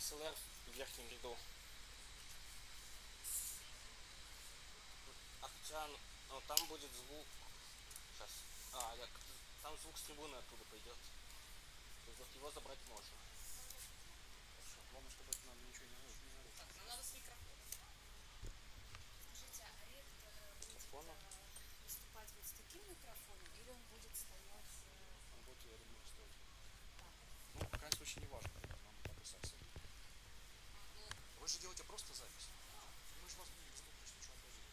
XLR в верхнем ряду. А хотя, ну, там будет звук. Сейчас. Там звук с трибуны оттуда пойдет. То есть вот его забрать можно. Хорошо. Главное, чтобы это нам ничего не нарушило. Нам надо с микрофоном. Скажите, а ректор будет выступать вот с таким микрофоном, или он будет стоять? Он будет, я думаю, стоять. Ну, в крайнем случае, не важно, когда нам так и сам сидит. Вы же делаете просто запись. Мы же вас будем слушать, ничего образовать.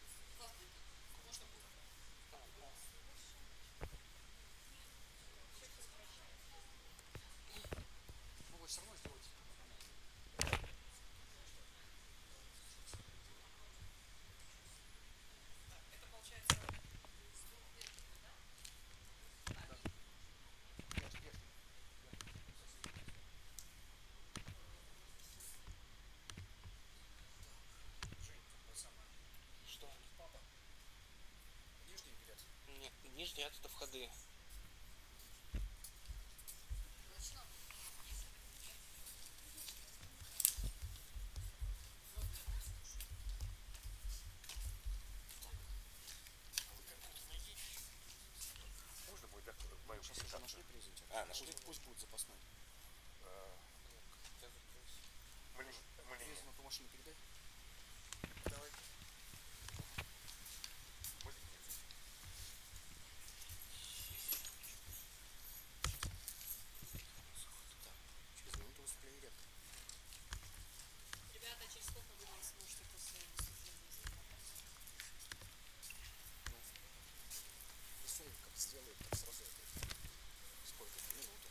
Можно будет? Ну, вы все равно сделаете. Это получается звук верхний, да? Что? Папа. Нижний билет. Нет, нижний ряд это входы. Точно? Можно будет мою сейчас уже нашли презентер? Нашли, пусть будет запасной. Лизу на ту машину передай. Давай. Через минуту выступления ректора. Ребята, через сколько вы нас сможете после выступления сделать? Если как сделают, так сразу это. Сколько? Минута.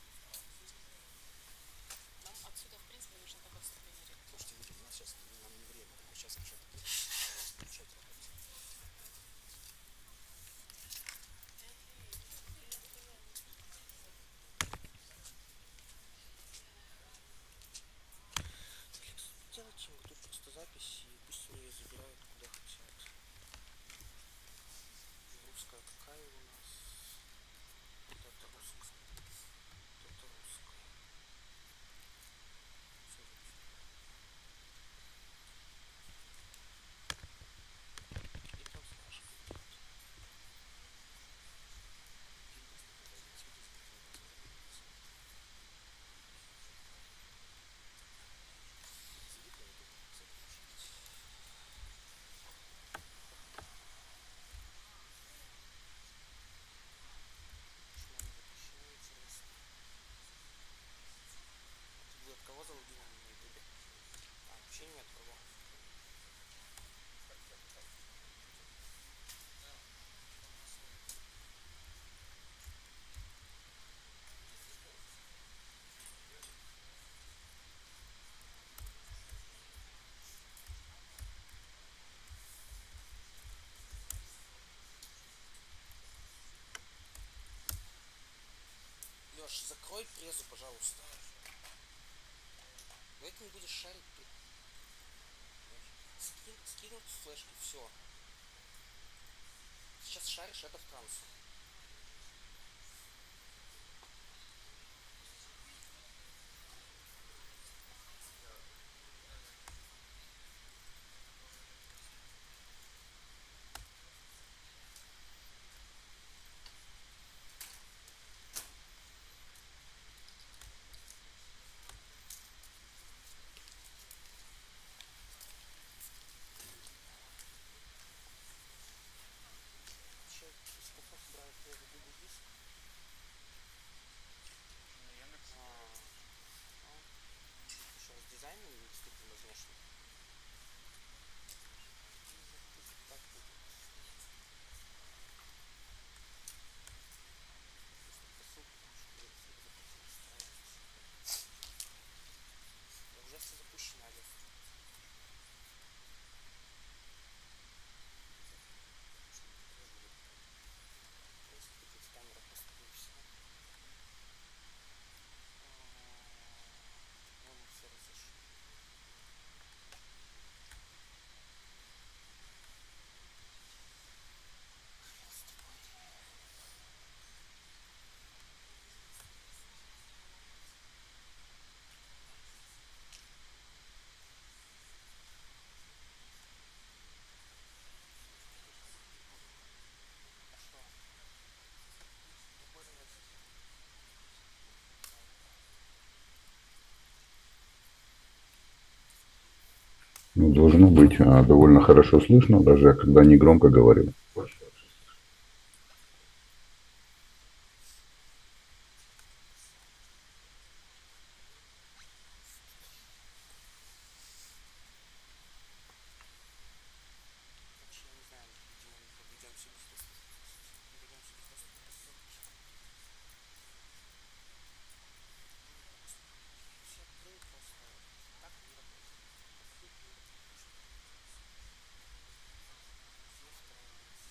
Нам отсюда, в принципе, нужно только выступление ректора. Слушайте, видите, у нас сейчас нам не время. Мы сейчас решать работать. Делайте им тут просто запись, и пусть они ее забирают куда хотят. Русская какая у нас? Это русская. Это русская. И там наш идет. Вы от кого залогинованы на ютубе? Вообще ни от кого. Леш, закрой презу, пожалуйста. Давай ты не будешь шарить. Скинуть флешки, все. Сейчас шаришь, это в транс. Сколько брать? Ну, должно быть довольно хорошо слышно, даже когда не громко говорю. Короче, я не знаю, где мы поведемся без все открыл просто. Так не работает. Открыть не работает. Все встроено.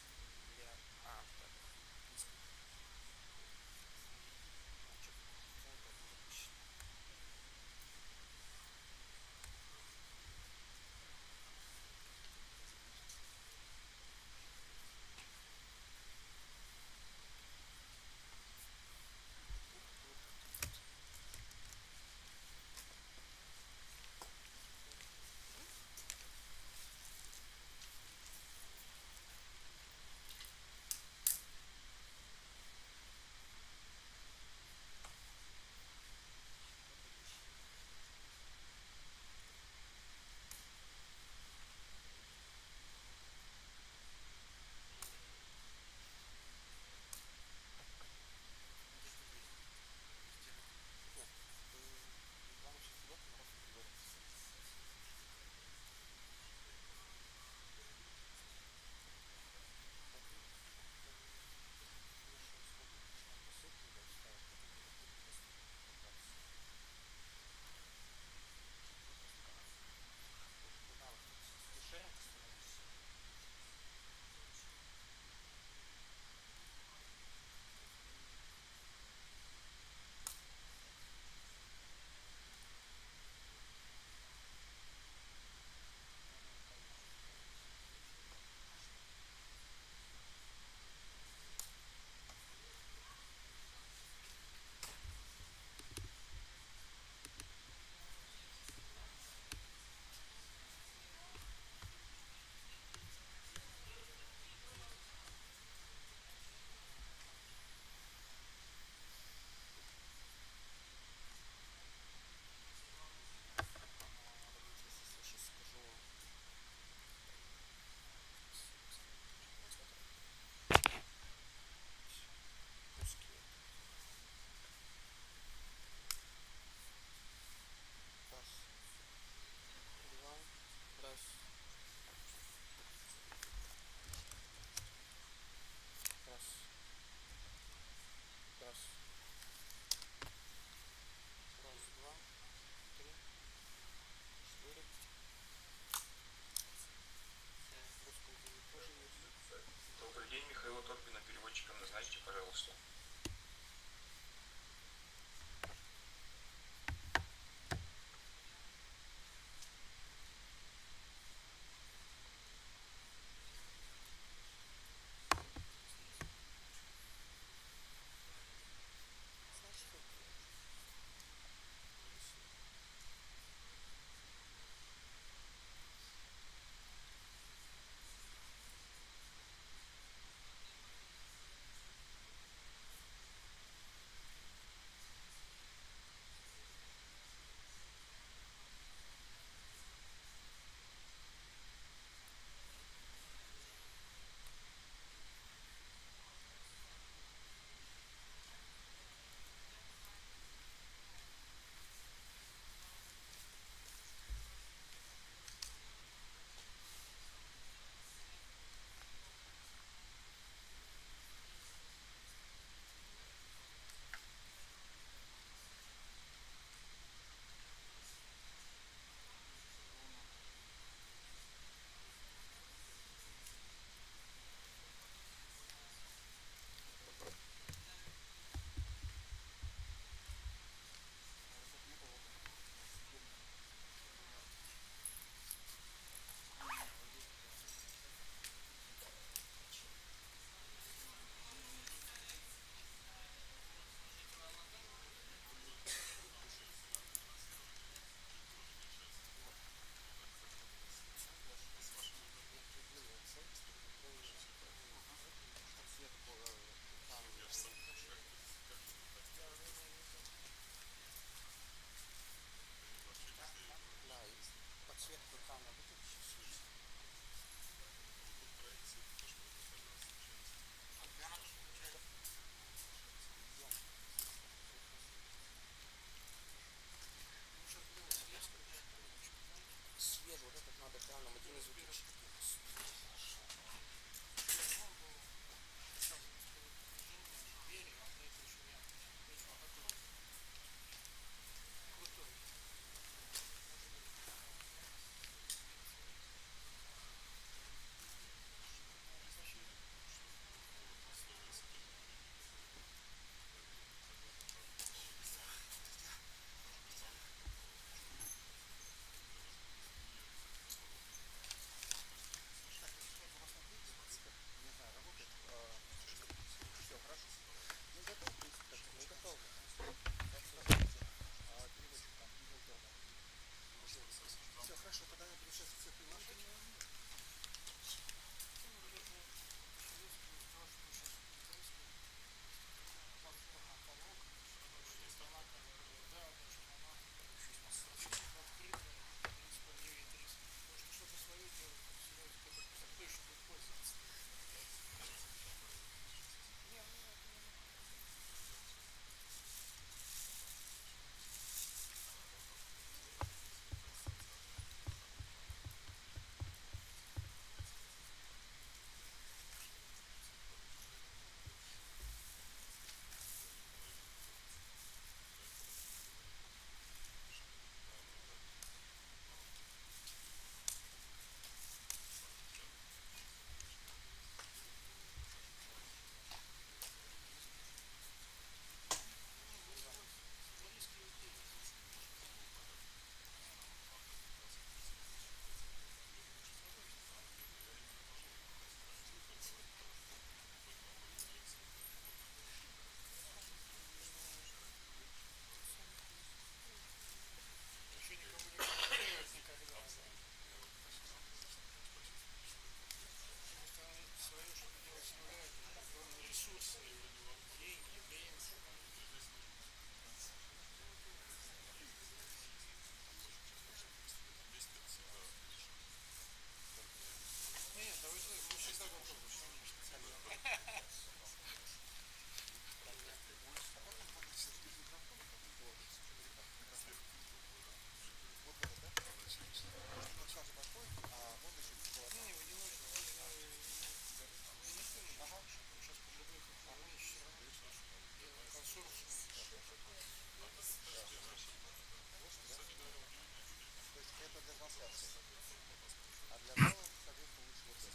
Все, хорошо, тогда я буду сейчас всех приглашать.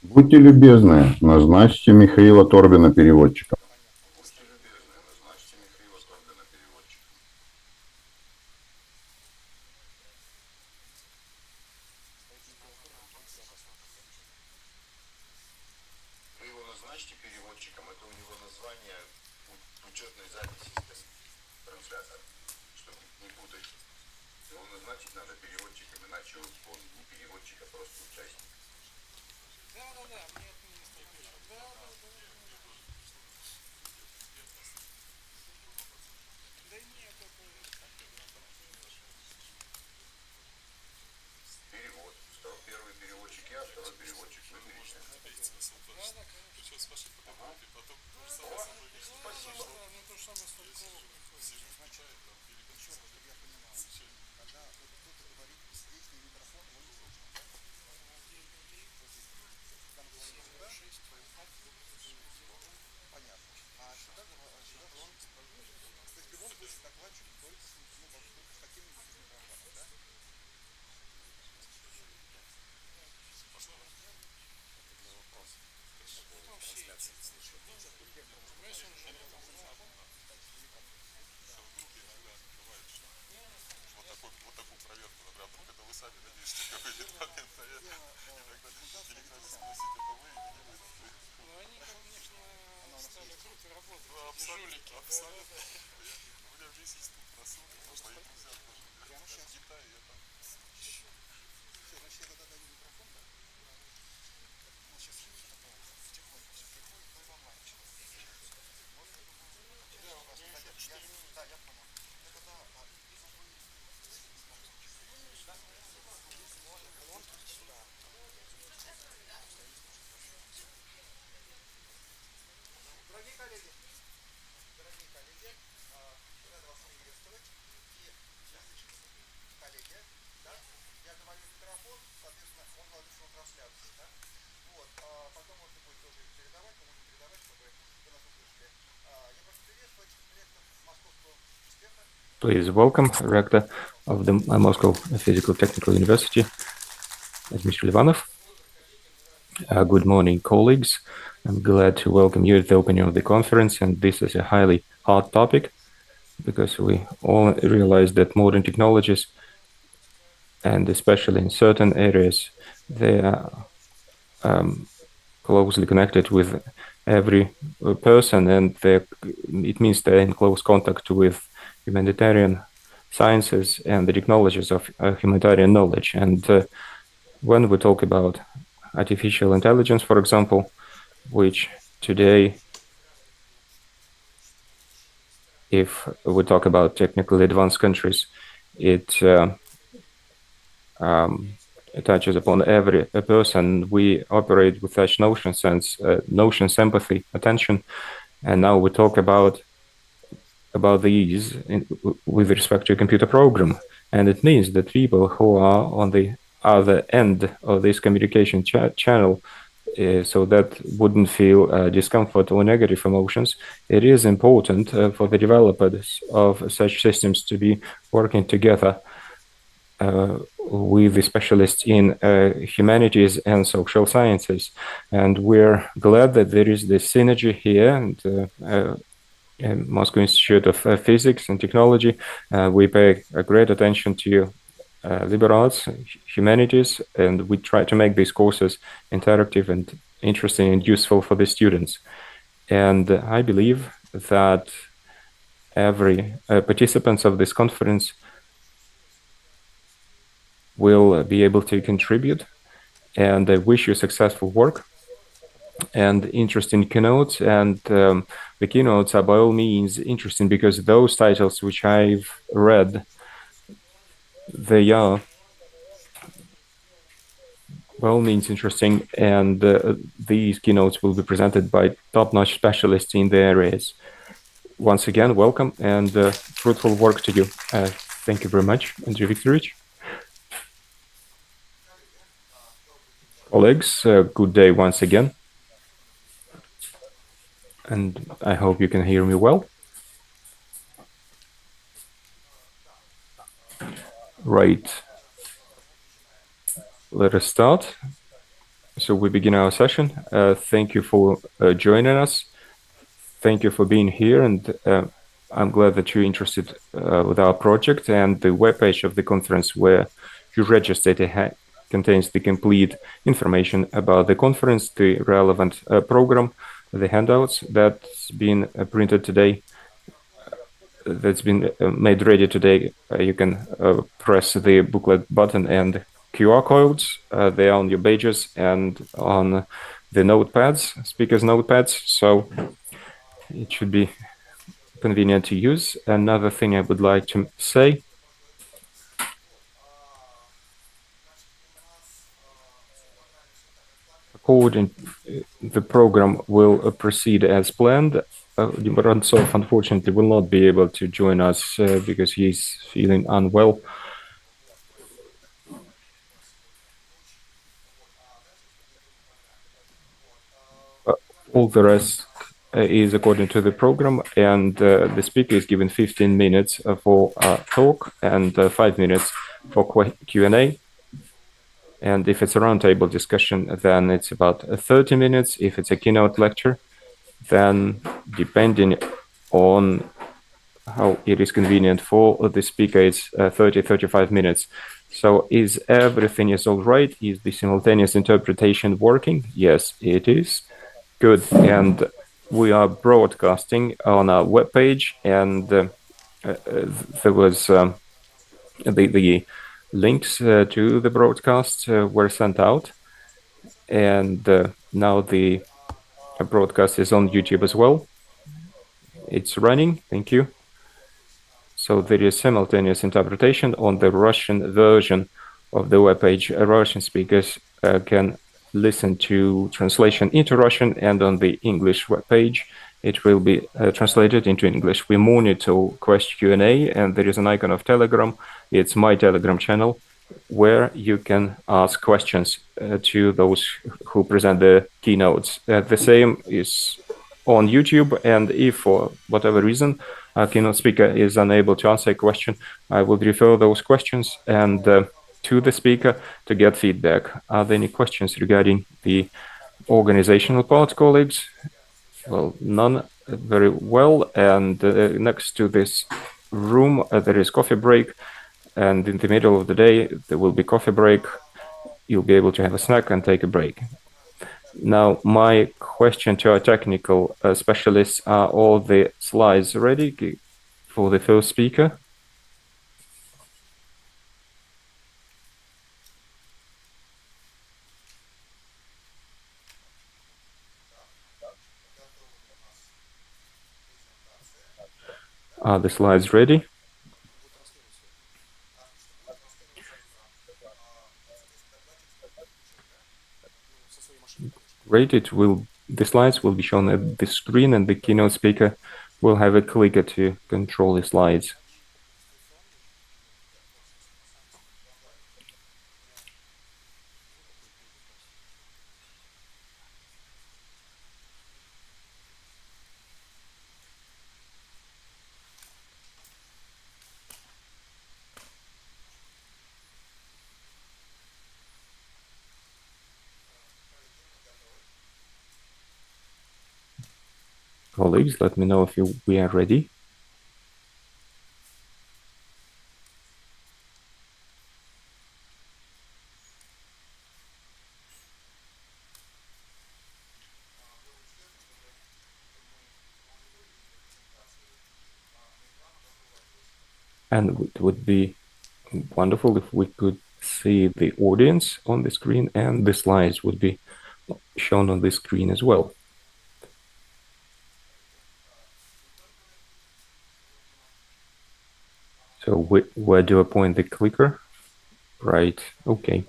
Будьте любезны, назначьте Михаила Торбина переводчиком. Вы его назначьте переводчиком, это у него название учетной записи транслятора, чтобы не путать. Его назначить надо переводчиком, иначе он не переводчик, а просто участник. Перевод. Первый переводчик я, второй переводчик вы, Миша. Вот такую проверку, например, вдруг это вы сами напишите какой-нибудь момент, а я иногда деликатно спросить, это вы или не вы. Ну они, конечно, стали круто работать. Ну, абсолютно, абсолютно. У меня весь институт рассылки, можно и нельзя тоже. Прямо сейчас. В Китае я там. Все, значит, я тогда даю микрофон, да? Вот сейчас потихоньку все приходит, но и в онлайн человек. Да, у вас, да, я понял. Это да, дорогие коллеги, рада вас приветствовать. И, коллеги, трансляции, да? Вот, потом можно будет тоже передавать, кому-то передавать, чтобы вы нас услышали. Я прошу приветствовать ректор Московского университета. Please welcome Rector of the Moscow Physical Technical University, Mr. Livanov. Good morning, colleagues. I'm glad to welcome you at the opening of the conference, and this is a highly hot topic because we all realize that modern technologies, and especially in certain areas, they are closely connected with every person, and it means they're in close contact with humanitarian sciences and the technologies of humanitarian knowledge. And when we talk about artificial intelligence, for example, which today, if we talk about technically advanced countries, it touches upon every person. We operate with such notions, empathy, attention, and now we talk about these with respect to a computer program. And it means that people who are on the other end of this communication channel, so that wouldn't feel discomfort or negative emotions, it is important for the developers of such systems to be working together with the specialists in humanities and social sciences. And we're glad that there is this synergy here, and Moscow Institute of Physics and Technology, we pay a great attention to liberal arts, humanities, and we try to make these courses interactive and interesting and useful for the students. And I believe that every participants of this conference will be able to contribute, and I wish you successful work and interesting keynotes. And the keynotes are by all means interesting because those titles which I've read, they are by all means interesting, and these keynotes will be presented by top-notch specialists in the areas. Once again, welcome and fruitful work to you. Thank you very much, Andrei Viktorovich. Colleagues, good day once again. And I hope you can hear me well. Right. Let us start. So we begin our session. Thank you for joining us. Thank you for being here, and I'm glad that you're interested with our project. And the webpage of the conference where you registered contains the complete information about the conference, the relevant program, the handouts that's been printed today, that's been made ready today. You can press the booklet button and QR codes. They are on your pages and on the notepads, speakers' notepads, so it should be convenient to use. Another thing I would like to say, according the program will proceed as planned. Vorontsov unfortunately will not be able to join us because he's feeling unwell. All the rest is according to the program, and the speaker is given 15 minutes for talk and 5 minutes for Q&A. And if it's a roundtable discussion, then it's about 30 minutes. If it's a keynote lecture, then depending on how it is convenient for the speaker, it's 30-35 minutes. So is everything is all right? Is the simultaneous interpretation working? Yes, it is. Good. And we are broadcasting on our webpage, and there was the links to the broadcast were sent out, and now the broadcast is on YouTube as well. It's running. Thank you. So there is simultaneous interpretation on the Russian version of the webpage. Russian speakers can listen to translation into Russian, and on the English webpage it will be translated into English. We monitor question Q&A, and there is an icon of Telegram. It's my Telegram channel, where you can ask questions to those who present the keynotes. The same is on YouTube, and if for whatever reason a keynote speaker is unable to answer a question, I will refer those questions and to the speaker to get feedback. Are there any questions regarding the organizational part, colleagues? Well, none. Very well. And next to this room, there is coffee break. And in the middle of the day, there will be coffee break. You'll be able to have a snack and take a break. Now, my question to our technical specialists, are all the slides ready for the first speaker? Are the slides ready? Great. The slides will be shown at the screen, and the keynote speaker will have a clicker to control the slides. Colleagues, let me know if we are ready. And it would be wonderful if we could see the audience on the screen, and the slides would be shown on the screen as well. So where do I point the clicker? Right, okay.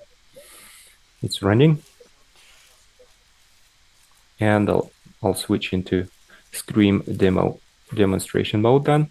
It's running. And I'll switch into Scream demonstration mode then.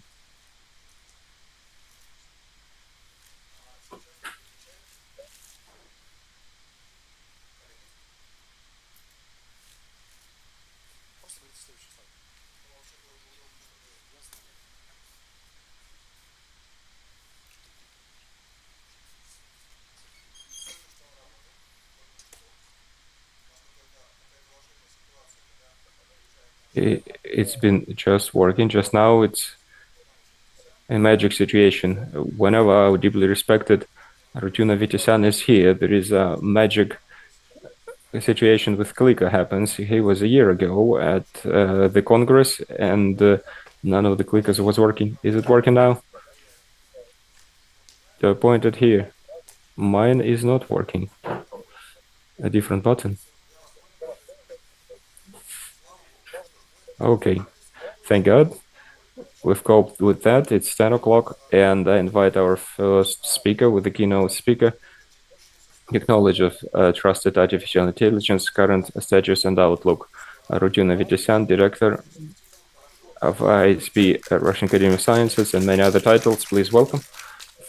It's been just working just now. It's a magic situation. Whenever our deeply respected Arjuna Vitisyan is here, there is a magic situation with clicker happens. He was a year ago at the Congress, and none of the clickers was working. Is it working now? I pointed here. Mine is not working. A different button. Okay, thank God. We've coped with that. It's 10 o'clock, and I invite our first speaker with the keynote speaker, Technology of Trusted Artificial Intelligence, Current Status and Outlook. Arjuna Vitisyan, Director of ISP, Russian Academy of Sciences, and many other titles. Please welcome.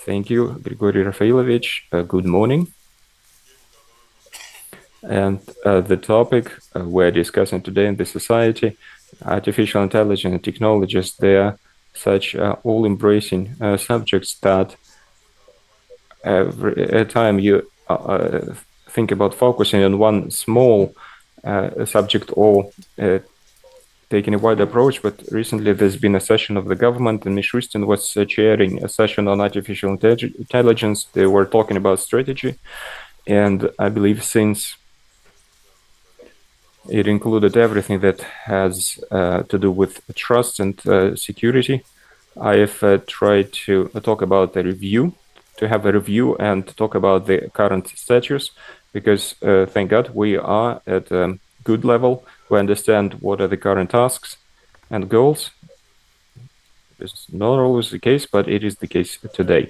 Thank you, Grigory Rafailovich. Good morning. And the topic we're discussing today in the society, artificial intelligence and technologies, they are such all-embracing subjects that every time you think about focusing on one small subject or taking a wide approach, but recently there's been a session of the government, and Mishustin was chairing a session on artificial intelligence. They were talking about strategy, and I believe since it included everything that has to do with trust and security, I have tried to talk about the review, to have a review and talk about the current status, because thank God we are at a good level. We understand what are the current tasks and goals. It's not always the case, but it is the case today.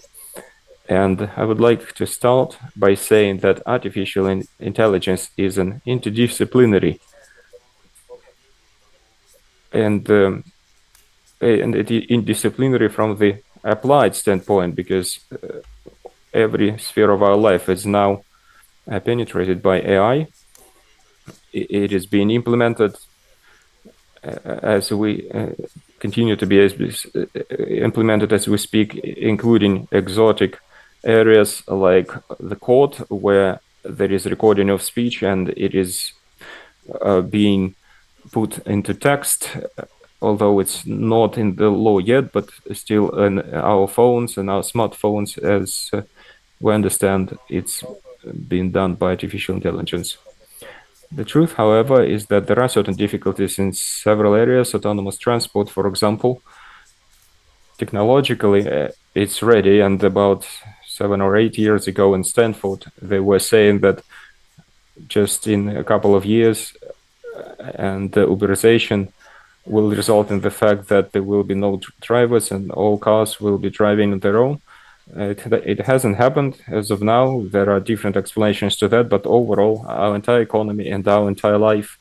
And I would like to start by saying that artificial intelligence is an interdisciplinary and it interdisciplinary from the applied standpoint, because every sphere of our life is now penetrated by AI. It is being implemented as we continue to be implemented as we speak, including exotic areas like the court, where there is recording of speech and it is being put into text, although it's not in the law yet, but still in our phones and our smartphones, as we understand it's being done by artificial intelligence. The truth, however, is that there are certain difficulties in several areas. Autonomous transport, for example, technologically, it's ready. And about 7 or 8 years ago in Stanford, they were saying that just in a couple of years, and the Uberization will result in the fact that there will be no drivers and all cars will be driving on their own. It hasn't happened as of now. There are different explanations to that, but overall, our entire economy and our entire life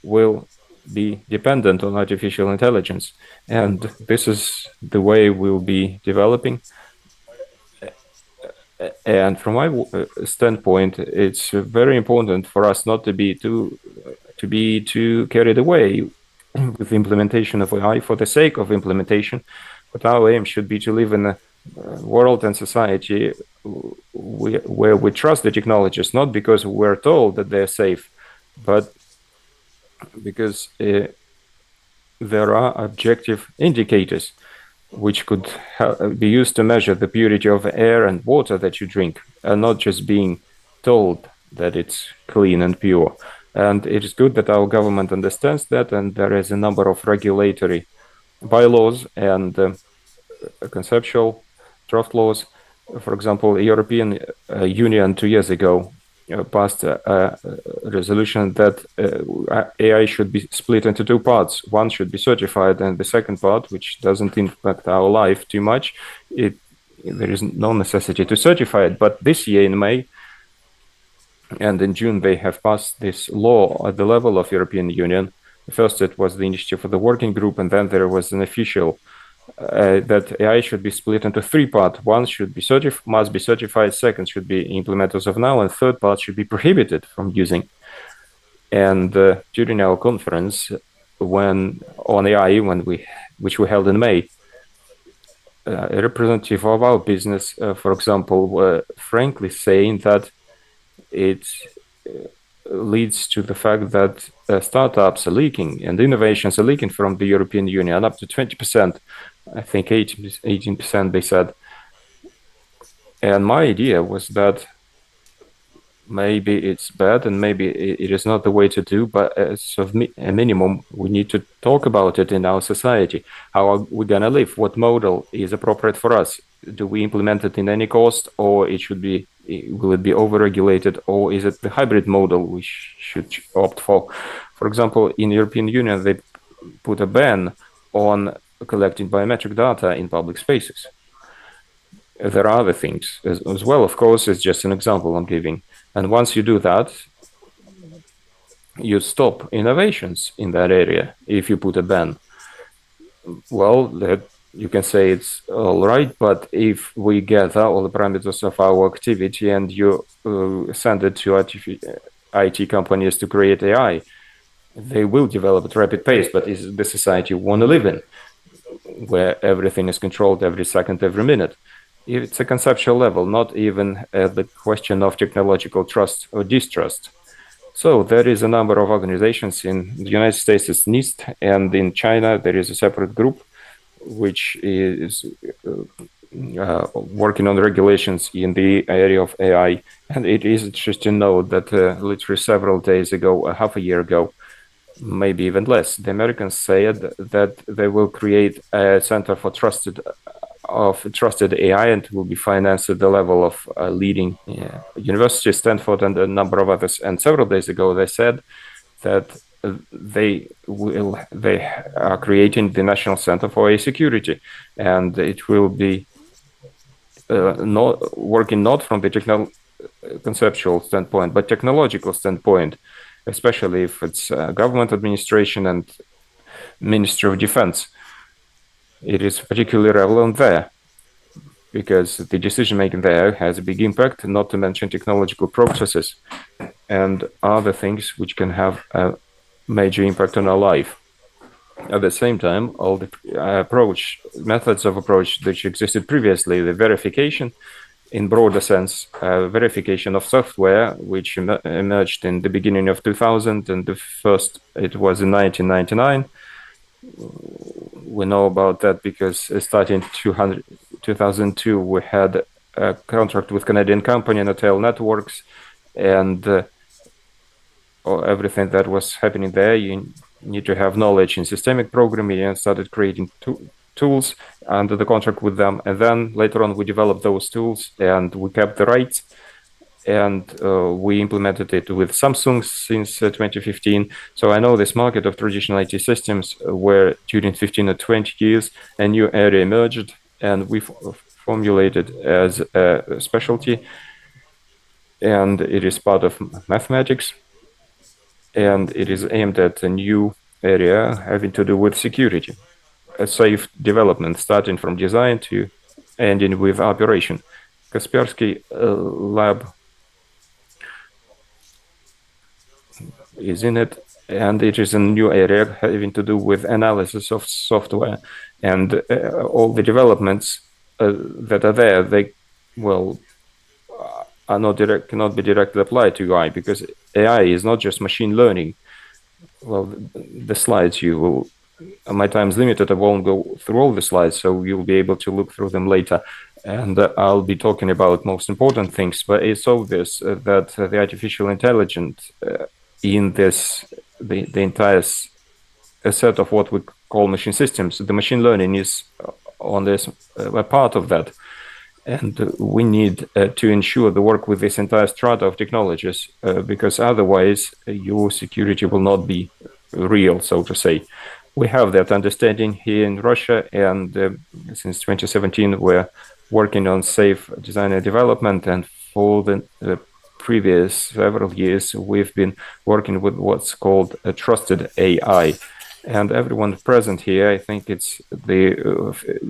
will be dependent on artificial intelligence. And this is the way we'll be developing. And from my standpoint, it's very important for us not to be too carried away with the implementation of AI for the sake of implementation, but our aim should be to live in a world and society where we trust the technologies, not because we're told that they're safe, but because there are objective indicators which could be used to measure the purity of air and water that you drink, and not just being told that it's clean and pure. And it is good that our government understands that, and there is a number of regulatory bylaws and conceptual draft laws. For example, the European Union 2 years ago passed a resolution that AI should be split into two parts. One should be certified, and the second part, which doesn't impact our life too much, there is no necessity to certify it. But this year in May and in June, they have passed this law at the level of European Union. First, it was the initiative of the working group, and then there was an official that AI should be split into three parts. One must be certified, second should be implemented as of now, and third part should be prohibited from using. And during our conference on AI, which we held in May, a representative of our business, for example, were frankly saying that it leads to the fact that startups are leaking and innovations are leaking from the European Union, up to 20%. I think 18% they said. And my idea was that maybe it's bad and maybe it is not the way to do, but as a minimum, we need to talk about it in our society. How are we going to live? What model is appropriate for us? Do we implement it in any cost, or will it be over-regulated, or is it the hybrid model we should opt for? For example, in the European Union, they put a ban on collecting biometric data in public spaces. There are other things as well, of course. It's just an example I'm giving. And once you do that, you stop innovations in that area if you put a ban. Well, you can say it's all right, but if we gather all the parameters of our activity and you send it to IT companies to create AI, they will develop at rapid pace, but is the society you want to live in, where everything is controlled every second, every minute? It's a conceptual level, not even the question of technological trust or distrust. So there is a number of organizations in the United States, it's NIST, and in China there is a separate group which is working on regulations in the area of AI. And it is interesting to know that literally several days ago, half a year ago, maybe even less, the Americans said that they will create a center for trusted AI, and it will be financed at the level of leading universities, Stanford and a number of others. And several days ago, they said that they are creating the National Center for AI Security, and it will be working not from the conceptual standpoint, but technological standpoint, especially if it's government administration and Ministry of Defense. It is particularly relevant there because the decision making there has a big impact, not to mention technological processes and other things which can have a major impact on our life. At the same time, all the methods of approach which existed previously, the verification, in broader sense, verification of software, which emerged in the beginning of 2000, and the first, it was in 1999. We know about that because starting 2002, we had a contract with Canadian company, Natel Networks, and everything that was happening there, you need to have knowledge in systemic programming, and started creating tools under the contract with them. And then later on, we developed those tools and we kept the rights, and we implemented it with Samsung since 2015. So I know this market of traditional IT systems where during 15 or 20 years, a new area emerged, and we formulated as a specialty, and it is part of mathematics, and it is aimed at a new area having to do with security, a safe development, starting from design to ending with operation. Kaspersky lab is in it, and it is a new area having to do with analysis of software, and all the developments that are there, they are not cannot be directly applied to AI, because AI is not just machine learning. Well, the slides my time is limited. I won't go through all the slides, so you'll be able to look through them later. And I'll be talking about most important things. But it's obvious that the artificial intelligence in the entire set of what we call machine systems, the machine learning is on this a part of that. And we need to ensure the work with this entire strata of technologies, because otherwise your security will not be real, so to say. We have that understanding here in Russia, and since 2017 we're working on safe design and development, and for the previous several years we've been working with what's called a trusted AI. And everyone present here, I think it's the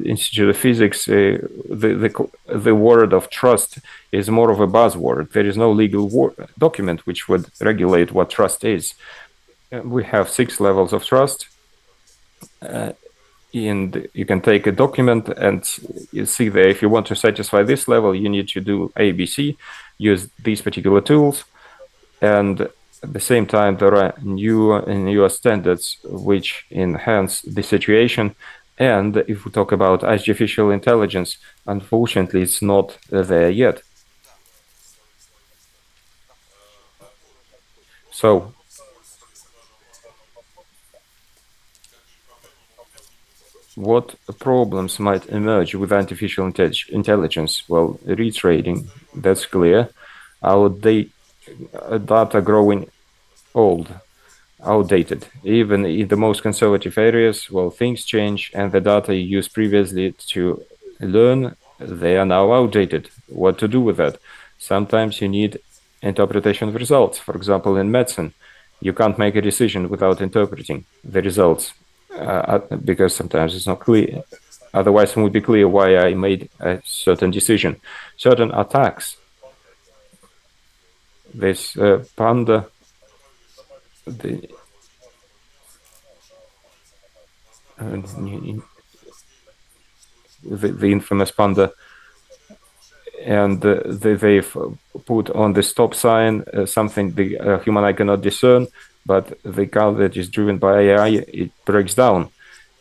Institute of Physics, the word of trust is more of a buzzword. There is no legal document which would regulate what trust is. We have 6 levels of trust. And you can take a document and you see there, if you want to satisfy this level, you need to do ABC, use these particular tools. And at the same time, there are newer standards which enhance the situation. And if we talk about artificial intelligence, unfortunately, it's not there yet. So, what problems might emerge with artificial intelligence? Well, retrading, that's clear. Our data growing old, outdated. Even in the most conservative areas, well, things change, and the data you used previously to learn, they are now outdated. What to do with that? Sometimes you need interpretation of results. For example, in medicine, you can't make a decision without interpreting the results, because sometimes it's not clear. Otherwise, it would be clear why I made a certain decision. Certain attacks. This panda, the infamous panda, and they've put on the stop sign something the human eye cannot discern, but the car that is driven by AI, it breaks down.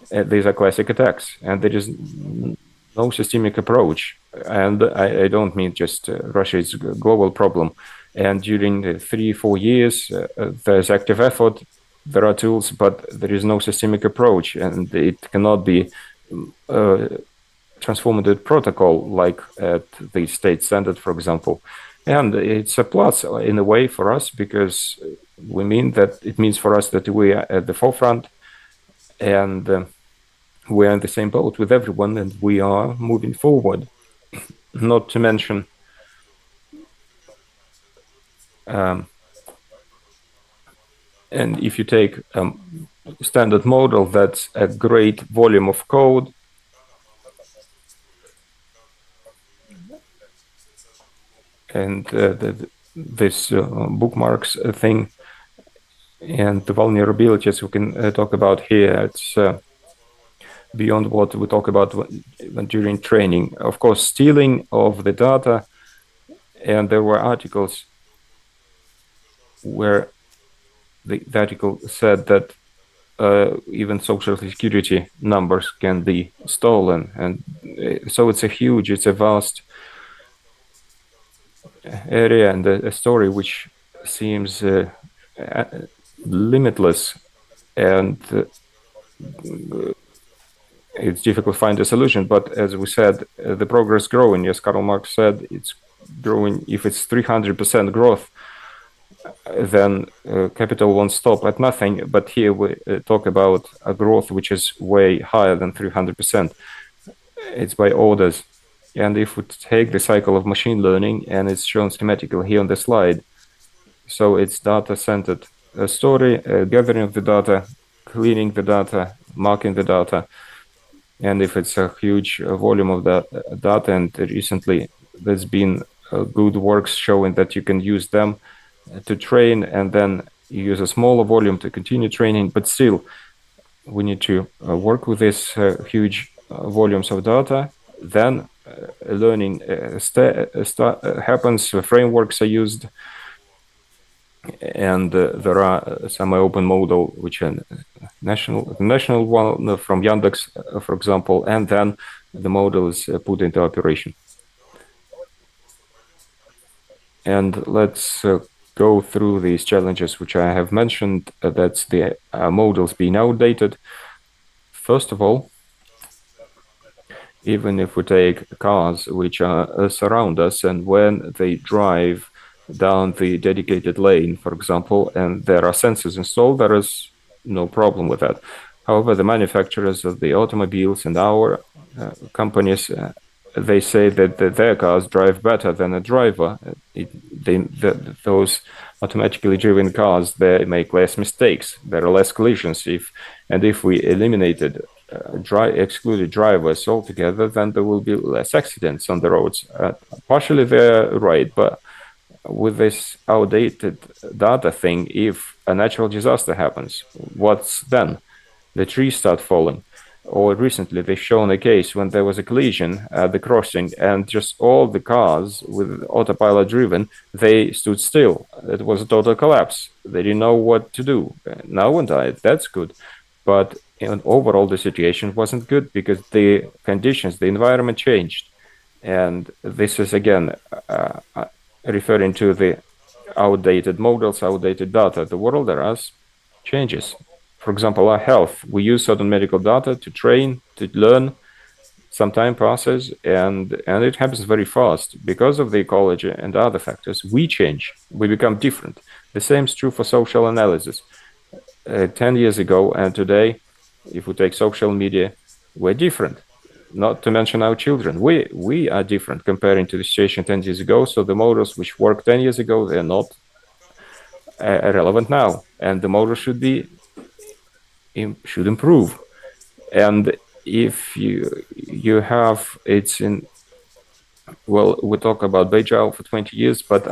These are classic attacks, and there is no systemic approach. And I don't mean just Russia, it's a global problem. And during the 3-4 years, there's active effort, there are tools, but there is no systemic approach, and it cannot be transformed into protocol like at the state standard, for example. And it's a plus in a way for us, because it means for us that we are at the forefront, and we are in the same boat with everyone, and we are moving forward. Not to mention and if you take standard model that's a great volume of code, and this bookmarks thing and the vulnerabilities we can talk about here. It's beyond what we talk about during training. Of course, stealing of the data, and there were articles where the article said that even social security numbers can be stolen, and so it's a vast area and a story which seems limitless, and it's difficult to find a solution. But as we said, the progress growing. As Karl Marx said, it's growing. If it's 300% growth, then capital won't stop at nothing. But here we talk about a growth which is way higher than 300%. It's by orders. And if we take the cycle of machine learning, and it's shown schematically here on the slide, so it's data-centered story, gathering of the data, cleaning the data, marking the data. And if it's a huge volume of that data, and recently there's been good works showing that you can use them to train, and then you use a smaller volume to continue training, but still we need to work with these huge volumes of data. Then learning happens, frameworks are used, and there are some open model, which are national one from Yandex, for example, and then the model is put into operation. And let's go through these challenges which I have mentioned. That's the models being outdated. First of all, even if we take cars which are surround us, and when they drive down the dedicated lane, for example, and there are sensors installed, there is no problem with that. However, the manufacturers of the automobiles and our companies, they say that their cars drive better than a driver. Those automatically driven cars, they make less mistakes. There are less collisions. If we excluded drivers altogether, then there will be less accidents on the roads. Partially they're right, but with this outdated data thing, if a natural disaster happens, what's then? The trees start falling. Or recently they've shown a case when there was a collision at the crossing, and just all the cars with autopilot driven, they stood still. It was a total collapse. They didn't know what to do. No one died. That's good. But overall, the situation wasn't good because the conditions, the environment changed. And this is, again, referring to the outdated models, outdated data. The world around us changes. For example, our health, we use certain medical data to train, to learn. Some time passes, and it happens very fast. Because of the ecology and other factors, we change. We become different. The same is true for social analysis. 10 years ago and today, if we take social media, we're different. Not to mention our children. We are different comparing to the situation 10 years ago. So the models which worked 10 years ago, they're not relevant now. And the models should improve. And if you have, it's in, well, we talk about Beijing for 20 years, but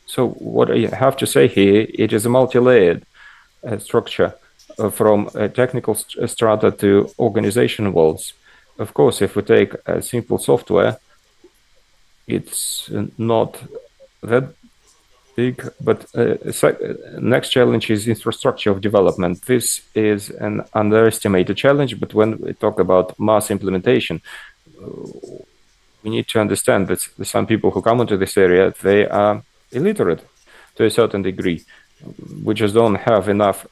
so what I have to say here, it is a multi-layered structure from technical strata to organization walls. Of course, if we take a simple software, it's not that big, but next challenge is infrastructure of development. This is an underestimated challenge, but when we talk about mass implementation, we need to understand that some people who come into this area, they are illiterate to a certain degree. We just don't have enough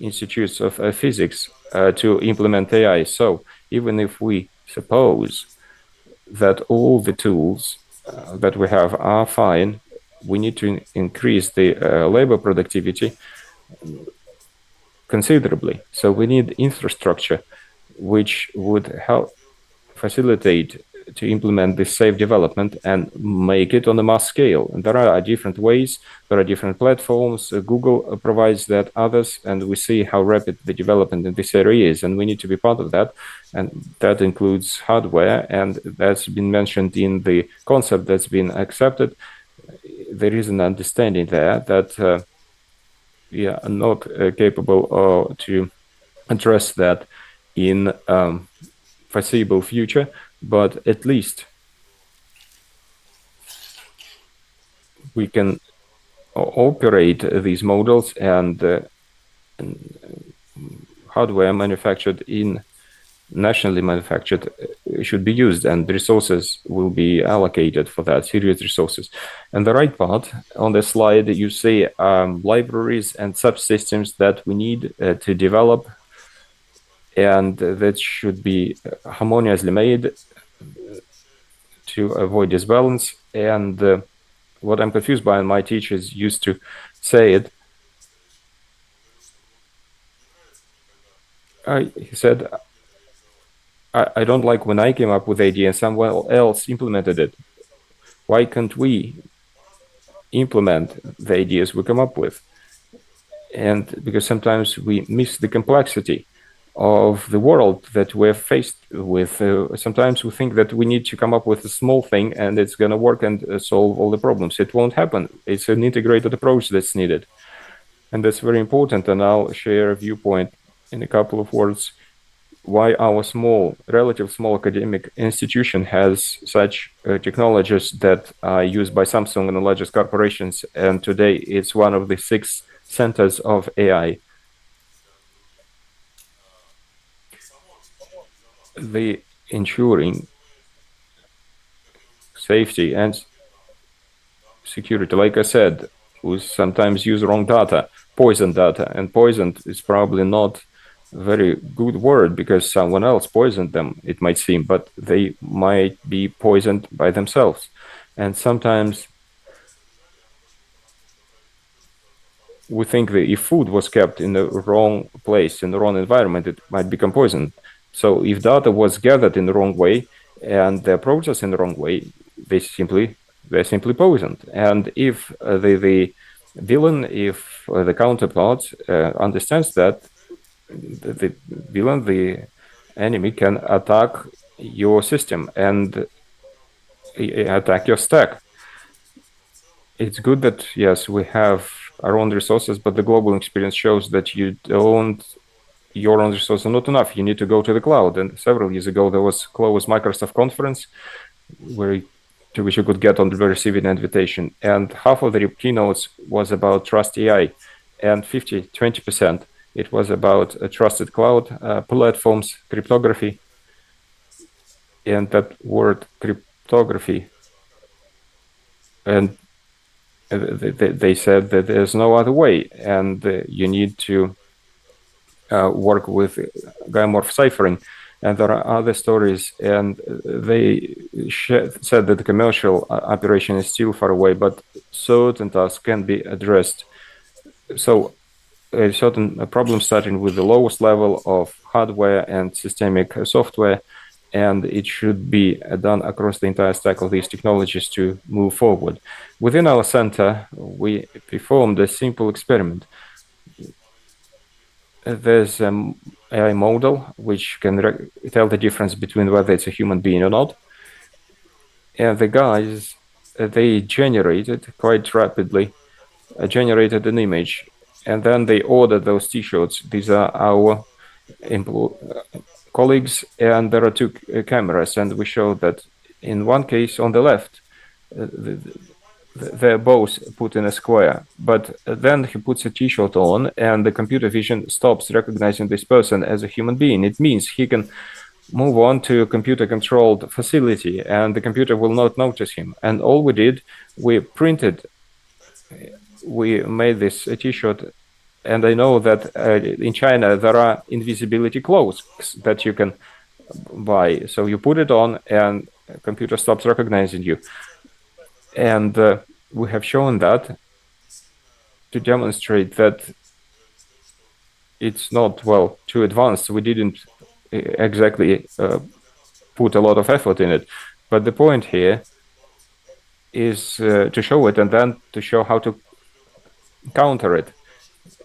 institutes of physics to implement AI. So even if we suppose that all the tools that we have are fine, we need to increase the labor productivity considerably. So we need infrastructure which would help facilitate to implement this safe development and make it on a mass scale. And there are different ways, there are different platforms. Google provides that, others, and we see how rapid the development in this area is, and we need to be part of that. And that includes hardware, and that's been mentioned in the concept that's been accepted. There is an understanding there that we are not capable to address that in foreseeable future, but at least we can operate these models, and hardware manufactured in nationally manufactured should be used, and resources will be allocated for that, serious resources. And the right part on the slide, you see libraries and subsystems that we need to develop, and that should be harmoniously made to avoid disbalance. And what I'm confused by, and my teachers used to say it, he said, I don't like when I came up with the idea and someone else implemented it. Why can't we implement the ideas we come up with? And because sometimes we miss the complexity of the world that we're faced with. Sometimes we think that we need to come up with a small thing and it's going to work and solve all the problems. It won't happen. It's an integrated approach that's needed. And that's very important. And I'll share a viewpoint in a couple of words why our relative small academic institution has such technologies that are used by Samsung and the largest corporations. And today it's one of the 6 centers of AI. The ensuring safety and security, like I said, we sometimes use wrong data, poison data, and poisoned is probably not a very good word because someone else poisoned them, it might seem, but they might be poisoned by themselves. And sometimes we think that if food was kept in the wrong place, in the wrong environment, it might become poisoned. So if data was gathered in the wrong way and they're processed in the wrong way, they're simply poisoned. And if the villain, if the counterpart understands that, the villain, the enemy, can attack your system and attack your stack. It's good that, yes, we have our own resources, but the global experience shows that your own resources are not enough. You need to go to the cloud. And several years ago, there was closed Microsoft conference to which you could get on the receiving invitation. And half of the keynotes was about Trust AI, and 20% it was about trusted cloud platforms, cryptography. And that word cryptography, and they said that there's no other way, and you need to work with Gamorph ciphering. And there are other stories, and they said that the commercial operation is still far away, but certain tasks can be addressed. So a certain problem starting with the lowest level of hardware and systemic software, and it should be done across the entire stack of these technologies to move forward. Within our center, we performed a simple experiment. There's an AI model which can tell the difference between whether it's a human being or not. And the guys, they generated quite rapidly, generated an image, and then they ordered those T-shirts. These are our colleagues, and there are 2 cameras, and we showed that in one case on the left, they're both put in a square, but then he puts a T-shirt on and the computer vision stops recognizing this person as a human being. It means he can move on to a computer-controlled facility and the computer will not notice him. And all we did, we made this T-shirt, and I know that in China there are invisibility clothes that you can buy. So you put it on and the computer stops recognizing you. And we have shown that to demonstrate that it's not, well, too advanced. We didn't exactly put a lot of effort in it, But the point here is to show it and then to show how to counter it.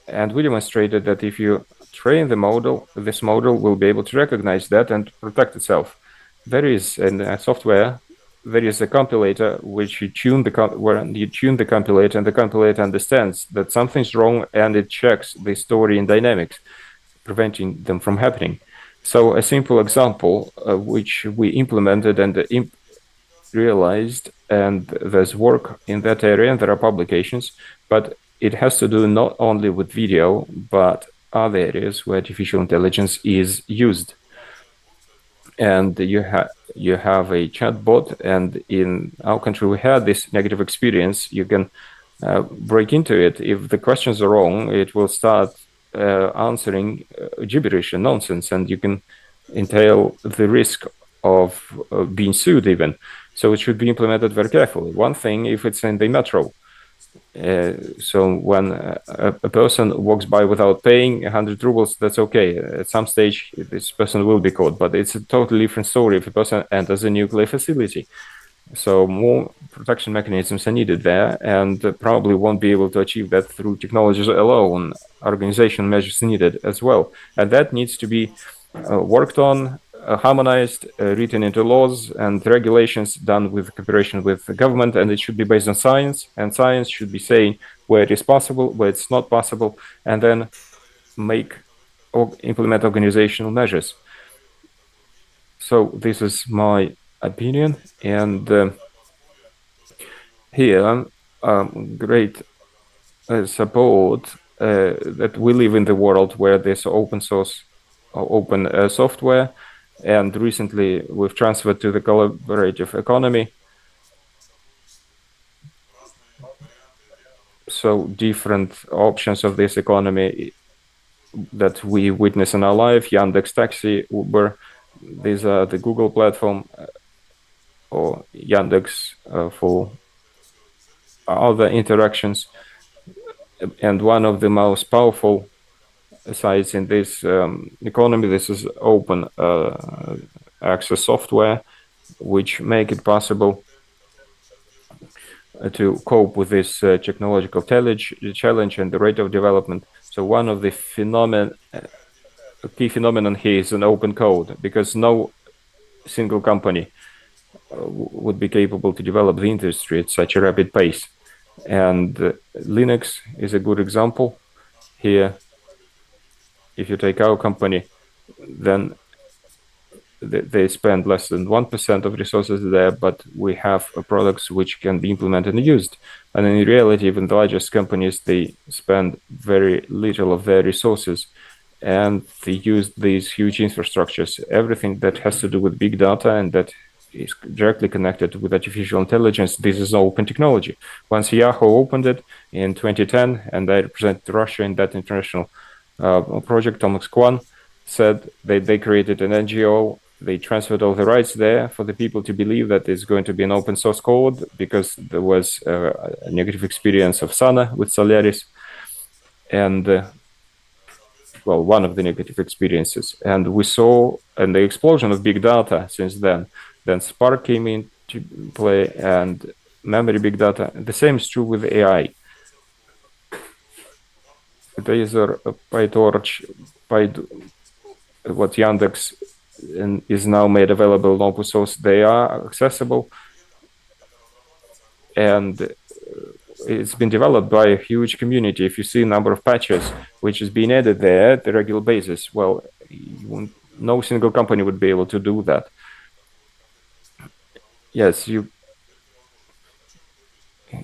And we demonstrated that if you train the model, this model will be able to recognize that and protect itself. There is in software, there is a compilator which you tune when you tune the compilator, and the compilator understands that something's wrong and it checks the story in dynamics, preventing them from happening. So a simple example which we implemented and realized, and there's work in that area, and there are publications, but it has to do not only with video, but other areas where artificial intelligence is used. And you have a chatbot, and in our country we had this negative experience. You can break into it. If the questions are wrong, it will start answering gibberish and nonsense, and you can entail the risk of being sued even. So it should be implemented very carefully. One thing, if it's in the metro, so when a person walks by without paying 100 rubles, that's okay. At some stage, this person will be caught, but it's a totally different story if a person enters a nuclear facility. So more protection mechanisms are needed there, and probably won't be able to achieve that through technologies alone. Organization measures needed as well, and that needs to be worked on, harmonized, written into laws and regulations, done with cooperation with the government, and it should be based on science, and science should be saying where it is possible, where it's not possible, and then implement organizational measures. So this is my opinion, and here great support that we live in the world where there's open source or open software, and recently we've transferred to the collaborative economy. So different options of this economy that we witness in our life: Yandex Taxi, Uber. These are the Google platform, or Yandex for other interactions. And one of the most powerful sides in this economy, this is open access software, which make it possible to cope with this technological challenge and the rate of development. So one of the key phenomenon here is an open code, because no single company would be capable to develop the industry at such a rapid pace. And Linux is a good example here. If you take our company, then they spend less than 1% of resources there, but we have products which can be implemented and used. And in reality, even the largest companies, they spend very little of their resources, and they use these huge infrastructures. Everything that has to do with big data and that is directly connected with artificial intelligence, this is open technology. Once Yahoo opened it in 2010, and I represent Russia in that international project, Thomas Kwan said they created an NGO. They transferred all the rights there for the people to believe that it's going to be an open source code, because there was a negative experience of Sana with Solaris, and well, one of the negative experiences. And we saw the explosion of big data since then. Then Spark came into play, and memory big data. The same is true with AI. Razor, PyTorch, what Yandex is now made available in open source, they are accessible, and it's been developed by a huge community. If you see a number of patches which is being added there at a regular basis, well, no single company would be able to do that. Yes,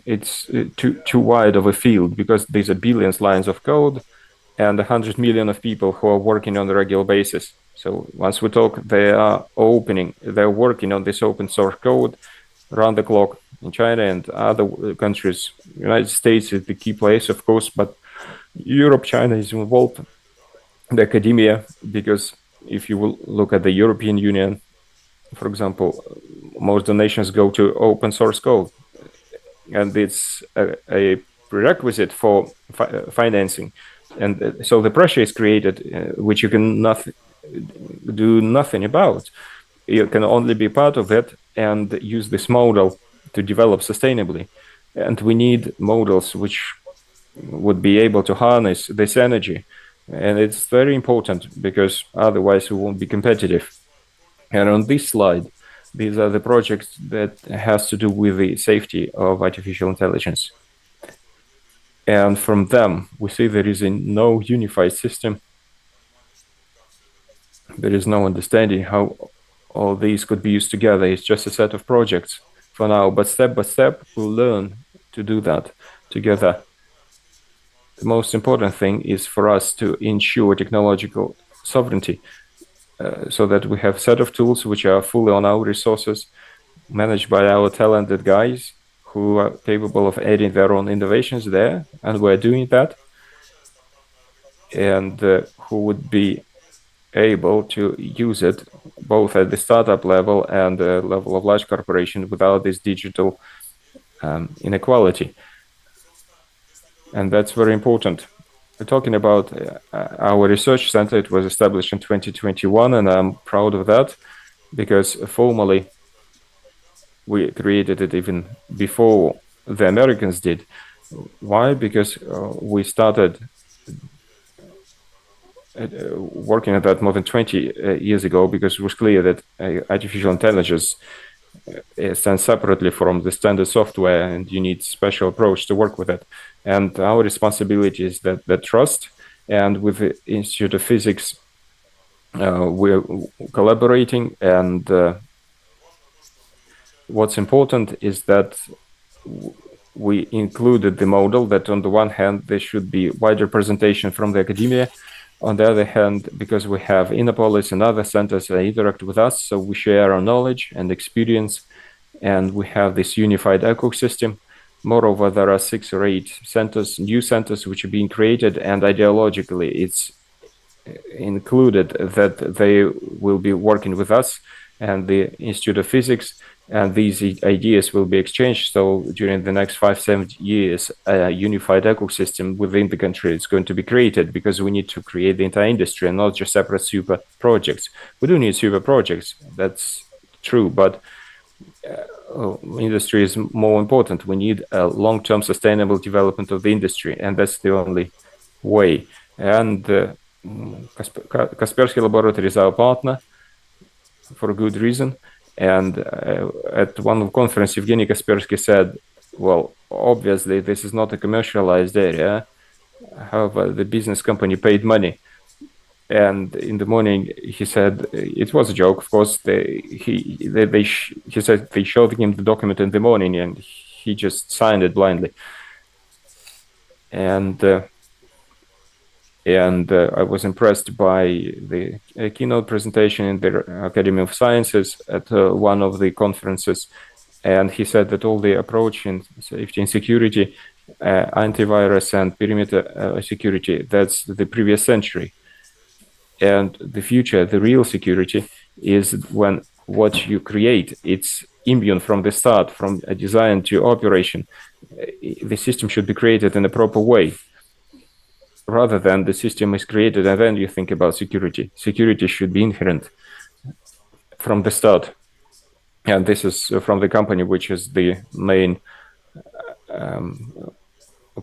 it's too wide of a field, because there's a billions lines of code and 100 million of people who are working on a regular basis. So once we talk, they're working on this open source code around the clock in China and other countries. United States is the key place, of course, but Europe, China is involved, the academia, because if you will look at the European Union, for example, most donations go to open source code, and it's a prerequisite for financing. And so the pressure is created, which you can do nothing about. You can only be part of it and use this model to develop sustainably. And we need models which would be able to harness this energy. And it's very important because otherwise we won't be competitive. And on this slide, these are the projects that has to do with the safety of artificial intelligence. And from them, we see there is no unified system. There is no understanding how all these could be used together. It's just a set of projects for now, but step by step, we'll learn to do that together. The most important thing is for us to ensure technological sovereignty, so that we have a set of tools which are fully on our resources, managed by our talented guys who are capable of adding their own innovations there, and we're doing that, and who would be able to use it both at the startup level and the level of large corporation without this digital inequality. And that's very important. We're talking about our research center. It was established in 2021, and I'm proud of that because formally we created it even before the Americans did. Why? Because we started working at that more than 20 years ago, because it was clear that artificial intelligence stands separately from the standard software, and you need special approach to work with it. And our responsibility is that trust. And with the Institute of Physics, we're collaborating. And what's important is that we included the model that on the one hand, there should be wide representation from the academia. On the other hand, because we have Innopolis and other centers that interact with us, so we share our knowledge and experience, and we have this unified ecosystem. Moreover, there are 6 or 8 centers, new centers, which are being created, and ideologically, it's included that they will be working with us and the Institute of Physics, and these ideas will be exchanged. So during the next 5-7 years, a unified ecosystem within the country is going to be created, because we need to create the entire industry and not just separate super projects. We do need super projects, that's true, but industry is more important. We need a long-term sustainable development of the industry, and that's the only way. And Kaspersky Laboratory is our partner for a good reason. And at one conference, Evgeny Kaspersky said, well, obviously, this is not a commercialized area. However, the business company paid money. And in the morning, he said, it was a joke, of course. He said they showed him the document in the morning, and he just signed it blindly. And I was impressed by the keynote presentation in the Academy of Sciences at one of the conferences. And he said that all the approach in safety and security, antivirus and perimeter security, that's the previous century. And the future, the real security, is when what you create, it's immune from the start, from a design to operation. The system should be created in a proper way, rather than the system is created and then you think about security. Security should be inherent from the start. And this is from the company which is the main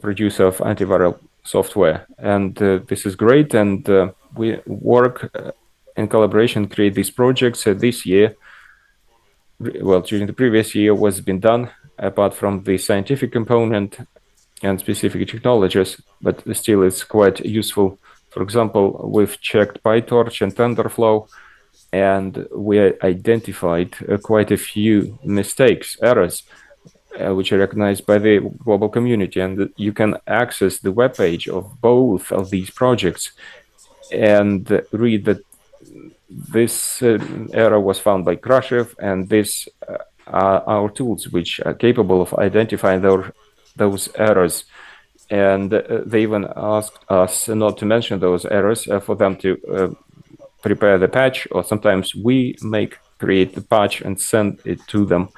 producer of antiviral software. And this is great. And we work in collaboration, create these projects this year. Well, during the previous year was been done, apart from the scientific component and specific technologies, but still it's quite useful. For example, we've checked PyTorch and TensorFlow, and we identified quite a few mistakes, errors, which are recognized by the global community. And you can access the webpage of both of these projects and read that this error was found by Krashev, and these are our tools which are capable of identifying those errors. And they even asked us not to mention those errors for them to prepare the patch, or sometimes we create the patch and send it to them.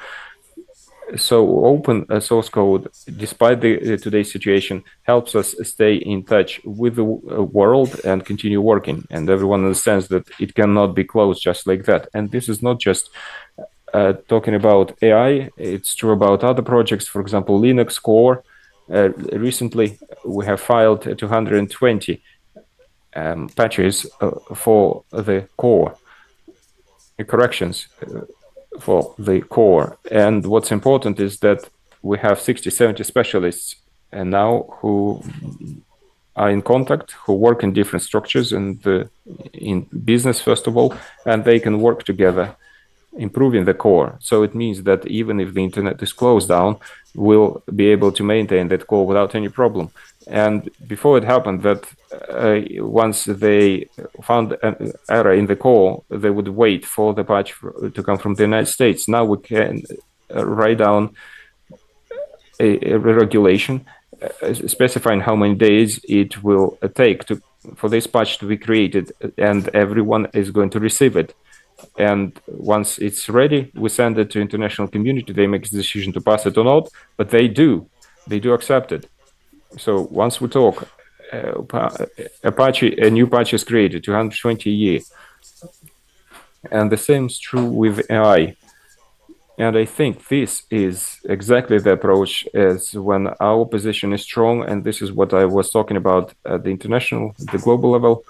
So open source code, despite today's situation, helps us stay in touch with the world and continue working. And everyone understands that it cannot be closed just like that. And this is not just talking about AI, it's true about other projects. For example, Linux core. Recently, we have filed 220 patches for the core, corrections for the core. And what's important is that we have 60, 70 specialists and now who are in contact, who work in different structures and in business, first of all, and they can work together, improving the core. So it means that even if the internet is closed down, we'll be able to maintain that core without any problem. And before it happened that once they found an error in the core, they would wait for the patch to come from the United States. Now we can write down a regulation specifying how many days it will take for this patch to be created, and everyone is going to receive it. And once it's ready, we send it to international community. They make the decision to pass it or not, but they do accept it. So once we talk, a new patch is created, 220 a year. And the same is true with AI. And I think this is exactly the approach as when our position is strong, and this is what I was talking about at the international, the global level.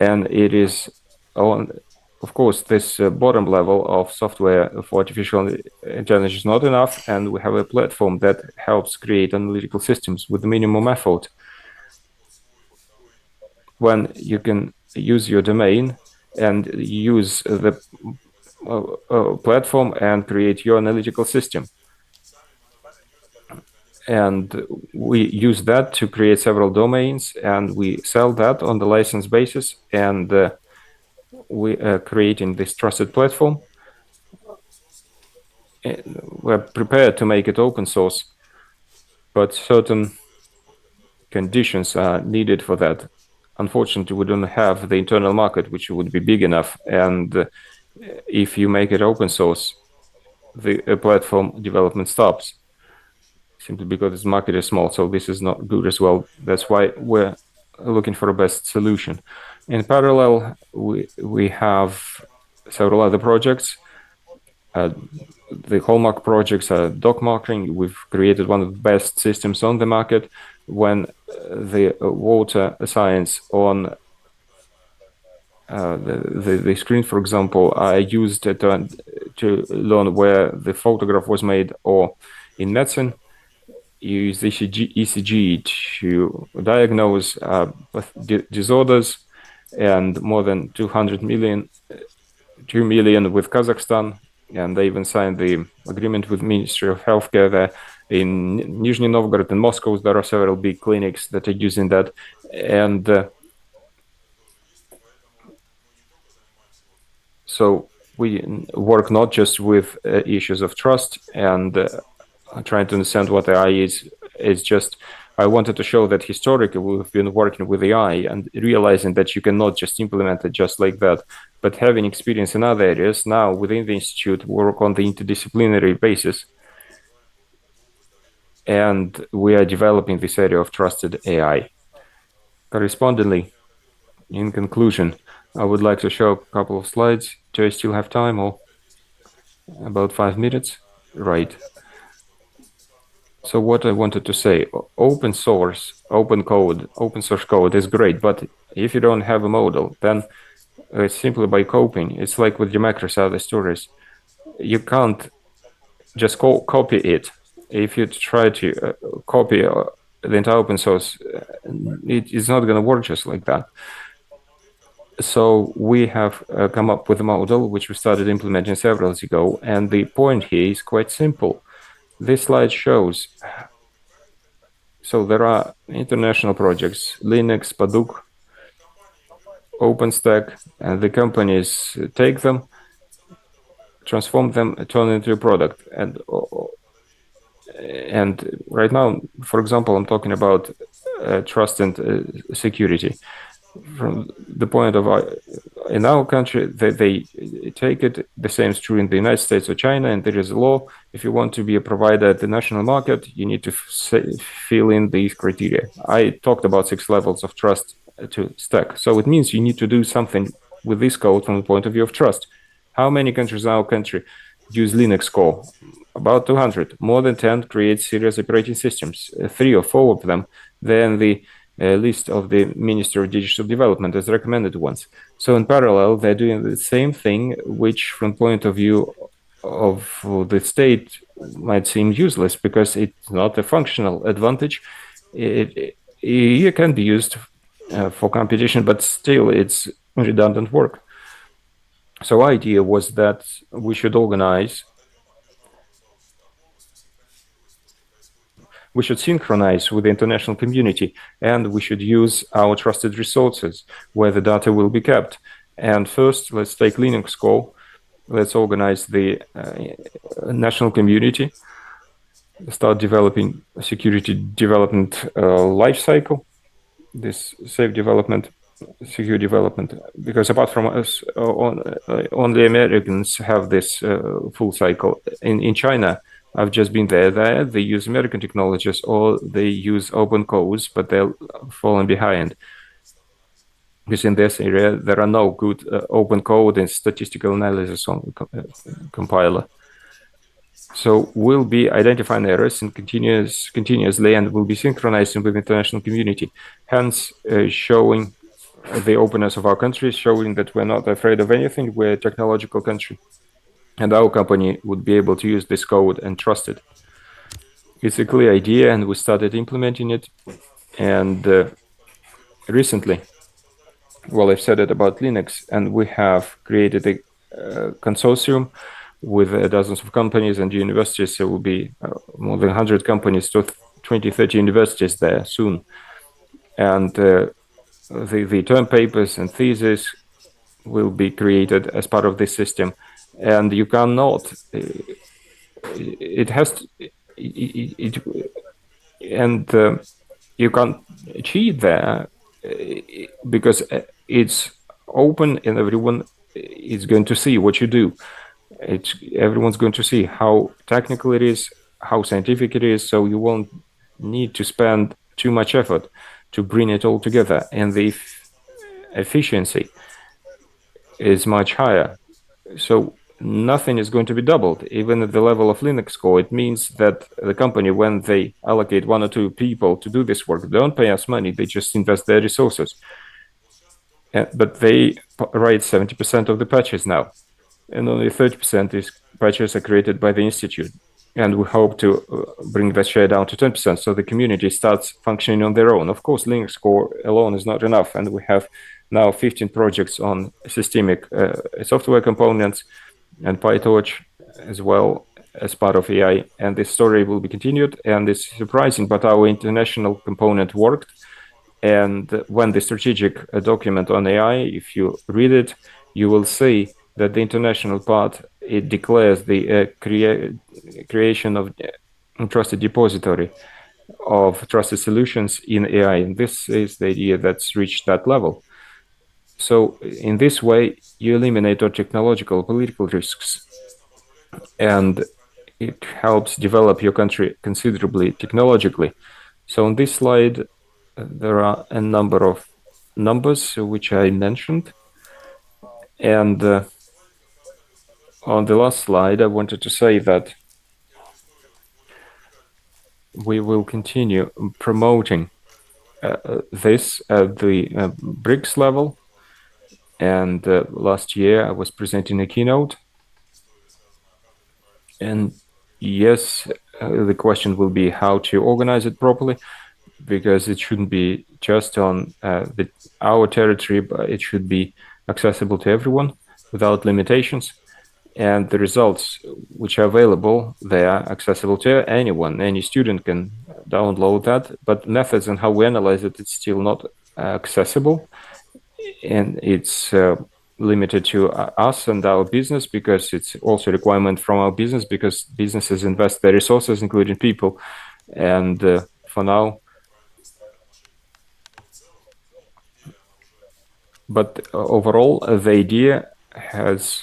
And it is on, of course, this bottom level of software for artificial intelligence is not enough, and we have a platform that helps create analytical systems with the minimum effort. When you can use your domain and use the platform and create your analytical system. And we use that to create several domains, and we sell that on the license basis, and we are creating this trusted platform. We're prepared to make it open source, but certain conditions are needed for that. Unfortunately, we don't have the internal market, which would be big enough. And if you make it open source, the platform development stops simply because the market is small. So this is not good as well. That's why we're looking for a best solution. In parallel, we have several other projects. The hallmark projects are dock marking. We've created one of the best systems on the market. When the water science on the screen, for example, I used to learn where the photograph was made, or in medicine, you use ECG to diagnose disorders, and more than 2 million with Kazakhstan, and they even signed the agreement with Ministry of Healthcare there. In Nizhny Novgorod and Moscow, there are several big clinics that are using that, and so we work not just with issues of trust and trying to understand what AI is. It's just, I wanted to show that historically we've been working with AI and realizing that you cannot just implement it just like that, but having experience in other areas. Now within the institute, we work on the interdisciplinary basis, and we are developing this area of trusted AI. Correspondingly, in conclusion, I would like to show a couple of slides. Do I still have time, or about 5 minutes? Right. So what I wanted to say, open source code is great, but if you don't have a model, then simply by copying, it's like with democracy, other stories. You can't just copy it. If you try to copy the entire open source, it is not going to work just like that. So we have come up with a model which we started implementing several years ago, and the point here is quite simple. This slide shows, so there are international projects, Linux, Paduk, OpenStack, and the companies take them, transform them, turn into a product. And right now, for example, I'm talking about trust and security. From the point of in our country, they take it. The same is true in the United States or China, and there is a law. If you want to be a provider at the national market, you need to fill in these criteria. I talked about 6 levels of trust to stack. So it means you need to do something with this code from the point of view of trust. How many countries in our country use Linux core? About 200. More than 10 create serious operating systems. 3 or 4 of them, they're in the list of the Ministry of Digital Development as recommended ones. So in parallel, they're doing the same thing, which from point of view of the state might seem useless because it's not a functional advantage. It can be used for computation, but still it's redundant work. So idea was that we should synchronize with the international community, and we should use our trusted resources where the data will be kept. And first, let's take Linux core. Let's organize the national community, start developing a security development life cycle, this safe development, secure development, because apart from us, only Americans have this full cycle. In China, I've just been there. They use American technologies or they use open codes, but they're falling behind. Because in this area, there are no good open code and statistical analysis on compiler. So we'll be identifying errors and continuously, and we'll be synchronizing with the international community, hence showing the openness of our country, showing that we're not afraid of anything. We're a technological country, and our company would be able to use this code and trust it. It's a clear idea, and we started implementing it. And recently, well, I've said it about Linux, and we have created a consortium with dozens of companies and universities. There will be more than 100 companies to 20, 30 universities there soon. And the term papers and theses will be created as part of this system. And you cannot, you can't cheat there because it's open and everyone is going to see what you do. Everyone's going to see how technical it is, how scientific it is, so you won't need to spend too much effort to bring it all together, and the efficiency is much higher. So nothing is going to be doubled, even at the level of Linux core. It means that the company, when they allocate 1 or 2 people to do this work, they don't pay us money, they just invest their resources. But they write 70% of the patches now, and only 30% is patches are created by the institute. And we hope to bring that share down to 10%, so the community starts functioning on their own. Of course, Linux core alone is not enough, and we have now 15 projects on systemic software components and PyTorch as well as part of AI. And this story will be continued, and it's surprising, but our international component worked. And when the strategic document on AI, if you read it, you will see that the international part, it declares the creation of a trusted depository of trusted solutions in AI. And this is the idea that's reached that level. So in this way, you eliminate all technological, political risks, and it helps develop your country considerably technologically. So on this slide, there are a number of numbers which I mentioned. And on the last slide, I wanted to say that we will continue promoting this at the BRICS level. And last year, I was presenting a keynote. And yes, the question will be how to organize it properly, because it shouldn't be just on our territory, but it should be accessible to everyone without limitations. And the results which are available, they are accessible to anyone. Any student can download that, but methods and how we analyze it, it's still not accessible. And it's limited to us and our business, because it's also a requirement from our business, because businesses invest their resources, including people. And for now, but overall, the idea has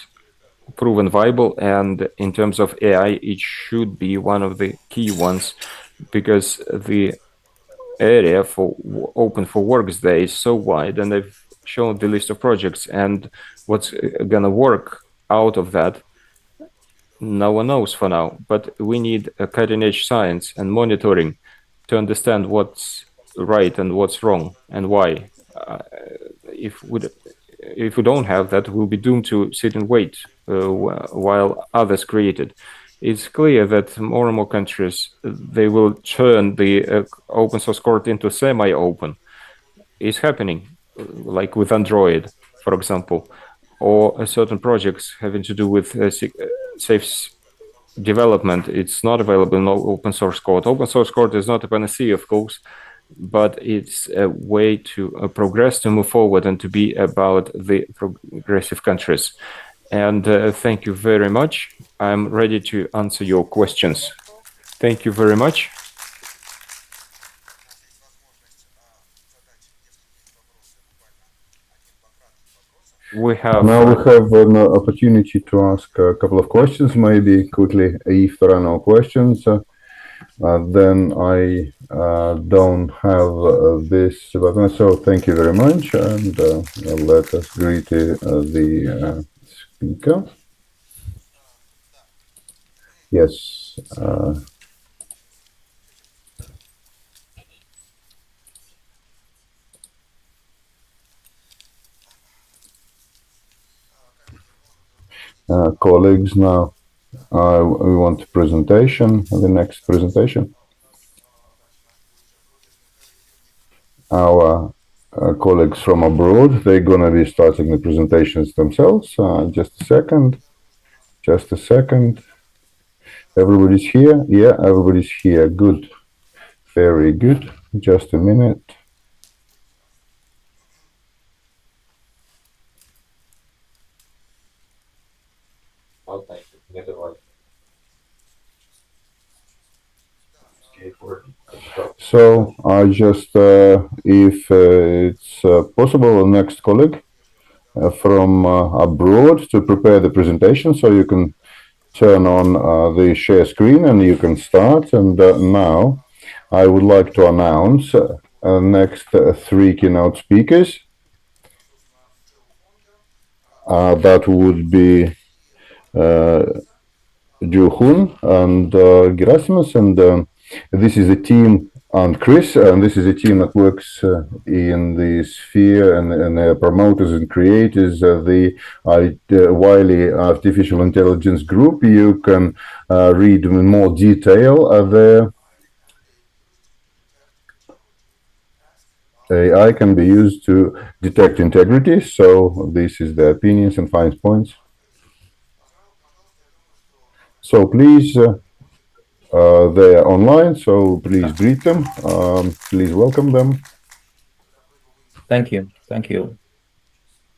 proven viable, and in terms of AI, it should be one of the key ones, because the area for open for works there is so wide, and I've shown the list of projects, and what's gonna work out of that, no one knows for now. But we need a cutting-edge science and monitoring to understand what's right and what's wrong and why. If we don't have that, we'll be doomed to sit and wait while others create it. It's clear that more and more countries, they will turn the open source code into semi-open. It's happening, like with Android, for example, or certain projects having to do with safe development. It's not available in open source code. Open source code is not a panacea, of course, but it's a way to progress, to move forward, and to be about the progressive countries. And thank you very much. I'm ready to answer your questions. Thank you very much. Now we have an opportunity to ask a couple of questions, maybe quickly. If there are no questions, then I don't have this button. So thank you very much, and let us greet the speaker. Yes. Colleagues, now we want presentation, the next presentation. Our colleagues from abroad, they're going to be starting the presentations themselves. Just a second. Just a second. Everybody's here? Yeah, everybody's here. Good. Very good. Just a minute. So I just, if it's possible, the next colleague from abroad to prepare the presentation, so you can turn on the share screen and you can start. And now I would like to announce next three keynote speakers. That would be Juhun and Gerasimus, and this is a team, and Chris, and this is a team that works in the sphere and promoters and creators of the Wiley Artificial Intelligence Group. You can read in more detail there. AI can be used to detect integrity, so this is the opinions and fine points. So please, they are online, so please greet them. Please welcome them. Thank you. Thank you.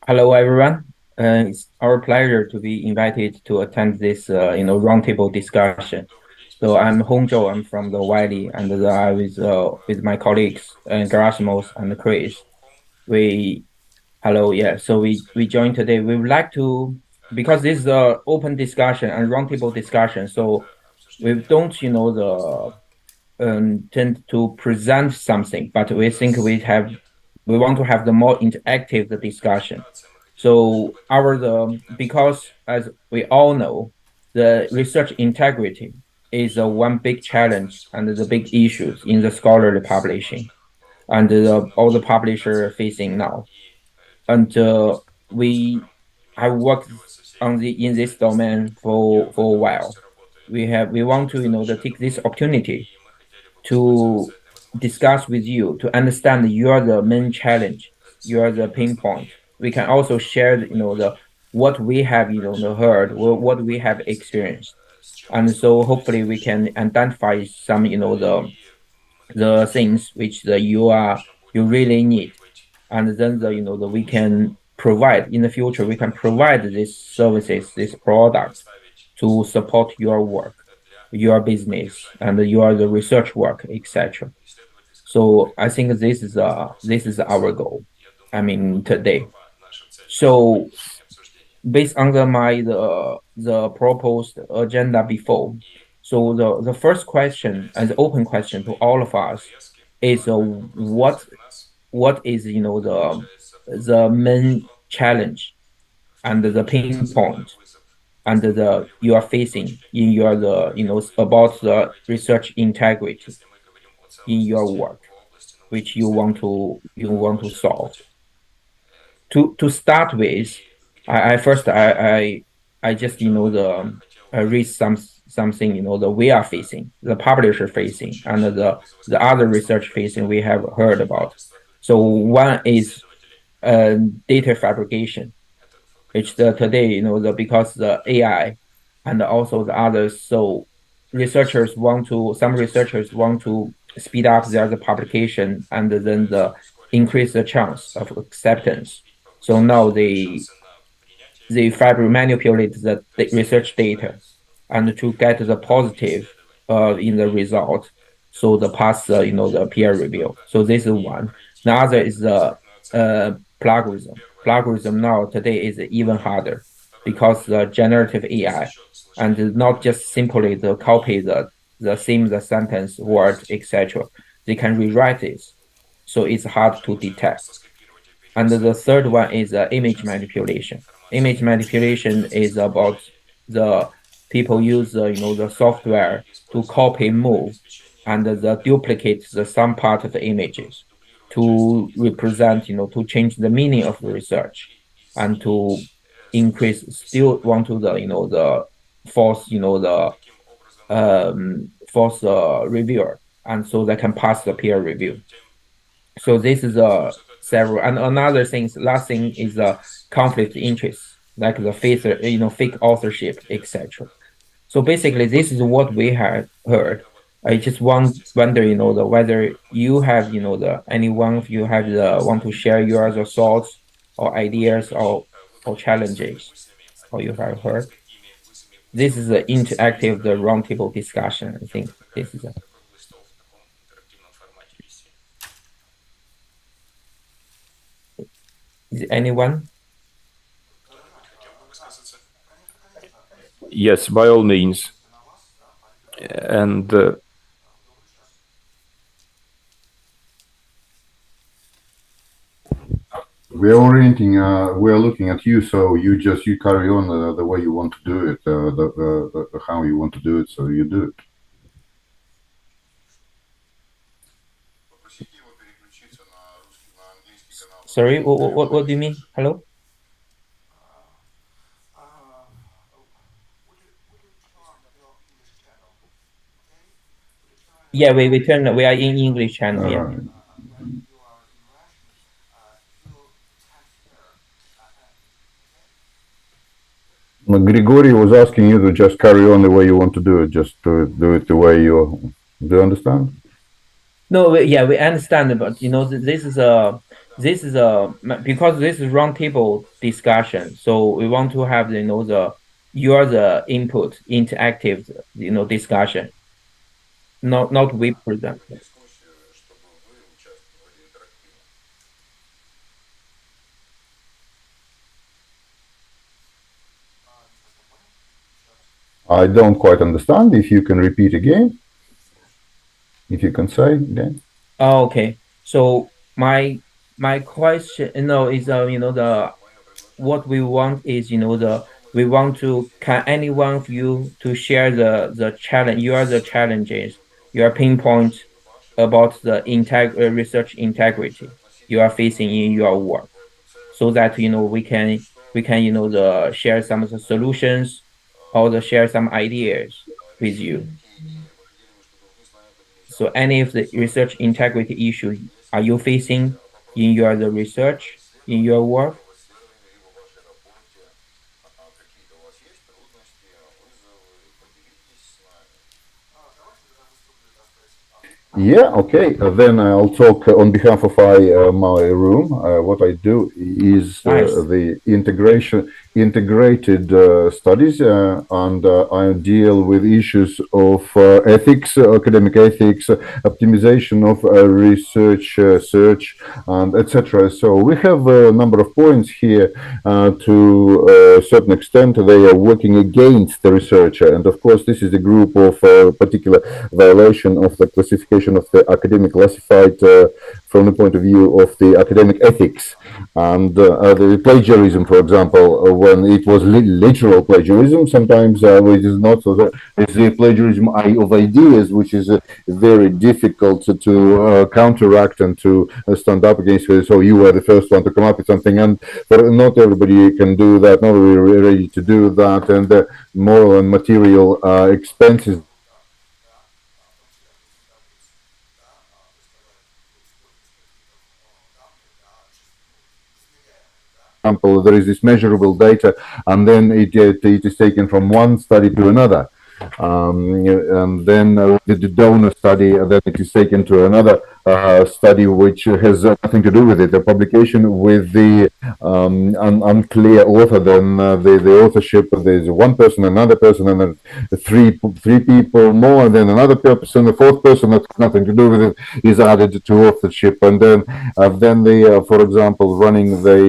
Hello, everyone. It's our pleasure to be invited to attend this, roundtable discussion. So I'm Hongzhou. I'm from the Wiley, and I with my colleagues, Gerasimos and Chris. So we joined today. We would like to, because this is an open discussion and roundtable discussion. So we don't, tend to present something, but we think we want to have the more interactive discussion. So because as we all know, the research integrity is one big challenge and the big issues in the scholarly publishing, and all the publisher facing now. And I worked in this domain for a while. We want to take this opportunity to discuss with you, to understand you are the main challenge, you are the pain point. We can also share what we have heard, what we have experienced, and so hopefully we can identify some the things which you really need, and then we can provide in the future. We can provide these services, these products to support your work, your business, and the research work, etc. So I think this is our goal. I mean today. So based on the proposed agenda before, so the first question, as open question to all of us, is what is the main challenge and the pain point and you are facing in your about the research integrity in your work, which you want to solve. To start with, I first I just read something the we are facing, the publisher facing, and the other research facing we have heard about. So one is data fabrication, which today because the AI and also the others, so some researchers want to speed up their publication and then increase the chance of acceptance. So now they manipulate the research data and to get the positive in the result, so the pass the peer review. So this is one. The other is the plagiarism. Plagiarism now today is even harder because the generative AI and not just simply the copy the sentence, word, etc. They can rewrite it, so it's hard to detect. And the third one is image manipulation. Image manipulation is about the people use the software to copy, move, and the duplicate some part of the images to represent to change the meaning of the research and to increase still want to the false false reviewer, and so they can pass the peer review. So this is several. And another thing, last thing is conflict of interest, like the fake authorship, etc. So basically, this is what we have heard. I just wonder, whether you have, any one of you have want to share your thoughts or ideas or challenges, or you have heard. This is an interactive, the roundtable discussion. I think this is Is anyone? Yes, by all means. And we're orienting, we're looking at you, so you carry on the way you want to do it, how you want to do it, so you do it. Sorry, what do you mean? Hello? Yeah, we are in English channel, yeah. Grigory was asking you to just carry on the way you want to do it, just to do it the way you... Do you understand? No, we understand, but this is because this is roundtable discussion, so we want to have the input, interactive discussion, not we present. I don't quite understand. If you can repeat again, if you can say again. Oh, okay. So my question, is what we want is we want to, can any one of you to share the challenge, the challenges, your pinpoint about the research integrity you are facing in your work, so that we can share some of the solutions or share some ideas with you. So any of the research integrity issue are you facing in your research, in your work? Yeah, okay. Then I'll talk on behalf of my room. What I do is the integrated studies, and I deal with issues of ethics, academic ethics, optimization of research, search, and etc. So we have a number of points here. To a certain extent, they are working against the researcher, and of course, this is a group of particular violation of the classification of the academic classified from the point of view of the academic ethics and the plagiarism, for example, when it was literal plagiarism, sometimes it is not. So it's the plagiarism of ideas, which is very difficult to counteract and to stand up against. So you were the first one to come up with something, and for not everybody can do that. Not everybody ready to do that, and the moral and material expenses. Example, there is this measurable data, and then it is taken from one study to another. And then the donor study, and then it is taken to another study which has nothing to do with it. The publication with the unclear author, then the authorship. There's one person, another person, and then three people more, and then another person, the fourth person that has nothing to do with it is added to authorship, and then they, for example, running the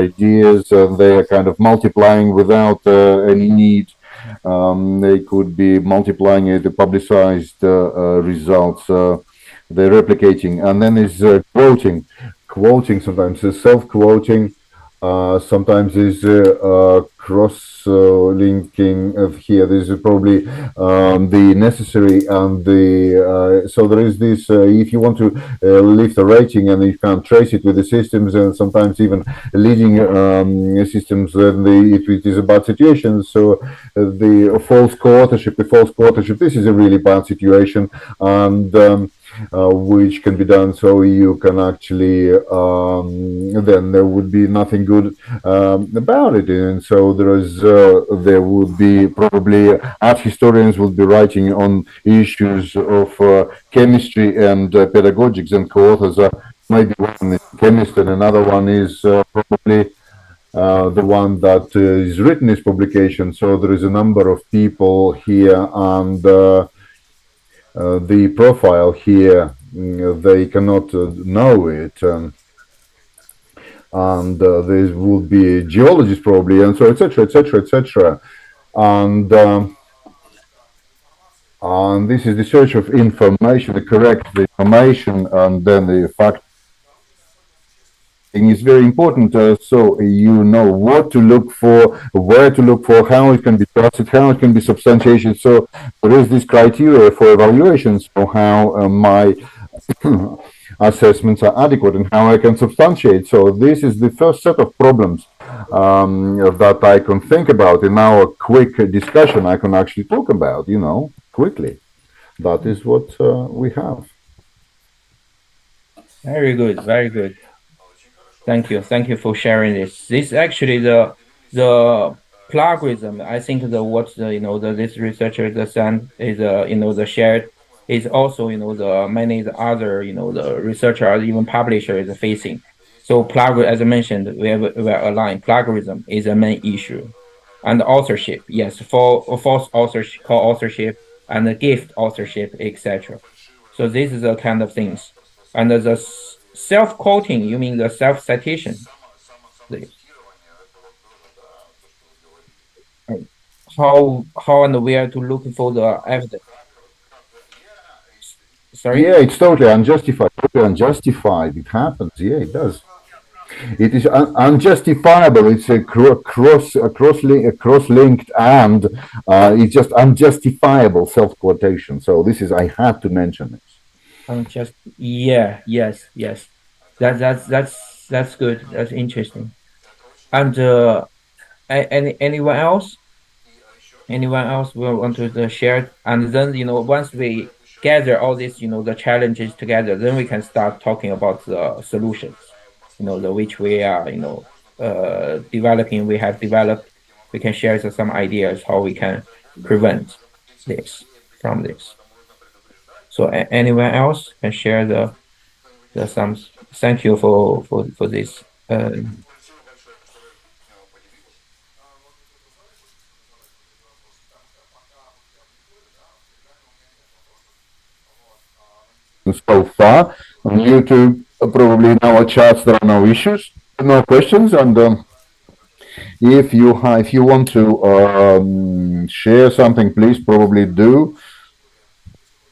ideas, they are kind of multiplying without any need. They could be multiplying the publicized results. They're replicating, and then is quoting sometimes is self-quoting, sometimes is cross-linking of here. This is probably the necessary and the so there is this if you want to lift a rating and you can trace it with the systems and sometimes even leading systems, then if it is a bad situation. So the false co-authorship, this is a really bad situation, and which can be done. So you can actually then there would be nothing good about it, and so there would be probably art historians would be writing on issues of chemistry and pedagogics, and co-authors are maybe one is chemist and another one is probably the one that is written this publication. So there is a number of people here, and the profile here, they cannot know it, and there would be geologists probably, and so etc., etc., etc. And this is the search of information, the correct information, and then the fact is very important, so you know what to look for, where to look for, how it can be trusted, how it can be substantiated. So there is this criteria for evaluation, so how my assessments are adequate and how I can substantiate. So this is the first set of problems that I can think about in our quick discussion. I can actually talk about, quickly. That is what we have. Very good, very good. Thank you for sharing this. This actually the plagiarism. I think this researcher the shared is also the many the other the researcher even publisher is facing. So plagiarism, as I mentioned, we are aligned. Plagiarism is a main issue, and authorship, yes, for false authorship, co-authorship, and the gift authorship, etc. So this is the kind of things, and the self-quoting, you mean the self-citation? How and where to look for the evidence? Sorry? Yeah, it's totally unjustified. It happens. Yeah, it does. It is unjustifiable. It's a cross-linked, and it's just unjustifiable self-quotation. So this is, I have to mention this. Yes. That's good. That's interesting. And anyone else? Anyone else will want to share? And then once we gather all this, the challenges together, then we can start talking about the solutions. Which we are developing. We have developed. We can share some ideas how we can prevent this from this. So anyone else can share the some. Thank you for this. So far on YouTube, probably in our chats there are no issues, no questions, and if you want to share something, please probably do.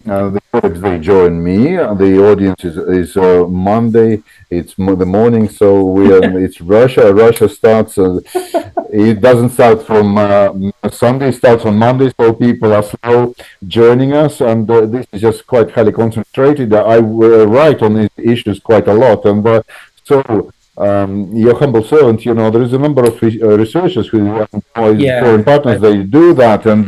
The colleagues, they join me. The audience is Monday. It's the morning, so it's Russia. Russia starts. It doesn't start from Sunday. It starts on Monday, so people are slow joining us, and this is just quite highly concentrated. I write on these issues quite a lot, and so. Your humble servant, there is a number of researchers who are foreign partners. They do that, and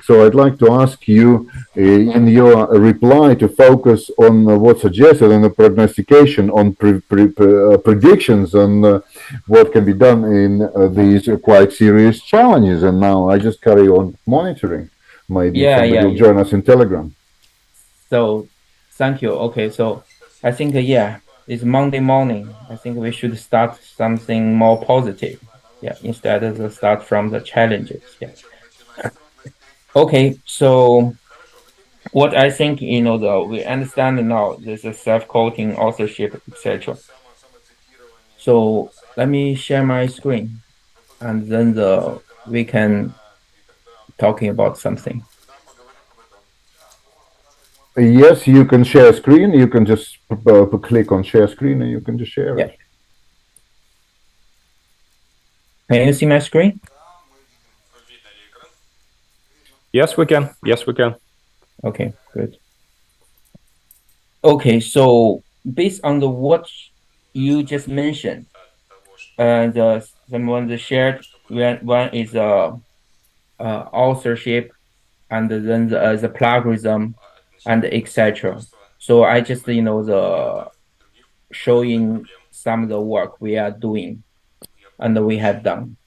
so I'd like to ask you in your reply to focus on what's suggested and the prognostication on predictions and what can be done in these quite serious challenges. And now I just carry on monitoring. Maybe somebody will join us in Telegram. So thank you. Okay, so I think it's Monday morning. I think we should start something more positive. Yeah, instead of the start from the challenges. Yeah. Okay, so what I think, we understand now this is self-quoting, authorship, etc. So let me share my screen, and then we can talking about something. Yes, you can share screen. You can just click on share screen, and you can just share it. Can you see my screen? Yes, we can. Yes, we can. Okay, good. Okay, so based on what you just mentioned, someone shared one is authorship, and then the plagiarism, and etc. So I just the showing some of the work we are doing, and we have done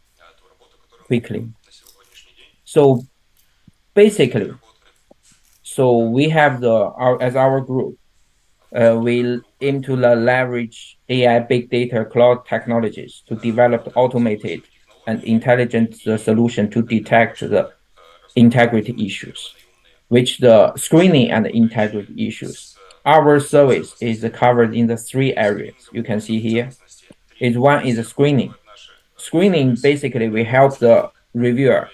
quickly. So basically, we have as our group, we aim to leverage AI, big data, cloud technologies to develop automated and intelligent solution to detect the integrity issues, which the screening and integrity issues. Our service is covered in the 3 areas you can see here. One is screening. Screening, basically, we help the reviewer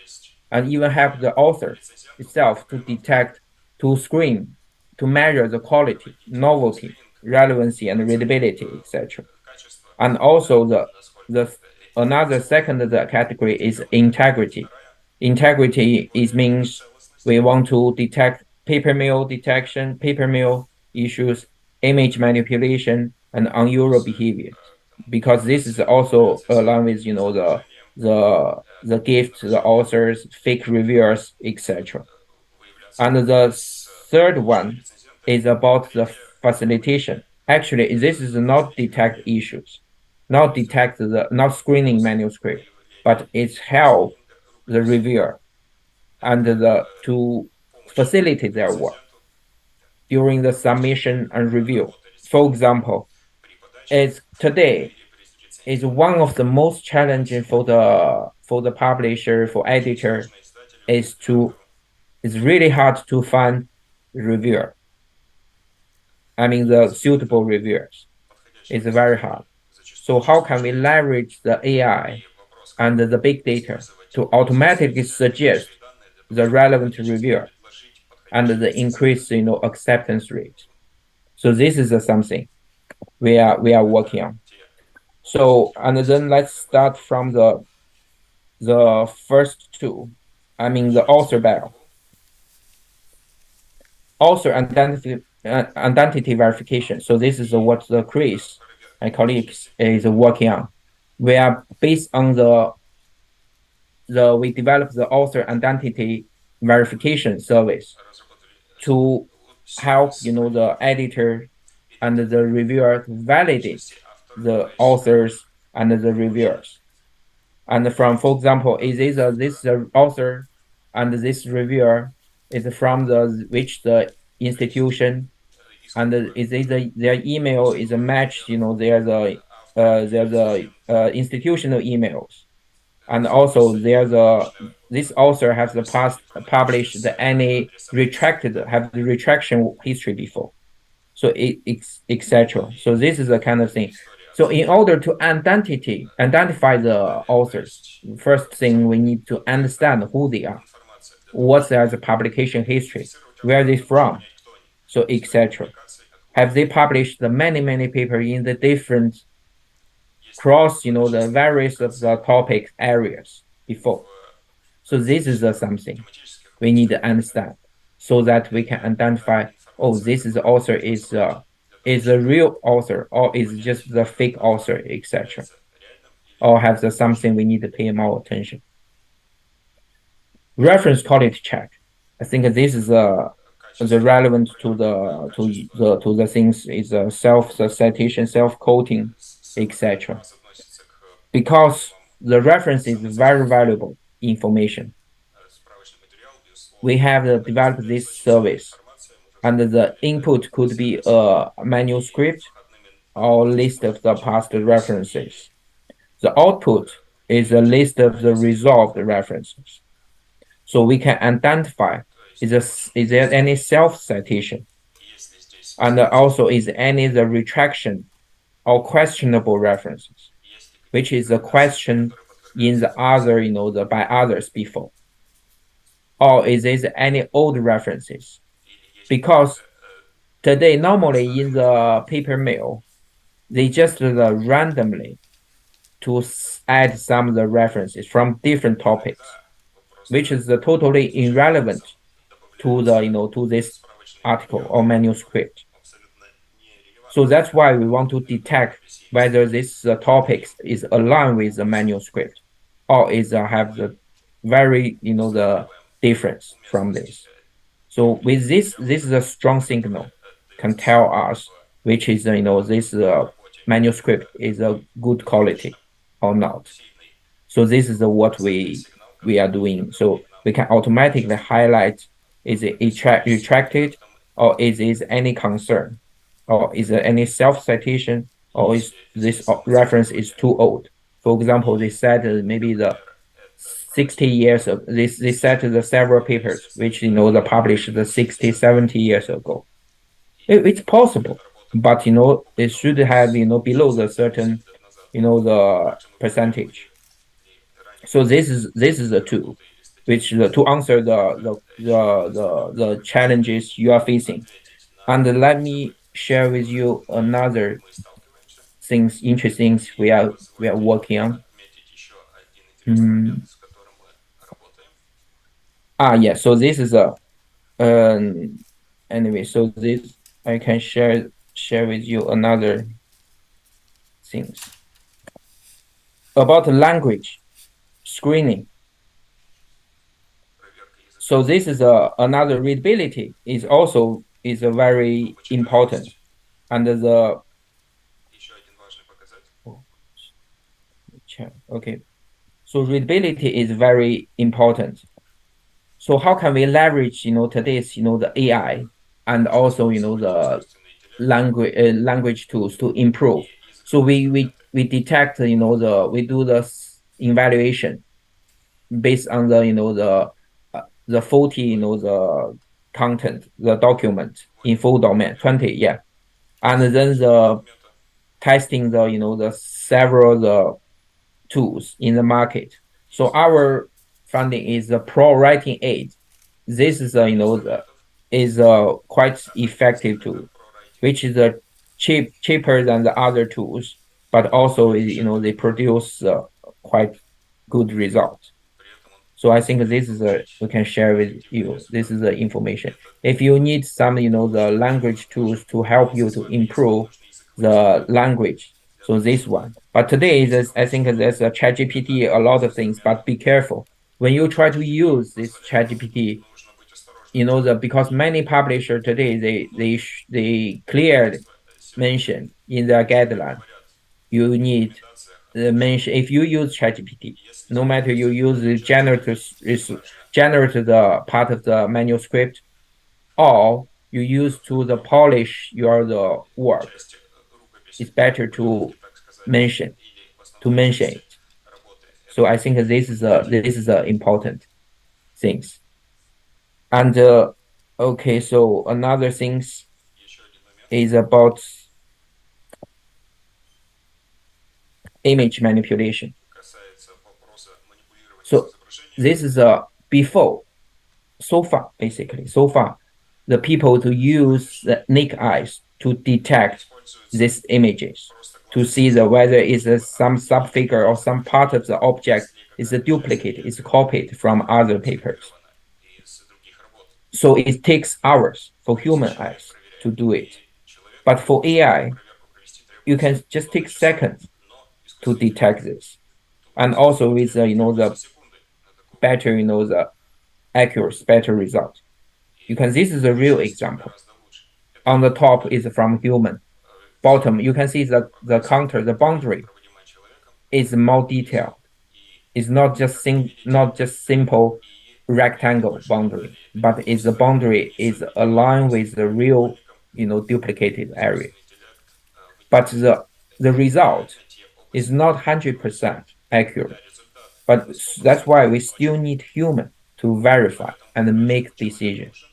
and even help the author itself to detect, to screen, to measure the quality, novelty, relevancy, and readability, etc. And also another second category is integrity. Integrity means we want to detect paper mill detection, paper mill issues, image manipulation, and unusual behavior, because this is also along with the gift, the authors, fake reviewers, etc. And the third one is about the facilitation. Actually, this is not detect issues, not screening manuscript, but it's help the reviewer and to facilitate their work during the submission and review. For example, today is one of the most challenging for the publisher, for editor, it's really hard to find reviewer. I mean, the suitable reviewers. It's very hard. So how can we leverage the AI and the big data to automatically suggest the relevant reviewer and the increase, acceptance rate? So this is something we are working on. So, and then let's start from the first two. I mean, the author battle. Author identity verification. So this is what Chris, my colleagues, is working on. We are based on we developed the author identity verification service to help the editor and the reviewer validate the authors and the reviewers. And for example, is this author and this reviewer is from which the institution, and is their email is a match, there's the institutional emails, and also this author has the past published any have the retraction history before, so etc. So this is the kind of thing. So in order to identify the authors, first thing we need to understand who they are, what's their publication history, where they're from, so etc. Have they published the many paper in the different cross, the various of the topic areas before? So this is something we need to understand so that we can identify, oh, this is the author is a real author or is just the fake author, etc. Or have the something we need to pay more attention. Reference quality check. I think this is the relevant to the things is the citation, self-quoting, etc. Because the reference is very valuable information. We have developed this service, and the input could be a manuscript or list of the past references. The output is a list of the resolved references. So we can identify is there any self-citation, and also is any the retraction or questionable references, which is a question in the other, the by others before, or is there any old references? Because today normally in the paper mill, they just randomly to add some of the references from different topics, which is totally irrelevant to the to this article or manuscript. So that's why we want to detect whether this topic is aligned with the manuscript or is have the very the difference from this. So with this is a strong signal can tell us which is this manuscript is a good quality or not. So this is what we are doing. So we can automatically highlight, is it retracted, or is it any concern, or is there any self-citation, or is this reference is too old? For example, they said maybe the 60 years of this, they said the several papers which they published the 60, 70 years ago. It's possible, but it should have below the certain the percentage. So this is a tool which to answer the challenges you are facing. And let me share with you another things, interesting things we are working on. Yeah, so this is a anyway, so this I can share with you another things about language screening. So this is another readability is also is a very important, and the okay, so readability is very important. So how can we leverage today's the AI and also the language tools to improve? So we detect we do the evaluation based on the 40 the content, the document in full domain 20, yeah, and then the testing the several the tools in the market. So our funding is the pro writing aid. This is is quite effective tool, which is cheaper than the other tools, but also they produce quite good results. So I think this is we can share with you. This is the information. If you need some the language tools to help you to improve the language, so this one. But today I think there's a ChatGPT, a lot of things, but be careful when you try to use this ChatGPT. Because many publishers today they clearly mention in their guideline, you need mention if you use ChatGPT, no matter you use the generative the part of the manuscript, or you use to the polish your the work, it's better to mention it. So I think this is a important things. And okay, so another things is about image manipulation. So this is a before, so far the people to use the naked eyes to detect these images, to see whether it's some subfigure or some part of the object is a duplicate, is copied from other papers. So it takes hours for human eyes to do it. But for AI, you can just take seconds to detect this. And also with the better, the accurate, better result. You can, this is a real example. On the top is from human. Bottom, you can see that the counter, the boundary is more detailed. It's not just simple rectangle boundary, but its the boundary is aligned with the real, duplicated area. But the result is not 100% accurate. But that's why we still need human to verify and make decisions.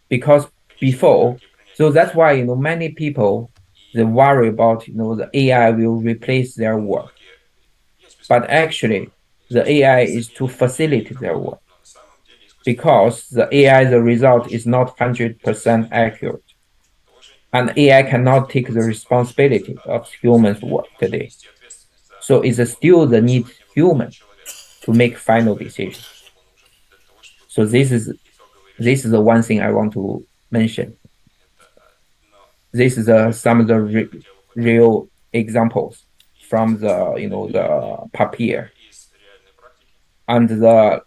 Because before, so that's why many people they worry about the AI will replace their work. But actually, the AI is to facilitate their work. Because the AI, the result is not 100% accurate. And AI cannot take the responsibility of humans' work today. So it's still the need human to make final decisions. So this is the one thing I want to mention. This is some of the real examples from the papier. And the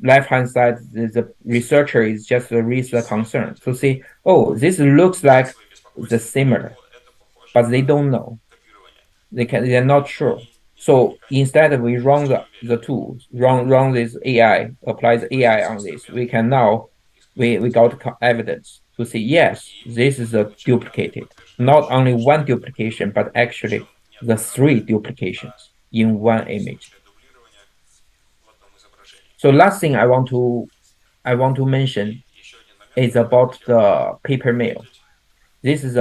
left-hand side, the researcher is just raise the concern. So say, oh, this looks like the similar, but they don't know. They're not sure. So instead we run the tools, run this AI, apply the AI on this. We can now we got evidence to say yes, this is a duplicated. Not only one duplication, but actually the 3 duplications in one image. So last thing I want to mention is about the paper mail. This is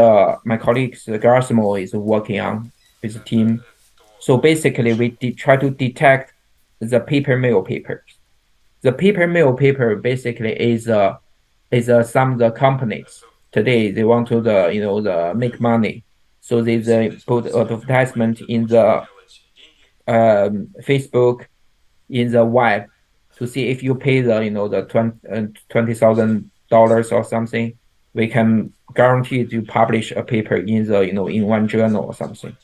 my colleagues Garasimo is working on with the team. So basically, we try to detect the paper mail papers. The paper mail paper basically is some of the companies today they want to the make money, so they put advertisement in the Facebook, in the web, to see if you pay the the $20,000 or something, we can guarantee to publish a paper in the in one journal or something.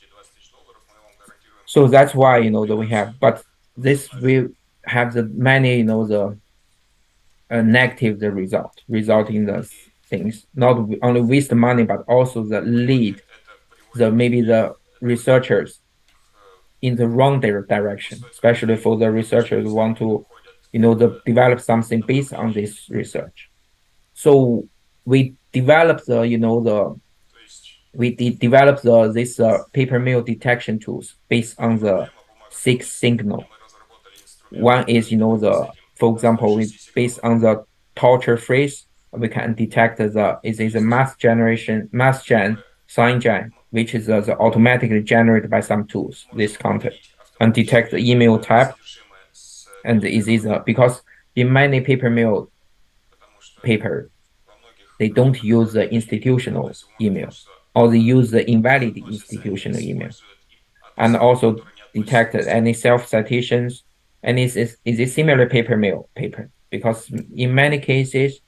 So that's why that we have, but this will have the many the negative the result in the things, not only waste the money, but also the lead maybe the researchers in the wrong direction, especially for the researchers who want to develop something based on this research. So we developed this paper mail detection tools based on the 6 signal. One is for example, we based on the torture phrase, we can detect is a mass gen sign gen, which is the automatically generated by some tools, this content, and detect the email type. And is because in many paper mail paper, they don't use the institutional email, or they use the invalid institutional email, and also detect any self-citations. And is a similar paper mail paper, because in many cases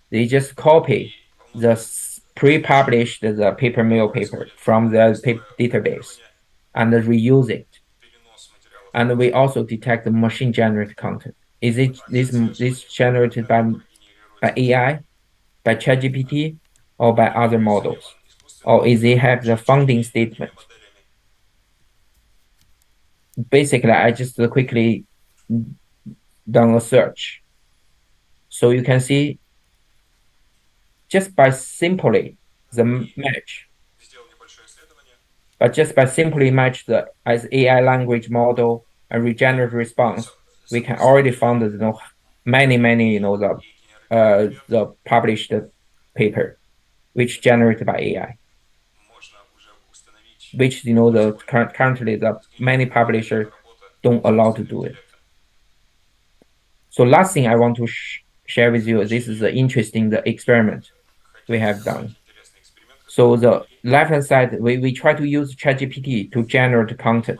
they just copy the pre-published the paper mail paper from the database and reuse it. And we also detect the machine generated content. Is it this generated by AI, by ChatGPT, or by other models, or is it have the funding statement? Basically, I just quickly done a search. So you can see just by simply the match, but just by simply match the as AI language model and regenerative response, we can already find many the published paper which generated by AI, which the currently the many publishers don't allow to do it. So last thing I want to share with you. This is the interesting experiment we have done. So the left-hand side, we try to use ChatGPT to generate content,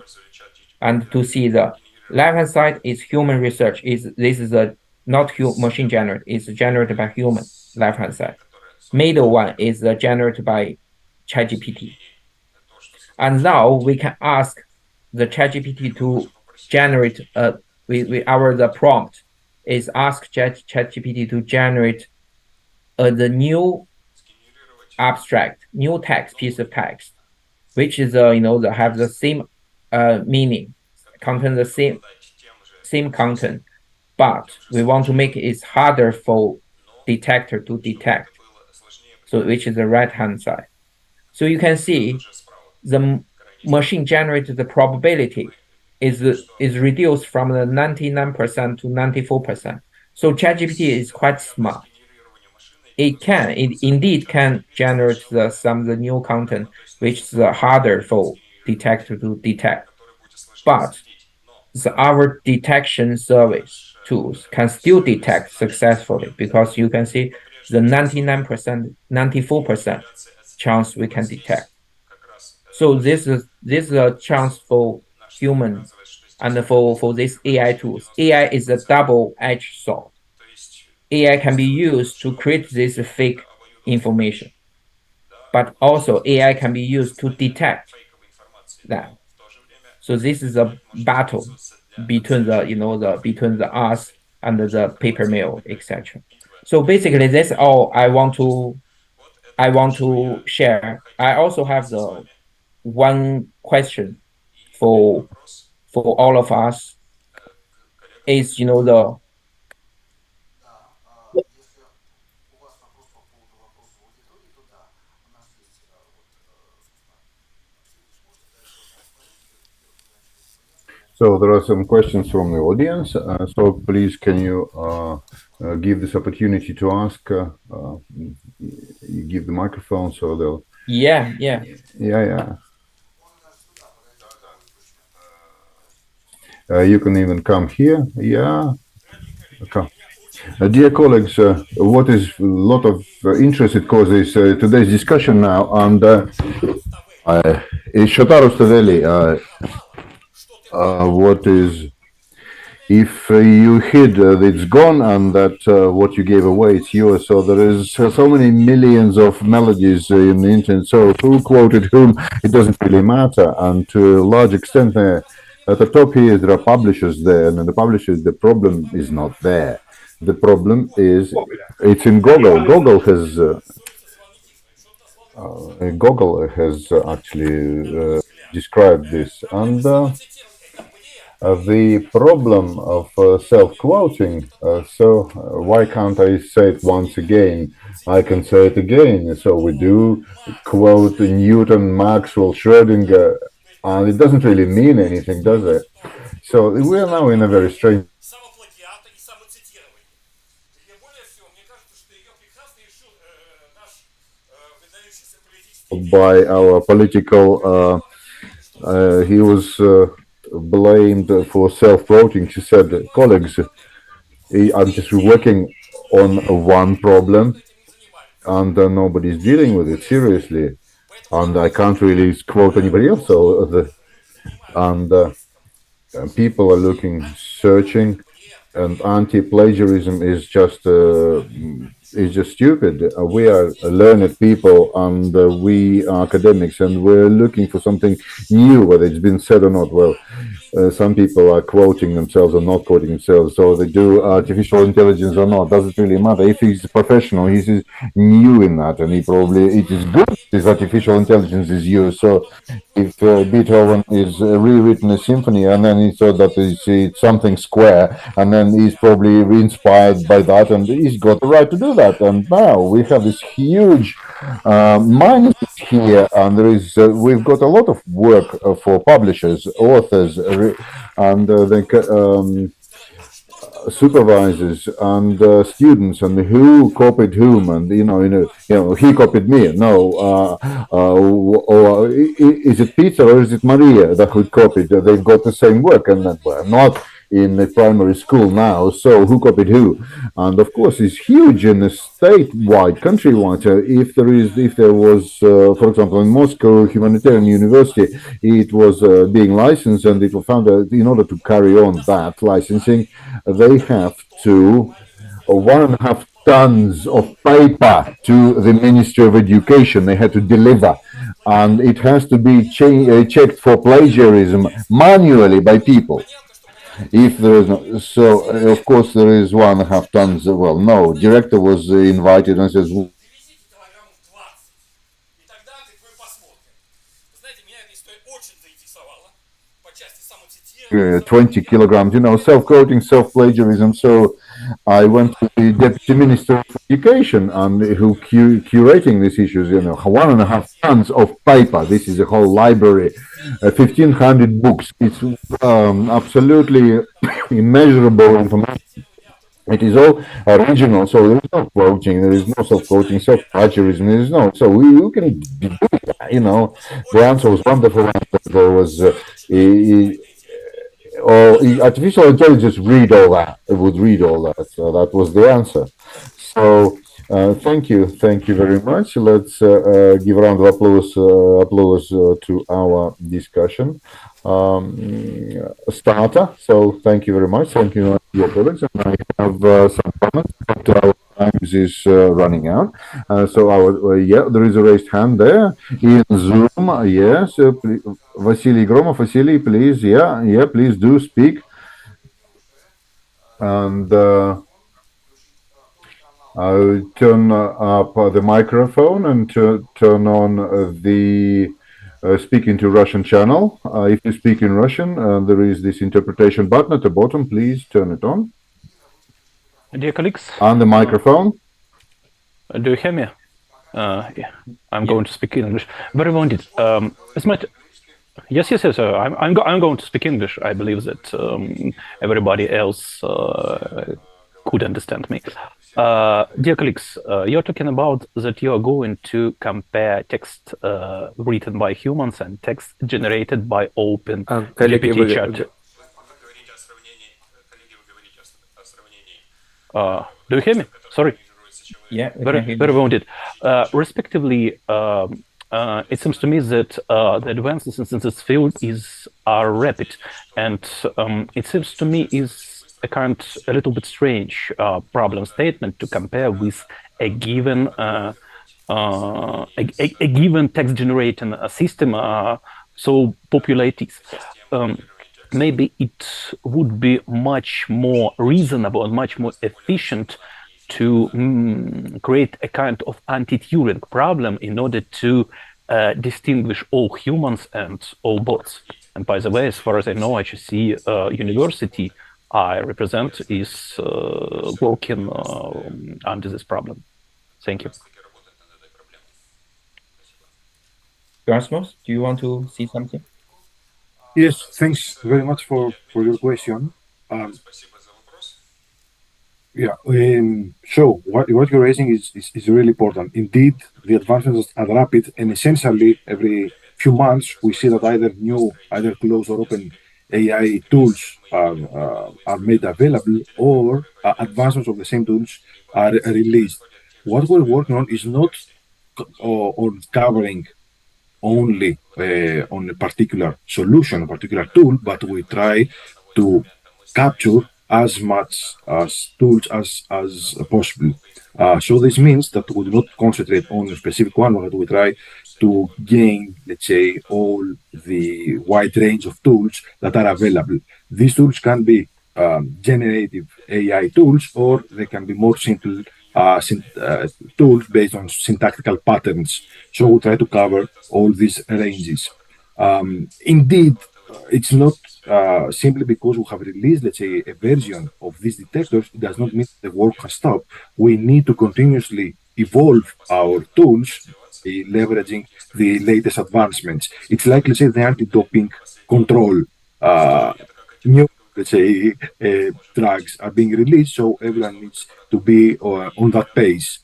and to see the left-hand side is human research. This is a not machine generated. It's generated by human. Left-hand side. Middle one is generated by ChatGPT. And now we can ask the ChatGPT to generate the prompt is ask ChatGPT to generate the new abstract, new text, piece of text, which is have the same meaning, contain the same content, but we want to make it harder for detector to detect. So which is the right-hand side. So you can see the machine generated the probability is reduced from the 99% to 94%. So ChatGPT is quite smart. It indeed can generate some of the new content, which is harder for detector to detect. But our detection service tools can still detect successfully, because you can see the 99%, 94% chance we can detect. So this is a chance for human and for these AI tools. AI is a double-edged sword. AI can be used to create this fake information, but also AI can be used to detect that. So this is a battle between between the us and the paper mill, etc. So basically, that's all I want to share. I also have the one question for all of us is Да, если у вас вопрос по поводу вопроса в аудитории, то да, у нас есть So there are some questions from the audience. So please, can you give this opportunity to ask? You give the microphone, so they'll. Yeah. You can even come here. Yeah. Okay. Dear colleagues, what is a lot of interest it causes today's discussion now, and Shotaru Valley, what is, if you hid, it's gone, and that what you gave away, it's yours. So there is so many millions of melodies in the internet. So who quoted whom, it doesn't really matter. And to a large extent, at the top here, there are publishers there, and the publishers, the problem is not there. The problem is it's in Google. Google has actually described this, and the problem of self-quoting. So why can't I say it once again? I can say it again. So we do quote Newton, Maxwell, Schrödinger, and it doesn't really mean anything, does it? So we are now in a very strange. By our political, he was blamed for self-quoting. She said, colleagues, I'm just working on one problem, and nobody's dealing with it seriously, and I can't really quote anybody else. So people are looking, searching, and anti-plagiarism is just stupid. We are learned people, and we are academics, and we're looking for something new, whether it's been said or not. Well, some people are quoting themselves or not quoting themselves, so they do artificial intelligence or not. Doesn't really matter. If he's a professional, he's new in that, and it is good this artificial intelligence is used. So if Beethoven is rewritten a symphony, and then he thought that it's something square, and then he's probably inspired by that, and he's got the right to do that. And now we have this huge minus here, and we've got a lot of work for publishers, authors, and supervisors and students, and who copied whom, and he copied me. No, or is it Peter or is it Maria that who copied? They've got the same work, and that not in the primary school now. So who copied who? And of course, it's huge in a statewide, countrywide. If there was, for example, in Moscow Humanitarian University, it was being licensed, and it was found that in order to carry on that licensing, they have to 1.5 tons of paper to the Ministry of Education. They had to deliver, and it has to be checked for plagiarism manually by people. If there is no, so of course there is 1.5 tons. Well, no, director was invited and says, Привезите килограммов 20. И тогда мы посмотрим. Знаете, меня эта история очень заинтересовала по части самоцитирования. 20 kilograms, self-quoting, self-plagiarism. So I went to the Deputy Minister of Education and who curating these issues, 1.5 tons of paper. This is a whole library, 1,500 books. It's absolutely immeasurable information. It is all original, so there is no quoting, there is no self-quoting, self-plagiarism, there is no. So we can do that, The answer was wonderful. There was artificial intelligence would read all that. So that was the answer. So thank you very much. Let's give a round of applause to our discussion starter. So thank you very much. Thank you, your colleagues. And I have some comments, but our time is running out. So there is a raised hand there in Zoom. Yes, Vasily Gromov. Vasily, please. Yeah, please do speak. And I'll turn up the microphone and turn on the speak into Russian channel. If you speak in Russian, there is this interpretation button at the bottom. Please turn it on. Dear colleagues. And the microphone. Do you hear me? Yeah. I'm going to speak English. Very wanted. Yes. I'm going to speak English. I believe that everybody else could understand me. Dear colleagues, you're talking about that you are going to compare text written by humans and text generated by open GPT chat. Do you hear me? Sorry. Yeah. Very wanted. Respectively, it seems to me that the advances in this field are rapid, and it seems to me is a little bit strange problem statement to compare with a given text generating system so populated. Maybe it would be much more reasonable and much more efficient to create a kind of anti-Turing problem in order to distinguish all humans and all bots. And by the way, as far as I know, HSC University I represent is working under this problem. Thank you. Rasmus, do you want to say something? Yes, thanks very much for your question. So what you're raising is really important. Indeed, the advancements are rapid, and essentially every few months we see that either closed or open AI tools are made available, or advancements of the same tools are released. What we're working on is not on covering only on a particular solution, a particular tool, but we try to capture as much as tools as possible. So this means that we do not concentrate on a specific one, but we try to gain, let's say, all the wide range of tools that are available. These tools can be generative AI tools, or they can be more simple tools based on syntactical patterns. So we try to cover all these ranges. Indeed, it's not simply because we have released, let's say, a version of these detectors, it does not mean the work has stopped. We need to continuously evolve our tools, leveraging the latest advancements. It's like, let's say, the anti-doping control. New, let's say, drugs are being released, so everyone needs to be on that pace.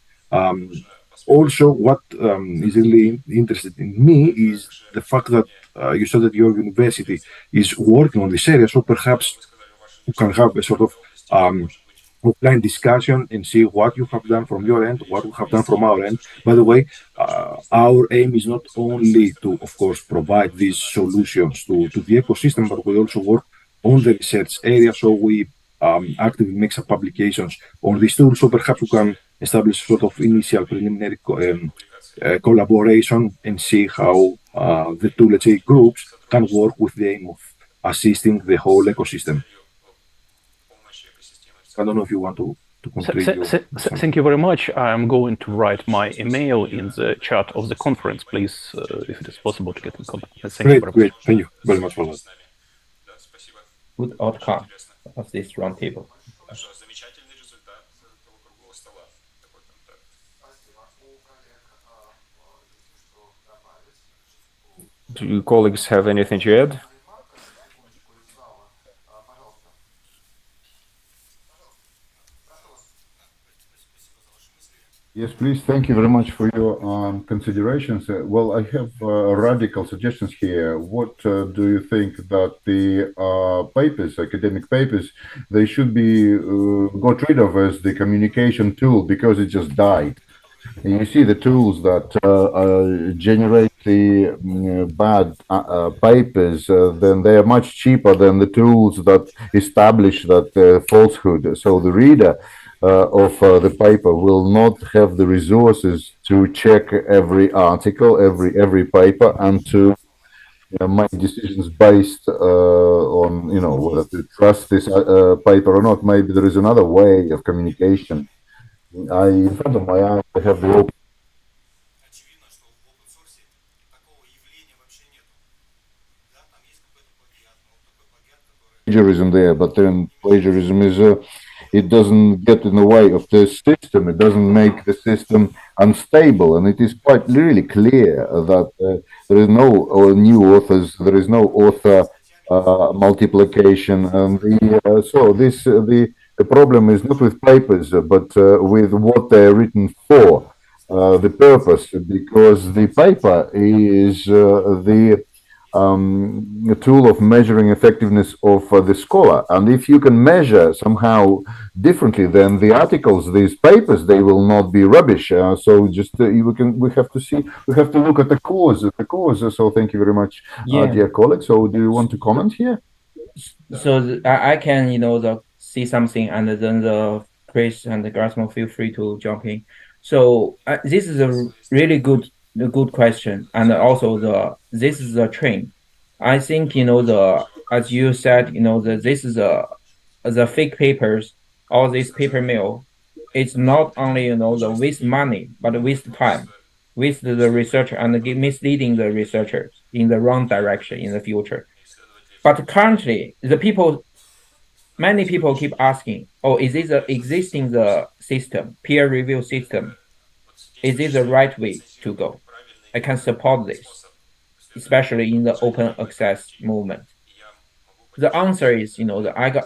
Also, what is really interested in me is the fact that you said that your university is working on this area, so perhaps who can have a sort of offline discussion and see what you have done from your end, what we have done from our end. By the way, our aim is not only to, of course, provide these solutions to the ecosystem, but we also work on the research area. So we actively make some publications on these tools. So perhaps we can establish sort of initial preliminary collaboration and see how the two, let's say, groups can work with the aim of assisting the whole ecosystem. I don't know if you want to continue. Thank you very much. I'm going to write my email in the chat of the conference, please, if it is possible to get in contact. Thank you very Great. much. Thank you very much for that. Good outcome of this roundtable. Замечательный результат того круглого стола. Такой там, так. Do you colleagues have anything to add? Yes, please. Thank you very much for your considerations. Well, I have radical suggestions here. What do you think that the papers, academic papers, they should be got rid of as the communication tool because it just died? And you see the tools that generate the bad papers, then they are much cheaper than the tools that establish that falsehood. So the reader of the paper will not have the resources to check every article, every paper, and to make decisions based on whether to trust this paper or not. Maybe there is another way of communication. In front of my eyes, I have the open. Очевидно, что в open source такого явления вообще нету. Да, там есть какой-то плагиат, но вот такой плагиат, который... Plagiarism there, but then plagiarism is it doesn't get in the way of the system. It doesn't make the system unstable, and it is quite really clear that there is no new authors, there is no author multiplication, and the problem is not with papers, but with what they're written for, the purpose, because the paper is the tool of measuring effectiveness of the scholar. And if you can measure somehow differently than the articles, these papers, they will not be rubbish. So just we have to look at the cause. So thank you very much, dear colleague. So do you want to comment here? So I can see something, and then the Chris and the Grasmo feel free to jump in. So this is a really good question, and also this is a trend. I think as you said, this is the fake papers, all this paper mill. It's not only the waste money, but waste time, waste the researcher and misleading the researchers in the wrong direction in the future. But currently, many people keep asking, "Oh, is this existing the system, peer review system? Is this the right way to go? I can support this, especially in the open access movement." The answer is, I got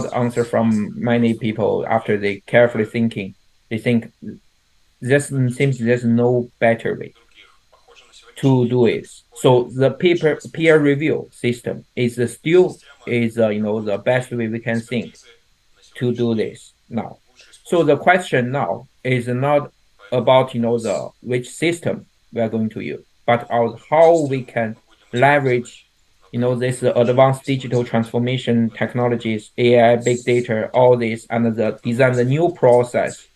the answer from many people after they carefully thinking. They think seems there's no better way to do it. So the peer review system is still the best way we can think to do this now. So the question now is not about which system we are going to use, but how we can leverage this advanced digital transformation technologies, AI, big data, all this, and design the new process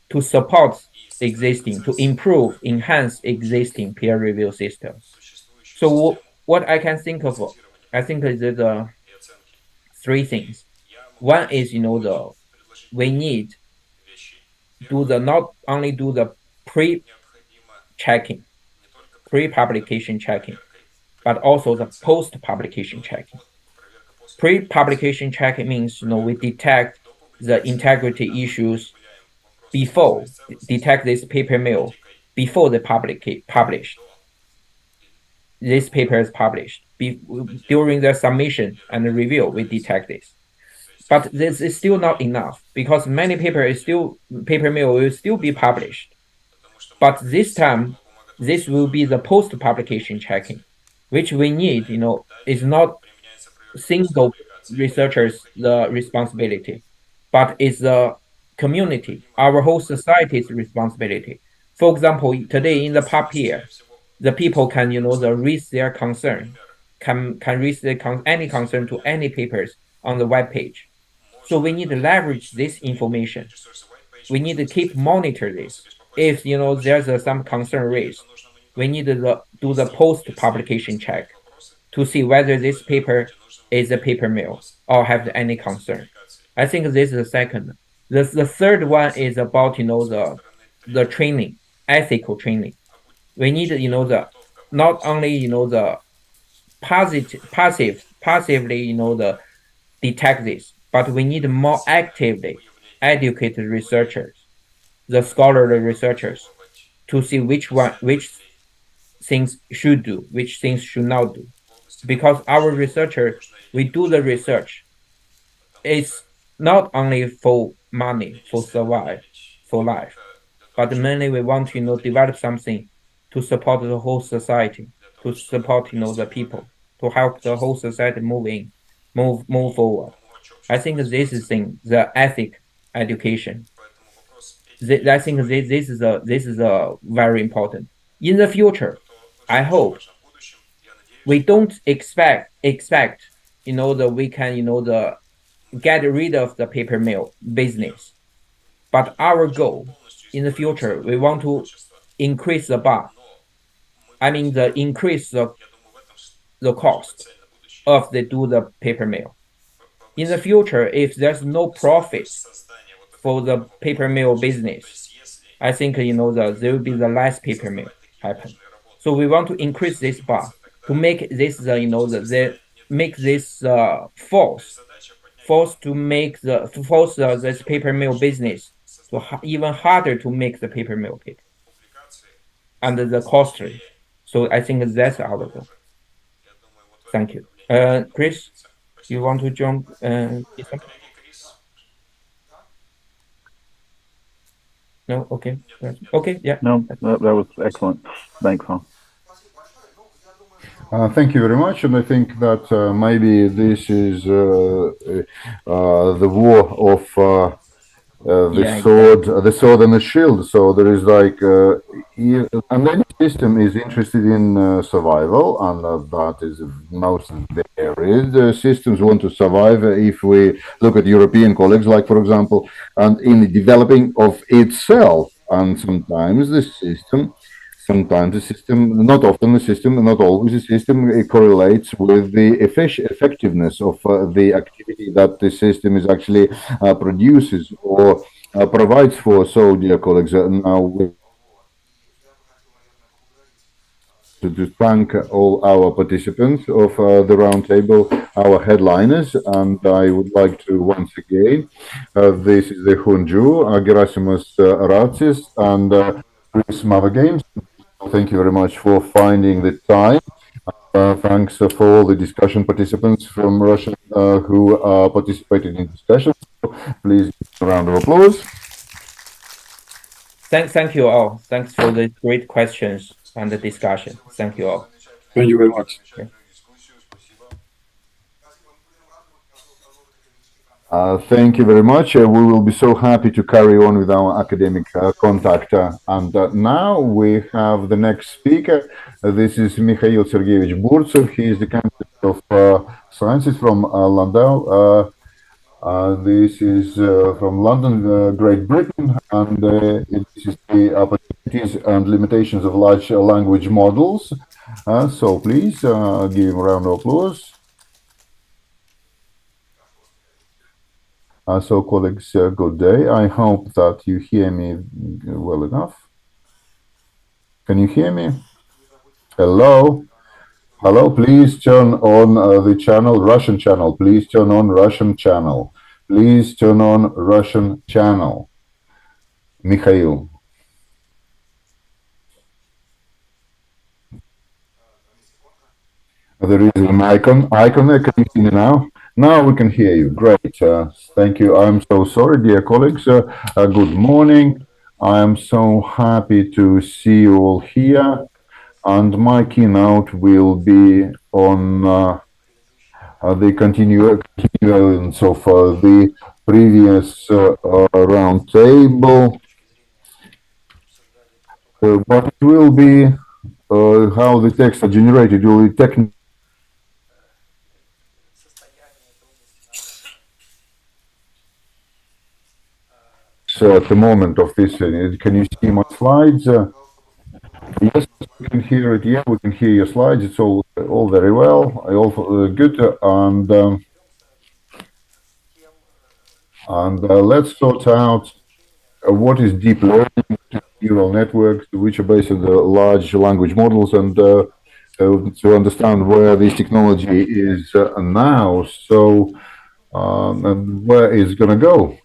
to support existing, to improve, enhance existing peer review system. So what I can think of, I think is the three things. One is we need not only do the pre-checking, pre-publication checking, but also the post-publication checking. Pre-publication checking means we detect the integrity issues before, detect this paper mill before they published. This paper is published. During the submission and the review, we detect this. But this is still not enough, because many paper mill will still be published. But this time, this will be the post-publication checking, which we need, is not single researchers the responsibility, but it's the community, our whole society's responsibility. For example, today in the papier, the people can, raise their concern, can raise any concern to any papers on the web page. So we need to leverage this information. We need to keep monitor this. If there's some concern raised, we need to do the post publication check to see whether this paper is a paper mill or have any concern. I think this is the second. The third one is about the training, ethical training. We need the not only the passively the detect this, but we need more actively educate researchers, the scholarly researchers, to see which things should do, which things should not do. Because our researchers, we do the research, it's not only for money, for survive, for life, but mainly we want to develop something to support the whole society, to support the people, to help the whole society move forward. I think this is the ethic education. I think this is a very important. In the future, I hope we don't expect that we can get rid of the paper mill business, but our goal in the future, we want to increase the bar. I mean, increase the cost of the paper mill. In the future, if there's no profit for the paper mill business, I think there will be the less paper mill happen. So we want to increase this bar to make this make this force to make this paper mill business to even harder to make the paper mill kit and the costly. So I think that's our goal. Thank you. Chris, you want to jump? No, okay. Okay, yeah. No, that was excellent. Thanks, Hong. Thank you very much, and I think that maybe this is the war of the sword and the shield. So there is and any system is interested in survival, and that is most varied. Systems want to survive. If we look at European colleagues, like for example, and in the developing of itself, and sometimes the system, not often the system, not always the system, it correlates with the effectiveness of the activity that the system is actually produces or provides for. So, dear colleagues, now we to thank all our participants of the roundtable, our headliners, and I would like to once again, this is the Hunju, Gerasimus Ratsis, and Chris Mavagames. Thank you very much for finding the time. Thanks for all the discussion participants from Russia who participated in discussion. Please give a round of applause. Thank you all. Thanks for the great questions and the discussion. Thank you all. Thank you very much. Okay. Thank you very much. We will be so happy to carry on with our academic contact. And now we have the next speaker. This is Mikhail Sergeyevich Burtsev. He is the candidate of sciences from Landau. This is from London, Great Britain, and this is the opportunities and limitations of large language models. So please give him a round of applause. So colleagues, good day. I hope that you hear me well enough. Can you hear me? Hello? Hello, please turn on the channel, Russian channel. Please turn on Russian channel. Please turn on Russian channel. Mikhail. There is an icon. Can you see me now? Now we can hear you. Great. Thank you. I'm so sorry, dear colleagues. Good morning. I am so happy to see you all here. And my keynote will be on the continuance of the previous round table, but it will be how the texts are generated. Will be technical at the moment of this. Can you see my slides? Yes, we can hear it. Yeah, we can hear your slides. It's all very well. All good. And let's sort out what is deep learning, neural networks, which are based on the large language models, and to understand where this technology is now. So, and where it's going to go.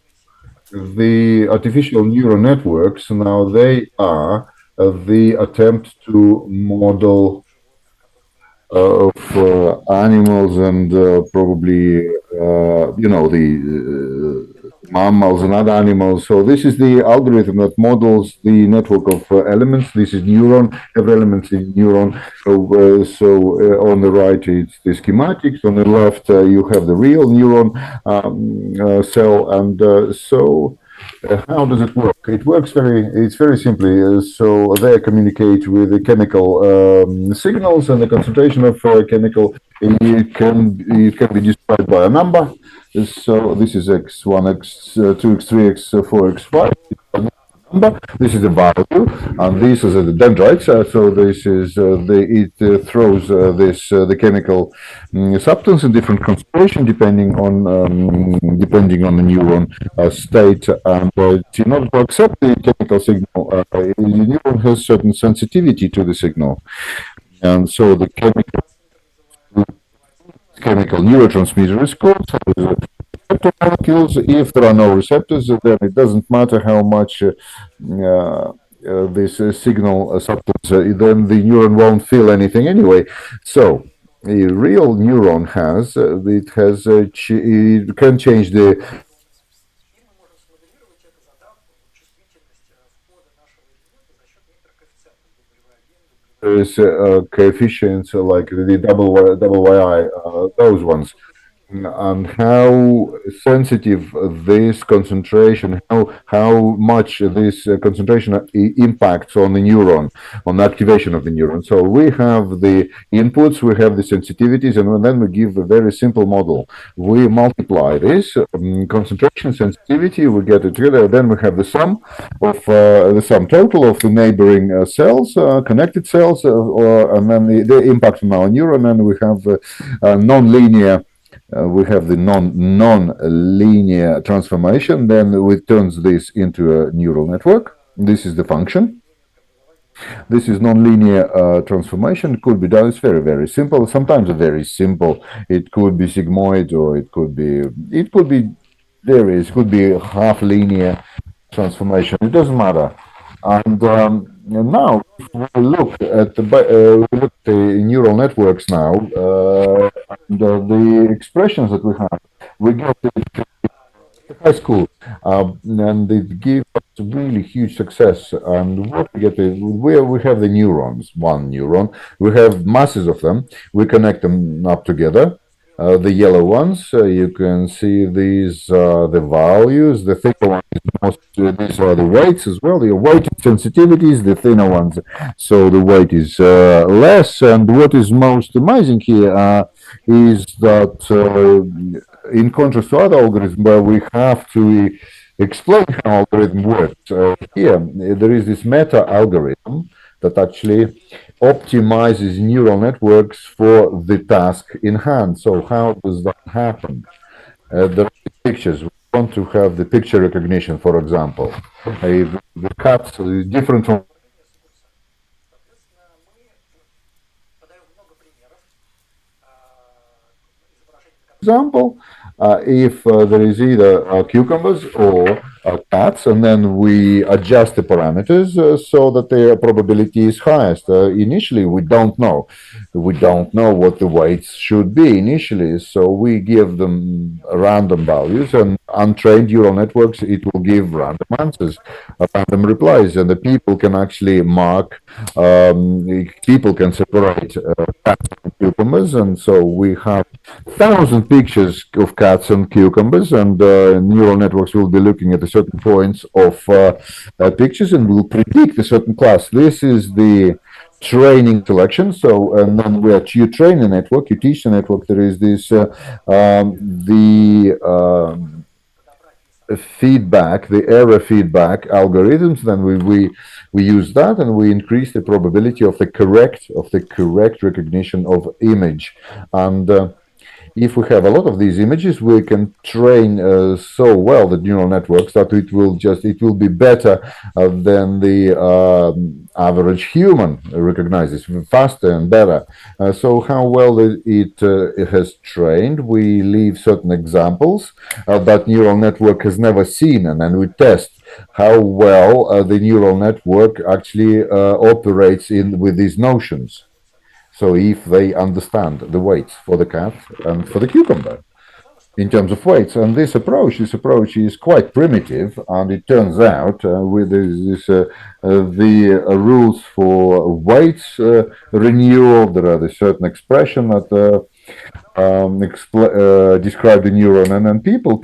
The artificial neural networks now they are the attempt to model of animals and probably the mammals and other animals. So this is the algorithm that models the network of elements. This is neuron. Every element is neuron. On the right it's the schematics. On the left you have the real neuron cell, and how does it work? It works it's very simply. So they communicate with the chemical signals, and the concentration of chemical it can be described by a number. So this is x1, x2, x3, x4, x5. Number. This is the value, and this is the dendrites. So this is it throws the chemical substance in different concentration depending on the neuron state, and in order to accept the chemical signal, the neuron has certain sensitivity to the signal, and so the chemical neurotransmitter is called. So receptor molecules. If there are no receptors, then it doesn't matter how much this signal substance, then the neuron won't feel anything anyway. So a real neuron it can change the coefficients like the double yi, those ones. And how sensitive this concentration, how much this concentration impacts on the neuron, on the activation of the neuron. So we have the inputs, we have the sensitivities, and then we give a very simple model. We multiply this concentration, sensitivity, we get it together. Then we have the sum total of the neighboring cells, connected cells, and then the impact on our neuron, and we have non-linear. We have the non-linear transformation. Then we turns this into a neural network. This is the function. This is non-linear transformation. It could be done. It's very, very simple. Sometimes very simple. It could be sigmoid, or it could be various. It could be half linear transformation. It doesn't matter. And now, if we look at the neural networks now, and the expressions that we have, we get high school, and it gives us really huge success. And what we get where we have the neurons, one neuron, we have masses of them. We connect them up together. The yellow ones, you can see these are the values. The thicker ones, these are the weights as well. The weight sensitivities, the thinner ones, so the weight is less. And what is most amazing here is that, in contrast to other algorithms where we have to explain how algorithm works, here there is this meta algorithm that actually optimizes neural networks for the task in hand. So how does that happen? The pictures. We want to have the picture recognition, for example. The cuts different from example. If there is either cucumbers or cats, and then we adjust the parameters so that their probability is highest. Initially, we don't know. We don't know what the weights should be initially, so we give them random values, and untrained neural networks, it will give random answers, random replies, and the people can actually mark, people can separate cats and cucumbers, and so we have 1,000 pictures of cats and cucumbers, and neural networks will be looking at a certain points of pictures and will predict a certain class. This is the training selection. So, and then where you train a network, you teach the network. There is this feedback, the error feedback algorithms. Then we use that, and we increase the probability of the correct recognition of image. And if we have a lot of these images, we can train so well the neural networks that it will be better than the average human recognizes, faster and better. So how well it has trained, we leave certain examples that neural network has never seen, and then we test how well the neural network actually operates with these notions. So if they understand the weights for the cat and for the cucumber in terms of weights, and this approach is quite primitive, and it turns out with the rules for weights renewal, there are a certain expression that describe the neuron, and then people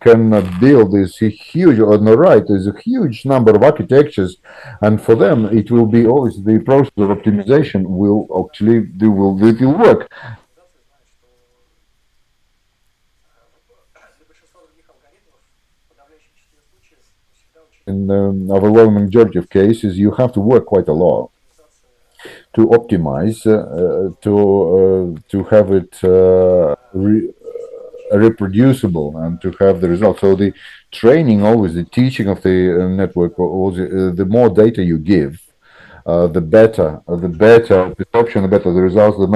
can build this huge, on the right there's a huge number of architectures, and for them it will be always the process of optimization will actually it will work. In the overwhelming majority of cases, you have to work quite a lot to optimize, to have it reproducible and to have the results. So the training, always the teaching of the network, the more data you give, the better the option, the better the results, the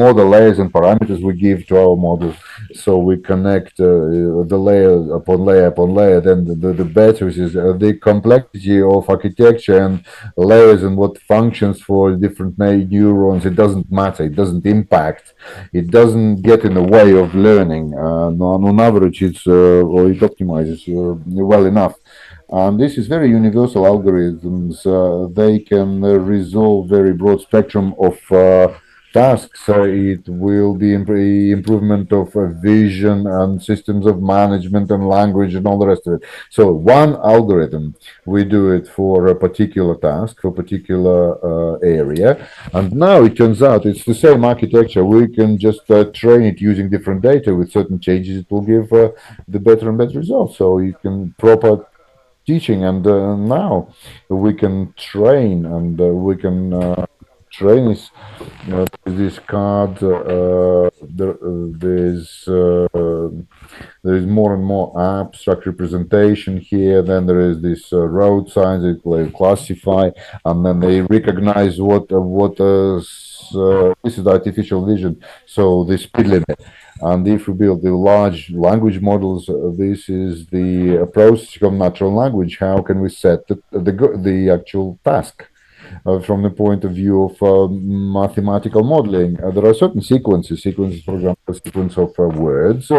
more the layers and parameters we give to our model. So we connect the layer upon layer upon layer. Then the better is the complexity of architecture and layers and what functions for different neurons. It doesn't matter. It doesn't impact. It doesn't get in the way of learning. On average, it optimizes well enough. And this is very universal algorithms. They can resolve very broad spectrum of tasks. It will be improvement of vision and systems of management and language and all the rest of it. So one algorithm, we do it for a particular task, for a particular area. And now it turns out it's the same architecture. We can just train it using different data with certain changes. It will give the better and better results. So you can proper teaching, and now we can train, and we can train this card. There is more and more abstract representation here. Then there is this road signs that they classify, and then they recognize what this is artificial vision. So the speed limit. And if we build the large language models, this is the processing of natural language. How can we set the actual task from the point of view of mathematical modeling? There are certain sequences, for example, a sequence of words.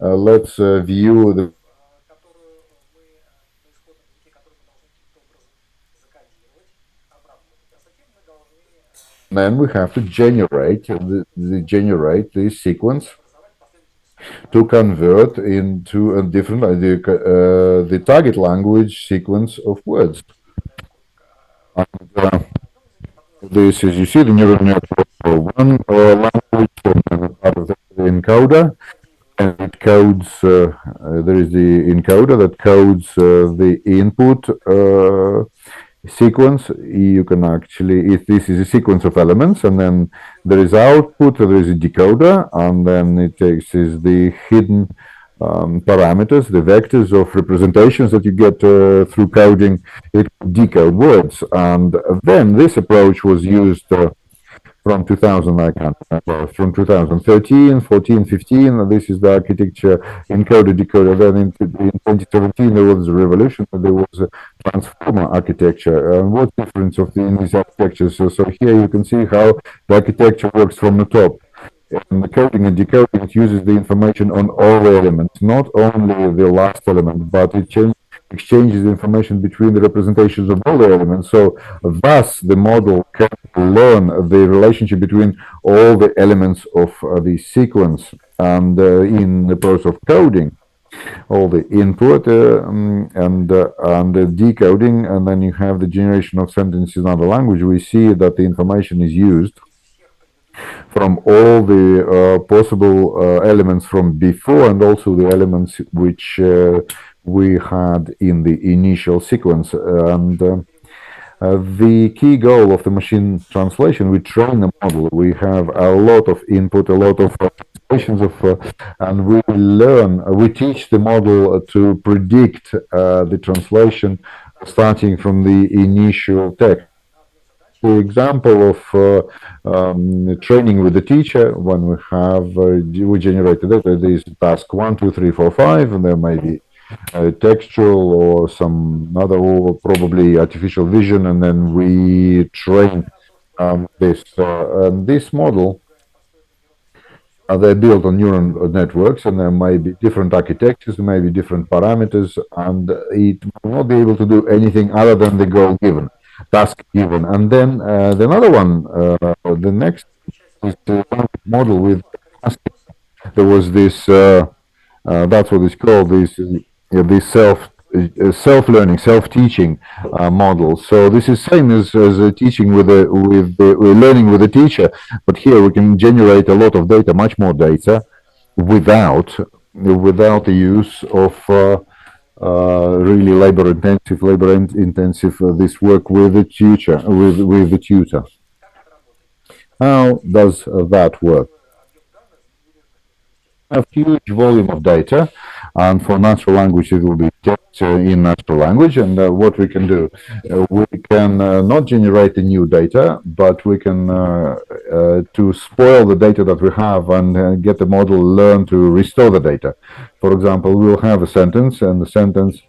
Let's view the then we have to generate this sequence to convert into a different the target language sequence of words. And, this is, you see, the neural network for one language from part of the encoder, and it codes. There is the encoder that codes the input sequence. You can actually, if this is a sequence of elements, and then there is output, there is a decoder, and then it takes is the hidden parameters, the vectors of representations that you get through coding. It decode words, and then this approach was used from 2000, I can't remember, from 2013, 14, 15. This is the architecture encoder decoder. Then in 2017 there was a revolution. There was a transformer architecture. What difference of in these architectures? So here you can see how the architecture works from the top. And the coding and decoding, it uses the information on all the elements, not only the last element, but it exchanges the information between the representations of all the elements. So thus the model can learn the relationship between all the elements of the sequence. And in the process of coding, all the input and the decoding, and then you have the generation of sentences in other language, we see that the information is used from all the possible elements from before, and also the elements which we had in the initial sequence. And the key goal of the machine translation, we train the model. We have a lot of input, a lot of translations and we teach the model to predict the translation starting from the initial text. The example of training with the teacher, when we generated data, there is task 1, 2, 3, 4, 5, and there may be textual or some other, or probably artificial vision, and then we train this model. They're built on neural networks, and there may be different architectures, there may be different parameters, and it will not be able to do anything other than the goal given, task given. And then the another one, the next is the model with there was this. That's what it's called. This self-learning, self-teaching model. So this is same as teaching with learning with a teacher, but here we can generate a lot of data, much more data, without the use of really labor intensive this work with the tutor. How does that work? A huge volume of data, and for natural language it will be text in natural language. And what we can do, we can not generate the new data, but we can to spoil the data that we have and get the model learn to restore the data. For example, we will have a sentence, and the sentence,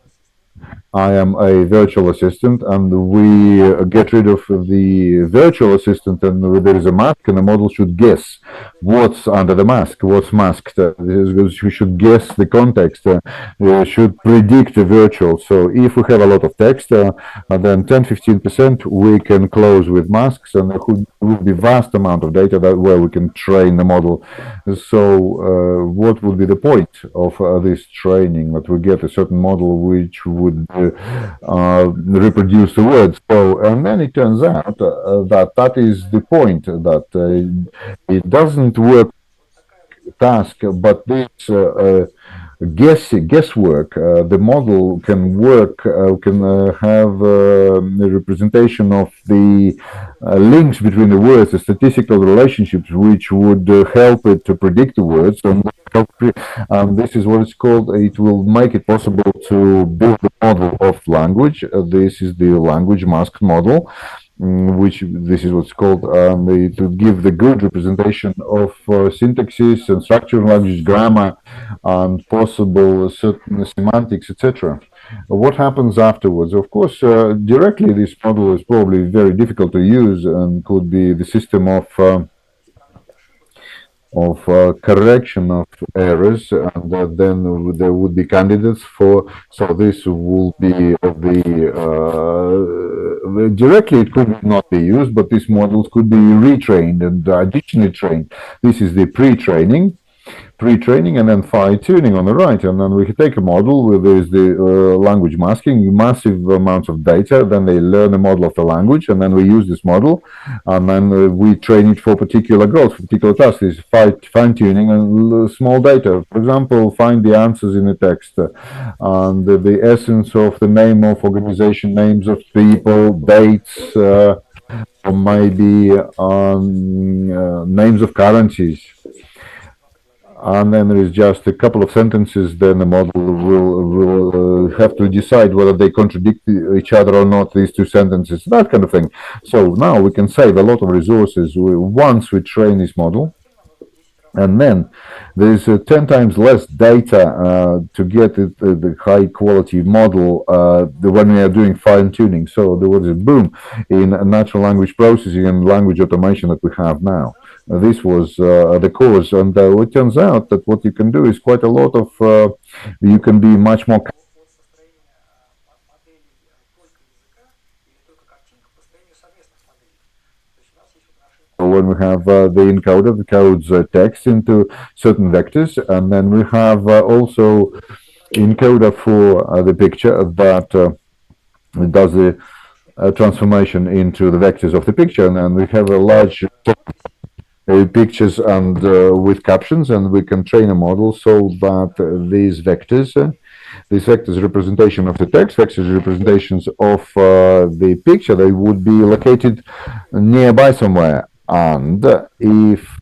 I am a virtual assistant, and we get rid of the virtual assistant, and there is a mask, and the model should guess what's under the mask, what's masked. We should guess the context, should predict the virtual. So if we have a lot of text, then 10-15% we can close with masks, and there will be vast amount of data where we can train the model. So what would be the point of this training? That we get a certain model which would reproduce the words. So, and then it turns out that is the point, that it doesn't work task, but this guesswork, the model can work, can have the representation of the links between the words, the statistical relationships, which would help it to predict the words. And this is what it's called. It will make it possible to build a model of language. This is the language mask model, which this is what's called, to give the good representation of syntaxes and structural language, grammar, and possible certain semantics, etc. What happens afterwards? Of course, directly this model is probably very difficult to use and could be the system of correction of errors, and then there would be candidates for. So this will be directly it could not be used, but these models could be retrained and additionally trained. This is the pre-training, and then fine-tuning on the right. And then we can take a model where there is the language masking, massive amounts of data, then they learn a model of the language, and then we use this model, and then we train it for particular goals, for particular tasks. This fine-tuning and small data. For example, find the answers in the text, and the essence of the name of organization, names of people, dates, or maybe names of currencies. and then there is just a couple of sentences, then the model will have to decide whether they contradict each other or not, these two sentences, that kind of thing. So now we can save a lot of resources once we train this model. And then there's 10 times less data to get the high quality model when we are doing fine tuning. So there was a boom in natural language processing and language automation that we have now. This was the cause, and it turns out that what you can do is quite a lot of, you can be much more when we have the encoder that codes text into certain vectors, and then we have also encoder for the picture that does the transformation into the vectors of the picture, and then we have a large pictures and with captions, and we can train a model so that these vectors representation of the text, vectors representations of the picture, they would be located nearby somewhere. And if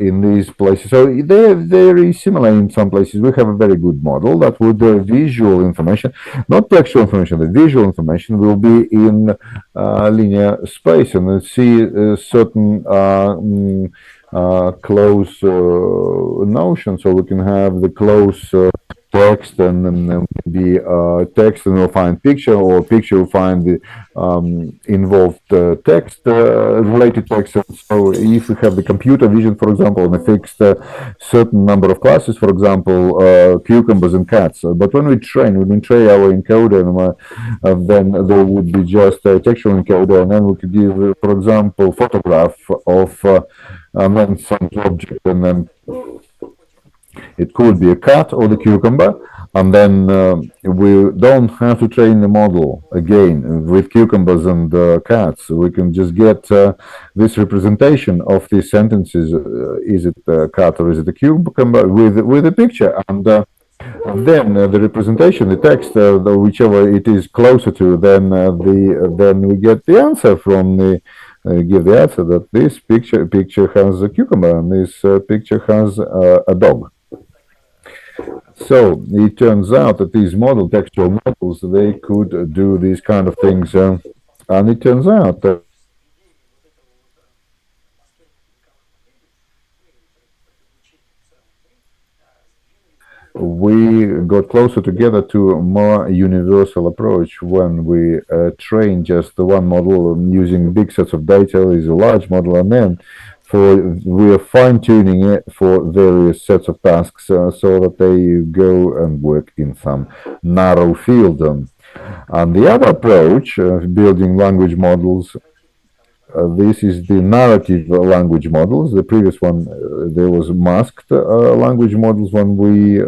in these places, so they're very similar in some places, we have a very good model that would visual information, not textual information, the visual information will be in linear space, and we see certain close notion, so we can have the close text, and then maybe text and we'll find picture, or picture will find the involved text, related text. And so if we have the computer vision, for example, and a fixed certain number of classes, for example, cucumbers and cats, but when we train our encoder, and then there would be just a textual encoder, and then we could give, for example, photograph of and then some object, and then it could be a cat or the cucumber, and then we don't have to train the model again with cucumbers and cats. We can just get this representation of these sentences. Is it a cat or is it a cucumber with a picture? And then the representation, the text, whichever it is closer to, then we get the answer from the give the answer that this picture has a cucumber and this picture has a dog. So it turns out that these textual models, they could do these kind of things, and it turns out that we got closer together to a more universal approach when we train just the one model using big sets of data. Is a large model, and then we are fine-tuning it for various sets of tasks so that they go and work in some narrow field. And the other approach of building language models, this is the narrative language models. The previous one, there was masked language models when we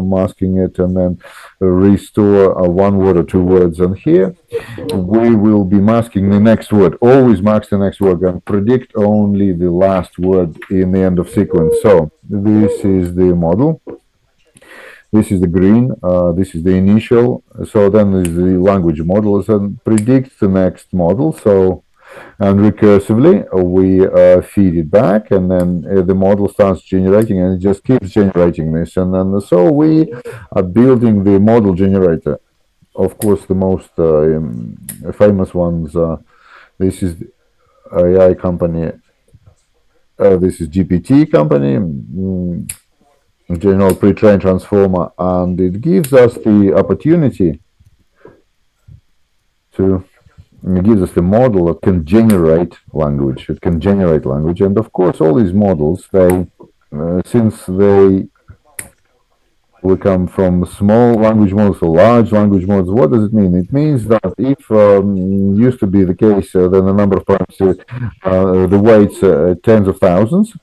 masking it and then restore one word or two words. And here we will be masking the next word, always mask the next word and predict only the last word in the end of sequence. So this is the model. This is the green, this is the initial. So then there's the language models and predict the next model. So and recursively we feed it back, and then the model starts generating, and it just keeps generating this, and then so we are building the model generator. Of course, the most famous ones, this is the AI company, this is GPT company, General Pre-trained Transformer, and it gives us the opportunity to it gives us the model that can generate language. It can generate language, and of course, all these models, they since they will come from small language models to large language models. What does it mean? It means that if used to be the case, then the number of parameters, the weights tens of thousands,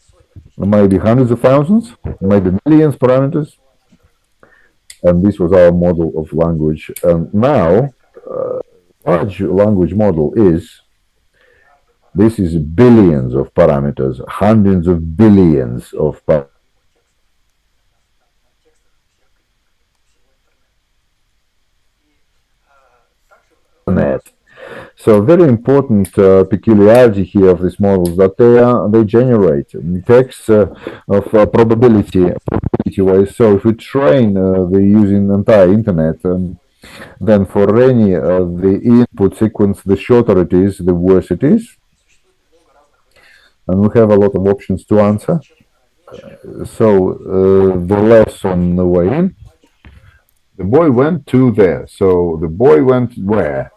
maybe hundreds of thousands, maybe millions parameters, and this was our model of language. And now large language model this is billions of parameters, hundreds of billions of parameters. So very important peculiarity here of these models that they generate text of probability wise. So if we train the using entire internet, then for any the input sequence, the shorter it is, the worse it is, and we have a lot of options to answer. So the less on the way in. The boy went to there. So the boy went where?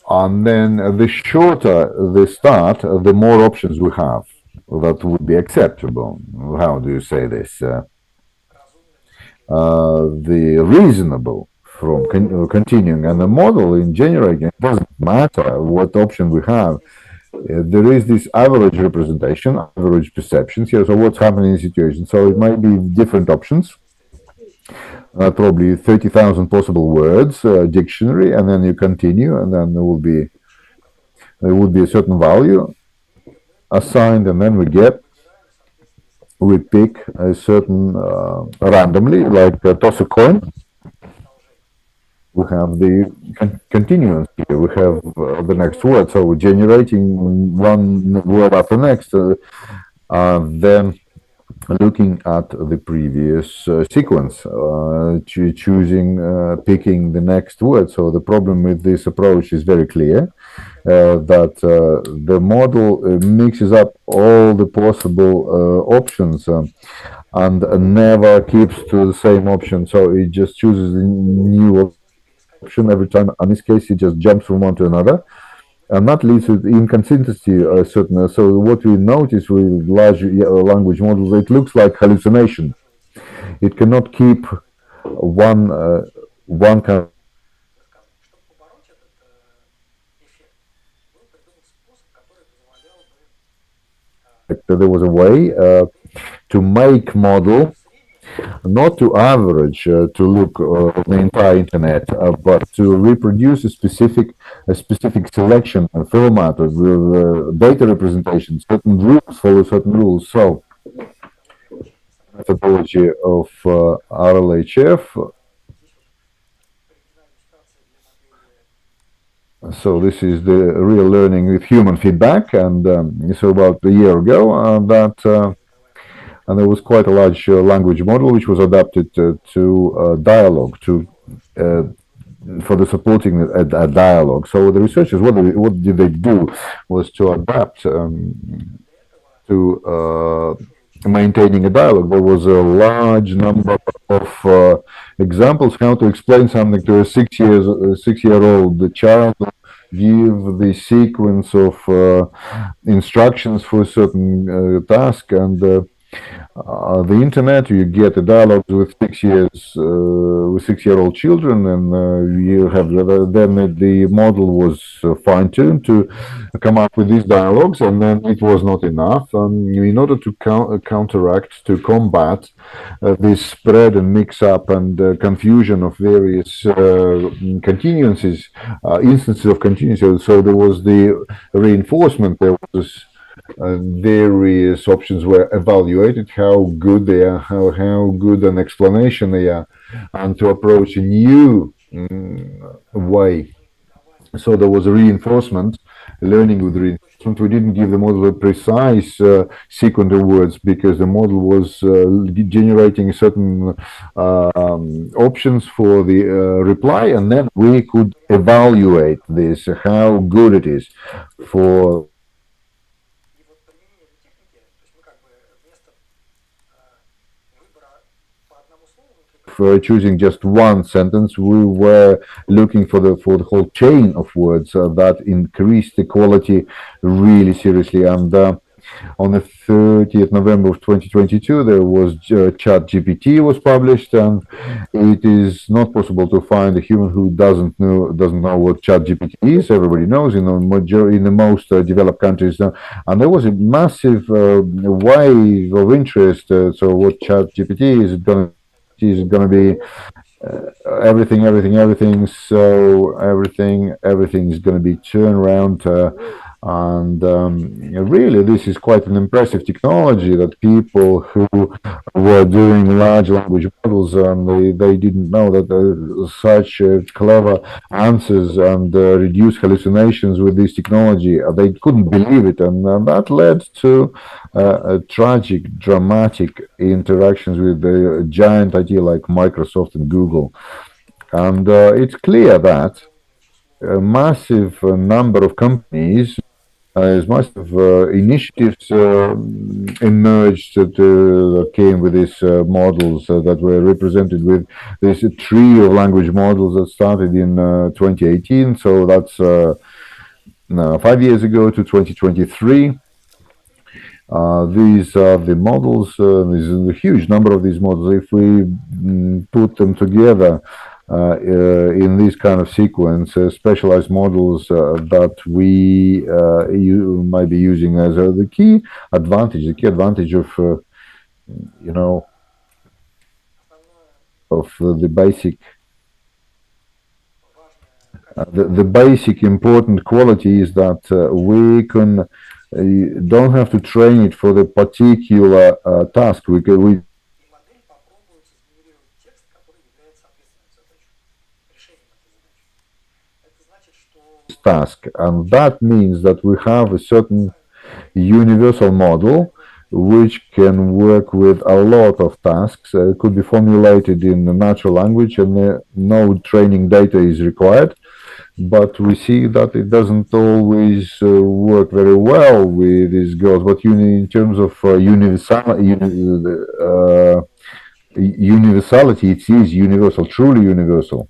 And then the shorter the start, the more options we have. That would be acceptable. How do you say this? The reasonable from continuing, and the model in generating, it doesn't matter what option we have. There is this average representation, average perceptions here. So what's happening in situations? So it might be different options. Probably 30,000 possible words, dictionary, and then you continue, and then there would be a certain value assigned, and then we pick a certain randomly, like toss a coin. We have the continuance here. We have the next word, so we're generating one word after next, then looking at the previous sequence, picking the next word. So the problem with this approach is very clear, that the model mixes up all the possible options and never keeps to the same option. So it just chooses a new option every time. In this case, it just jumps from one to another. And that leads to inconsistency. So what we notice with large language models, it looks like hallucination. It cannot keep one kind. There was a way to make model not to average to look the entire internet, but to reproduce a specific selection, a format of data representation, certain rules, follow certain rules. So methodology of RLHF. So this is the real learning with human feedback, and so about a year ago and there was quite a large language model which was adapted to dialogue, for the supporting a dialogue. So the researchers, what did they do was to adapt to maintaining a dialogue. There was a large number of examples how to explain something to a 6-year-old child, give the sequence of instructions for a certain task, and the internet, you get a dialogue with 6-year-old children, and you have then the model was fine-tuned to come up with these dialogues, and then it was not enough. And in order to to combat this spread and mix-up and confusion of various continuances, instances of continuances, so there was the reinforcement. There was various options were evaluated, how good they are, how good an explanation they are, and to approach a new way. So there was a reinforcement, learning with reinforcement. We didn't give the model a precise sequence of words because the model was generating certain options for the reply, and then we could evaluate this, how good it is for choosing just one sentence. We were looking for the whole chain of words that increased the quality really seriously. And on the 30th November of 2022, there was ChatGPT was published, and it is not possible to find a human who doesn't know what ChatGPT is. Everybody knows in the most developed countries, and there was a massive wave of interest. So what ChatGPT is going to be everything. So everything is going to be turned around And really, this is quite an impressive technology that people who were doing large language models and they didn't know that such clever answers and reduced hallucinations with this technology. They couldn't believe it, and that led to tragic, dramatic interactions with the giant IT like Microsoft and Google. And it's clear that a massive number of companies as massive initiatives emerged that came with these models that were represented with this tree of language models that started in 2018. So that's 5 years ago to 2023. These are the models. There's a huge number of these models. If we put them together in this kind of sequence, specialized models that we you might be using as the key advantage of the basic the basic important quality is that we can don't have to train it for the particular task. We модель попробует сгенерировать текст, который является ответственной задачей, решением этой задачи. Это значит, что task, and that means that we have a certain universal model which can work with a lot of tasks. It could be formulated in natural language, and no training data is required. But we see that it doesn't always work very well with these girls. But in terms of universality, it is universal, truly universal.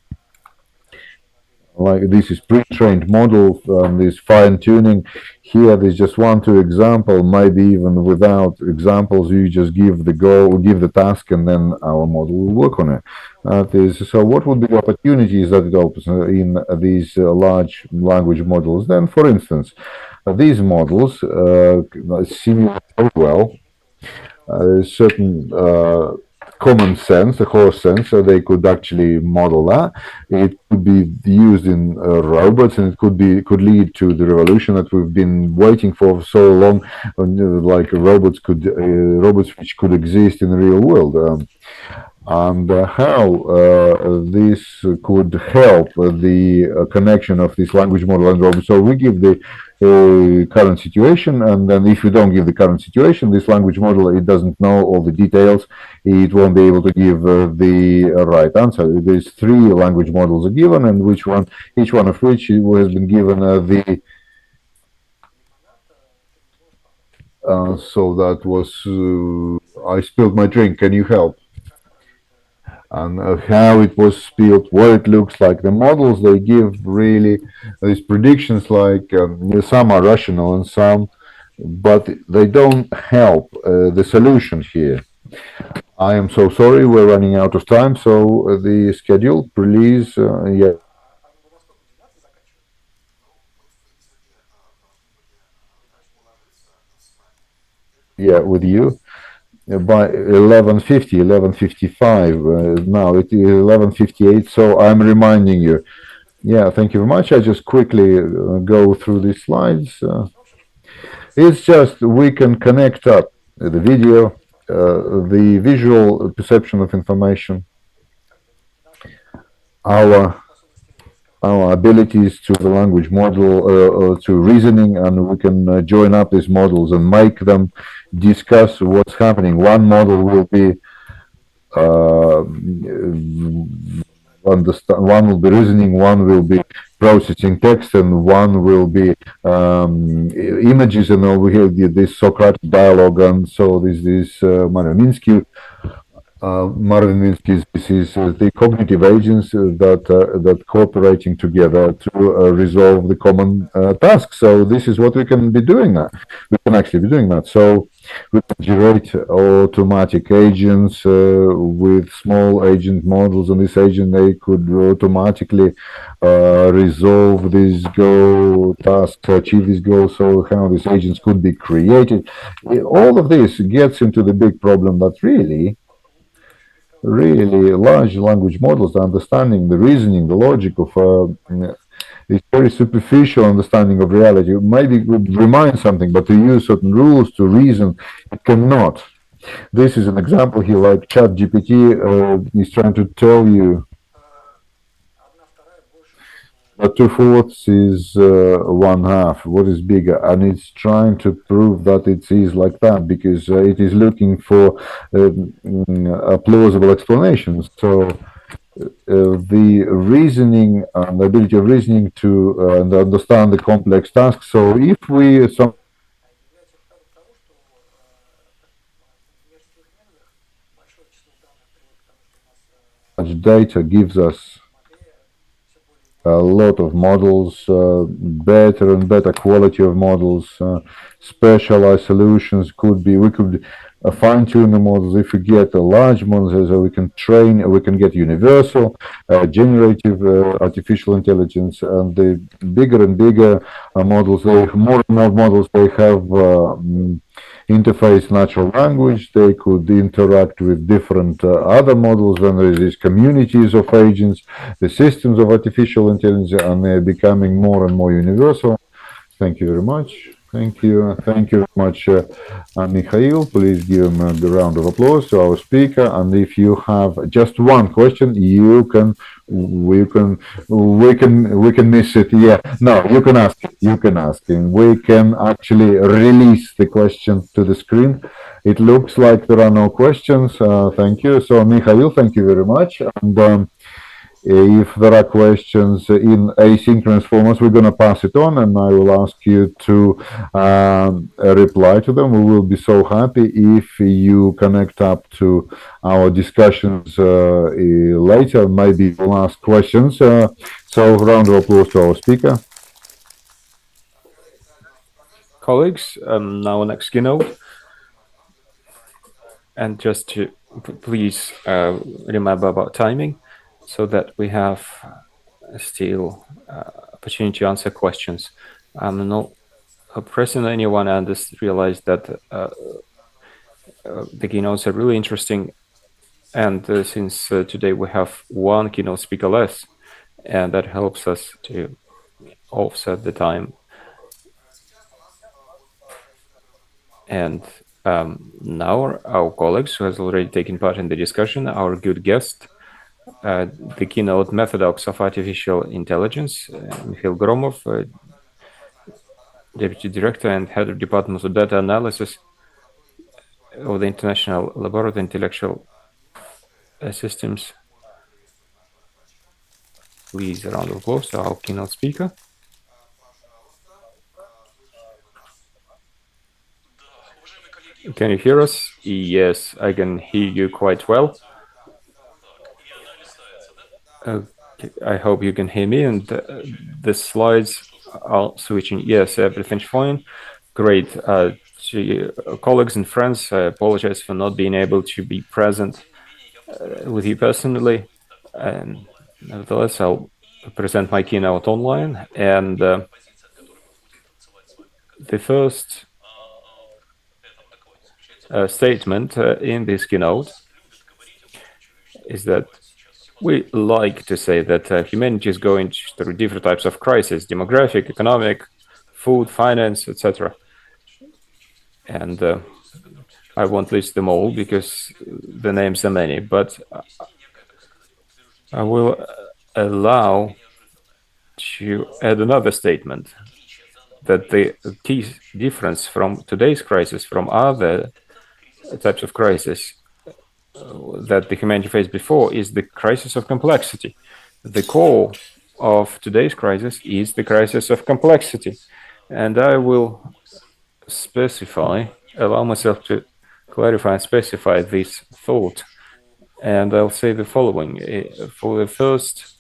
Like this is pre-trained model, this fine-tuning. Here, there's just 1-2 example. Maybe even without examples, you just give the goal, give the task, and then our model will work on it. So, what would be the opportunities that it opens in these large language models? Then, for instance, these models simulate well certain common sense, the horse sense, so they could actually model that. It could be used in robots, and it could lead to the revolution that we've been waiting for so long, like robots which could exist in the real world. And how this could help the connection of this language model and robot. So we give the current situation, and then if you don't give the current situation, this language model, it doesn't know all the details. It won't be able to give the right answer. These 3 language models are given, and each one of which has been given the so that was I spilled my drink. Can you help? And how it was built, what it looks like. The models, they give really these predictions, like some are rational and some, but they don't help the solution here. I am so sorry, we're running out of time, so the schedule, please, yeah. Yeah, with you. By 11:50, 11:55. Now it is 11:58, so I'm reminding you. Yeah, thank you very much. I just quickly go through these slides. It's just we can connect up the video, the visual perception of information, our abilities to the language model, to reasoning, and we can join up these models and make them discuss what's happening. One model will be one will be reasoning, one will be processing text, and one will be images, and over here this Socratic dialogue, and so this Marvin Minsky's, this is the cognitive agents that cooperating together to resolve the common task. So this is what we can be doing now. We can actually be doing that. So we can generate automatic agents with small agent models, and this agent, they could automatically resolve this goal, task, to achieve this goal. So how these agents could be created. All of this gets into the big problem that really large language models, the understanding, the reasoning, the logic of It's very superficial understanding of reality. Maybe it would remind something, but to use certain rules to reason, it cannot. This is an example here, like ChatGPT is trying to tell you одна вторая больше, чем that 2/4 is 1/2. What is bigger? And it's trying to prove that it is like that because it is looking for a plausible explanation. So the reasoning and the ability of reasoning to understand the complex tasks. So if we some является фактором того, что в инженерских методах большое число данных приводит к тому, что у нас much data gives us материя все более и более a lot of models, better and better quality of models, specialized solutions could be, we could fine tune the models. If we get a large models, so we can train, we can get universal, generative artificial intelligence, and the bigger and bigger models, they more and more models, they have interface natural language. They could interact with different other models. Then there is these communities of agents, the systems of artificial intelligence, and they're becoming more and more universal. Thank you very much. Thank you. Thank you very much, Mikhail. Please give him a round of applause to our speaker. And if you have just one question, we can miss it. Yeah, no, you can ask it. You can ask him. We can actually release the question to the screen. It looks like there are no questions. Thank you. So, Mikhail, thank you very much. And if there are questions in asynchronous format, we're going to pass it on, and I will ask you to reply to them. We will be so happy if you connect up to our discussions later. Maybe you'll ask questions. So, round of applause to our speaker. Colleagues, now next keynote. And just to please remember about timing, so that we have still opportunity to answer questions. I'm not pressing anyone, and just realize that the keynotes are really interesting. And since today we have one keynote speaker less, and that helps us to offset the time. And now our colleagues who has already taken part in the discussion, our good guest, the keynote methodox of artificial intelligence, Mikhail Gromov, Deputy Director and Head of Department of Data Analysis of the International Laboratory of Intellectual Systems. Please, a round of applause to our keynote speaker. Can you hear us? Yes, I can hear you quite well. I hope you can hear me, and the slides are switching. Yes, everything's fine. Great. To colleagues and friends, I apologize for not being able to be present with you personally. And nevertheless, I'll present my keynote online. And the first statement in this keynote is that we like to say that humanity is going through different types of crises: demographic, economic, food, finance, etc. And I won't list them all because the names are many, but I will allow to add another statement, that the key difference from today's crisis from other types of crisis that the humanity faced before is the crisis of complexity. The core of today's crisis is the crisis of complexity. And I will allow myself to clarify and specify this thought. And I'll say the following. For the first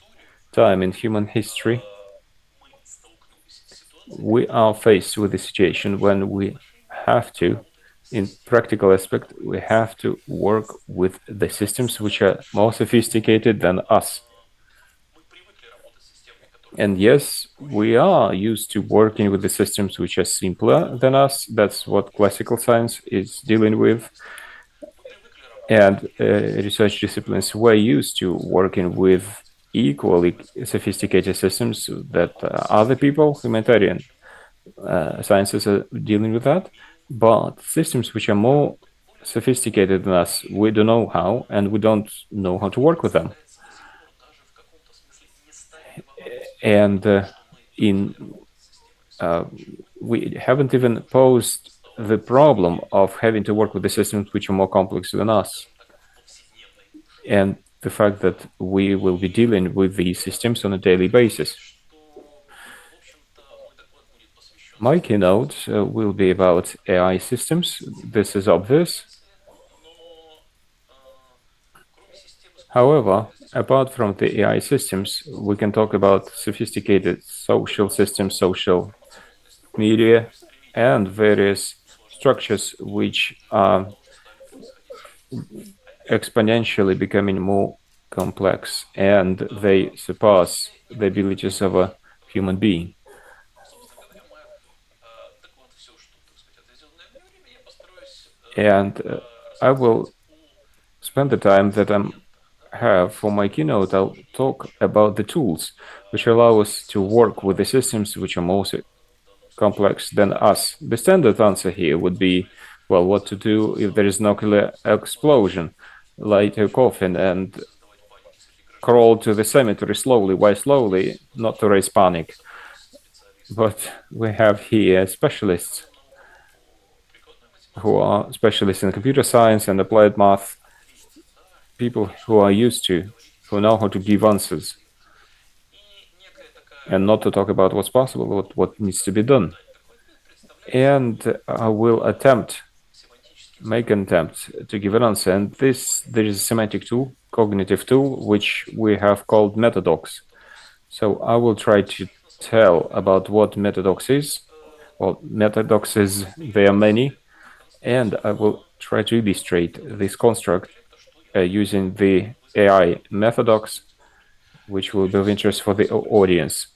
time in human history, we are faced with a situation when we have to, in practical aspect, we have to work with the systems which are more sophisticated than us. And yes, we are used to working with the systems which are simpler than us. That's what classical science is dealing with. And research disciplines were used to working with equally sophisticated systems that other people, humanitarian sciences, are dealing with that, but systems which are more sophisticated than us, we don't know how, and we don't know how to work with them. And we haven't even posed the problem of having to work with the systems which are more complex than us. And the fact that we will be dealing with these systems on a daily basis. My keynote will be about AI systems. This is obvious. However, apart from the AI systems, we can talk about sophisticated social systems, social media, and various structures which are exponentially becoming more complex, and they surpass the abilities of a human being. And I will spend the time that I have for my keynote. I'll talk about the tools which allow us to work with the systems which are more complex than us. The standard answer here would be, well, what to do if there is nuclear explosion? Light a coffin and crawl to the cemetery slowly. Why slowly? Not to raise panic. But we have here specialists who are specialists in computer science and applied math, people who are used to, who know how to give answers, and not to talk about what's possible, what needs to be done. And I will make an attempt to give an answer. And there is a semantic tool, cognitive tool, which we have called metadocs. So I will try to tell about what metadocs is. Well, metadocs is, there are many, and I will try to illustrate this construct using the AI methodocs, which will be of interest for the audience.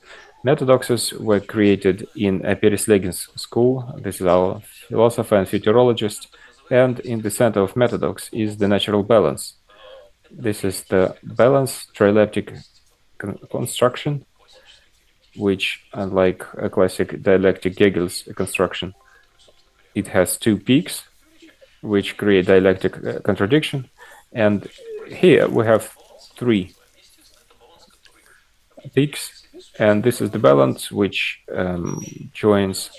Metadoxes were created in Pereslegin's school. This is our philosopher and futurologist. And in the center of metadox is the natural balance. This is the balance trileptic construction, which, unlike a classic dialectic Hegel's construction, it has two peaks, which create dialectic contradiction. And here we have three peaks, and this is the balance which joins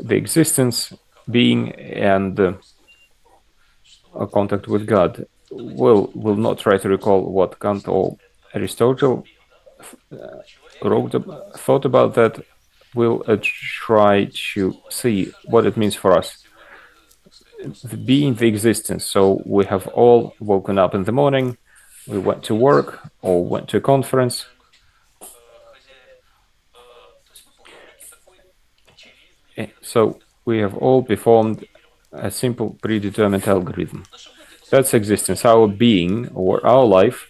the existence, being, and a contact with God. We'll not try to recall what Kant or Aristotle thought about that. We'll try to see what it means for us. The being, the existence. So we have all woken up in the morning, we went to work or went to a conference. So we have all performed a simple predetermined algorithm. That's existence. Our being or our life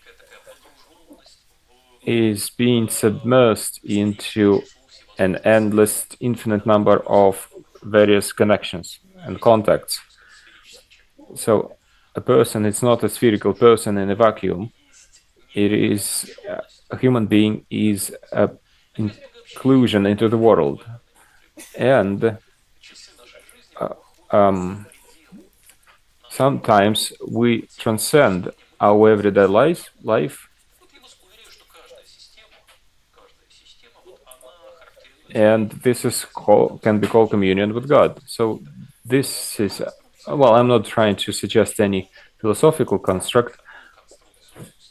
is being submersed into an endless, infinite number of various connections and contacts. So a person is not a spherical person in a vacuum. It is a human being is an inclusion into the world. And sometimes we transcend our everyday life, and this is can be called communion with God. So this is, well, I'm not trying to suggest any philosophical construct.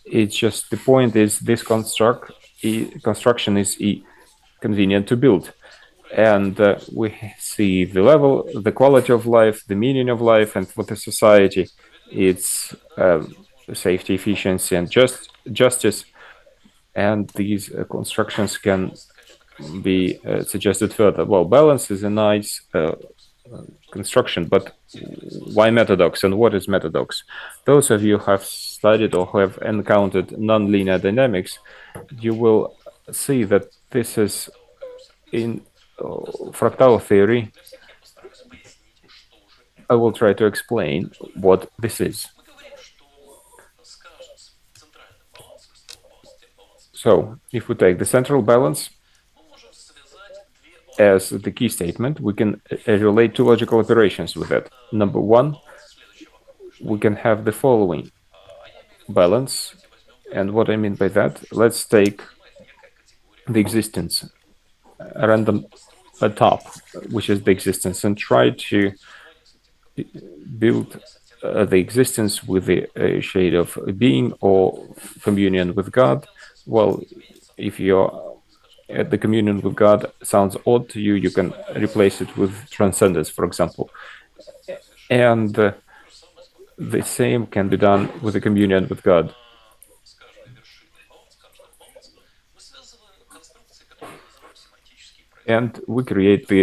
It's just the point is this construction is convenient to build. And we see the level, the quality of life, the meaning of life, and for the society, it's safety, efficiency, and justice. And these constructions can be suggested further. Well, balance is a nice construction, but why metadox and what is metadox? Those of you who have studied or who have encountered nonlinear dynamics, you will see that this is in fractal theory. I will try to explain what this is. So if we take the central balance as the key statement, we can relate two logical operations with that. Number one, we can have the following balance. And what I mean by that, let's take the existence, a random top, which is the existence, and try to build the existence with the shade of being or communion with God. Well, if you're at the communion with God sounds odd to you, you can replace it with transcendence, for example. And the same can be done with the communion with God. And we create the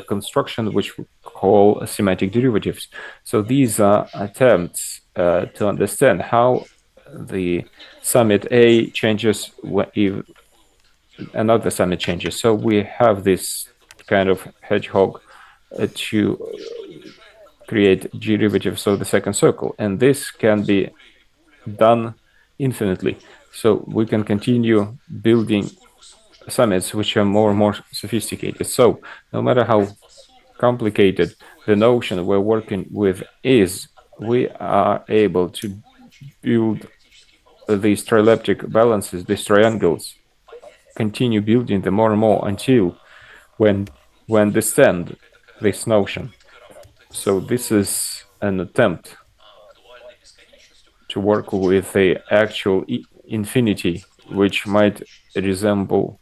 construction which we call semantic derivatives. So these are attempts to understand how the summit A changes if another summit changes. So we have this kind of hedgehog to create derivatives of the second circle, and this can be done infinitely. So we can continue building summits which are more and more sophisticated. So no matter how complicated the notion we're working with is, we are able to build these trileptic balances, these triangles, continue building them more and more until when we understand this notion. So this is an attempt to work with the actual infinity, which might resemble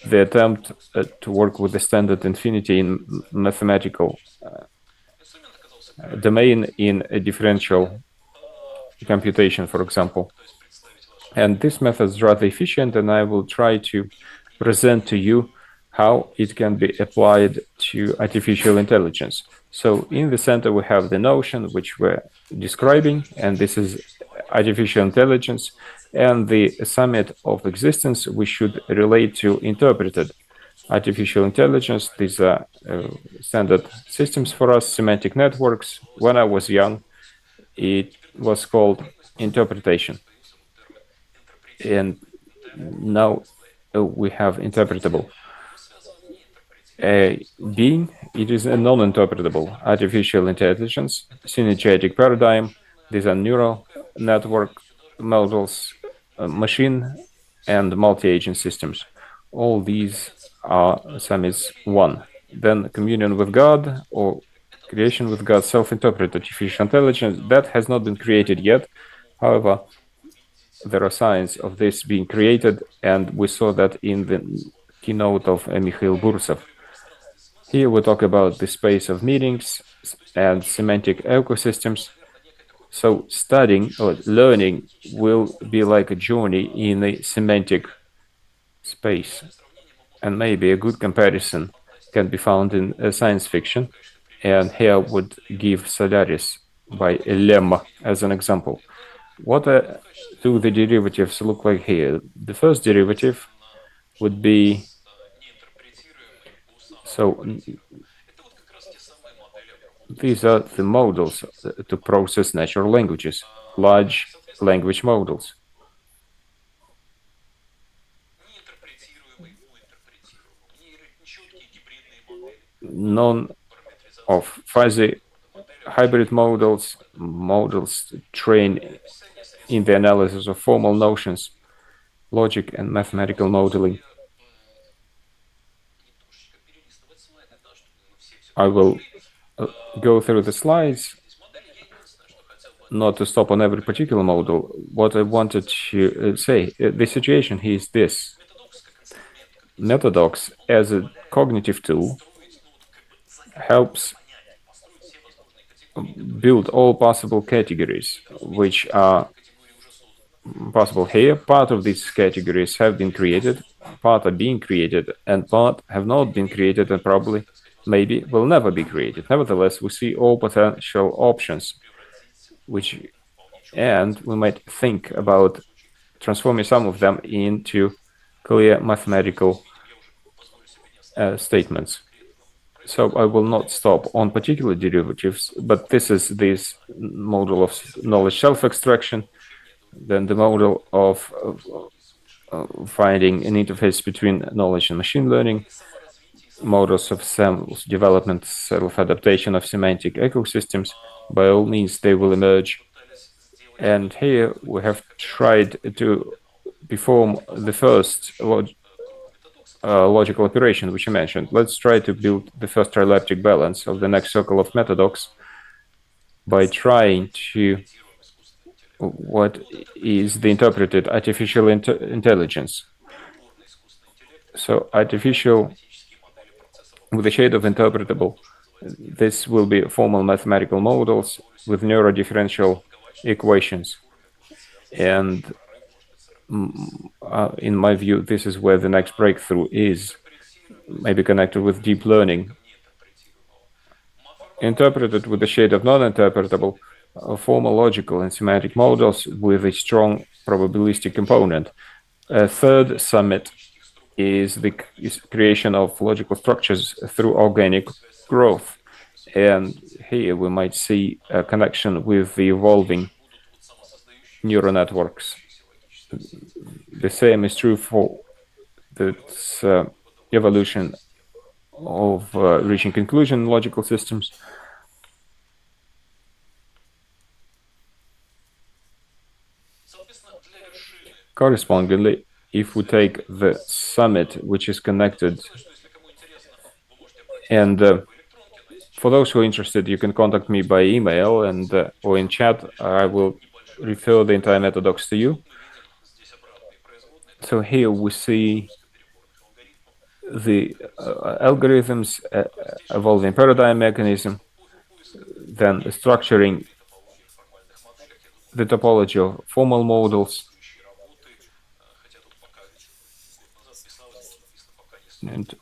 the attempt to work with the standard infinity in mathematical domain in a differential computation, for example. And this method is rather efficient, and I will try to present to you how it can be applied to artificial intelligence. So in the center, we have the notion which we're describing, and this is artificial intelligence. And the summit of existence, we should relate to interpreted artificial intelligence. These are standard systems for us, semantic networks. When I was young, it was called interpretation. And now we have interpretable. Being, it is a non-interpretable artificial intelligence, synergetic paradigm. These are neural network models, machine and multi-agent systems. All these are summits one. Then communion with God or creation with God, self-interpret artificial intelligence, that has not been created yet. However, there are signs of this being created, and we saw that in the keynote of Mikhail Burtsov. Here we talk about the space of meanings and semantic ecosystems. So studying or learning will be like a journey in a semantic space. And maybe a good comparison can be found in science fiction. And here I would give Solaris by Lemma as an example. What do the derivatives look like here? The first derivative would be, so these are the models to process natural languages, large language models. None of fuzzy hybrid models, models trained in the analysis of formal notions, logic and mathematical modeling. I will go through the slides, not to stop on every particular model. What I wanted to say, the situation here is this. Metadocs as a cognitive tool helps build all possible categories which are possible here. Part of these categories have been created, part are being created, and part have not been created and probably maybe will never be created. Nevertheless, we see all potential options, and we might think about transforming some of them into clear mathematical statements. So I will not stop on particular derivatives, but this is this model of knowledge self-extraction, then the model of finding an interface between knowledge and machine learning, models of self-development, self-adaptation of semantic ecosystems. By all means, they will emerge. And here we have tried to perform the first logical operation, which I mentioned. Let's try to build the first trileptic balance of the next circle of metodocs by trying to what is the interpreted artificial intelligence. So artificial with a shade of interpretable. This will be formal mathematical models with neurodifferential equations. And in my view, this is where the next breakthrough is, maybe connected with deep learning. Interpreted with a shade of non-interpretable, formal logical and semantic models with a strong probabilistic component. A third summit is the creation of logical structures through organic growth. And here we might see a connection with the evolving neural networks. The same is true for this evolution of reaching conclusion in logical systems. Correspondingly, if we take the summit, which is connected, and for those who are interested, you can contact me by email and or in chat. I will refer the entire metodocs to you. So here we see the algorithms, evolving paradigm mechanism, then the structuring, the topology of formal models, and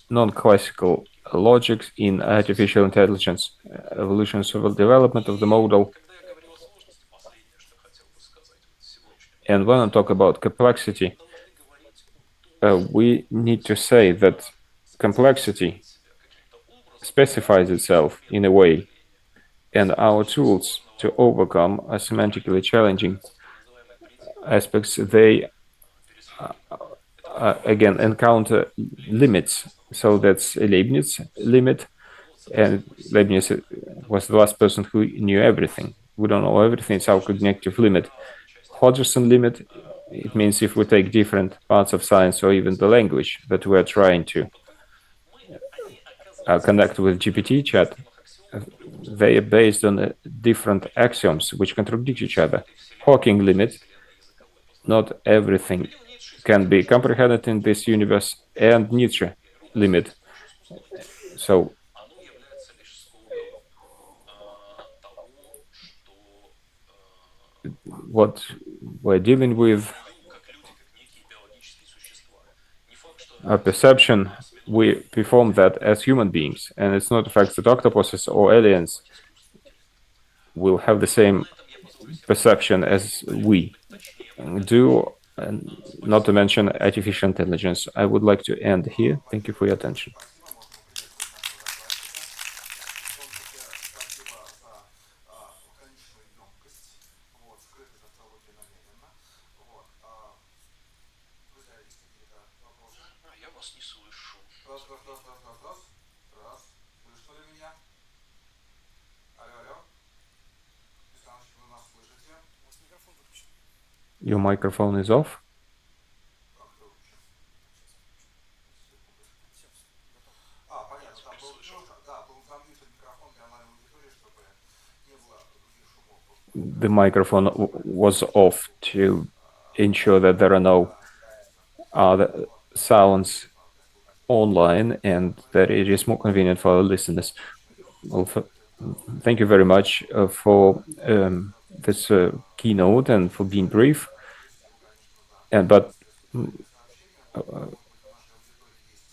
non-classical logics in artificial intelligence, evolution of development of the model. And when I talk about complexity, we need to say that complexity specifies itself in a way, and our tools to overcome are semantically challenging aspects. They again encounter limits. So that's a Leibniz limit, and Leibniz was the last person who knew everything. We don't know everything. It's our cognitive limit. Hodgson limit, it means if we take different parts of science or even the language that we are trying to connect with GPT chat, they are based on different axioms which contradict each other. Hawking limit, not everything can be comprehended in this universe, and Nietzsche limit. So what we're dealing with, a perception, we perform that as human beings, and it's not the fact that octopuses or aliens will have the same perception as we do, and not to mention artificial intelligence. I would like to end here. Thank you for your attention. Your microphone is off. The microphone was off to ensure that there are no other sounds online and that it is more convenient for our listeners. Well, thank you very much for this keynote and for being brief. And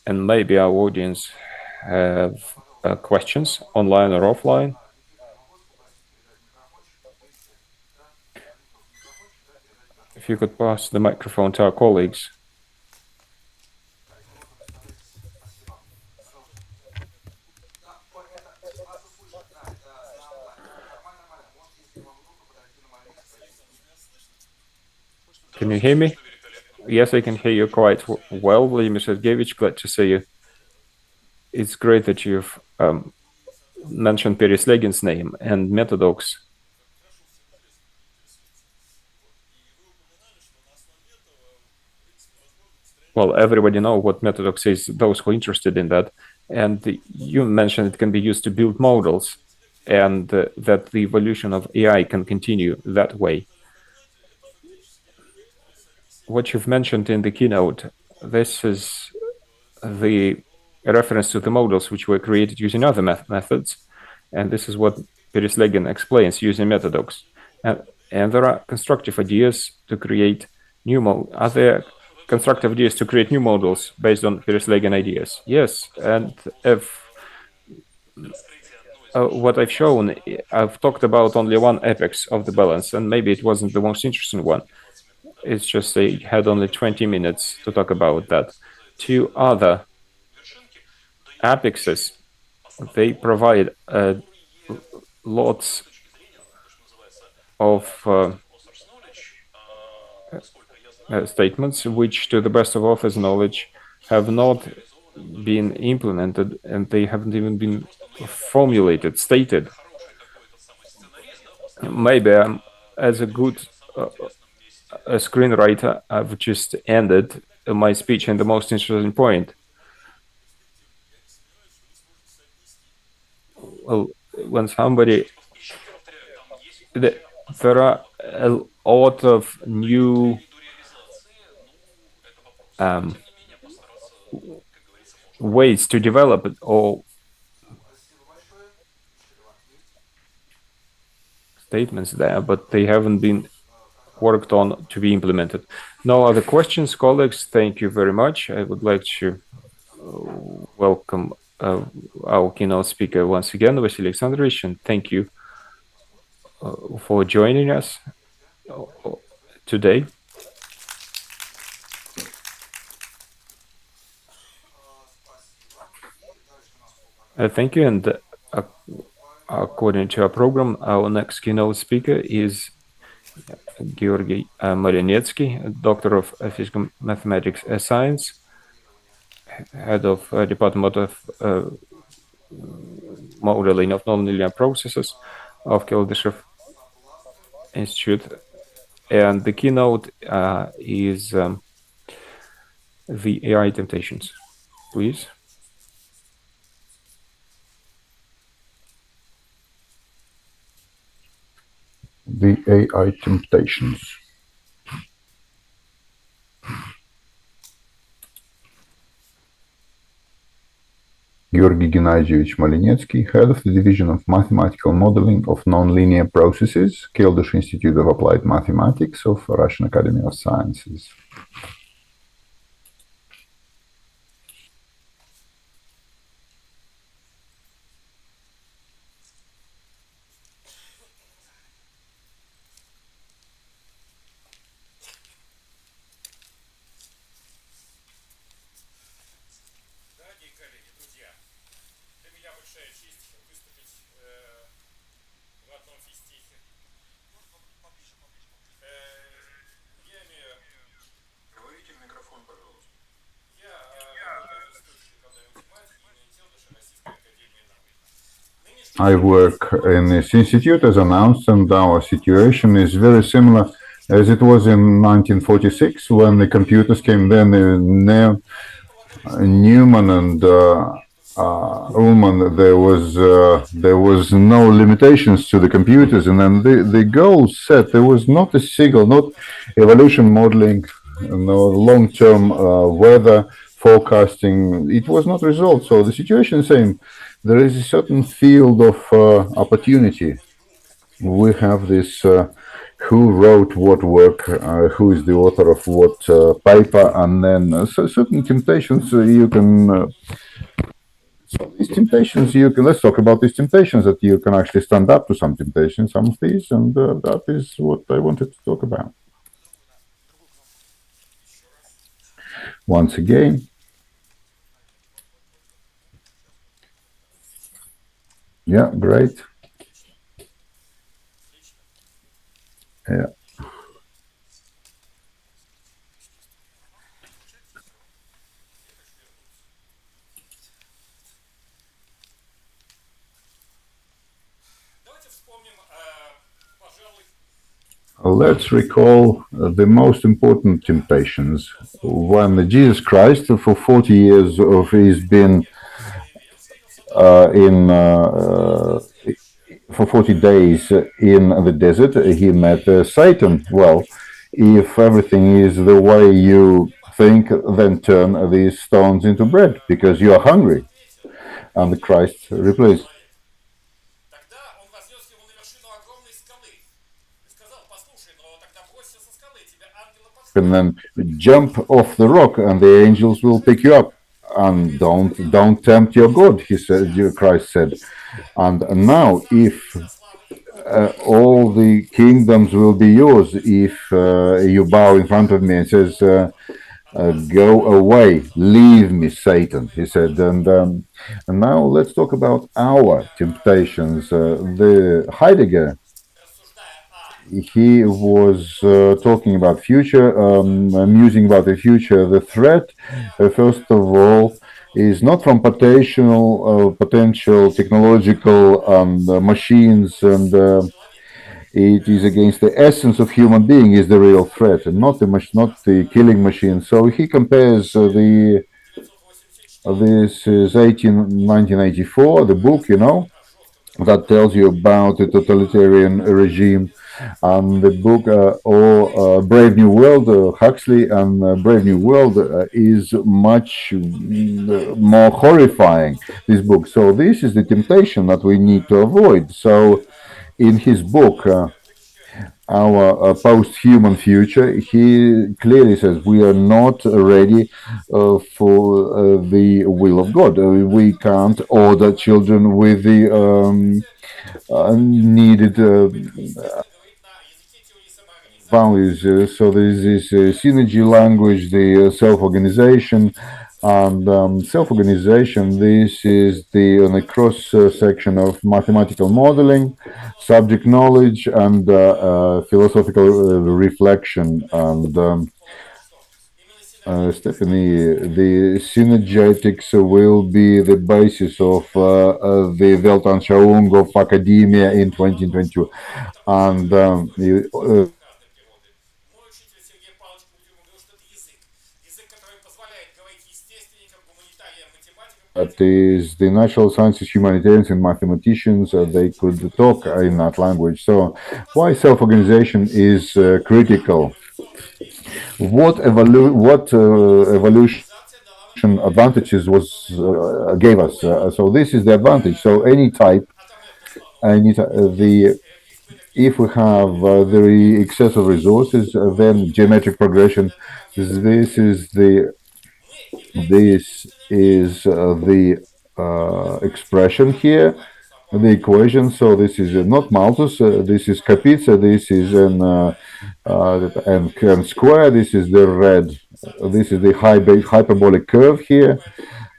maybe our audience have questions online or offline. If you could pass the microphone to our colleagues. Can you hear me? Yes, I can hear you quite well, Vladimir Sergeyevich. Glad to see you. It's great that you've mentioned Pereslegin's name and Metadocs. Well, everybody know what Metadocs is, those who are interested in that. And you mentioned it can be used to build models, and that the evolution of AI can continue that way. What you've mentioned in the keynote, this is the reference to the models which were created using other methods, and this is what Pereslegin explains using Metadocs. And there are constructive ideas to create new models. Are there constructive ideas to create new models based on Pereslegin ideas? Yes, and if what I've shown, I've talked about only one apex of the balance, and maybe it wasn't the most interesting one. It's just I had only 20 minutes to talk about that. Two other apexes, they provide lots of statements which, to the best of author's knowledge, have not been implemented, and they haven't even been formulated, stated. Maybe as a good a screenwriter, I've just ended my speech in the most interesting point. Well, when somebody, there are a lot of new ways to develop it, or statements there, but they haven't been worked on to be implemented. No other questions, colleagues. Thank you very much. I would like to welcome our keynote speaker once again, Vasily Alexandrovich, and thank you for joining us today. Thank you, and according to our program, our next keynote speaker is Georgy Marinetsky, Doctor of Physical Mathematics and Science, Head of Department of Modeling of Nonlinear Processes of Kildyshev Institute. And the keynote is the AI temptations. Please. The AI temptations. Georgy Gennadievich Malinetsky, Head of the Division of Mathematical Modeling of Nonlinear Processes, Keldysh Institute of Applied Mathematics of Russian Academy of Sciences. I work in this institute as announced, and our situation is very similar as it was in 1946 when the computers came. Then Newman and Ullman, there was no limitations to the computers, and then the goal set, there was not a single, not evolution modeling, no long-term weather forecasting. It was not resolved. So the situation is saying there is a certain field of opportunity. We have this who wrote what work, who is the author of what paper, and then certain temptations you can. So these temptations you can. Let's talk about these temptations that you can actually stand up to some temptations, some of these, and that is what I wanted to talk about. Once again. Yeah, great. Yeah. Let's recall the most important temptations. When Jesus Christ, for 40 years of he's been in for 40 days in the desert, he met Satan. Well, if everything is the way you think, then turn these stones into bread because you are hungry. And Christ replies, Тогда он вознес его на вершину огромной скалы и сказал: послушай, но тогда бросься со скалы, тебе ангелы and подхватят. then jump off the rock, and the angels will pick you up. And don't tempt your God, he said. Christ said. And now, if all the kingdoms will be yours if you bow in front of me and says, go away, leave me, Satan, he said. And now let's talk about our temptations. The Heidegger, he was talking about future, musing about the future. The threat, first of all, is not from potential technological machines, and it is against the essence of human being is the real threat, and not the killing machine. So he compares this is 1984, the book, that tells you about the totalitarian regime, and the book or Brave New World, Huxley, and Brave New World is much more horrifying, this book. So this is the temptation that we need to avoid. So in his book, our post-human future, he clearly says we are not ready for the will of God. We can't order children with the needed values. So there's this synergy language, the self-organization, and self-organization. This is the cross section of mathematical modeling, subject knowledge, and philosophical reflection. And Stephanie, the synergetics will be the basis of the Weltanschauung of academia in 2022. And Мой учитель Сергей Павлович Кутюр говорил, что это язык. Язык, который позволяет говорить естественникам, гуманитариям, математикам. that is the natural sciences, humanitarians, and mathematicians. They could talk in that language. So, why self-organization is critical? What evolution advantages was gave us? So this is the advantage. So any type, the if we have the excess of resources, then geometric progression. This is the expression here, the equation. So this is not Malthus. This is Kapitsa. This is n square. This is the red. This is the hyperbolic curve here.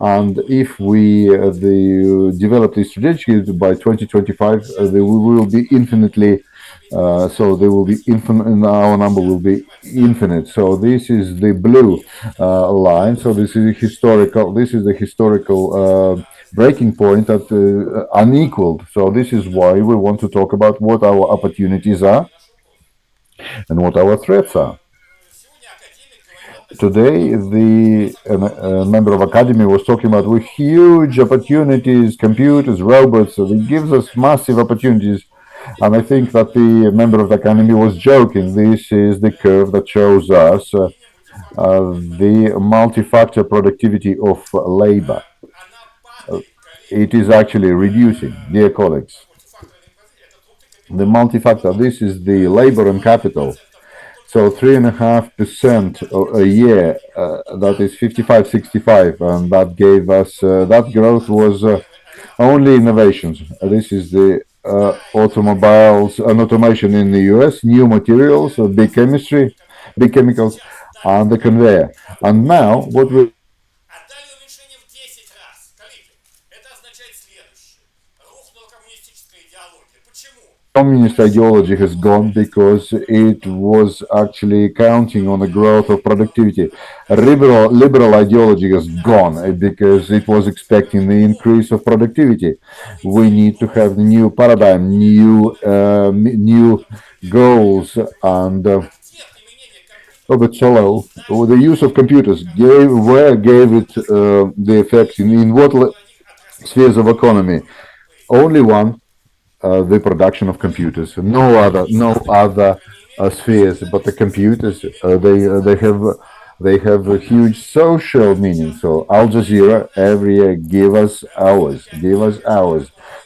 And if we develop this strategy by 2025, we will be infinitely. So there will be infinite, and our number will be infinite. So this is the blue line. So this is historical. This is the historical breaking point at unequaled. So this is why we want to talk about what our opportunities are and what our threats are. Today, the member of Academy was talking about with huge opportunities, computers, robots. So it gives us massive opportunities. And I think that the member of the Academy was joking. This is the curve that shows us the multi-factor productivity of labor. It is actually reducing, dear colleagues. The multi-factor, this is the labor and capital. So 3.5% a year, that is 55, 65, and that gave us, that growth was only innovations. This is the automobiles and automation in the US, new materials, big chemistry, big chemicals, and the conveyor. And now, what we Отдали уменьшение в 10 раз. Коллеги, это означает следующее. Рухнула коммунистическая идеология. Почему? communist ideology has gone because it was actually counting on the growth of productivity. Liberal ideology has gone because it was expecting the increase of productivity. We need to have the new paradigm, new goals, and Robert Solow, the use of computers gave it the effect in what spheres of economy? Only one, the production of computers. No other spheres, but the computers. They have a huge social meaning. So Al Jazeera every year give us hours.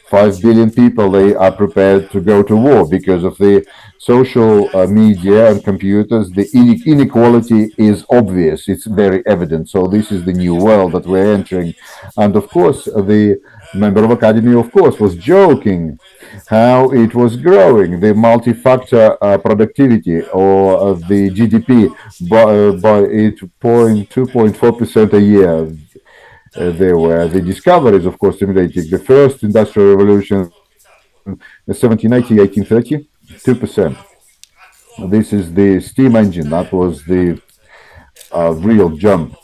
5 billion people they are prepared to go to war because of the social media and computers. The inequality is obvious. It's very evident. So this is the new world that we're entering, and of course the member of academy, of course, was joking how it was growing, the multi-factor productivity or the GDP by 2.4% a year. There were the discoveries, of course, stimulating the first industrial revolution, 1780, 1830, 2%. This is the steam engine. That was the real jump,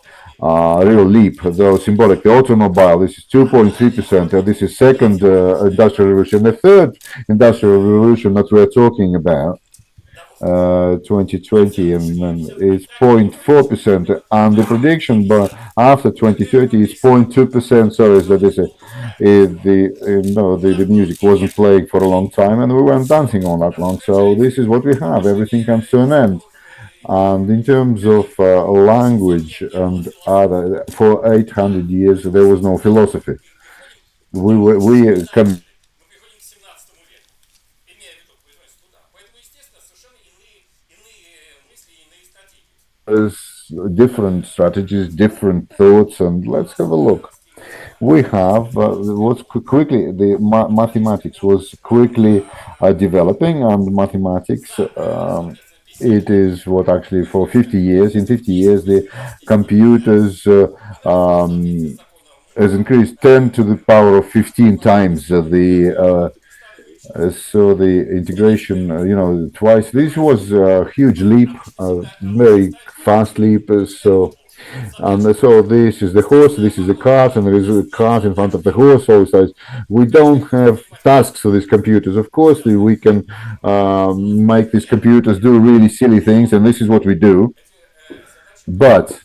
real leap, though symbolic. The automobile, this is 2.3%. This is second industrial revolution. The third industrial revolution that we're talking about, 2020, and it's 0.4%. And the prediction by after 2030 is 0.2%. So is that this, the music wasn't playing for a long time, and we weren't dancing all that long. So this is what we have. Everything comes to an end. And in terms of language and other, for 800 years there was no philosophy. We come Мы приходим к 17 веку, имея в виду произносится туда. Поэтому, естественно, совершенно иные мысли, иные стратегии. as different strategies, different thoughts, and let's have a look. We have what's quickly the mathematics was quickly developing, and mathematics. It is what actually for 50 years. In 50 years, the computers has increased 10 to the power of 15 times so the integration, twice. This was a huge leap, a very fast leap. So this is the horse, this is the cart, and there is a cart in front of the horse. Also, we don't have tasks for these computers. Of course, we can make these computers do really silly things, and this is what we do. But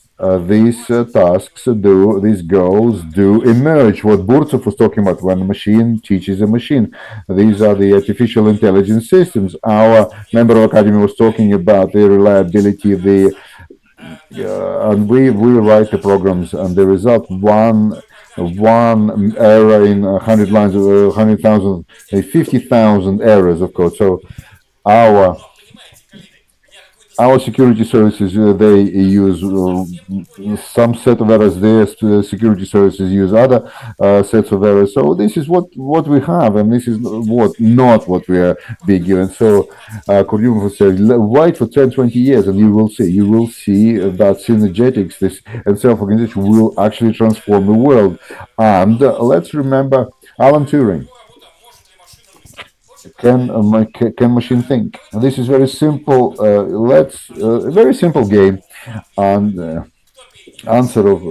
these tasks these goals do emerge. What Burtsov was talking about, when a machine teaches a machine. These are the artificial intelligence systems. Our member of academy was talking about the reliability, and we write the programs, and the result one error in 100 lines, 100,000, 50,000 errors of code. So our security services, they use some set of errors. Their security services use other sets of errors. So this is what we have, and this is not what we are being given. So Kuryumov said, wait for 10, 20 years, and you will see that synergetics, this and self-organization will actually transform the world. And let's remember Alan Turing. Can machine think? And this is very simple. Very simple game, and answer of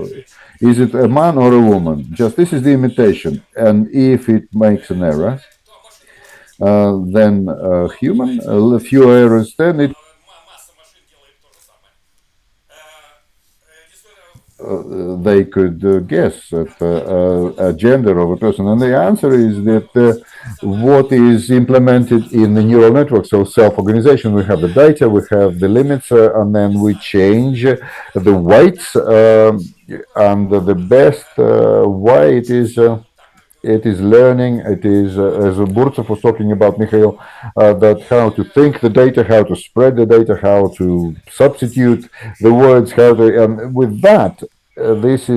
is it a man or a woman? Just this is the imitation, and if it makes an error, then human a few errors, then it they could guess at a gender of a person, and the answer is that what is implemented in the neural network. So self-organization, we have the data, we have the limits, and then we change the weights, and the best way it is learning. It is, as Burtsov was talking about, Mikhail, that how to think the data, how to spread the data, how to substitute the words, and with that, this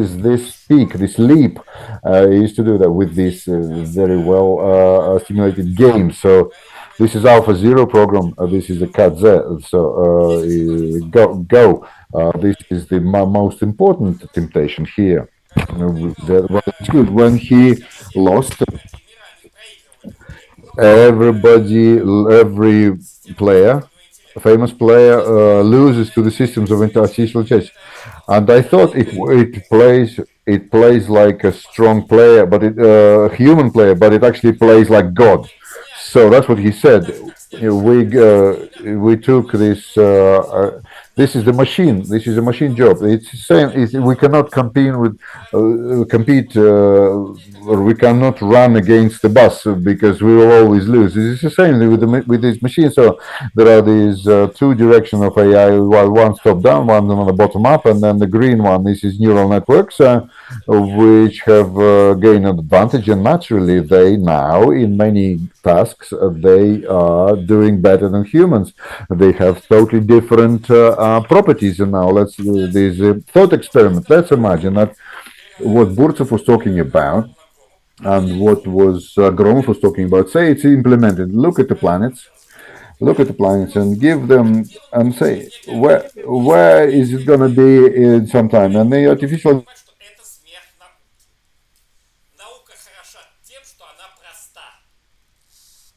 peak, this leap, is to do that with this very well stimulated game. So this is Alpha Zero program. This is the KZ. So go. This is the most important temptation here. Well, it's good when he lost. everybody, every player, a famous player, loses to the systems of artificial chess. And I thought it plays like a strong player, but it human player, but it actually plays like God. So that's what he said. We took this. This is the machine. This is a machine job. It's the same. We cannot compete, or we cannot run against the bus because we will always lose. It's the same with these machines. So there are these two directions of AI. One top down, one on the bottom up, and then the green one. This is neural networks, which have gained an advantage, and naturally, they now in many tasks they are doing better than humans. They have totally different properties. And now let's do this thought experiment. Let's imagine that what Burtsov was talking about and what was Gromov was talking about. Say it's implemented. Look at the planets and give them and say where is it gonna be in some time? And the artificial Понимать, что это смерть науки. Наука хороша тем, что она проста.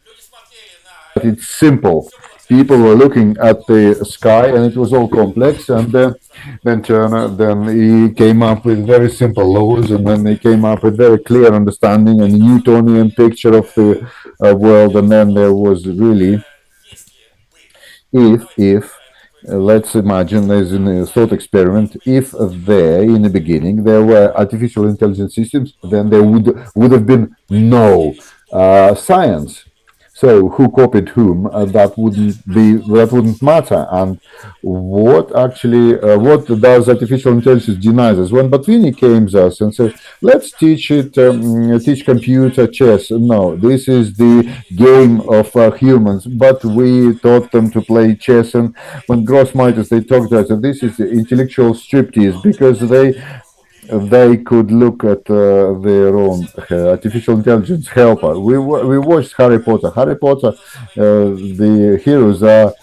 Люди смотрели на it's simple. People were looking at the sky, and it was all complex. And then Turner, then he came up with very simple laws, and then he came up with very clear understanding and Newtonian picture of the world. And then there was really, if let's imagine there's a thought experiment. If there in the beginning there were artificial intelligence systems, then there would have been no science. So who copied whom? That wouldn't matter. And what does artificial intelligence denies us? When Batvini came to us and said, "Let's teach computer chess." No, this is the game of humans. But we taught them to play chess. And when Grossmiters they talked to us, and this is the intellectual striptease because they could look at their own artificial intelligence helper. We watched Harry Potter. Harry Potter, the heroes are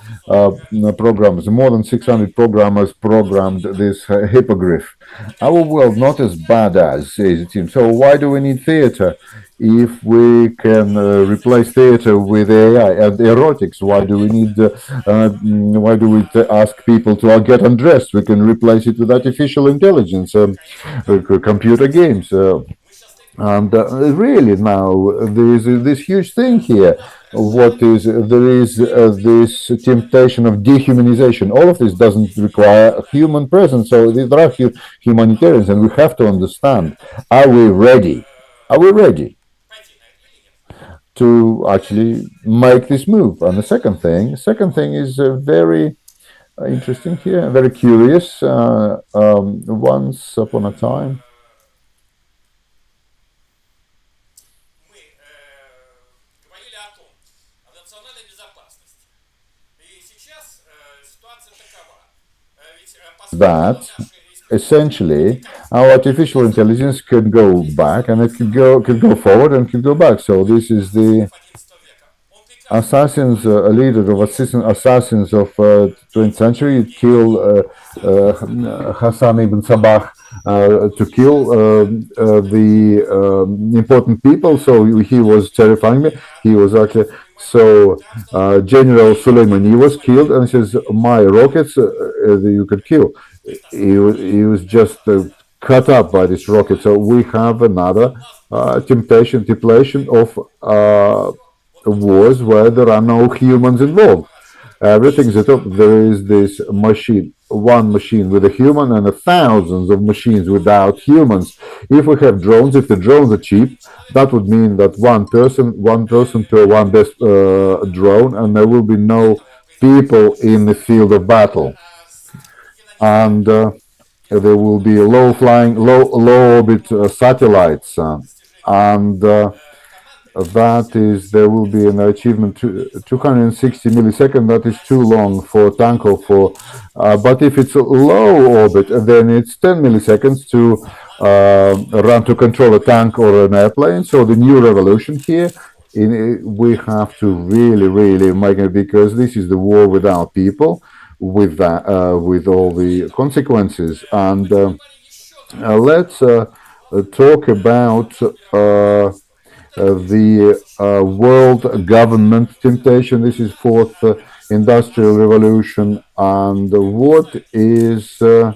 programmers. More than 600 programmers programmed this hippogriff. Our world not as bad as it seems. So why do we need theater? If we can replace theater with AI and erotics, why do we ask people to get undressed? We can replace it with artificial intelligence, computer games. And really now there is this huge thing here. There is this temptation of dehumanization. All of this doesn't require a human presence. So there are humanitarians, and we have to understand: are we ready? Are we ready to actually make this move? And the second thing is very interesting here, very curious. Once upon a time, мы говорили о национальной безопасности. И сейчас ситуация такова. Ведь that последние наши essentially our artificial intelligence can go back, and it could go forward and could go back. So this is the XI века, он прекрасно assassins, a leader of assassins of 20th century, killed Hassan ibn Sabah to kill the important people. So he was terrifying me. He was actually so General Soleimani was killed, and he says, "My rockets, you could kill." He was just cut up by this rocket. So we have another temptation of wars where there are no humans involved. Everything's at top. There is this machine, one machine with a human, and thousands of machines without humans. If we have drones, if the drones are cheap, that would mean that one person per one best drone, and there will be no people in the field of battle. And there will be low orbit satellites, and there will be an achievement 260 milliseconds. That is too long for a tank or for but if it's a low orbit, then it's 10 milliseconds to run to control a tank or an airplane. So the new revolution here, we have to really make it, because this is the war without people, with all the consequences. And let's talk about the world government temptation. This is fourth industrial revolution. And what is the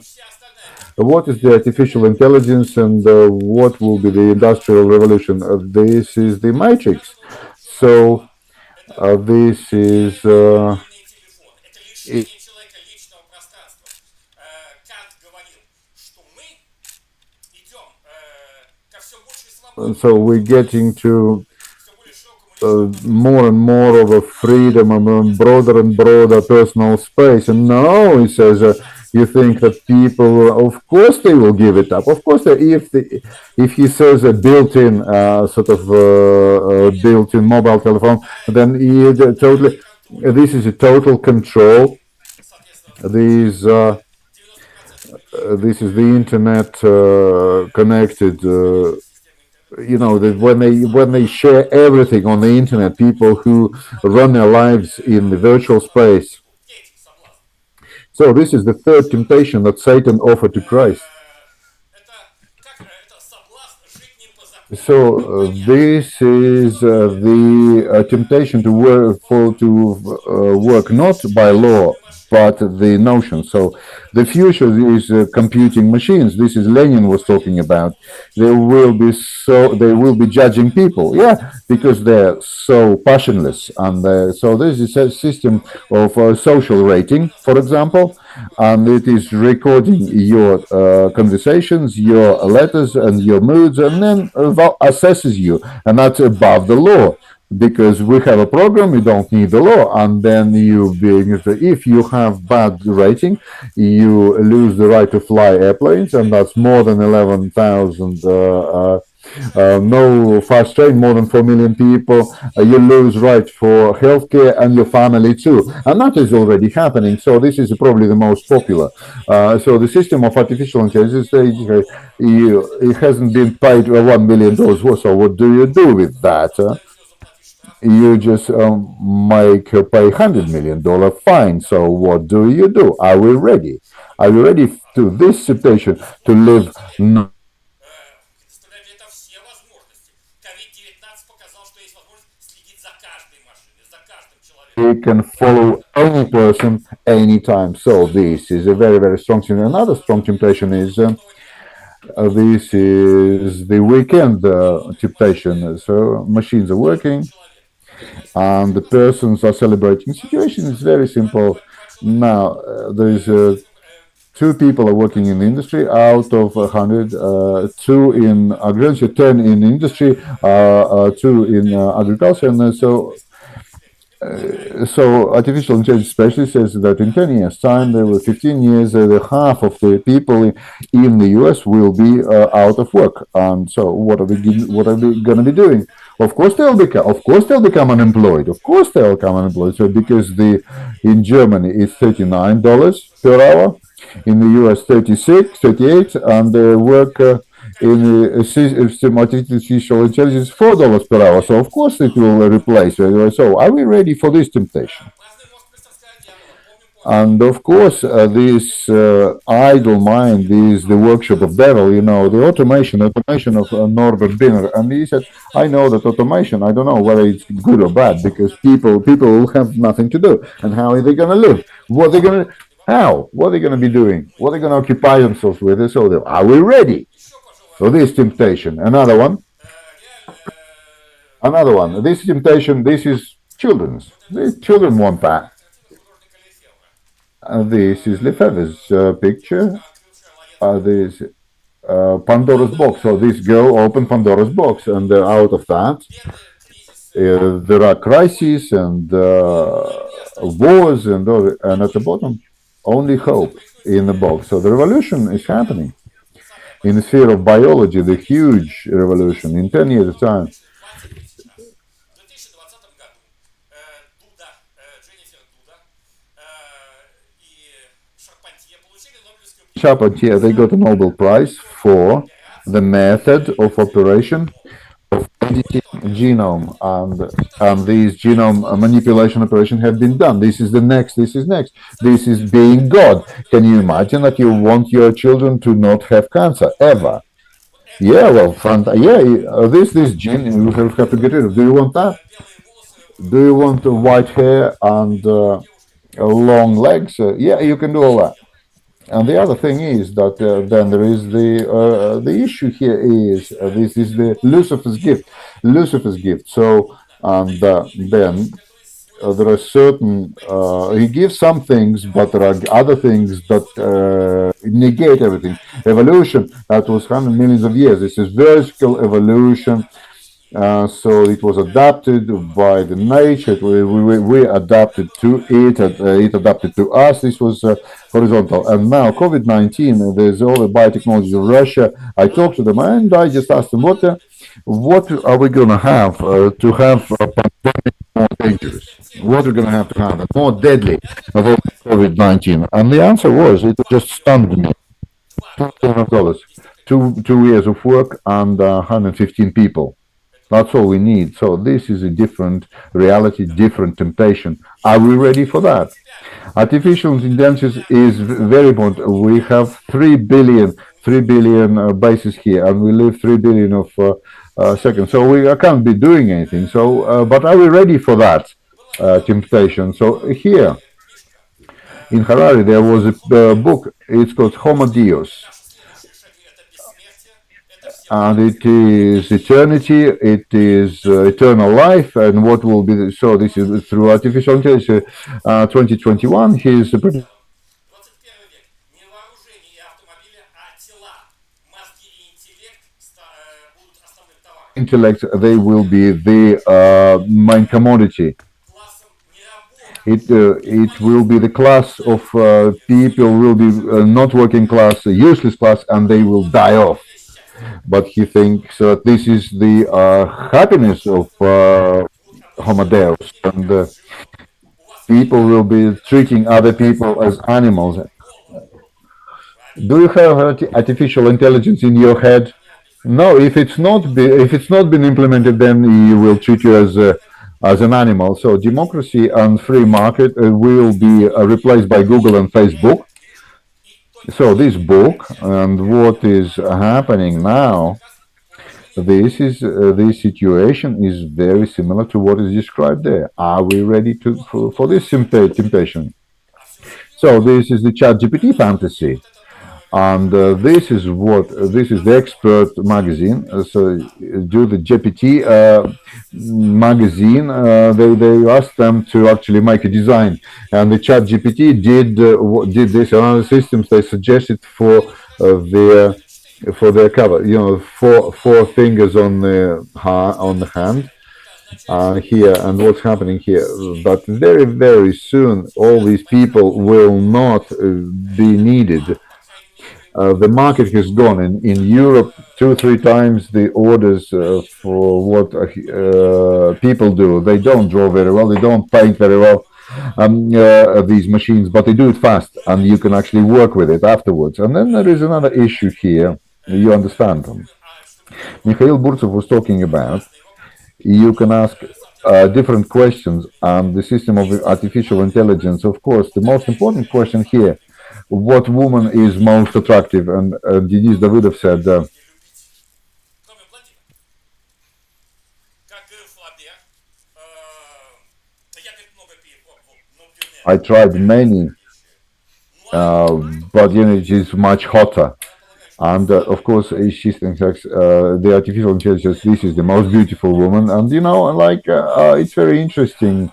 artificial intelligence and what will be the industrial revolution? This is the matrix. So this is мобильный телефон. Это лишение человека личного пространства. Кант говорил, что мы идем ко все большей свободе, so we're getting to все более широкому more and more of a freedom and broader personal space. And now he says, you think that people, of course, they will give it up. Of course, if he says a built-in built-in mobile telephone, then he totally. This is a total control. These. This is the internet connected. When they share everything on the internet, people who run their lives in the virtual space. So this is the third temptation that Satan offered to Christ. So this is the temptation to work not by law but the notion. So the future is computing machines. This is Lenin was talking about. They will be judging people, because they're so passionless, and so this is a system of social rating, for example, and it is recording your conversations, your letters, and your moods, and then assesses you, and that's above the law. Because we have a program, you don't need the law, and then if you have bad rating, you lose the right to fly airplanes, and that's more than 11,000. No fast train, more than 4 million people. You lose right for healthcare and your family too, and that is already happening. So this is probably the most popular. So the system of artificial intelligence, it hasn't been paid $1 million. So what do you do with that? You just make pay $100 million fine. So what do you do? Are we ready? Are you ready to this situation to live? We can follow any person anytime. So this is a very, very strong temptation. Another strong temptation is this is the weekend temptation. So machines are working and the persons are celebrating. The situation is very simple. Now there is two people are working in the industry out of 100, two in agriculture, 10 in industry, two in agriculture, and so artificial intelligence specialist says that in 10 years time, there will 15 years, half of the people in the US will be out of work. And so what are we going to be doing? Of course they'll become unemployed. Of course they'll become unemployed. So because in Germany it's $39 per hour, in the US 36, 38, and the work in the system artificial intelligence $4 per hour. So of course it will replace. So are we ready for this temptation? And of course, this idle mind is the workshop of devil. The automation of Norbert Wiener. And he said, I know that automation, I don't know whether it's good or bad, because people will have nothing to do. And how are they going to live? What are they going to be doing? What are they going to occupy themselves with? So are we ready for this temptation? Another one. This temptation, this is children's. The children want that. This is Lefebvre's picture. This Pandora's box. So this girl opened Pandora's box, and out of that, there are crises and wars, and at the bottom, only hope in the box. So the revolution is happening in the sphere of biology, the huge revolution in 10 years' time. Charpentier, they got a Nobel Prize for the method of operation of editing genome, and these genome manipulation operations have been done. This is next. This is being God. Can you imagine that you want your children to not have cancer ever? Yeah, well, this gene you have to get rid of. Do you want that? Do you want white hair and long legs? Yeah, you can do all that. And the other thing is that then there is the issue here is this is the Lucifer's gift, Lucifer's gift. So and then there are certain he gives some things, but there are other things that negate everything. Evolution that was 100 millions of years. This is vertical evolution. So it was adapted by the nature. We adapted to it. It adapted to us. This was horizontal. And now COVID-19. There's all the biotechnology of Russia. I talked to them and I just asked them, what are we going to have a pandemic more dangerous? What are we going to have more deadly of all COVID-19? And the answer was, it just stunned me. $2 million, 2 years of work and 115 people. That's all we need. So this is a different reality, different temptation. Are we ready for that? Artificial intelligence is very important. We have 3 billion bases here, and we live 3 billion of seconds. So we can't be doing anything. So, but are we ready for that temptation? So here in Harari, there was a book. It's called Homo Deus, and it is eternity, it is eternal life, and what will be so this is through artificial intelligence. 2021 he's intellect, they will be the main commodity. It will be the class of people will be not working class, useless class, and they will die off. But he thinks this is the happiness of Homo Deus, and people will be treating other people as animals. Do you have artificial intelligence in your head? No. If it's not been implemented, then he will treat you as an animal. So democracy and free market will be replaced by Google and Facebook. So this book and what is happening now, this situation is very similar to what is described there. Are we ready for this temptation? So this is the ChatGPT fantasy, and this is the expert magazine. So do the GPT magazine. They asked them to actually make a design, and the ChatGPT did this. And other systems they suggested their their cover. You know, four fingers on the hand. Here and what's happening here, but very very soon all these people will not be needed. The market has gone in Europe 2-3 times the orders for what people do. They don't draw very well, they don't paint very well, these machines, but they do it fast, and you can actually work with it afterwards. And then there is another issue here. You understand? Mikhail Burtsov was talking about. You can ask different questions, and the system of artificial intelligence. Of course, the most important question here: what woman is most attractive? And Denis Davidov said, I tried many, but she's much hotter. And of course, she thinks the artificial intelligence, this is the most beautiful woman. And it's very interesting.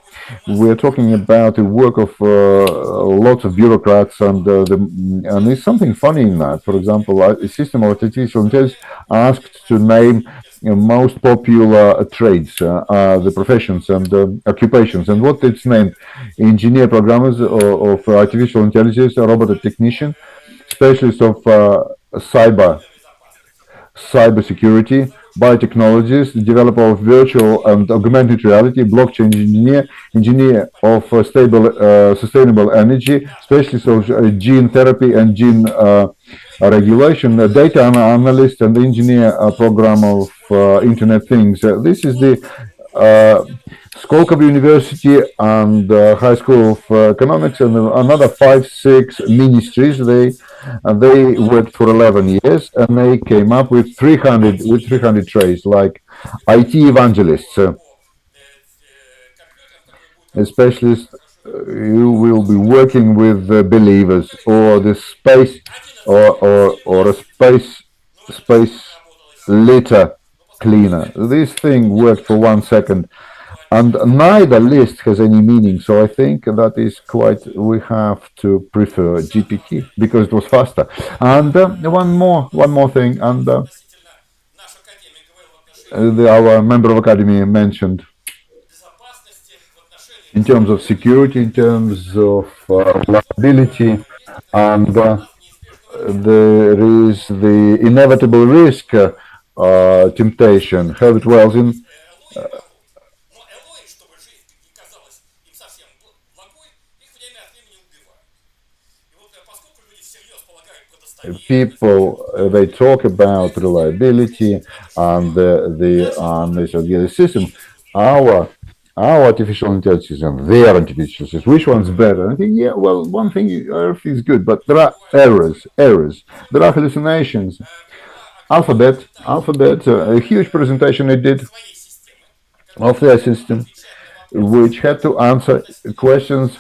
We're talking about the work of lots of bureaucrats, and there's something funny in that. For example, a system of artificial intelligence asked to name most popular trades, the professions and occupations, and what it's named: engineer, programmers of artificial intelligence, robot technician, specialist of cybersecurity, biotechnologies, developer of virtual and augmented reality, blockchain engineer, engineer of sustainable energy, specialist of gene therapy and gene regulation, data analyst and engineer program of Internet Things. This is the Skolkovo University and High School of Economics, and another 5-6 ministries. They worked for 11 years and they came up with 300 traits, like IT evangelists, specialists. You will be working with believers, or the space, or a space litter cleaner. This thing worked for 1 second, and neither list has any meaning. So I think that is quite. We have to prefer GPT because it was faster. And one more thing, and our member of Academy mentioned in terms of security, in terms of liability, and there is the inevitable risk, temptation. Herbert Wells in Но Элои, чтобы жизнь не казалась им совсем благой, их время от времени убивают. И вот поскольку люди всерьез полагают про достоверность, people they talk about reliability and the system. Our artificial intelligence and their artificial intelligence, which one's better? I think, yeah, well, one thing, Earth is good, but there are errors. There are hallucinations. Alphabet, a huge presentation it did своей системы, of their system, which had to answer questions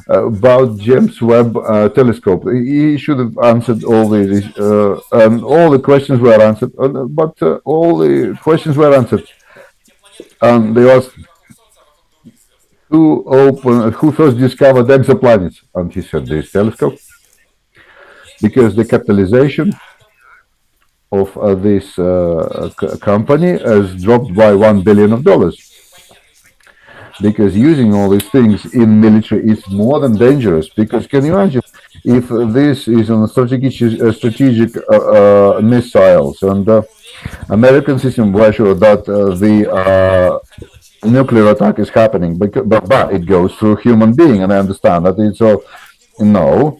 about James Webb telescope. He should have answered all these, and all the questions were answered, but all the questions were answered. And they asked, who first discovered exoplanets? And he said, this telescope. Because the capitalization of this company has dropped by $1 billion. Because using all these things in military is more than dangerous. Because can you imagine if this is on strategic missiles and American system were sure that the nuclear attack is happening, but it goes through human being, and I understand that it's all no.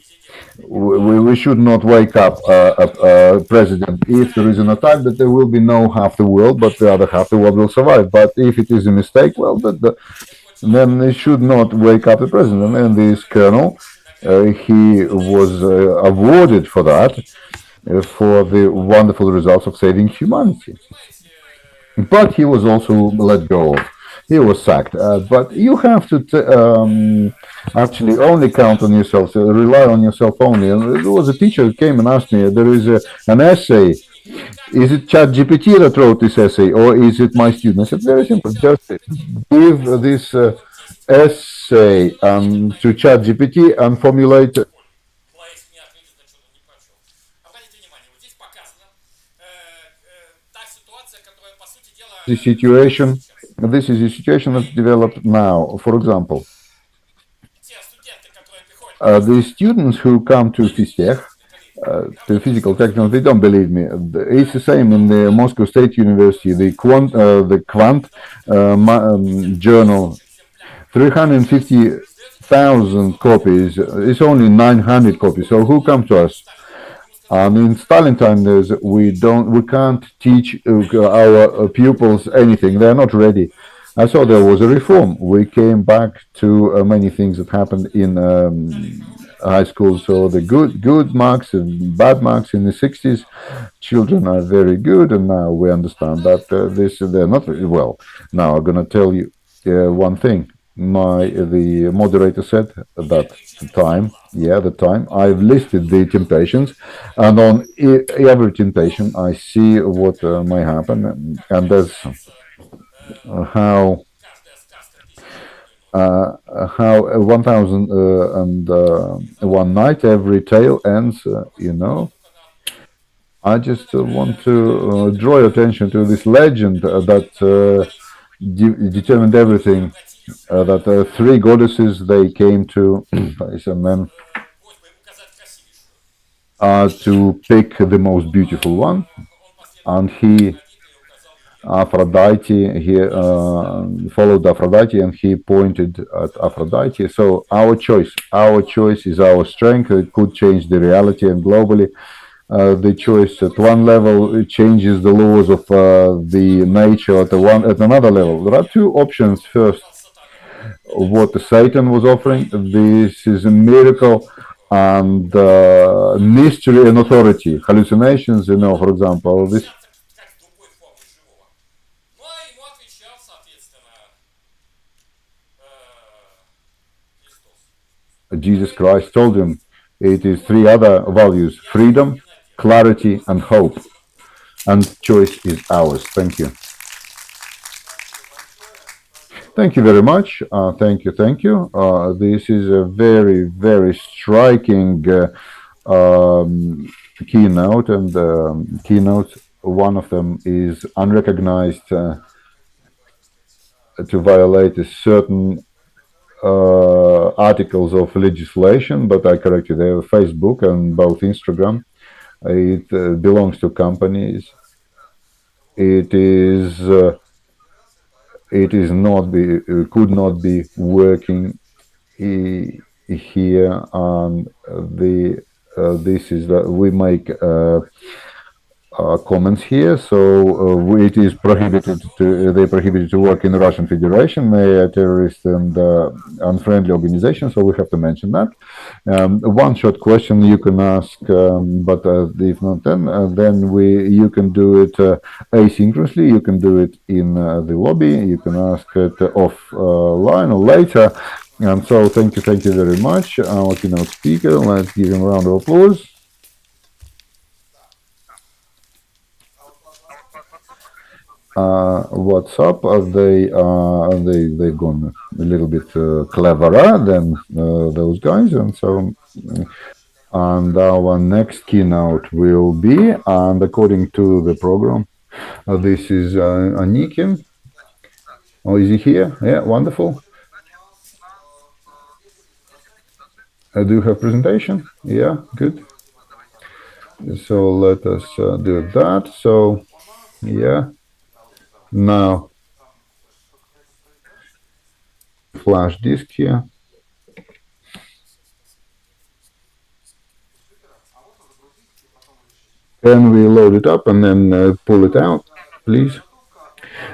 We should not wake up a president if there is an attack that there will be no half the world, but the other half the world will survive. But if it is a mistake, well, then they should not wake up the president. And this colonel, he was awarded for that, for the wonderful results of saving humanity. But he was also let go of. He was sacked. But you have to actually only count on yourself, rely on yourself only. And there was a teacher who came and asked me, there is an essay. Is it ChatGPT that wrote this essay, or is it my student? I said, very simple. Just give this essay to ChatGPT and formulate the situation. This is the situation that developed now. For example, the students who come to FISTECH, to physical technology, they don't believe me. It's the same in the Moscow State University, the Quant journal, 350,000 copies. It's only 900 copies. So who come to us? In Stalin time, we can't teach our pupils anything. They're not ready. I saw there was a reform. We came back to many things that happened in high school. So the good marks and bad marks in the 60s, children are very good, and now we understand that they're not very well. Now I'm gonna tell you one thing. The moderator said that the time I've listed the temptations, and on every temptation I see what may happen, and that's how 1001 night every tale ends. I just want to draw your attention to this legend that determined everything. That three goddesses, they came to some men to pick the most beautiful one, and Aphrodite, he followed Aphrodite, and he pointed at Aphrodite. So our choice is our strength. It could change the reality, and globally the choice at one level it changes the laws of the nature at another level. There are two options. First, what Satan was offering. This is a miracle and mystery and authority, hallucinations, for example, this как другой формы живого. Ну, а ему отвечал, соответственно, Христос. Jesus Christ told him it is three other values: freedom, clarity, and hope. And choice is ours. Thank you. Thank you very much. Thank you. Thank you. This is a very, very striking keynote, and keynote. One of them is unrecognized to violate a certain articles of legislation, but I corrected. They have Facebook and both Instagram. It belongs to companies. It is not be could not be working here. This is that we make comments here. So it is prohibited to they prohibited to work in the Russian Federation. They are terrorist and unfriendly organization. So we have to mention that. One short question you can ask, but if not, then you can do it asynchronously. You can do it in the lobby. You can ask it offline or later. And so thank you very much, our keynote speaker. Let's give him a round of applause. What's up? They've gone a little bit cleverer than those guys, and so. And our next keynote will be, and according to the program, this is Anikin. Oh, is he here? Yeah, wonderful. Do you have presentation? Yeah, good. So let us do that. So, yeah. Now, flash disk here. Can we load it up and then pull it out, please?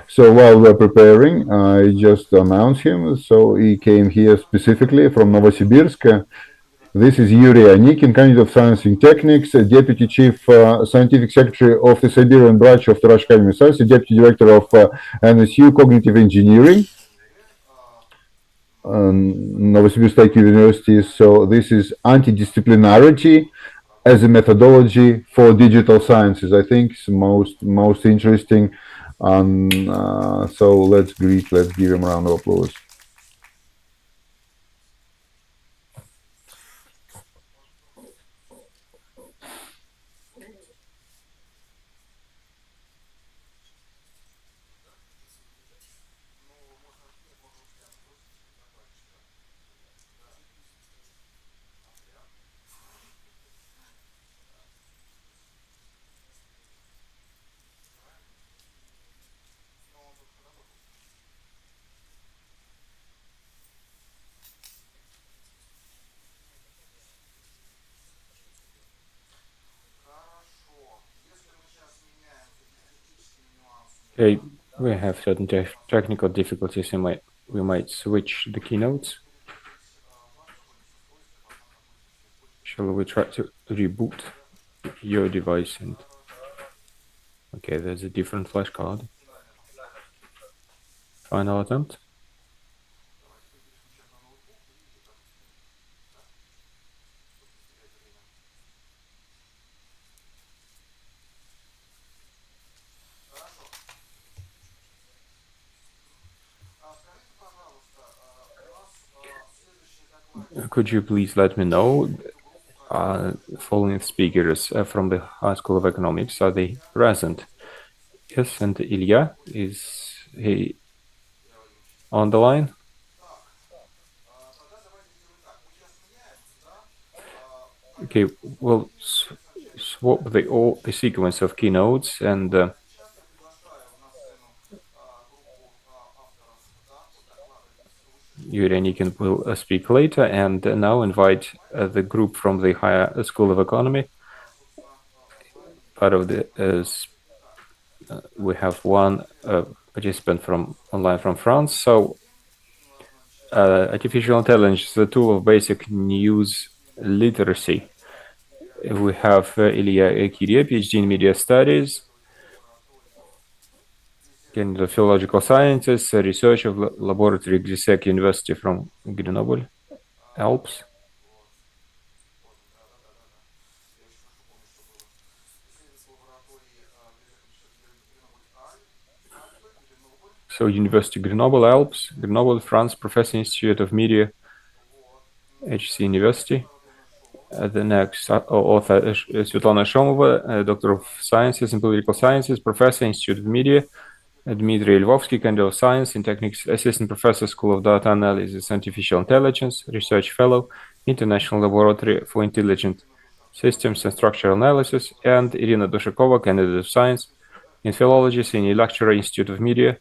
So while we're preparing, I just announced him. So he came here specifically from Novosibirsk. This is Yuri Anikin, candidate of science in techniques, deputy chief scientific secretary of the Siberian branch of the Russian Academy of Sciences, deputy director of NSU Cognitive Engineering, Novosibirsk State University. So this is interdisciplinarity as a methodology for digital sciences. I think it's most interesting. So let's give him a round of applause. Okay, we have certain technical difficulties. We might switch the keynotes. Shall we try to reboot your device? And okay, there's a different flashcard. Final attempt. Could you please let me know, following speakers from the High School of Economics, are they present? Yes, and Ilya, is he on the line? Okay, we'll swap the sequence of keynotes, and Yuri Anikin will speak later, and now invite the group from the Higher School of Economy. Part of the we have one participant from online from France. So artificial intelligence is a tool of basic news literacy. We have Ilya Kiria, PhD in Media Studies, candidate of Philological Sciences, research of Laboratory Grisek University from Grenoble, Alps. So University Grenoble, Alps, Grenoble, France, Professor Institute of Media, HC University. The next author Svetlana Shomova, Doctor of Sciences in Political Sciences, Professor Institute of Media. Dmitry Lvovsky, Candidate of Science in Techniques, Assistant Professor, School of Data Analysis and Artificial Intelligence, Research Fellow, International Laboratory for Intelligent Systems and Structural Analysis, and Irina Dushakova, Candidate of Science in Philology, Senior Lecturer, Institute of Media,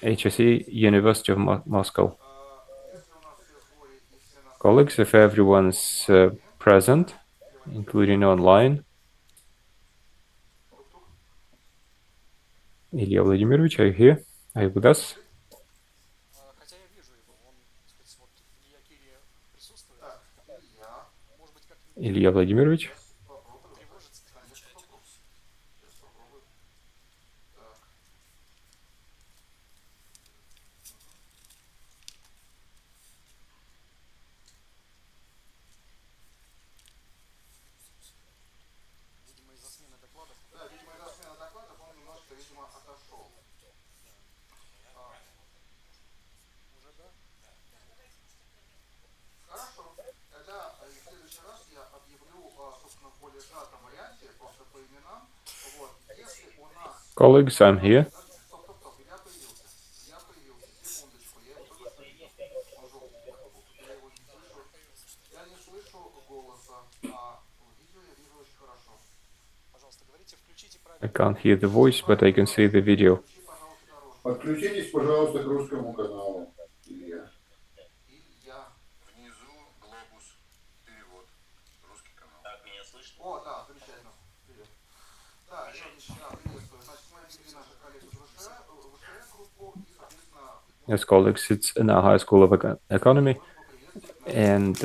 HSE, University of Moscow. Colleagues, if everyone's present, including online. Ilya Vladimirovich, are you here? Are you with us? Хотя я вижу его, он, так сказать, вот Илья Кирия присутствует. Может быть, как-то Ilya Vladimirovich. тревожится. Видимо, из-за смены докладов. Да, видимо, из-за смены докладов он немножко, видимо, отошел. Уже, да? Хорошо. Тогда в следующий раз я объявлю, собственно, в более сжатом варианте, просто по именам. Вот. Если у нас... Colleagues, I'm here. Стоп. Илья появился. Секундочку. Я его только что видел. Он желтый такой. Я его не слышу. Я не слышу голоса. А видео я вижу очень хорошо. Пожалуйста, говорите, включите I правильно. can't hear the voice, but I can see the video. Подключитесь, пожалуйста, к русскому каналу, Илья. Внизу глобус, перевод, русский канал. Так, меня слышно? О, да, замечательно. Привет. Да, Леонидович, приветствую. Значит, мы объявили наших коллег из ВШЭ-группу и, соответственно... Yes, colleagues, it's in our High School of Economy. And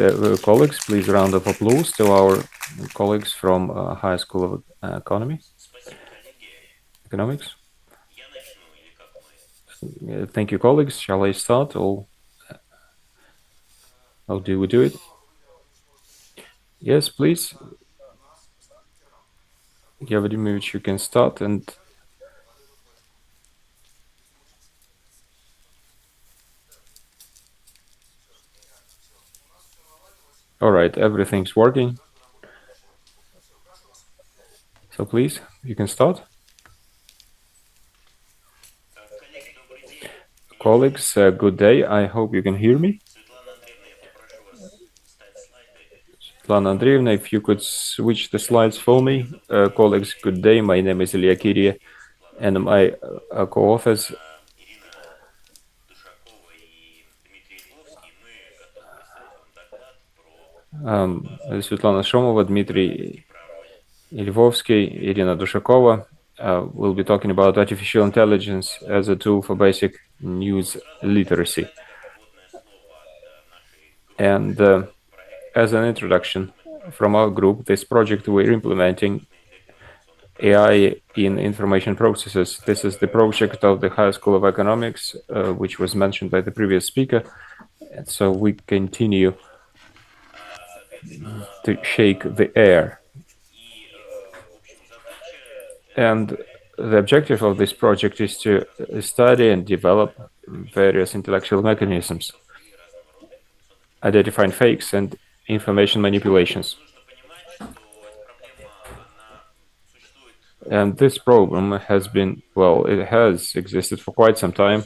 colleagues, please round of applause to our colleagues from High School of Economics. Thank you, colleagues. Shall I start, or how do we do it? Yes, please. Vladimirovich, you can start. And all right, everything's working. So please, you can start. Colleagues, good day. I hope you can hear me. Svetlana Andreevna, if you could switch the slides for me. Colleagues, good day. My name is Ilya Kiria, and my co-authors Svetlana Shomova, Dmitry Lvovsky, Irina Dushakova will be talking about artificial intelligence as a tool for basic news literacy. And as an introduction from our group, this project we're implementing AI in information processes. This is the project of the High School of Economics, which was mentioned by the previous speaker. And so we continue to shake the air. And the objective of this project is to study and develop various intellectual mechanisms, identifying fakes and information manipulations. And this problem has been, well, it has existed for quite some time.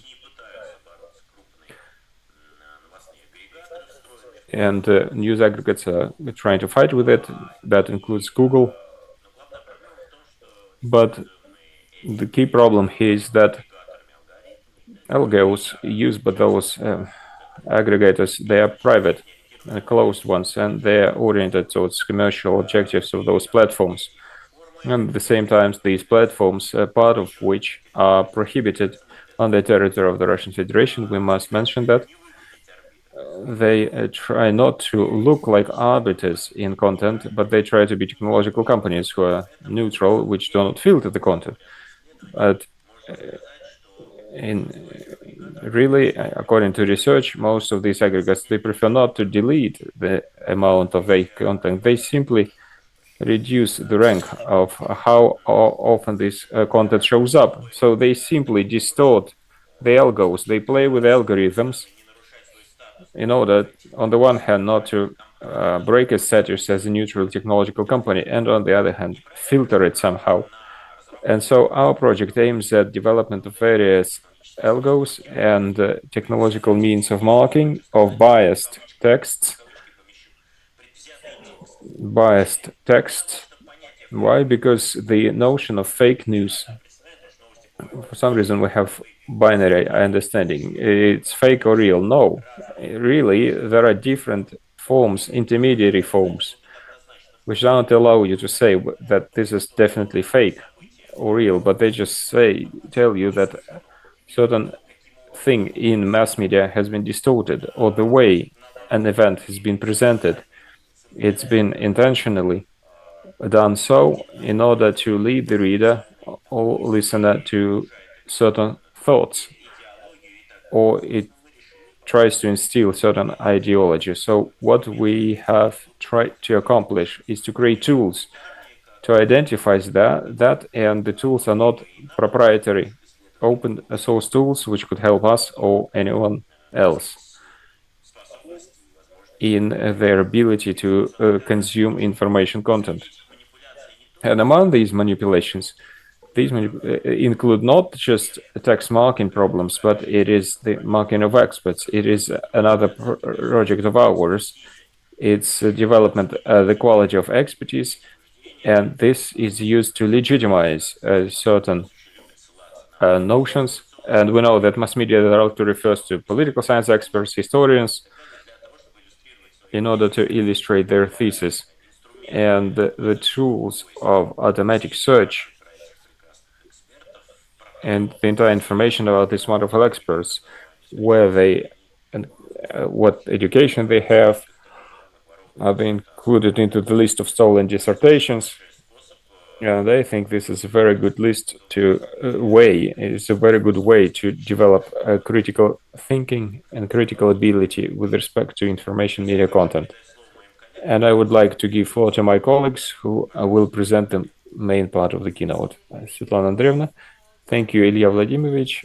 And news aggregates are trying to fight with it. That includes Google. But the key problem here is that algos used by those aggregators, they are private, closed ones, and they are oriented towards commercial objectives of those platforms. And at the same time, these platforms, part of which are prohibited on the territory of the Russian Federation, we must mention that, they try not to look like arbiters in content, but they try to be technological companies who are neutral, which do not filter the content. But really, according to research, most of these aggregates, they prefer not to delete the amount of their content. They simply reduce the rank of how often this content shows up. So they simply distort the algos. They play with algorithms in order, on the one hand, not to break its status as a neutral technological company, and on the other hand, filter it somehow. And so our project aims at development of various algos and technological means of marking of biased texts. Why? Because the notion of fake news, for some reason we have binary understanding. It's fake or real. No, really, there are different forms, intermediary forms, which don't allow you to say that this is definitely fake or real, but they just tell you that certain thing in mass media has been distorted, or the way an event has been presented, it's been intentionally done so in order to lead the reader or listener to certain thoughts, or it tries to instill certain ideology. So what we have tried to accomplish is to create tools to identify that, and the tools are not proprietary, open source tools which could help us or anyone else in their ability to consume information content. And among these manipulations, these include not just text marking problems, but it is the marking of experts. It is another project of ours. It's development, the quality of expertise, and this is used to legitimize certain notions. And we know that mass media directly refers to political science experts, historians, in order to illustrate their thesis. And the tools of automatic search and the entire information about these wonderful experts, where they and what education they have, are they included into the list of stolen dissertations. And I think this is a very good list to weigh. It's a very good way to develop critical thinking and critical ability with respect to information media content. And I would like to give floor to my colleagues who will present the main part of the keynote. Svetlana Andreevna, thank you, Ilya Vladimirovich.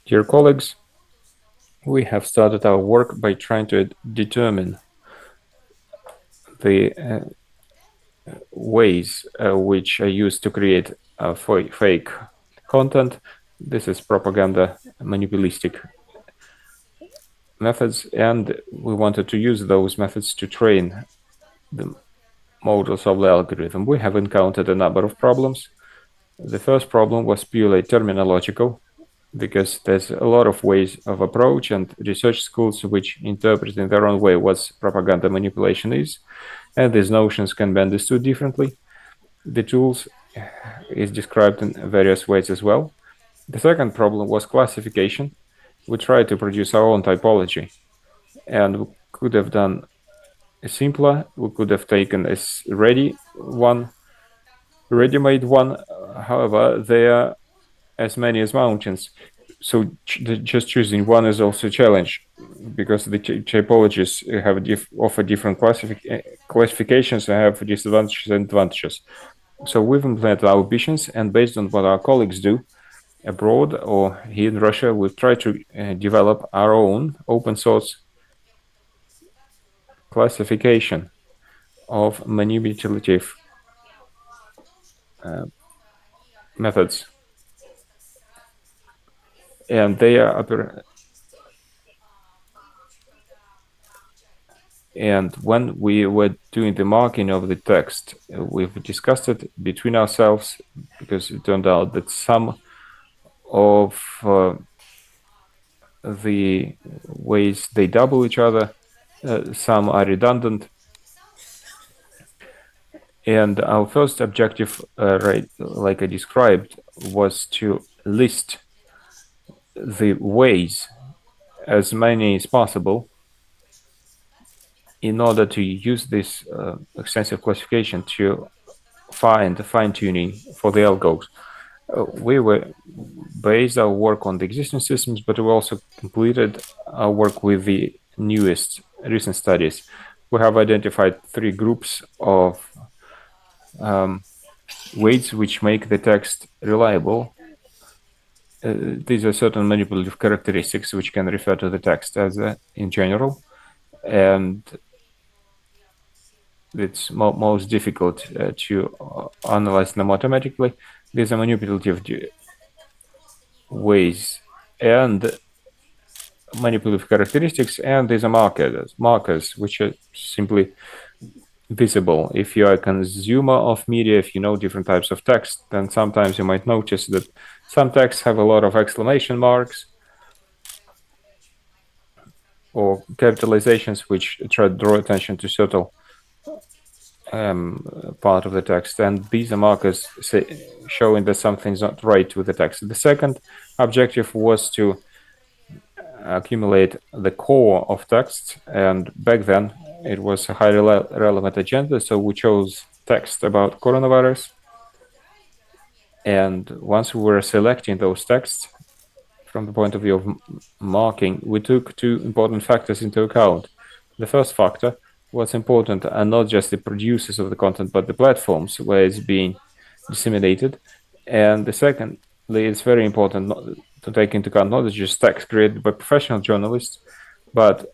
Dear colleagues, we have started our work by trying to determine the ways which are used to create fake content. This is propaganda manipulistic methods, and we wanted to use those methods to train the models of the algorithm. We have encountered a number of problems. The first problem was purely terminological, because there's a lot of ways of approach and research schools which interpret in their own way what propaganda manipulation is, and these notions can be understood differently. The tools is described in various ways as well. The second problem was classification. We tried to produce our own typology, and we could have done a simpler. We could have taken a ready-made one. However, there are as many as mountains. So just choosing one is also a challenge, because the typologies offer different classifications and have disadvantages and advantages. So we've implemented our ambitions, and based on what our colleagues do abroad or here in Russia, we've tried to develop our own open source classification of manipulative methods. And they are and when we were doing the marking of the text, we've discussed it between ourselves, because it turned out that some of the ways they double each other, some are redundant. And our first objective, right, like I described, was to list the ways as many as possible in order to use this extensive classification to find fine-tuning for the algos. We were based our work on the existing systems, but we also completed our work with the newest recent studies. We have identified 3 groups of weights which make the text reliable. These are certain manipulative characteristics which can refer to the text as in general, and it's most difficult to analyze them automatically. These are manipulative ways and manipulative characteristics, and these are markers which are simply visible. If you are a consumer of media, if you know different types of text, then sometimes you might notice that some texts have a lot of exclamation marks or capitalizations which try to draw attention to certain part of the text, and these are markers showing that something's not right with the text. The second objective was to accumulate the core of text, and back then it was a highly relevant agenda, so we chose text about coronavirus. And once we were selecting those texts from the point of view of marking, we took 2 important factors into account. The first factor, what's important are not just the producers of the content, but the platforms where it's being disseminated. And the secondly, it's very important to take into account not just text created by professional journalists, but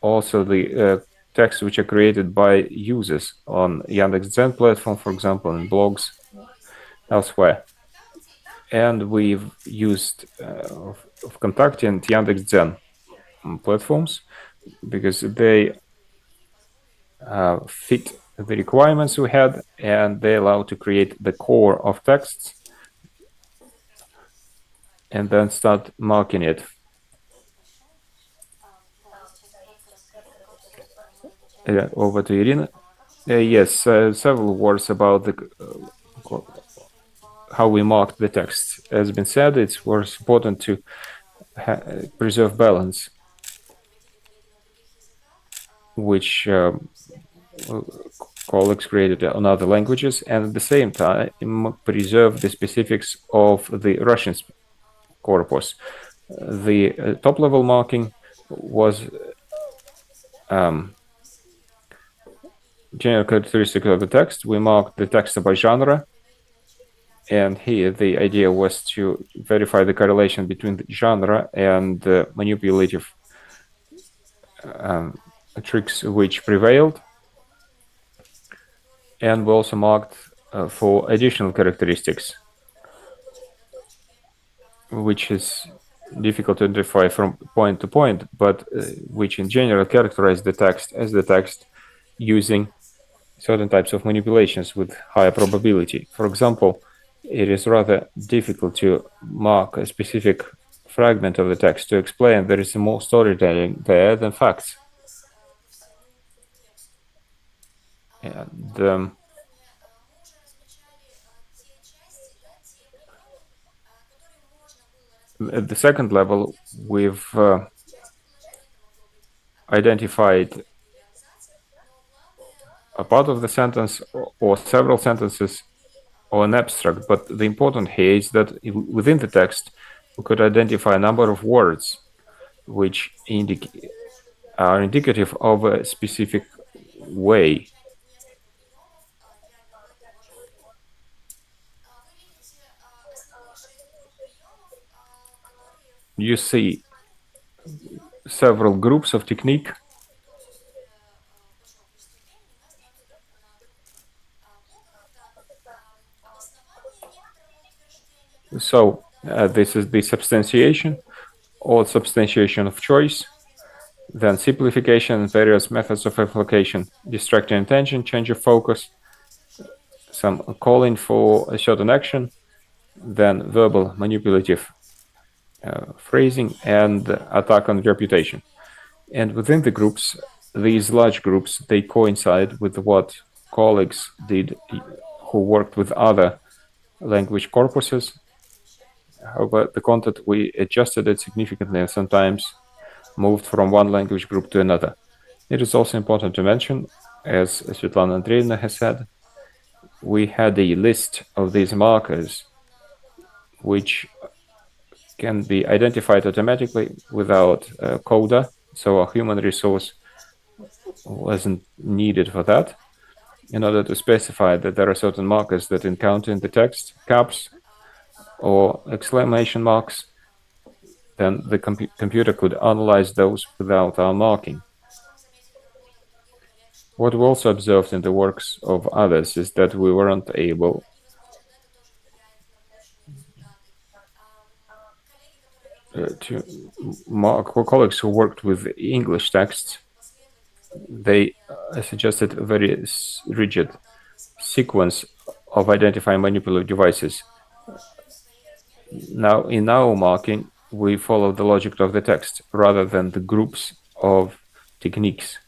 also the texts which are created by users on Yandex.Zen platform, for example, and blogs elsewhere. And we've used ВКонтакте and Yandex.Zen platforms because they fit the requirements we had, and they allow to create the core of texts and then start marking it. Over to Irina. Yes, several words about the how we marked the text. As been said, it was important to preserve balance, which colleagues created on other languages, and at the same time preserve the specifics of the Russian corpus. The top-level marking was general characteristics of the text. We marked the text by genre, and here the idea was to verify the correlation between the genre and the manipulative tricks which prevailed. And we also marked for additional characteristics, which is difficult to identify from point to point, but which in general characterize the text as the text using certain types of manipulations with higher probability. For example, it is rather difficult to mark a specific fragment of the text to explain there is more storytelling there than facts. And at the second level, we've identified a part of the sentence or several sentences or an abstract, but the important here is that within the text, we could identify a number of words which are indicative of a specific way. You see several groups of technique. So this is the substantiation or substantiation of choice, then simplification, various methods of application, distracting attention, change of focus, some calling for a certain action, then verbal manipulative phrasing, and attack on reputation. And within the groups, these large groups, they coincide with what colleagues did who worked with other language corpuses. However, the content, we adjusted it significantly, and sometimes moved from one language group to another. It is also important to mention, as Svetlana Andreevna has said, we had a list of these markers which can be identified automatically without a coder, so a human resource wasn't needed for that, in order to specify that there are certain markers that encounter in the text, caps or exclamation marks, then the computer could analyze those without our marking. What we also observed in the works of others is that we weren't able to mark. Colleagues who worked with English texts, they suggested a very rigid sequence of identifying manipulative devices. Now, in our marking, we follow the logic of the text rather than the groups of techniques.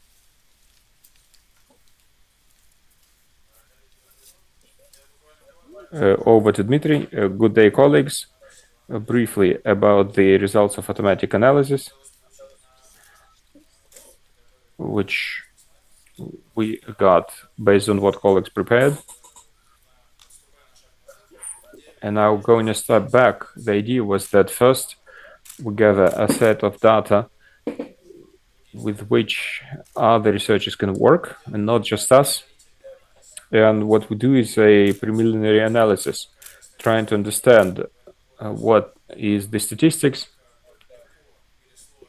Over to Dmitry. Good day, colleagues. Briefly about the results of automatic analysis, which we got based on what colleagues prepared. And now going a step back, the idea was that first we gather a set of data with which other researchers can work, and not just us. And what we do is a preliminary analysis, trying to understand what is the statistics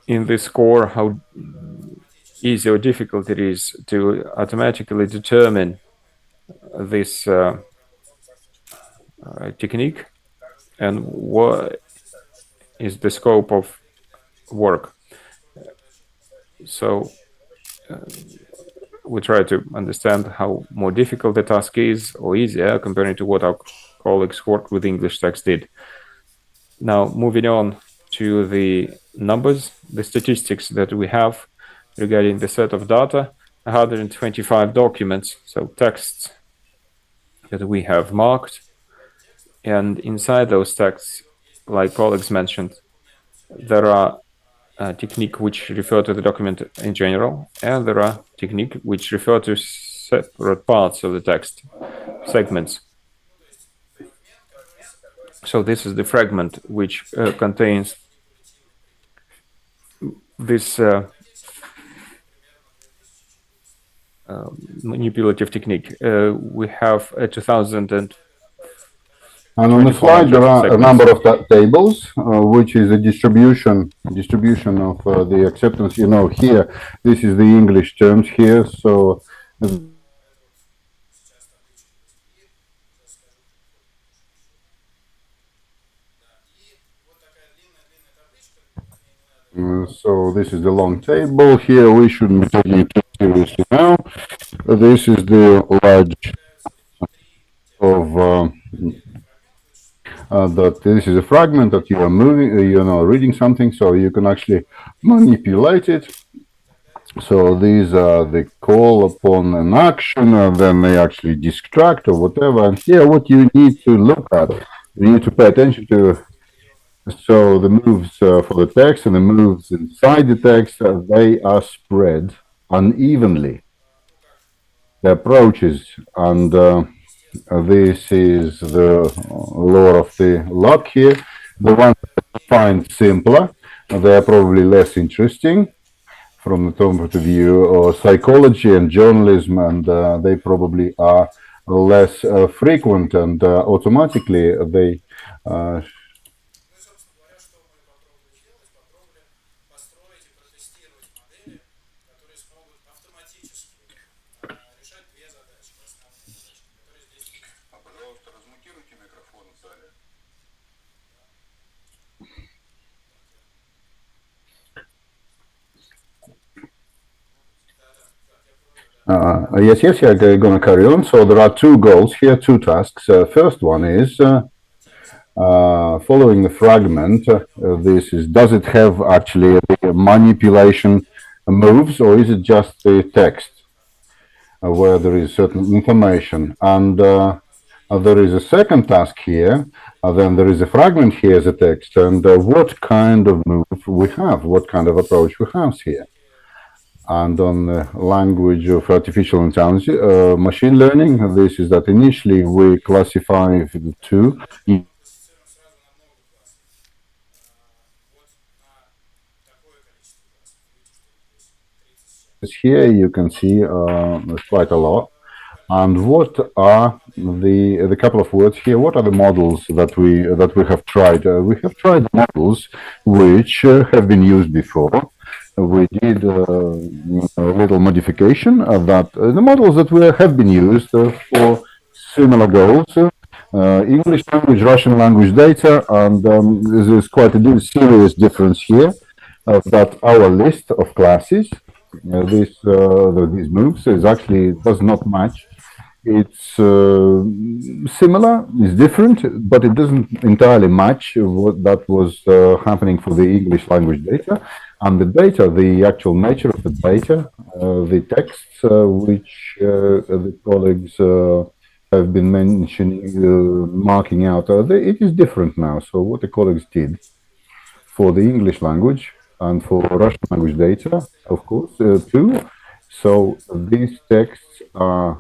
in this score, how easy or difficult it is to automatically determine this technique, and what is the scope of work. So we try to understand how more difficult the task is or easier comparing to what our colleagues who work with English text did. Now, moving on to the numbers, the statistics that we have regarding the set of data, 125 documents, so texts that we have marked. And inside those texts, like colleagues mentioned, there are technique which refer to the document in general, and there are technique which refer to separate parts of the text, segments. So this is the fragment which contains this manipulative technique. We have a 2000 and on the slide there are a number of tables, which is a distribution of the acceptance. You know, here this is the English terms here, so. So this is the long table. Here we shouldn't be taking it too seriously now. This is the large of that this is a fragment that you are moving, reading something, so you can actually manipulate it. So these are the call upon an action, and then they actually distract or whatever. And here, what you need to look at, you need to pay attention to. So the moves for the text and the moves inside the text, they are spread unevenly. The approaches, and this is the law of the lock here. The ones that I find simpler, they are probably less interesting from the point of view of psychology and journalism, and they probably are less frequent, and automatically they yes, I'm going to carry on. So there are two goals here, two tasks. First one is following the fragment. This is, does it have actually the manipulation moves, or is it just the text where there is certain information? And There is a second task here, then there is a fragment here as a text, and what kind of move we have, what kind of approach we have here. And on the language of artificial intelligence, machine learning, this is that initially we classify the two. Here you can see quite a lot. And what are the couple of words here? What are the models that we have tried? We have tried models which have been used before. We did a little modification of that. The models that have been used for similar goals. English language, Russian language data, and there's quite a serious difference here. That our list of classes, these moves, is actually does not match. It's similar, it's different, but it doesn't entirely match what that was happening for the English language data. And the data, the actual nature of the data, the texts which the colleagues have been mentioning, marking out, it is different now. So what the colleagues did for the English language and for Russian language data, of course, too. So these texts are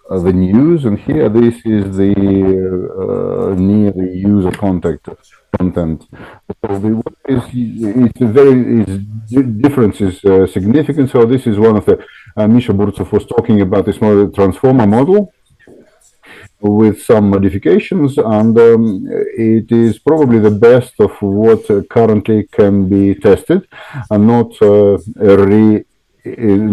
the news, and here this is the near the user content. So difference is significant. So this is one of the Misha Burtsov was talking about this model, transformer model, with some modifications, and it is probably the best of what currently can be tested, and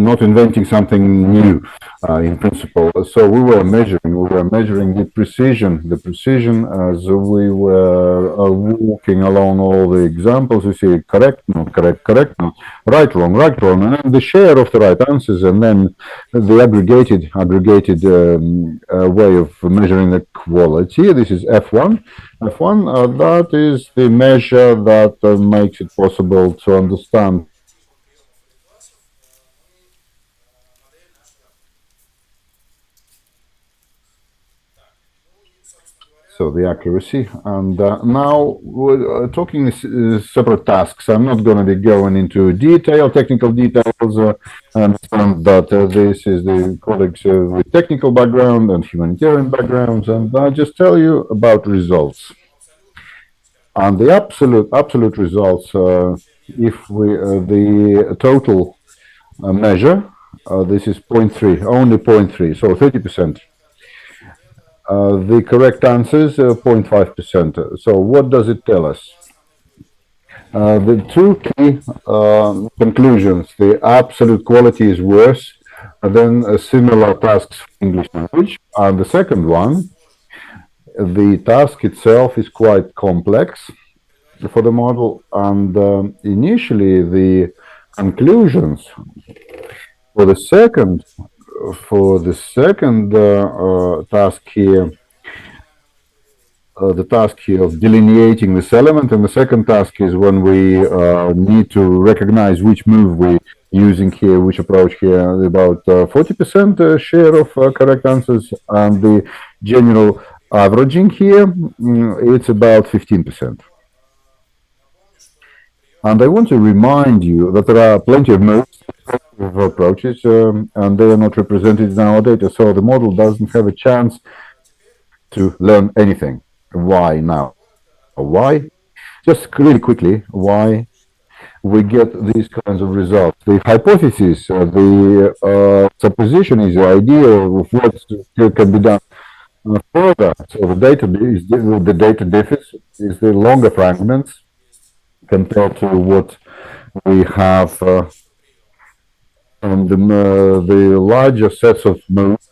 not inventing something new in principle. So we were measuring the precision as we were walking along all the examples. We see correct, not correct, correct, not right, wrong, and then the share of the right answers, and then the aggregated way of measuring the quality. This is F1. F1, that is the measure that makes it possible to understand so the accuracy. And now we're talking separate tasks. I'm not going to be going into technical details. I understand that this is the colleagues with technical background and humanitarian backgrounds, and I'll just tell you about results. And the absolute results, if we the total measure, this is 0.3, only 0.3, so 30%. The correct answers, 0.5%. So what does it tell us? The two key conclusions: the absolute quality is worse than similar tasks for English language, and the second one, the task itself is quite complex for the model, and initially the conclusions for the second task here, the task here of delineating this element, and the second task is when we need to recognize which move we're using here, which approach here, about 40% share of correct answers, and the general averaging here, it's about 15%. And I want to remind you that there are plenty of modes of approaches, and they are not represented in our data, so the model doesn't have a chance to learn anything. Why now? Why? Just really quickly, why we get these kinds of results. The hypothesis, the supposition is the idea of what can be done further. So the data differs, is the longer fragments compared to what we have on the larger sets of modes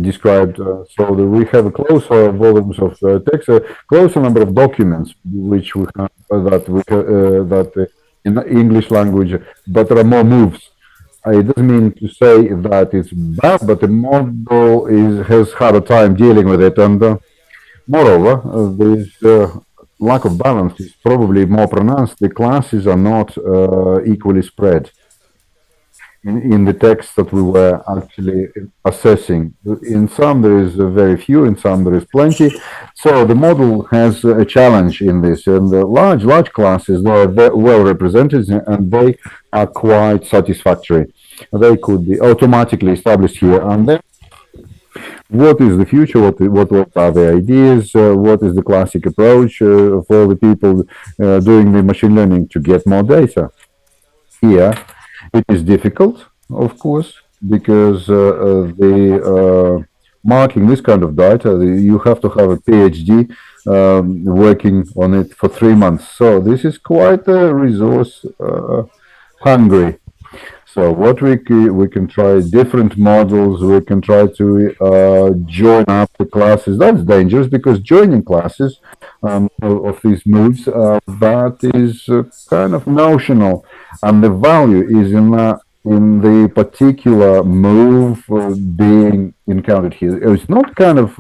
described. So that we have a closer volumes of text, a closer number of documents which we have that in English language, but there are more moves. It doesn't mean to say that it's bad, but the model has had a time dealing with it, and moreover, this lack of balance is probably more pronounced. The classes are not equally spread. in the text that we were actually assessing. In some there is very few, in some there is plenty. So the model has a challenge in this, and the large classes, they are well represented and they are quite satisfactory. They could be automatically established here, and then what is the future? What are the ideas? What is the classic approach for the people doing the machine learning to get more data? Here, it is difficult, of course, because the marking this kind of data, you have to have a PhD working on it for 3 months. So this is quite resource hungry. So what we can try different models. We can try to join up the classes. That's dangerous because joining classes of these moves that is kind of notional, and the value is in the particular move being encountered here. It's not kind of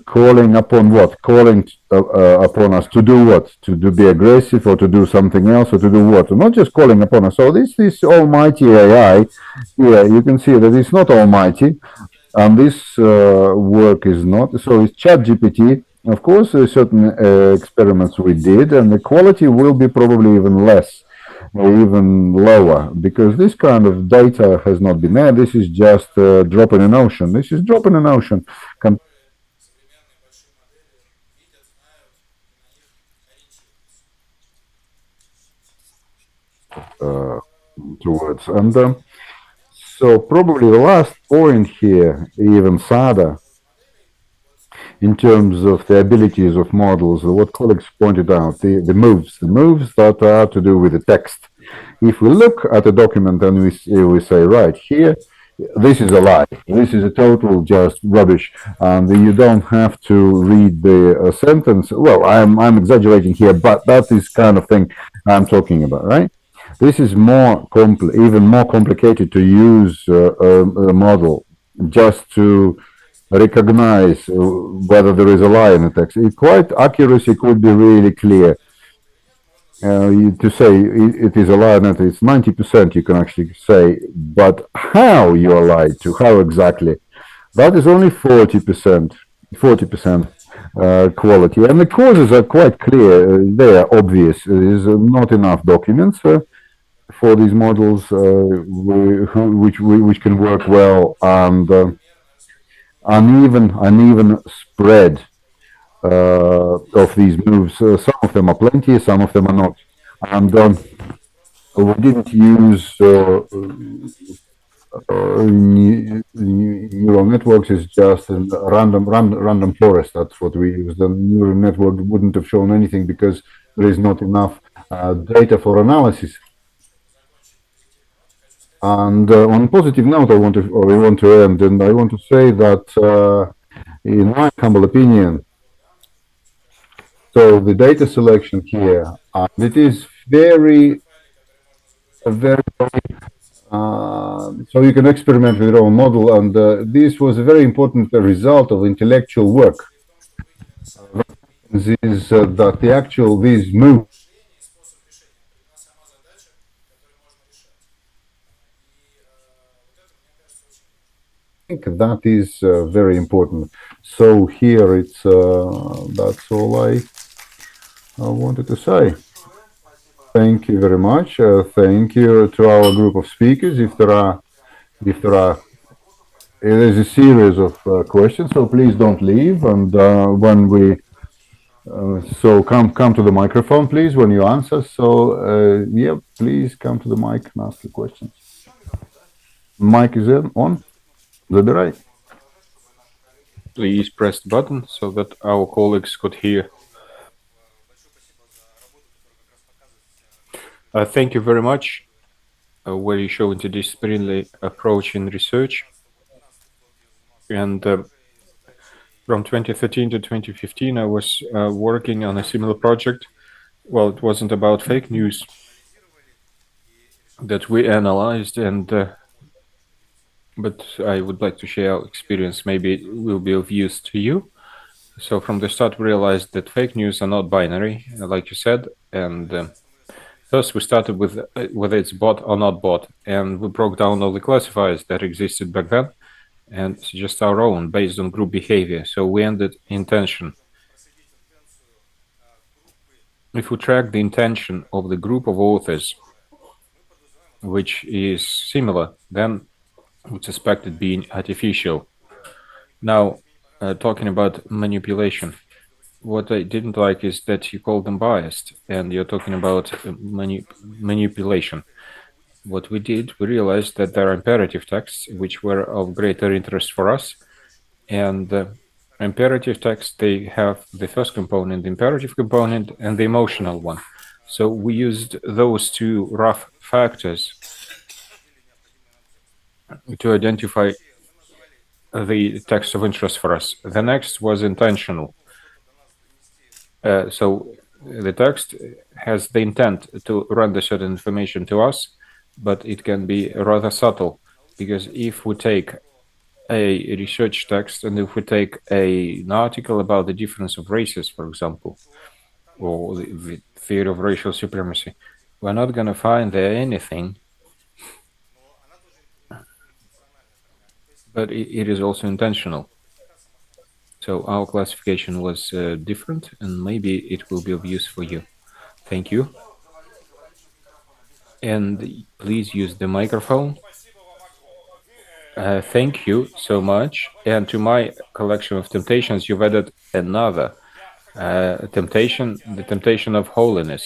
calling upon what? Calling upon us to do what? Be aggressive or to do something else or to do what? Not just calling upon us. So this almighty AI, yeah, you can see that it's not almighty, and this work is not. So it's ChatGPT. Of course, certain experiments we did, and the quality will be probably even less or even lower because this kind of data has not been there. This is just a drop in an ocean. This is drop in an ocean. Towards and so probably the last point here, even sadder, in terms of the abilities of models, what colleagues pointed out, the moves that are to do with the text. If we look at a document and we say, right, here, this is a lie, this is a total just rubbish, and you don't have to read the sentence. Well, I'm exaggerating here, but that is kind of thing I'm talking about, right? This is even more complicated to use a model just to recognize whether there is a lie in the text. Quite accuracy could be really clear. To say it is a lie, and it's 90%, you can actually say, but how you are lied to, how exactly, that is only 40%, 40% quality. And the causes are quite clear, they are obvious. There is not enough documents for these models which can work well, and uneven spread of these moves. Some of them are plenty, some of them are not. And we didn't use neural networks. It's just a random forest. That's what we use. The neural network wouldn't have shown anything because there is not enough data for analysis. And on a positive note, I want to end, and I want to say that, in my humble opinion, so the data selection here, it is very, so you can experiment with your own model, and this was a very important result of intellectual work. Is that these moves that is very important. So here it's that's all I wanted to say. Thank you very much. Thank you to our group of speakers. If there is a series of questions, so please don't leave. And when we so come to the microphone, please, when you answer. So yeah, please come to the mic and ask the questions. Mic is on. Забирай. Please press the button so that our colleagues could hear. Thank you very much, where you show interdisciplinary approach in research. And from 2013 to 2015, I was working on a similar project. Well, it wasn't about fake news that we analyzed, and but I would like to share our experience. Maybe it will be of use to you. So from the start, we realized that fake news are not binary, like you said, and First, we started with whether it's bot or not bot, and we broke down all the classifiers that existed back then and suggest our own based on group behavior. So we ended intention. If we track the intention of the group of authors, which is similar, then we suspect it being artificial. Now, talking about manipulation, what I didn't like is that you call them biased, and you're talking about manipulation. What we did, we realized that there are imperative texts which were of greater interest for us, and imperative texts, they have the first component, the imperative component, and the emotional one. So we used those two rough factors to identify the text of interest for us. The next was intentional. So the text has the intent to render certain information to us, but it can be rather subtle, because if we take a research text and if we take an article about the difference of races, for example, or the theory of racial supremacy, we're not going to find there anything, but it is also intentional. So our classification was different, and maybe it will be of use for you. Thank you. And please use the microphone. Thank you so much. And to my collection of temptations, you've added another temptation, the temptation of holiness.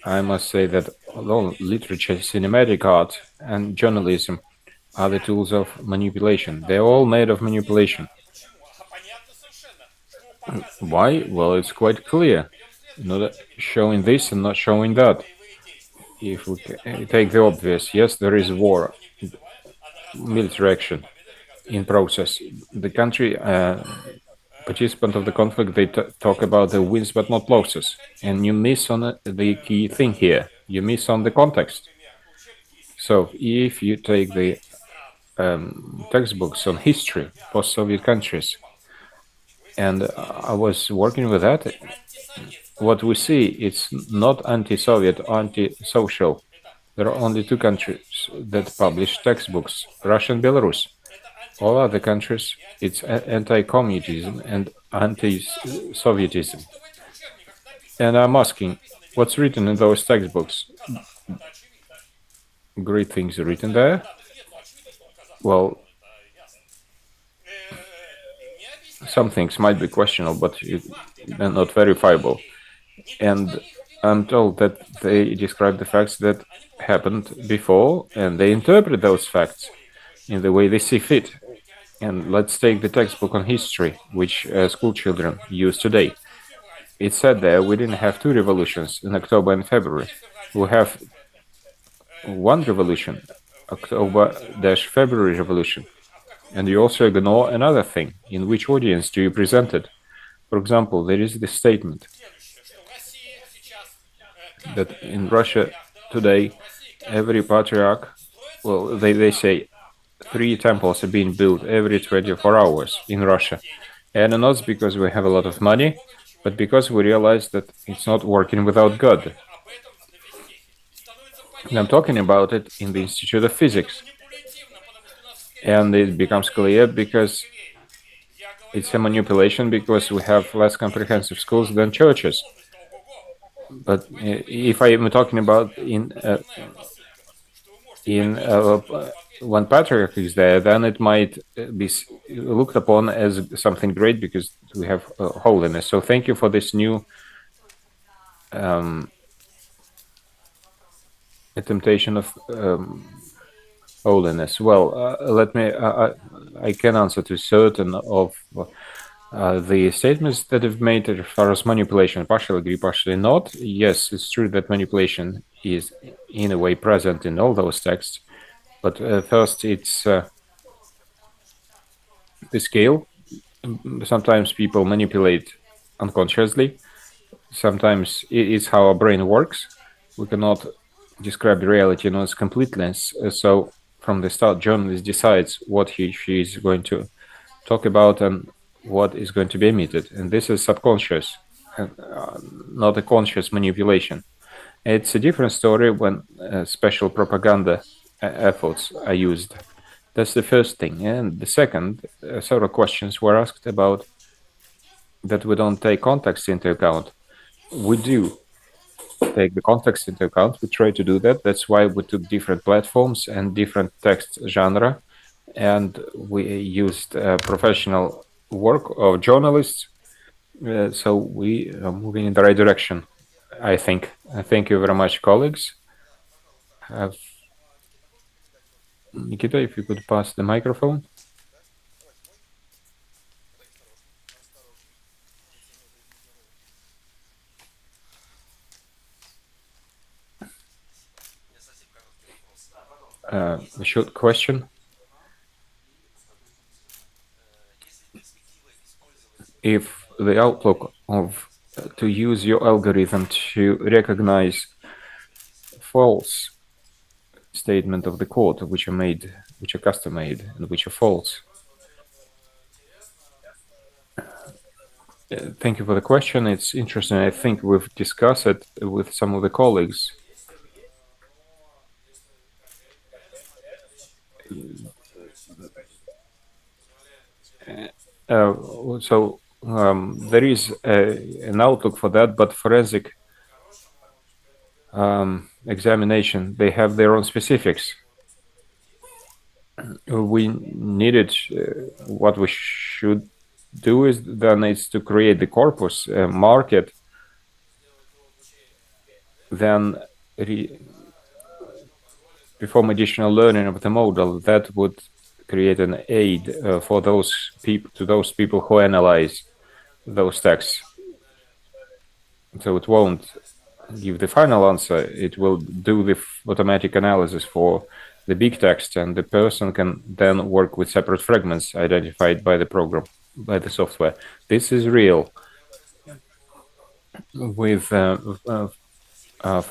I must say that although literature, cinematic art, and journalism are the tools of manipulation, they're all made of manipulation. Why? Well, it's quite clear. Not showing this and not showing that. If we take the obvious, yes, there is war, military action in process. The country participant of the conflict, they talk about the wins but not losses, and you miss on the key thing here. You miss on the context. So if you take the textbooks on history, post-Soviet countries, and I was working with that, what we see, it's not anti-Soviet, anti-social. There are only two countries that publish textbooks, Russia and Belarus. All other countries, it's anti-communism and anti-Sovietism. And I'm asking, what's written in those textbooks? Great things are written there. Well, some things might be questionable, but they're not verifiable. And I'm told that they describe the facts that happened before, and they interpret those facts in the way they see fit. And let's take the textbook on history, which school children use today. It said there we didn't have two revolutions in October and February. We have one revolution, October-February revolution. And you also ignore another thing. In which audience do you present it? For example, there is this statement that in Russia today, every patriarch, well, they say 3 temples are being built every 24 hours in Russia. And not because we have a lot of money, but because we realize that it's not working without God. And I'm talking about it in the Institute of Physics. And it becomes clear because it's a manipulation, because we have less comprehensive schools than churches. But if I am talking about when patriarch is there, then it might be looked upon as something great because we have holiness. So thank you for this new temptation of holiness. Well, let me. I can answer to certain of the statements that have made as far as manipulation. Partially agree, partially not. Yes, it's true that manipulation is in a way present in all those texts. But first, it's the scale. Sometimes people manipulate unconsciously. Sometimes it's how our brain works. We cannot describe the reality in its completeness. So from the start, journalist decides what she is going to talk about and what is going to be emitted. And this is subconscious, and not a conscious manipulation. It's a different story when special propaganda efforts are used. That's the first thing. And the second, several questions were asked about that we don't take context into account. We do take the context into account. We try to do that. That's why we took different platforms and different text genre, and we used professional work of journalists. So we are moving in the right direction, I think. Thank you very much, colleagues. Nikita, if you could pass the microphone. A short question. If the outlook of to use your algorithm to recognize false statement of the code which are custom made and which are false. Thank you for the question. It's interesting. I think we've discussed it with some of the colleagues. There is an outlook for that, but forensic examination, they have their own specifics. We needed, what we should do is then is to create the corpus, market, then perform additional learning of the model. That would create an aid for those people who analyze those texts. So it won't give the final answer. It will do the automatic analysis for the big text, and the person can then work with separate fragments identified by the program, by the software. This is real. With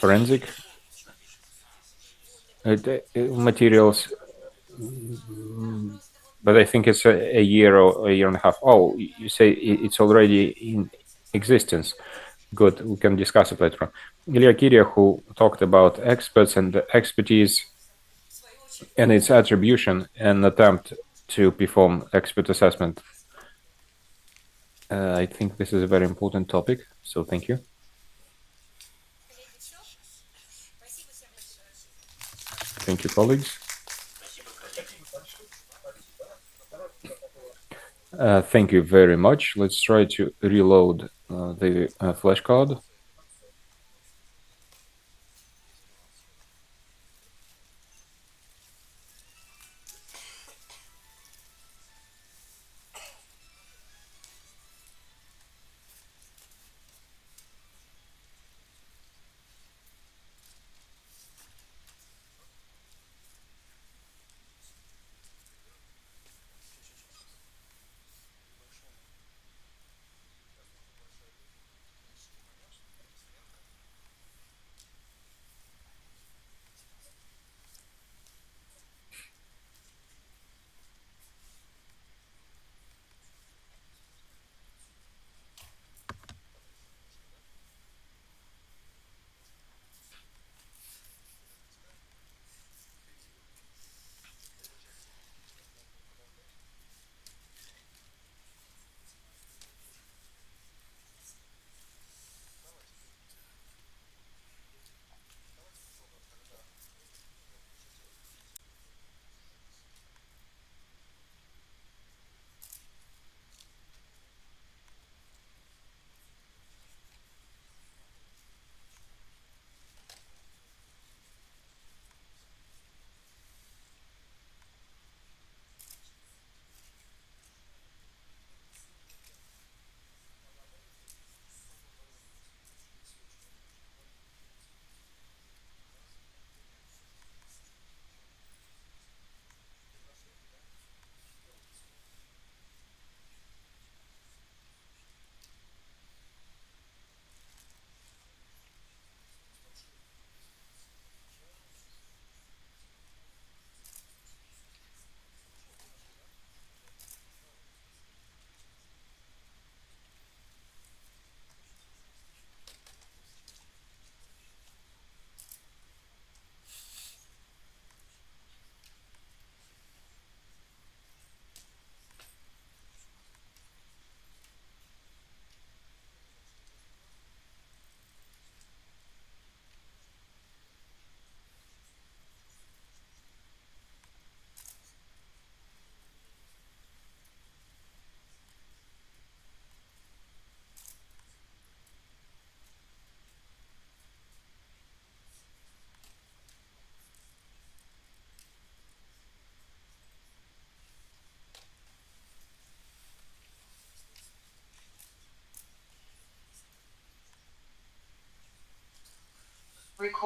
forensic materials, but I think it's a year or a year and a half. Oh, you say it's already in existence. Good, we can discuss it later on. Ilya Kiria, who talked about experts and expertise and its attribution and attempt to perform expert assessment. I think this is a very important topic, so thank you. Thank you, colleagues. Thank you very much. Let's try to reload the flashcard.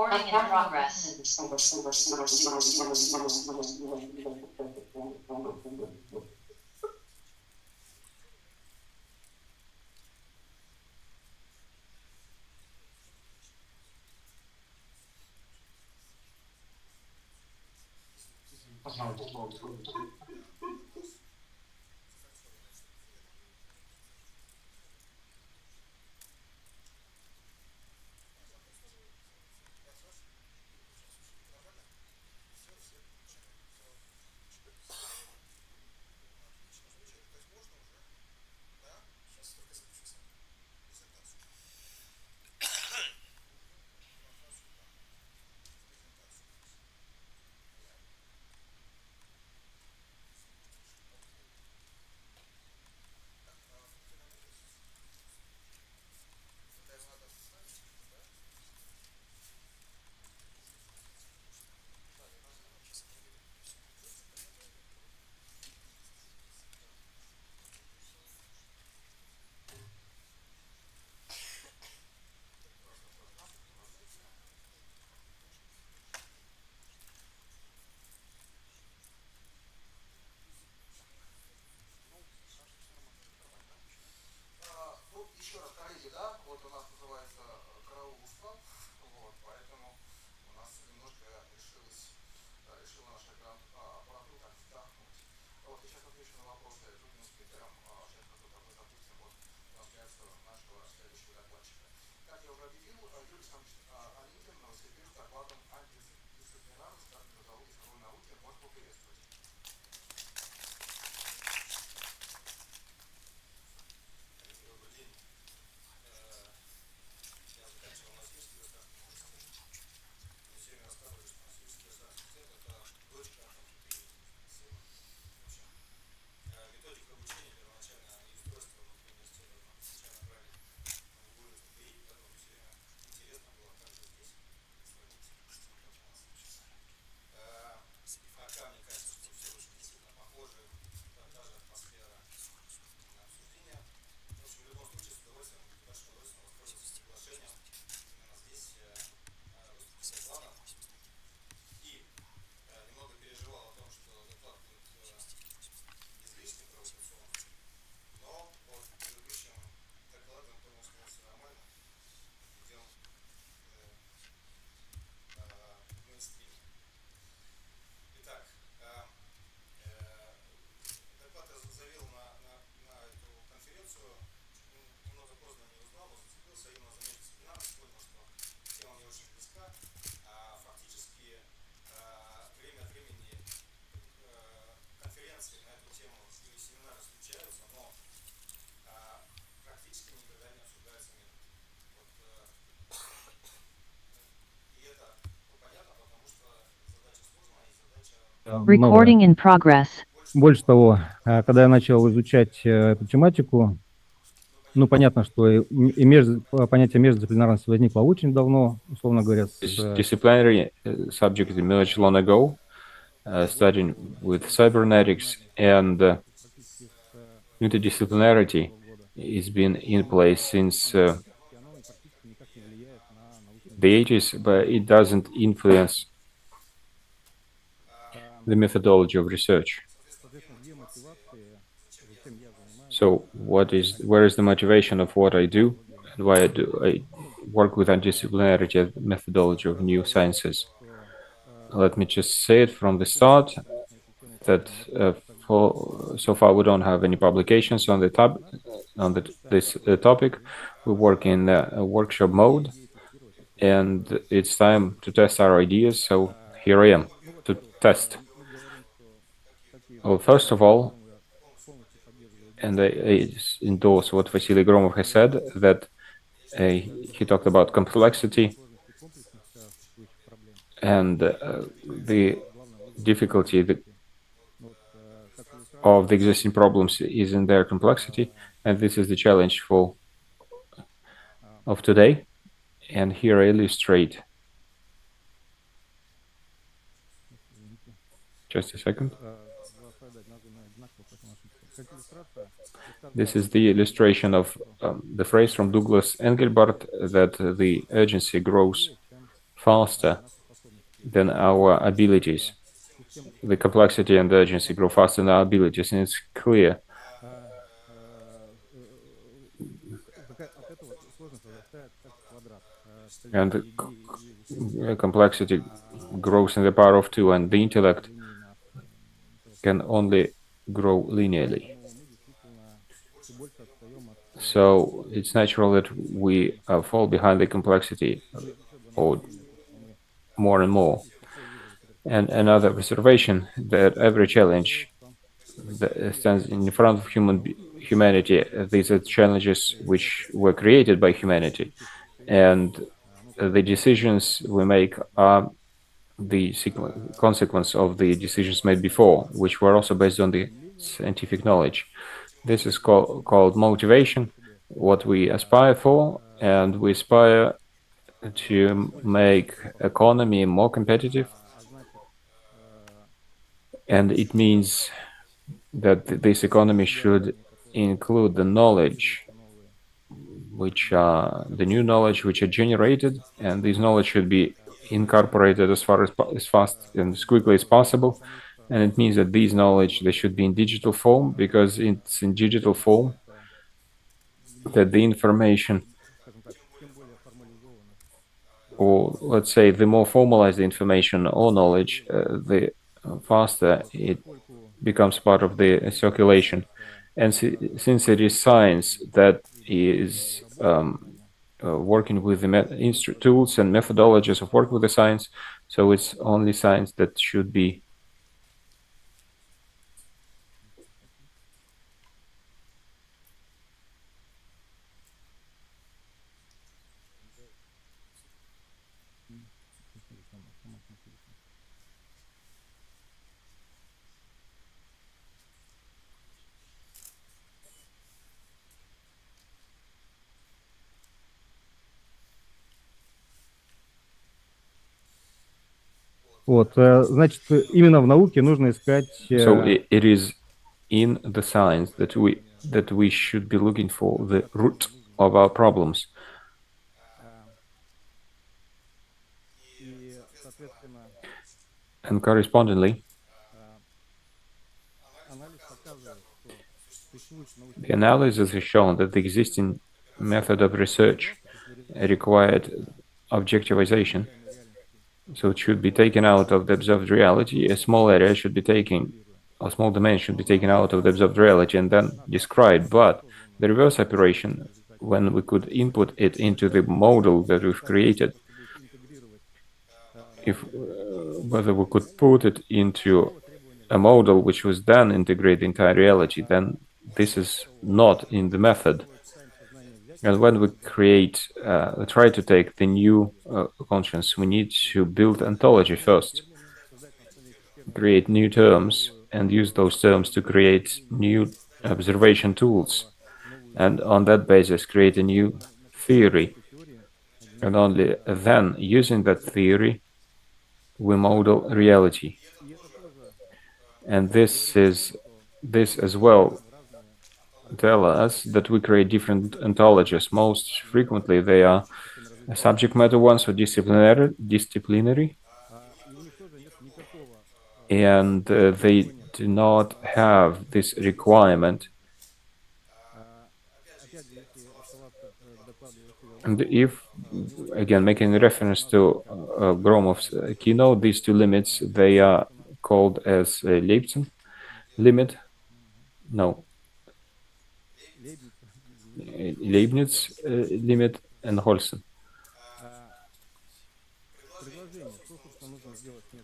Recording in progress. Еще раз, коллеги, да, вот у нас называется караул устав, вот, поэтому у нас немножко решила наша аппаратура так вздохнуть. Вот, и сейчас отвечу на вопросы другим спикерам, сейчас мы запустим вот трансляцию нашего следующего докладчика. Как я уже объявил, Юрий Александрович Аникин, Новосибирск, с докладом антидисциплинарности, как методологии цифровой науки, может поприветствовать. Добрый день. Я заканчивал Новосибирский государственный университет. Мне все время рассказывали, что Новосибирский государственный университет – это дочка Антон. Методика обучения первоначально и устройство внутри университета изначально брали в уровень ТПИ, поэтому все время интересно было также здесь сравнить с тем, как у нас учится. Пока мне кажется, что все очень действительно похоже, та же атмосфера обсуждения. В общем, в любом случае, с удовольствием, большим удовольствием воспользоваться приглашением именно здесь выступить с докладом. И немного переживал о том, что доклад будет излишне провокационным, но по предыдущим докладам понял, что все нормально. Идем в мейнстрим. Итак, доклад я завел на эту конференцию. Немного поздно не узнал, но зацепился именно за междисциплинарность, понял, что тема мне очень близка. Фактически время от времени конференции на эту тему или семинары случаются, но практически никогда не обсуждается метод. Вот, и это понятно, потому что задача сложная и задача Recording in progress. Больше того, когда я начал изучать эту тематику, ну, понятно, что понятие междисциплинарности возникло очень давно, условно говоря. This disciplinary subject emerged long ago, starting with cybernetics, and interdisciplinarity has been in place since the 80s, but it doesn't influence the methodology of research. So where is the motivation of what I do and why I work with interdisciplinarity as methodology of new sciences? Let me just say it from the start that so far we don't have any publications on this topic. We work in a workshop mode, and it's time to test our ideas. So here I am to test. Well, first of all, and I endorse what Vasily Gromov has said, that he talked about complexity and the difficulty of the existing problems is in their complexity, and this is the challenge of today. And here I illustrate. Just a second. This is the illustration of the phrase from Douglas Engelbart that the urgency grows faster than our abilities. The complexity and urgency grow faster than our abilities, and it's clear. And the complexity grows in the power of 2, and the intellect can only grow linearly. So it's natural that we fall behind the complexity or more and more. And another observation that every challenge that stands in front of humanity, these are challenges which were created by humanity, and the decisions we make are the consequence of the decisions made before, which were also based on the scientific knowledge. This is called motivation, what we aspire for, and we aspire to make economy more competitive, and it means that this economy should include the knowledge, which are the new knowledge which are generated, and this knowledge should be incorporated as fast and as quickly as possible. And it means that these knowledge, they should be in digital form, because it's in digital form that the information, or let's say the more formalized the information or knowledge, the faster it becomes part of the circulation. And since it is science that is working with the tools and methodologies of work with the science, so it's only science that should be Вот, значит, именно в науке нужно искать. So it is in the science that we should be looking for the root of our problems. And correspondingly, the analysis has shown that the existing method of research required objectivization. So it should be taken out of the observed reality. A small area should be taken, a small domain should be taken out of the observed reality and then described. But the reverse operation, when we could input it into the model that we've created, whether we could put it into a model which was then integrate the entire reality, then this is not in the method. And when we try to take the new conscience, we need to build ontology first, create new terms, and use those terms to create new observation tools. And on that basis, create a new theory. And only then, using that theory, we model reality. And this as well tell us that we create different ontologies. Most frequently, they are subject matter ones or disciplinary, and they do not have this requirement. And if, again, making reference to Gromov's keynote, these two limits, they are called as Leibniz limit. No. Leibniz limit and Holson.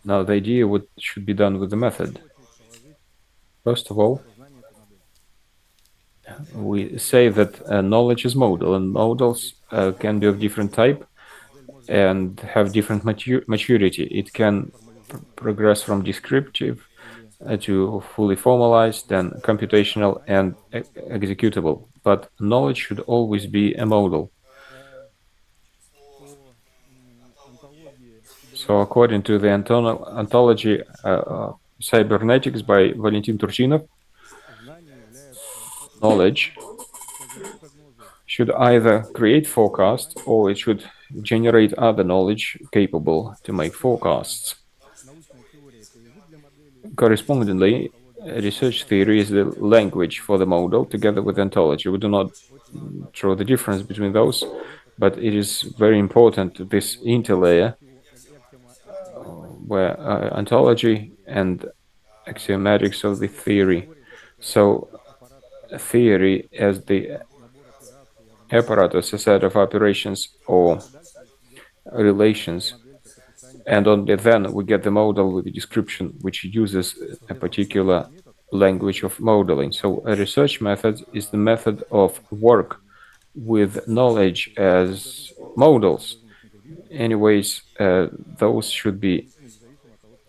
Now, the idea what should be done with the method. First of all, we say that knowledge is modal, and modals can be of different type and have different maturity. It can progress from descriptive to fully formalized, then computational and executable. But knowledge should always be a modal. So according to the ontology cybernetics by Valentin Turchinov, knowledge should either create forecast or it should generate other knowledge capable to make forecasts. Correspondingly, research theory is the language for the model together with ontology. We do not draw the difference between those, but it is very important, this interlayer, where ontology and axiomatics of the theory. So theory as the apparatus, a set of operations or relations, and only then we get the model with the description which uses a particular language of modeling. So a research method is the method of work with knowledge as models. Anyways, those should be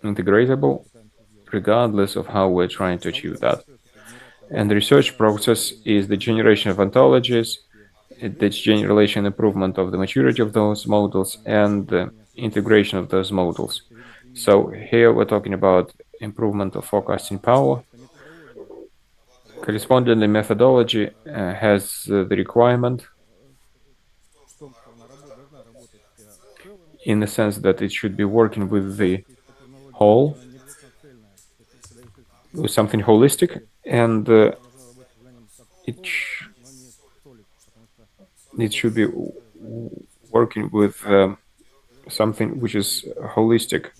integratable regardless of how we're trying to achieve that. And the research process is the generation of ontologies, the generation improvement of the maturity of those models, and the integration of those models. So here we're talking about improvement of forecasting power. Correspondingly, methodology has the requirement in the sense that it should be working with the whole, with something holistic, and it should be working with something which is holistic,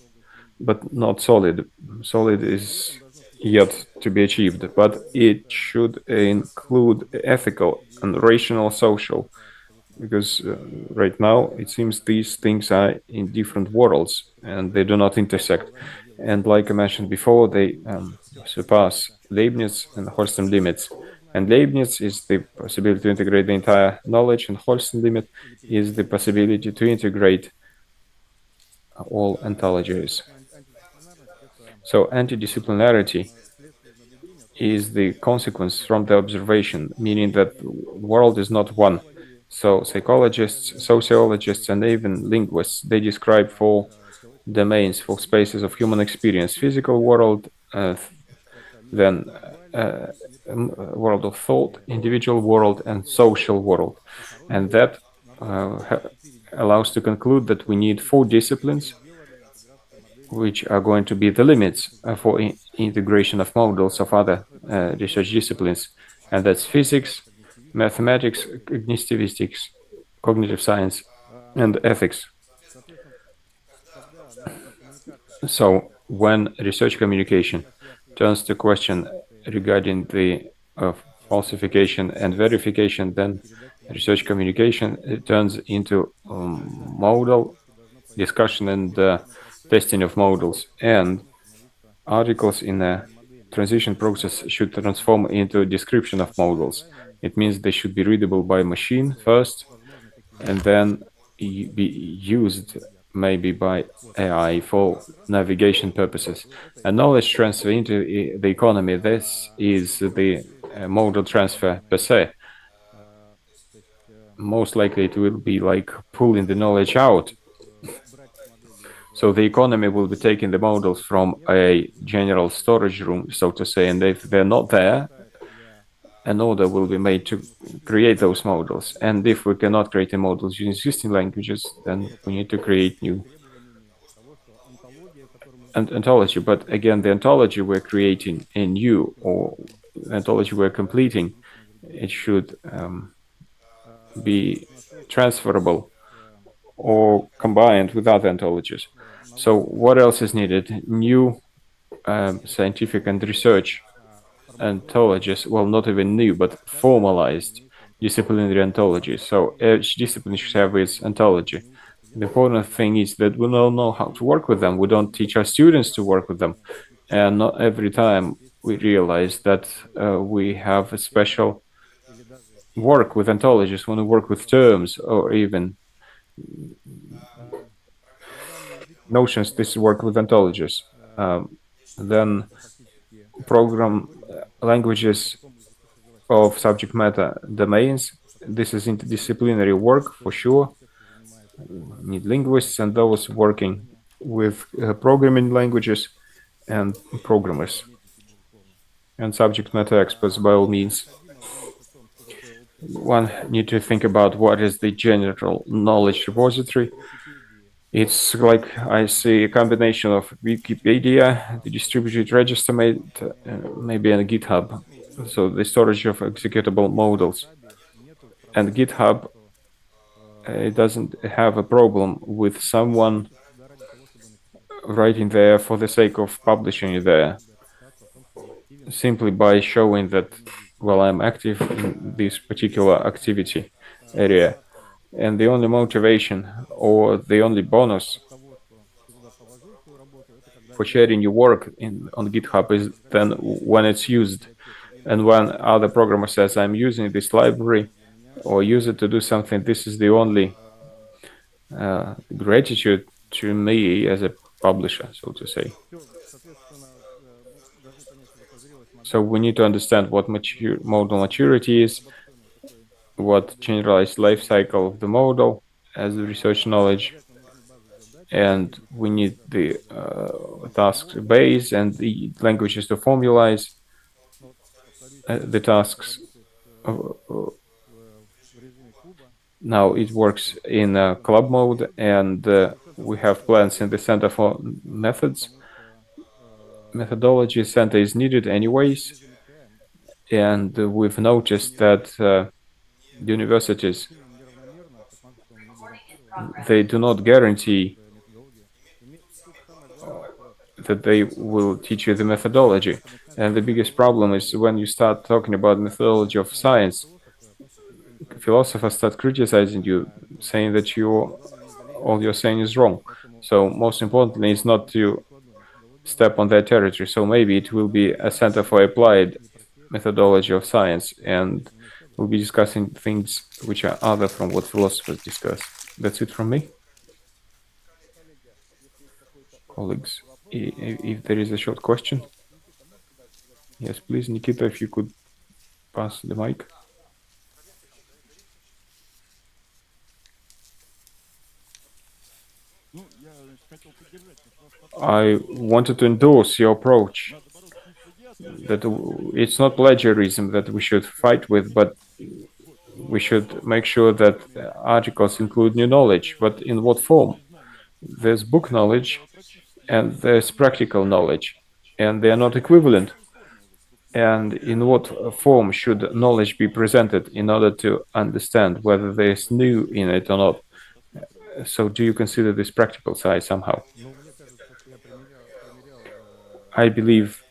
but not solid. Solid is yet to be achieved, but it should include ethical and rational social, because right now it seems these things are in different worlds and they do not intersect. And like I mentioned before, they surpass Leibniz and Holstein limits. And Leibniz is the possibility to integrate the entire knowledge, and Holstein limit is the possibility to integrate all ontologies. So interdisciplinarity is the consequence from the observation, meaning that the world is not one. So psychologists, sociologists, and even linguists, they describe four domains, four spaces of human experience: physical world, then world of thought, individual world, and social world. And that allows to conclude that we need four disciplines which are going to be the limits for integration of models of other research disciplines, and that's physics, mathematics, cognitive science, and ethics. So when research communication turns to question regarding the falsification and verification, then research communication turns into model discussion and testing of models, and articles in a transition process should transform into a description of models. It means they should be readable by machine first, and then be used maybe by AI for navigation purposes. And knowledge transfer into the economy, this is the modal transfer per se. Most likely it will be like pulling the knowledge out. So the economy will be taking the models from a general storage room, so to say, and if they're not there, an order will be made to create those models. And if we cannot create the models using existing languages, then we need to create new ontology. But again, the ontology we're creating a new, or ontology we're completing, it should be transferable or combined with other ontologies. So what else is needed? New scientific and research ontologies, well, not even new, but formalized disciplinary ontologies. So each discipline should have its ontology. The important thing is that we don't know how to work with them. We don't teach our students to work with them. And not every time we realize that we have a special work with ontologies when we work with terms or even notions. This work with ontologies. Then program languages of subject matter domains. This is interdisciplinary work for sure. Need linguists and those working with programming languages and programmers, and subject matter experts by all means. one need to think about what is the general knowledge repository. It's like I see a combination of Wikipedia, the distributed register made, maybe on GitHub, so the storage of executable models. And GitHub, it doesn't have a problem with someone writing there for the sake of publishing it there, simply by showing that, well, I'm active in this particular activity area. And the only motivation or the only bonus for sharing your work on GitHub is then when it's used. And when other programmer says, I'm using this library or use it to do something, this is the only gratitude to me as a publisher, so to say. So we need to understand what model maturity is, what generalized life cycle of the model as the research knowledge, and we need the task base and the languages to formalize the tasks. Now it works in club mode, and we have plans in the Center for Methods. Methodology center is needed anyways, and we've noticed that universities, they do not guarantee that they will teach you the methodology. And the biggest problem is when you start talking about methodology of science, philosophers start criticizing you, saying that all you're saying is wrong. So most importantly is not to step on their territory. So maybe it will be a center for applied methodology of science, and we'll be discussing things which are other from what philosophers discuss. That's it from me. Colleagues, if there is a short question. Yes, please, Nikita, if you could pass the mic. I wanted to endorse your approach, that it's not plagiarism that we should fight with, but we should make sure that articles include new knowledge. But in what form? There's book knowledge and there's practical knowledge, and they are not equivalent. And in what form should knowledge be presented in order to understand whether there's new in it or not? So do you consider this practical side somehow? I believe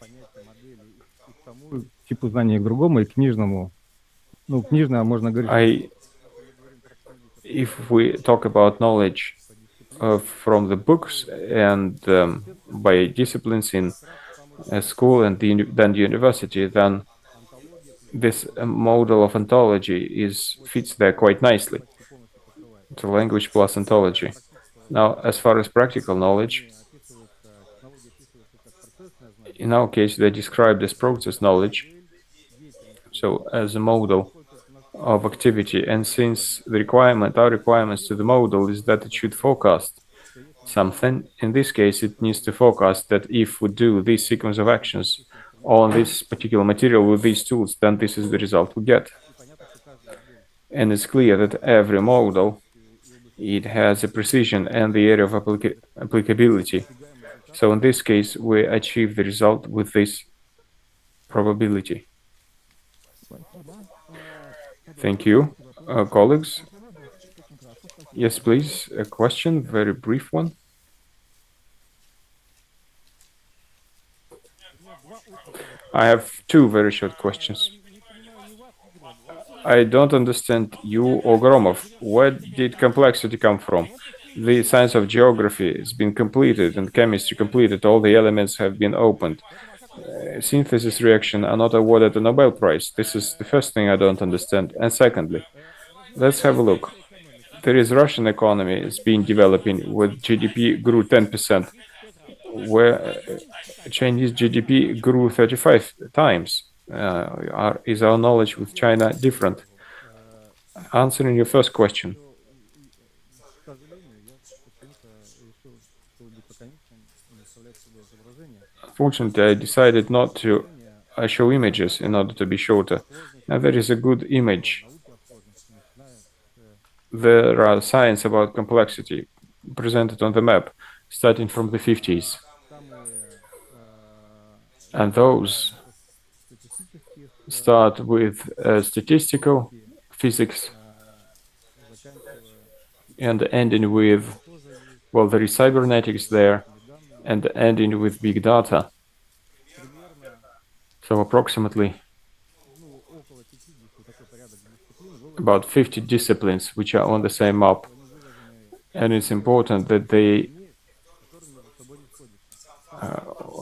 типу знания к другому и книжному. Ну, книжное можно говорить. If we talk about knowledge from the books and by disciplines in school and then university, then this model of ontology fits there quite nicely. The language plus ontology. Now, as far as practical knowledge, in our case, they're described as process knowledge, so as a model of activity. And since our requirements to the model is that it should forecast something, in this case, it needs to forecast that if we do this sequence of actions on this particular material with these tools, then this is the result we get. And it's clear that every model, it has a precision and the area of applicability. So in this case, we achieve the result with this probability. Thank you. Colleagues? Yes, please. A question, very brief one. I have two very short questions. I don't understand you or Gromov. Where did complexity come from? The science of geography has been completed and chemistry completed. All the elements have been opened. Synthesis reaction are not awarded a Nobel Prize. This is the first thing I don't understand. And secondly, let's have a look. There is Russian economy is being developing with GDP grew 10%, where Chinese GDP grew 35 times. Is our knowledge with China different? Answering your first question. Unfortunately, I decided not to show images in order to be shorter. Now there is a good image there are signs about complexity presented on the map, starting from the 50s. And those start with statistical physics and ending with, well, there is cybernetics there, and ending with big data. So approximately about 50 disciplines which are on the same map. And it's important that they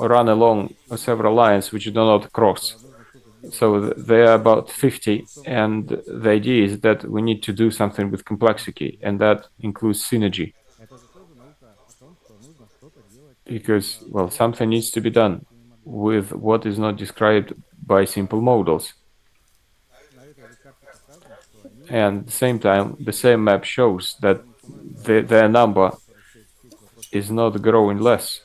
run along several lines which do not cross. So there are about 50, and the idea is that we need to do something with complexity, and that includes synergy. Because, well, something needs to be done with what is not described by simple models. And at the same time, the same map shows that their number is not growing less.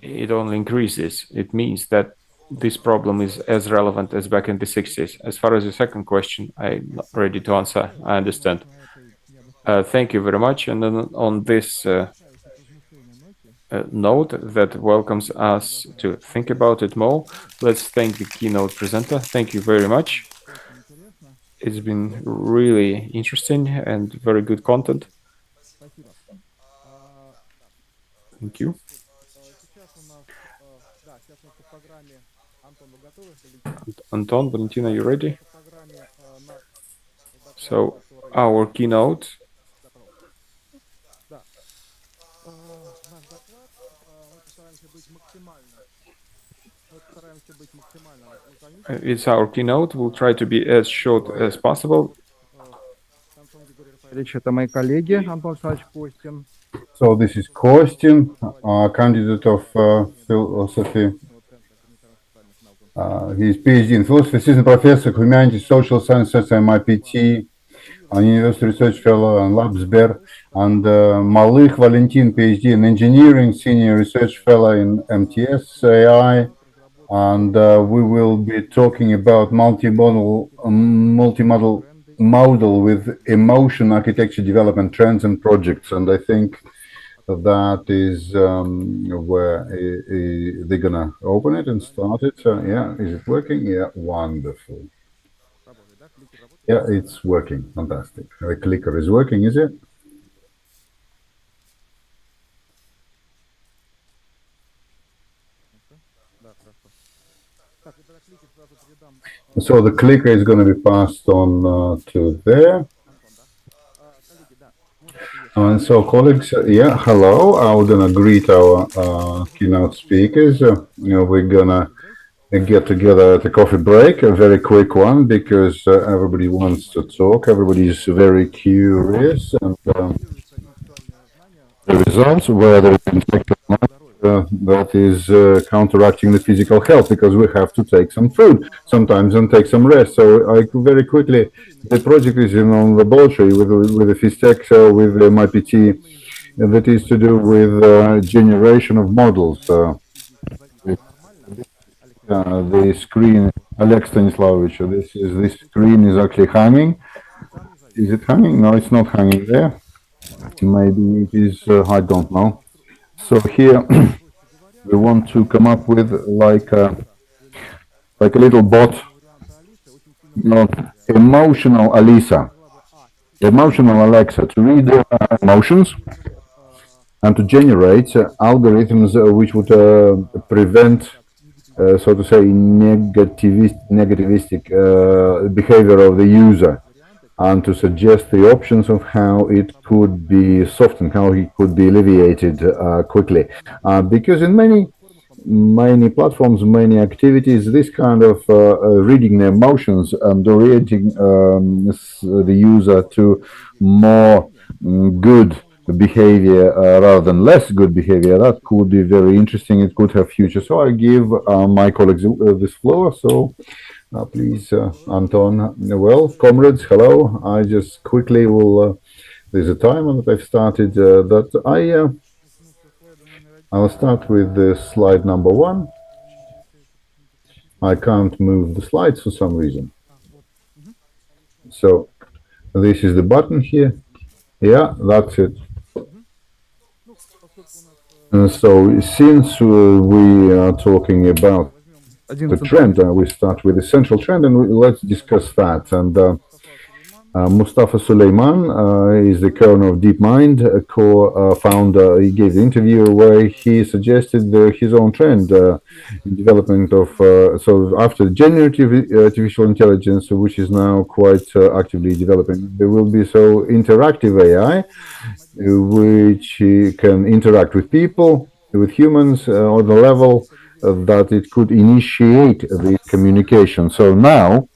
It only increases. It means that this problem is as relevant as back in the 60s. As far as the second question, I'm not ready to answer. I understand. Thank you very much. And then on this note that welcomes us to think about it more, let's thank the keynote presenter. Thank you very much. It's been really interesting and very good content. Thank you. Anton, Valentina, are you ready? So our keynote. It's our keynote. We'll try to be as short as possible. So this is Kostin, candidate of philosophy. He's PhD in philosophy, assistant professor, humanities, social sciences, MIPT, University Research Fellow and LabsBer, and Malych Valentin, PhD in engineering, senior research fellow in MTS AI, and we will be talking about multimodal model with emotion architecture development trends and projects, and I think that is where they're gonna open it and start it. So yeah, is it working? Yeah, wonderful. Yeah, it's working. Fantastic. The clicker is working, is it? So the clicker is going to be passed on to there. And so, colleagues, yeah, hello. I'm gonna greet our keynote speakers. We're gonna get together at a coffee break, a very quick one, because everybody wants to talk. Everybody is very curious, and the results, whether it's infected or not, that is counteracting the physical health, because we have to take some food sometimes and take some rest. So I very quickly, the project is in on laboratory with the FISTEC, so with the MIPT, that is to do with generation of models. The screen, Alex Stanislavovich, this screen is actually hanging. Is it hanging? No, it's not hanging there. Maybe it is, I don't know. So here we want to come up with like a little bot, emotional Alisa, emotional Alexa, to read emotions and to generate algorithms which would prevent, so to say, negativistic behavior of the user, and to suggest the options of how it could be softened, how it could be alleviated quickly. Because in many platforms, many activities, this kind of reading the emotions and orienting the user to more good behavior rather than less good behavior, that could be very interesting. It could have future. So I give my colleagues this floor. So please, Anton. Well, comrades, hello. I just quickly will. There's a timer that I've started. I'll start with the slide number 1. I can't move the slides for some reason. So This is the button here. Yeah, that's it. So since we are talking about the trend, we start with the central trend, and let's discuss that. And Mustafa Suleiman is the co-owner of DeepMind, a co-founder. He gave the interview where he suggested his own trend in development of. So after generative artificial intelligence, which is now quite actively developing, there will be so interactive AI, which can interact with people, with humans on the level that it could initiate the communication. So now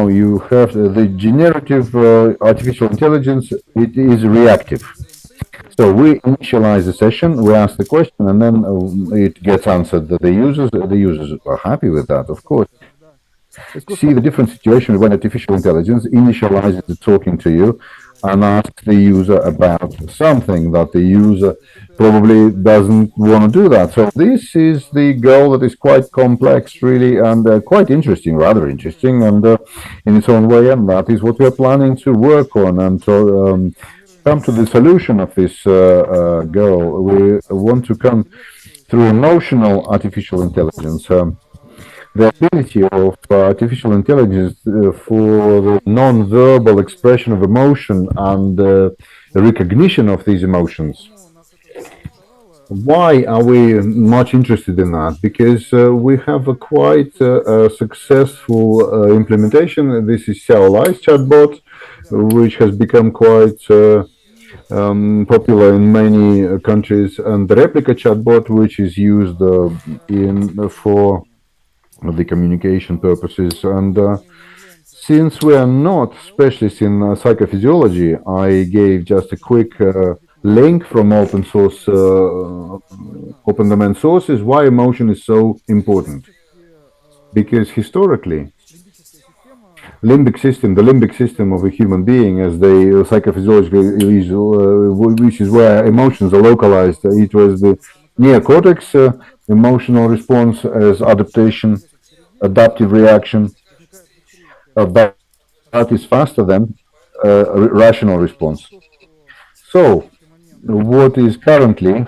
you have the generative artificial intelligence. It is reactive. So we initialize the session, we ask the question, and then it gets answered. The users are happy with that, of course. See the different situation when artificial intelligence initializes the talking to you and asks the user about something that the user probably doesn't want to do that. So this is the goal that is quite complex, really, and quite interesting, rather interesting, and in its own way. And that is what we're planning to work on and to come to the solution of this goal. We want to come through emotional artificial intelligence. The ability of artificial intelligence for the non-verbal expression of emotion and the recognition of these emotions. Why are we much interested in that? Because we have a quite successful implementation. This is Xiaolai's chatbot, which has become quite popular in many countries, and the replica chatbot, which is used for the communication purposes. And since we are not specialists in psychophysiology, I gave just a quick link from open source, open domain sources, why emotion is so important. Because historically, the limbic system of a human being, as the psychophysiological, which is where emotions are localized, it was the neocortex emotional response as adaptive reaction, that is faster than rational response. So, what is currently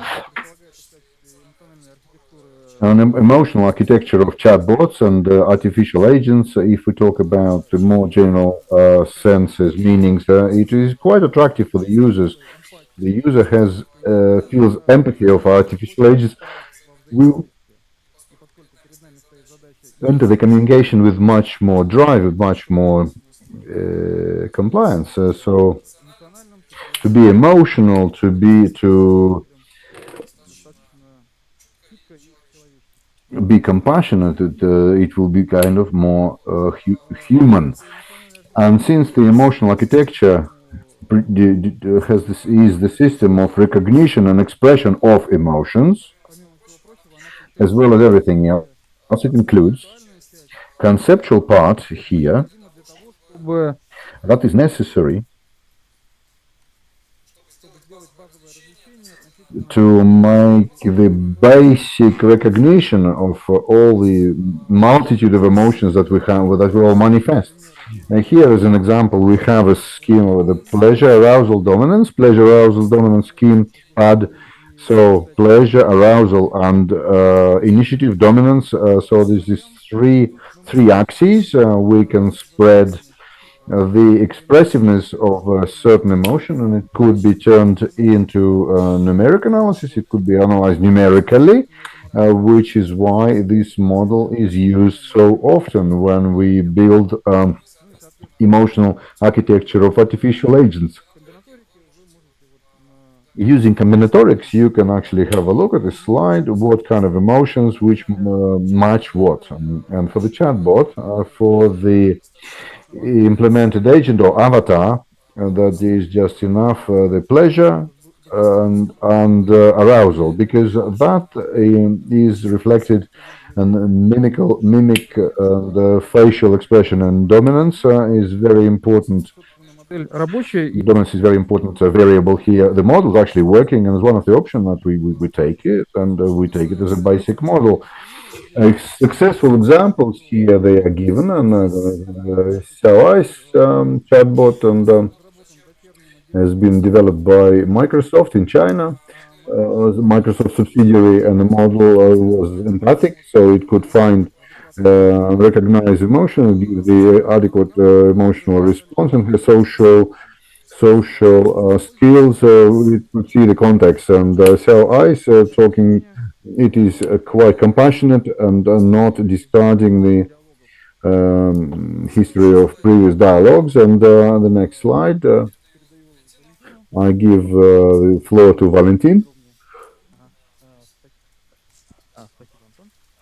an emotional architecture of chatbots and artificial agents, if we talk about the more general senses, meanings, it is quite attractive for the users. The user feels empathy of artificial agents. We enter the communication with much more drive, with much more compliance. So to be emotional, to be compassionate, it will be kind of more human. And since the emotional architecture is the system of recognition and expression of emotions, as well as everything else, it includes conceptual part here that is necessary to make the basic recognition of all the multitude of emotions that we have, that we all manifest. And here, as an example, we have a scheme of the pleasure arousal dominance scheme pad. So pleasure, arousal, and initiative dominance. So there's these three axes. We can spread the expressiveness of a certain emotion, and it could be turned into numeric analysis. It could be analyzed numerically, which is why this model is used so often when we build emotional architecture of artificial agents. Using combinatorics, you can actually have a look at this slide, what kind of emotions which match what. And for the chatbot, for the implemented agent or avatar, that is just enough the pleasure and arousal, because that is reflected and mimic the facial expression, and dominance is very important. Dominance is very important variable here. The model is actually working, and is one of the options that we take it, and we take it as a basic model. Successful examples here they are given, and SOI's chatbot and has been developed by Microsoft in China. The Microsoft subsidiary, and the model was empathic, so it could find, recognize emotion, give the adequate emotional response, and has social skills. We could see the context, and so eyes talking. It is quite compassionate and not discarding the history of previous dialogues. And the next slide, I give the floor to Valentin.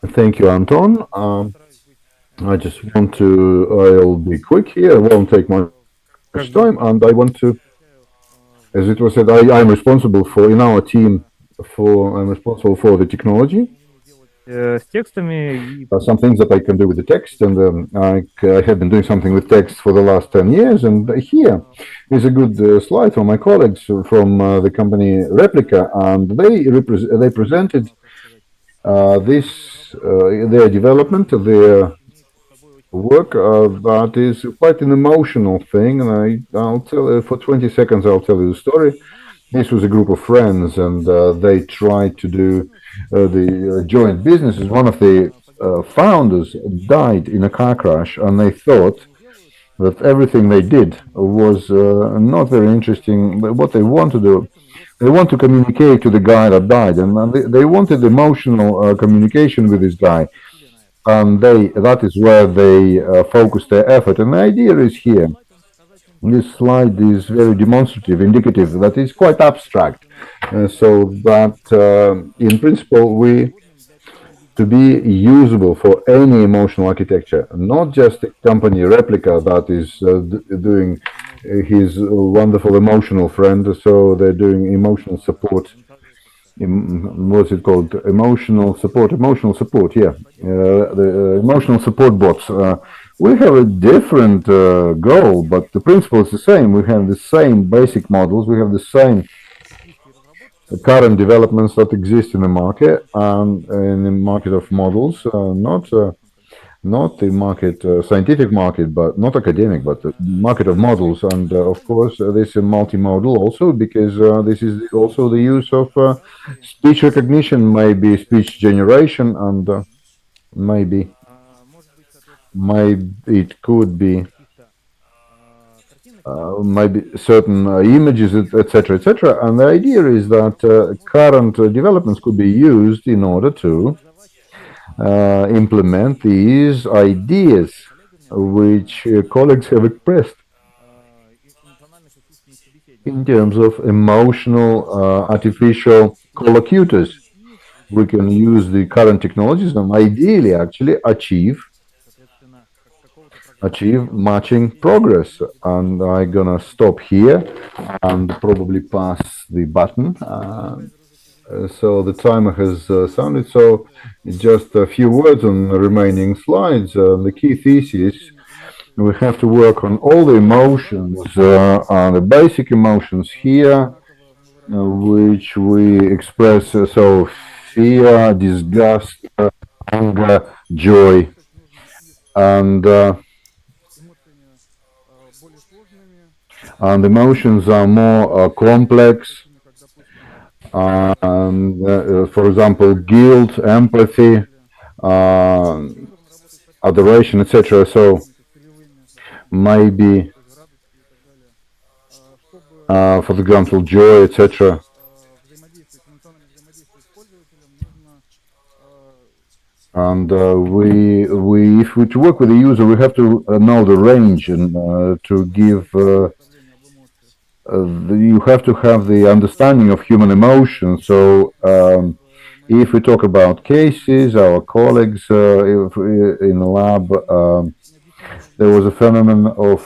Thank you, Anton. I just want to, I'll be quick here, I won't take much time, and I want to, as it was said, I'm responsible for, in our team, I'm responsible for the technology. Some things that I can do with the text, and I have been doing something with text for the last 10 years, and here is a good slide from my colleagues from the company Replica, and they presented their development, their work that is quite an emotional thing, and I'll tell for 20 seconds. I'll tell you the story. This was a group of friends, and they tried to do the joint businesses. One of the founders died in a car crash, and they thought that everything they did was not very interesting. But what they want to do, they want to communicate to the guy that died, and they wanted emotional communication with this guy, and that is where they focus their effort. And the idea is here. This slide is very demonstrative, indicative, that is quite abstract. So that in principle, to be usable for any emotional architecture, not just a company Replica that is doing his wonderful emotional friend, so they're doing emotional support. What's it called? Emotional support, yeah. The emotional support bots. We have a different goal, but the principle is the same. We have the same basic models. We have the same current developments that exist in the market, and in the market of models, not the market, scientific market, but not academic, but the market of models. And of course, this is multimodal also, because this is also the use of speech recognition, maybe speech generation, and maybe it could be maybe certain images, etc., etc. And the idea is that current developments could be used in order to implement these ideas which colleagues have expressed in terms of emotional artificial collocutors. We can use the current technologies and ideally actually achieve matching progress. And I'm gonna stop here and probably pass the button. So the timer has sounded, so just a few words on the remaining slides. The key thesis, we have to work on all the emotions, the basic emotions here, which we express, so fear, disgust, anger, joy, and emotions are more complex. For example, guilt, empathy, adoration, etc. So maybe, for example, joy, etc. And if we to work with the user, we have to know the range and to give. You have to have the understanding of human emotion. So if we talk about cases, our colleagues in the lab, there was a phenomenon of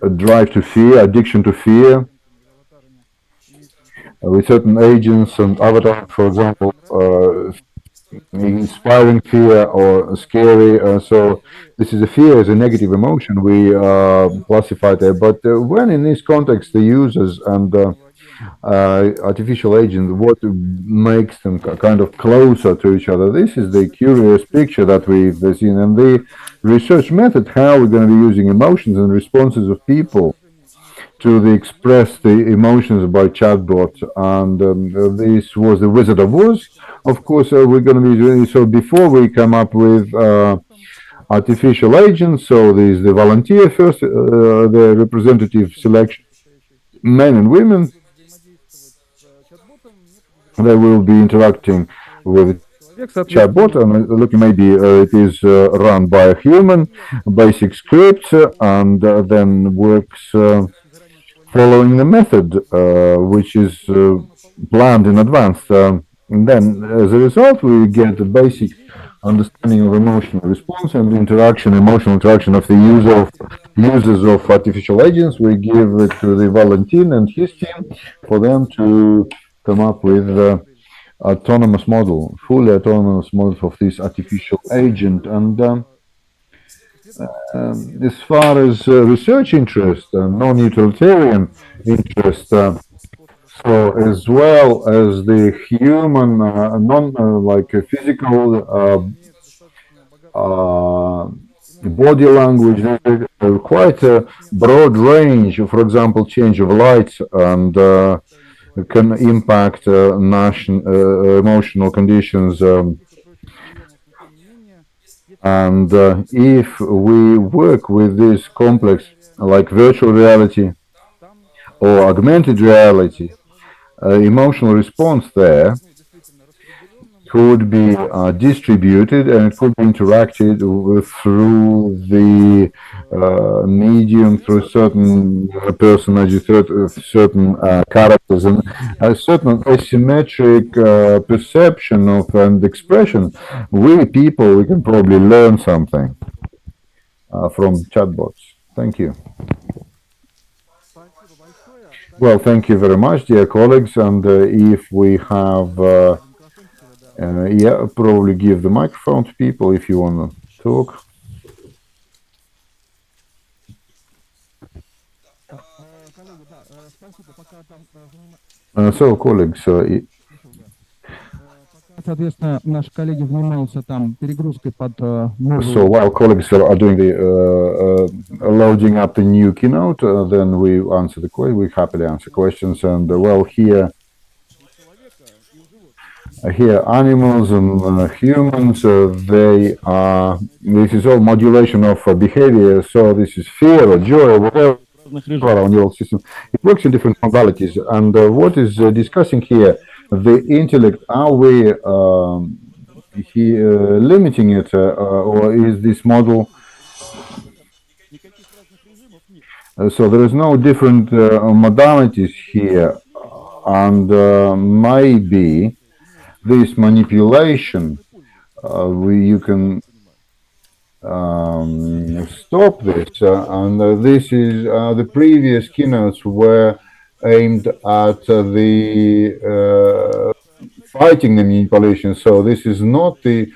a drive to fear, addiction to fear, with certain agents and avatars, for example, inspiring fear or scary. So this is a fear as a negative emotion we classify there. But when in this context the users and artificial agents, what makes them kind of closer to each other. This is the curious picture that we've seen, and the research method, how we're going to be using emotions and responses of people to express the emotions by chatbot. And this was the Wizard of Oz. Of course, we're going to be doing so before we come up with artificial agents. So there's the volunteer first, the representative selection, men and women. They will be interacting with chatbot, and looking maybe it is run by a human, basic script, and then works following the method which is planned in advance. And then, as a result, we get the basic understanding of emotional response and interaction, emotional interaction of the users of artificial agents. We give it to the volunteer and his team for them to come up with autonomous model, fully autonomous model of this artificial agent. And as far as research interest, non-utilitarian interest, so as well as the human, like physical body language, quite a broad range. For example, change of light and can impact emotional conditions. And if we work with this complex, like virtual reality or augmented reality, emotional response there could be distributed, and it could be interacted with through the medium, through certain personages, certain characters, and a certain asymmetric perception of and expression. We people, we can probably learn something from chatbots. Thank you. Well, thank you very much, dear colleagues. And if we have, yeah, probably give the microphone to people if you want to talk. So, colleagues, соответственно, наши коллеги занимаются там перегрузкой под so while colleagues are doing the loading up the new keynote, then we answer the question. We happily answer questions. And well, here animals and humans, they are. This is all modulation of behavior. So this is fear or joy or whatever. Our neural system. It works in different modalities. And what is discussing here? The intellect, are we limiting it, or is this model? So there is no different modalities here, and maybe this manipulation, you can stop this, and this is the previous keynotes were aimed at the fighting the manipulation. So this is not the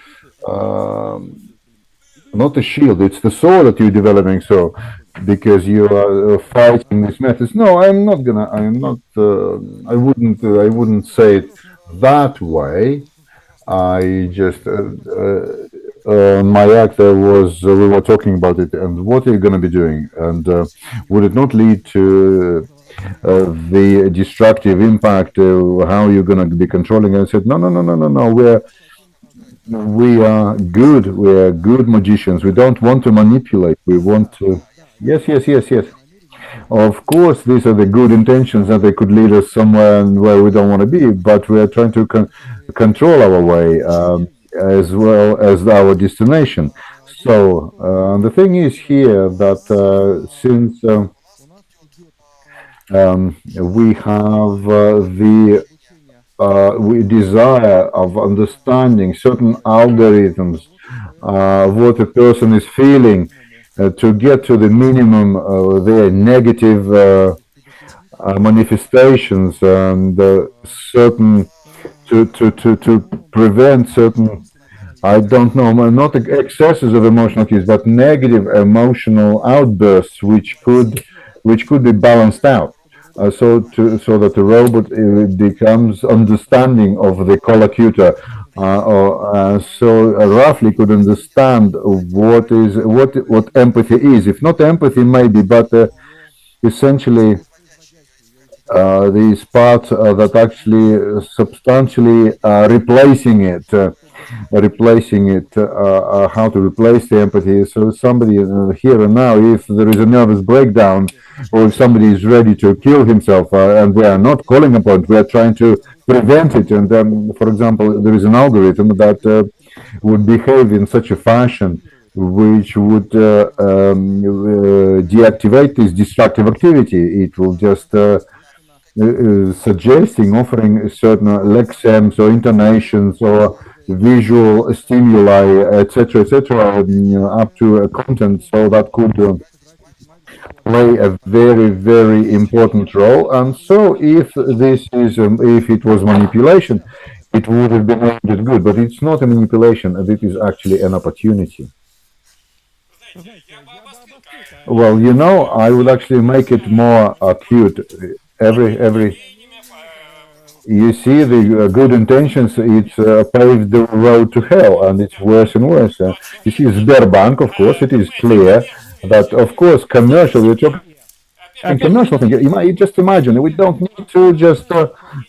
shield; it's the sword that you're developing. So because you are fighting these methods. No, I'm not gonna. I'm not. I wouldn't say it that way. I just my act there was we were talking about it and what are you going to be doing, and would it not lead to the destructive impact, how you're going to be controlling it? I said, no. We are good magicians. We don't want to manipulate. We want to. Yes. Of course, these are the good intentions that they could lead us somewhere where we don't want to be, but we are trying to control our way as well as our destination. So the thing is here that since we have we desire of understanding certain algorithms, what a person is feeling, to get to the minimum their negative manifestations, and certain to prevent certain, I don't know, not excesses of emotional cues, but negative emotional outbursts which could be balanced out. so that the robot becomes understanding of the collocutor, so roughly could understand what empathy is. If not empathy, maybe, but essentially these parts that actually substantially replacing it, how to replace the empathy. So somebody here and now, if there is a nervous breakdown, or if somebody is ready to kill himself, and we are not calling upon it, we are trying to prevent it. And for example, there is an algorithm that would behave in such a fashion which would deactivate this destructive activity. It will just suggesting, offering certain lexems or intonations or visual stimuli, etc., up to content, so that could play a very, very important role. And so, if it was manipulation, it would have been ended good. But it's not a manipulation; it is actually an opportunity. Well, I would actually make it more acute. Every You see the good intentions, it's paved the road to hell, and it's worse and worse. You see Sberbank, of course, it is clear that, of course, commercial, we're talking commercial thing. You just imagine, we don't need to just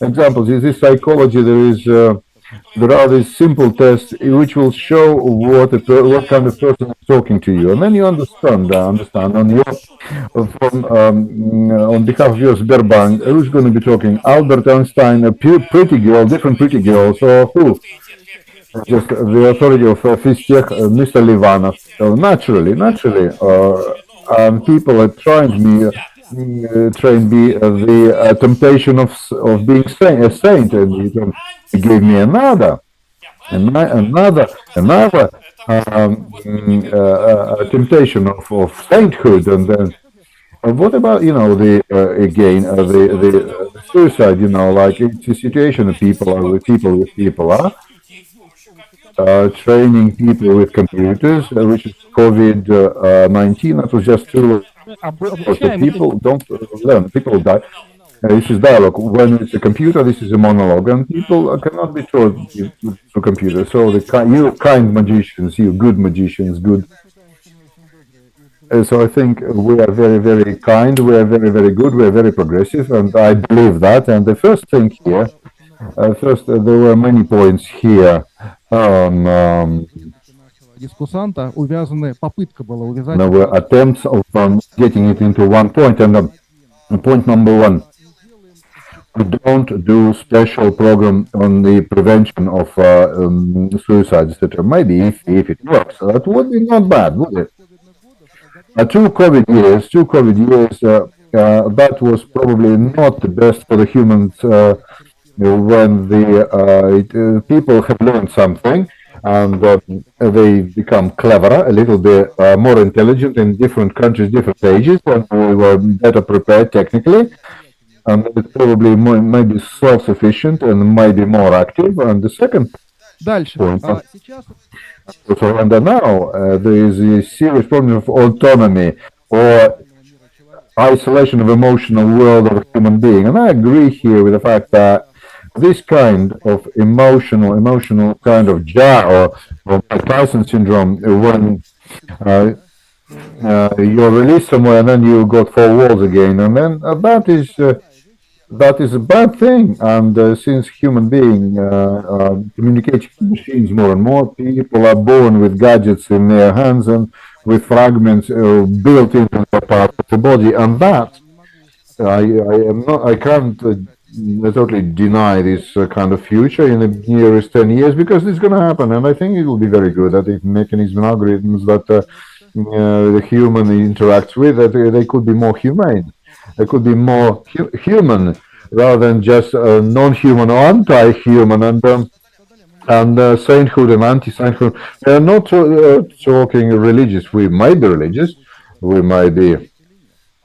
examples. In this psychology, there are these simple tests which will show what kind of person is talking to you, and then you understand on behalf of your Sberbank, who's going to be talking? Albert Einstein, a pretty girl, different pretty girls, or who? Just the authority of Fistech, Mr. Livanov. So naturally, people are trying me, the temptation of being a saint, and he gave me another temptation of sainthood, and then what about the suicide? Like it's a situation that people are training people with computers, which is COVID-19. That was just too. So people don't learn. People die. This is dialogue. When it's a computer, this is a monologue, and people cannot be taught through computers. So you kind magicians, you good magicians, good. So I think we are very, very kind. We are very, very good. We are very progressive, and I believe that. And the first thing here, there were many points here on. Дискуссанта увязаны, попытка была увязать. There were attempts of getting it into one point, and point number one. We don't do special program on the prevention of suicide, etc. Maybe if it works, that would be not bad, would it? 2 COVID years, that was probably not the best for the humans when the people have learned something and they become cleverer, a little bit more intelligent in different countries, different ages, and we were better prepared technically. And it's probably maybe self-sufficient and maybe more active. And the second point, and now there is a serious problem of autonomy or isolation of emotional world of a human being. And I agree here with the fact that this kind of emotional kind of jar or Mike Tyson syndrome, when you're released somewhere and then you got 4 walls again, and then that is a bad thing. And since human being communicating with machines more and more, people are born with gadgets in their hands and with fragments built into the part of the body, and that I can't totally deny this kind of future in the nearest 10 years, because it's going to happen, and I think it will be very good. I think mechanisms and algorithms that the human interacts with, that they could be more humane. They could be more human rather than just non-human or anti-human, and sainthood and anti-sainthood. We are not talking religious. We might be religious. We might be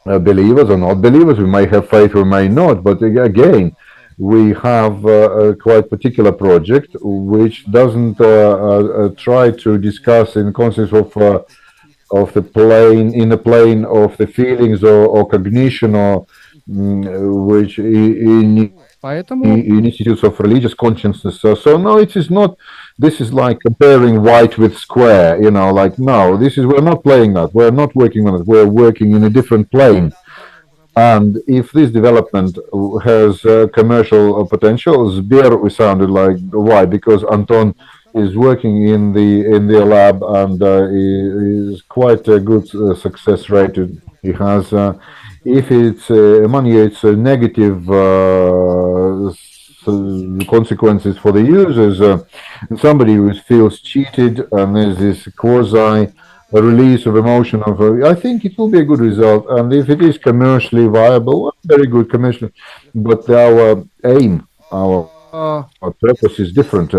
believers or not believers. We may have faith, we may not. But again, we have a quite particular project which doesn't try to discuss in context of the plane, in the plane of the feelings or cognition or which in institutes of religious consciousness. So no, it is not. This is like comparing white with square. Like no, this is we're not playing that. We're not working on it. We're working in a different plane. And if this development has commercial potential, Sber, we sounded like why? Because Anton is working in the lab and is quite a good success rate. He has, if it's money, it's a negative consequences for the users. Somebody who feels cheated, and there's this quasi a release of emotion of I think it will be a good result, and if it is commercially viable, well, very good commercially, but our aim, our purpose is different.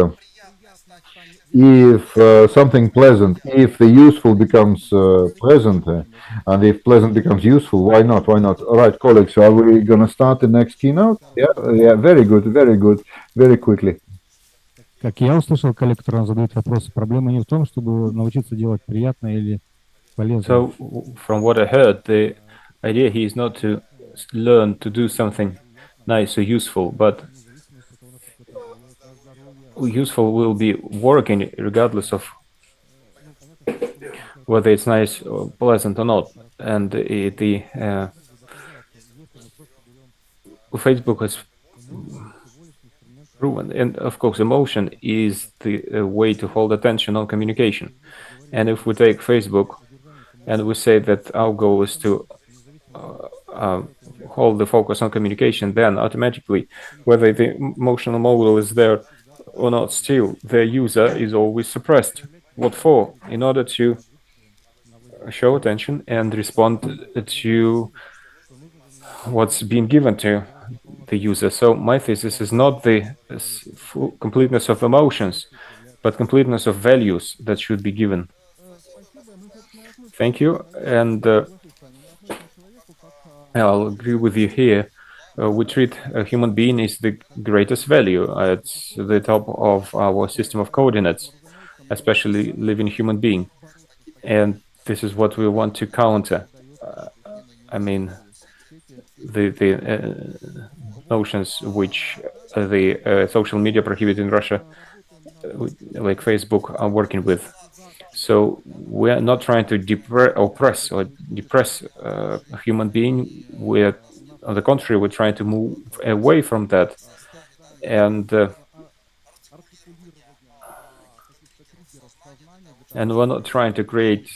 If something pleasant, if the useful becomes pleasant, and if pleasant becomes useful, why not? Why not? All right, colleagues, are we going to start the next keynote? Yeah, very good, very quickly. Как я услышал, коллег, который нам задает вопросы, проблема не в том, чтобы научиться делать приятное или полезное. So, from what I heard, the idea here is not to learn to do something nice or useful, but useful will be working regardless of whether it's nice or pleasant or not. And Facebook has proven, and of course emotion is the way to hold attention on communication. And if we take Facebook and we say that our goal is to hold the focus on communication, then automatically, whether the emotional model is there or not, still the user is always suppressed. What for? In order to show attention and respond to what's being given to the user. So my thesis is not the full completeness of emotions, but completeness of values that should be given. Thank you. And I'll agree with you here. We treat a human being as the greatest value. It's the top of our system of coordinates, especially living human being. And this is what we want to counter. I mean, the notions which the social media prohibited in Russia, like Facebook, are working with. So we are not trying to oppress or depress a human being. We're, on the contrary, we're trying to move away from that. And we're not trying to create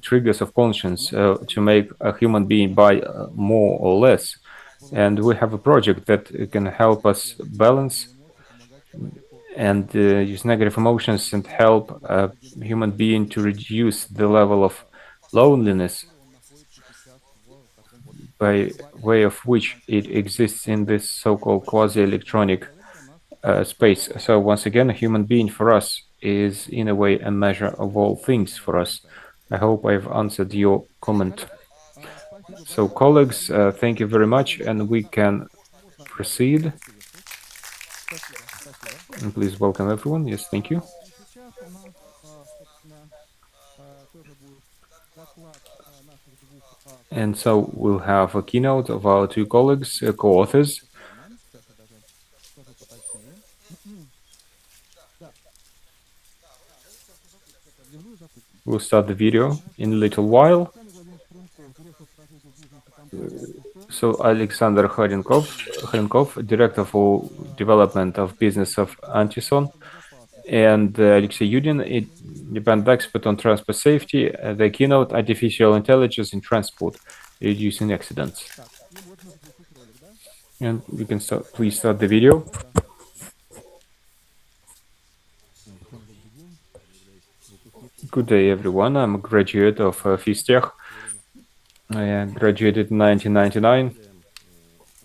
triggers of conscience to make a human being buy more or less. And we have a project that can help us balance and use negative emotions and help a human being to reduce the level of loneliness by way of which it exists in this so-called quasi-electronic space. So once again, a human being for us is in a way a measure of all things for us. I hope I've answered your comment. So colleagues, thank you very much, and we can proceed. And please welcome everyone. Yes, thank you. And so we'll have a keynote of our two colleagues, co-authors. We'll start the video in a little while. So Alexander Khrenkov, Director for Development of Business of Antison, and Alexey Yudin, independent expert on transport safety, the keynote Artificial Intelligence in Transport, Reducing Accidents. And you can please start the video. Good day, everyone. I'm a graduate of FISTech. I graduated in 1999,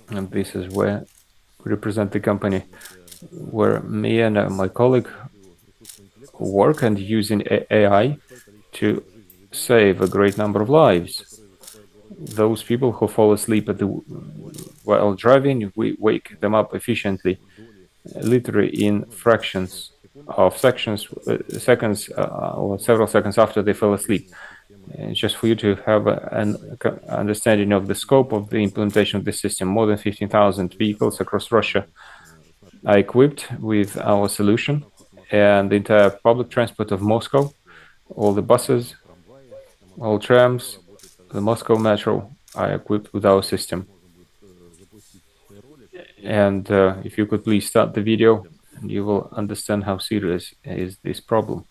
and this is where we represent the company where me and my colleague work and using AI to save a great number of lives. Those people who fall asleep while driving, we wake them up efficiently, literally in fractions of seconds or several seconds after they fell asleep. just for you to have an understanding of the scope of the implementation of the system, more than 15,000 vehicles across Russia are equipped with our solution, and the entire public transport of Moscow, all the buses, all trams, the Moscow metro are equipped with our system. And if you could please start the video, you will understand how serious is this problem.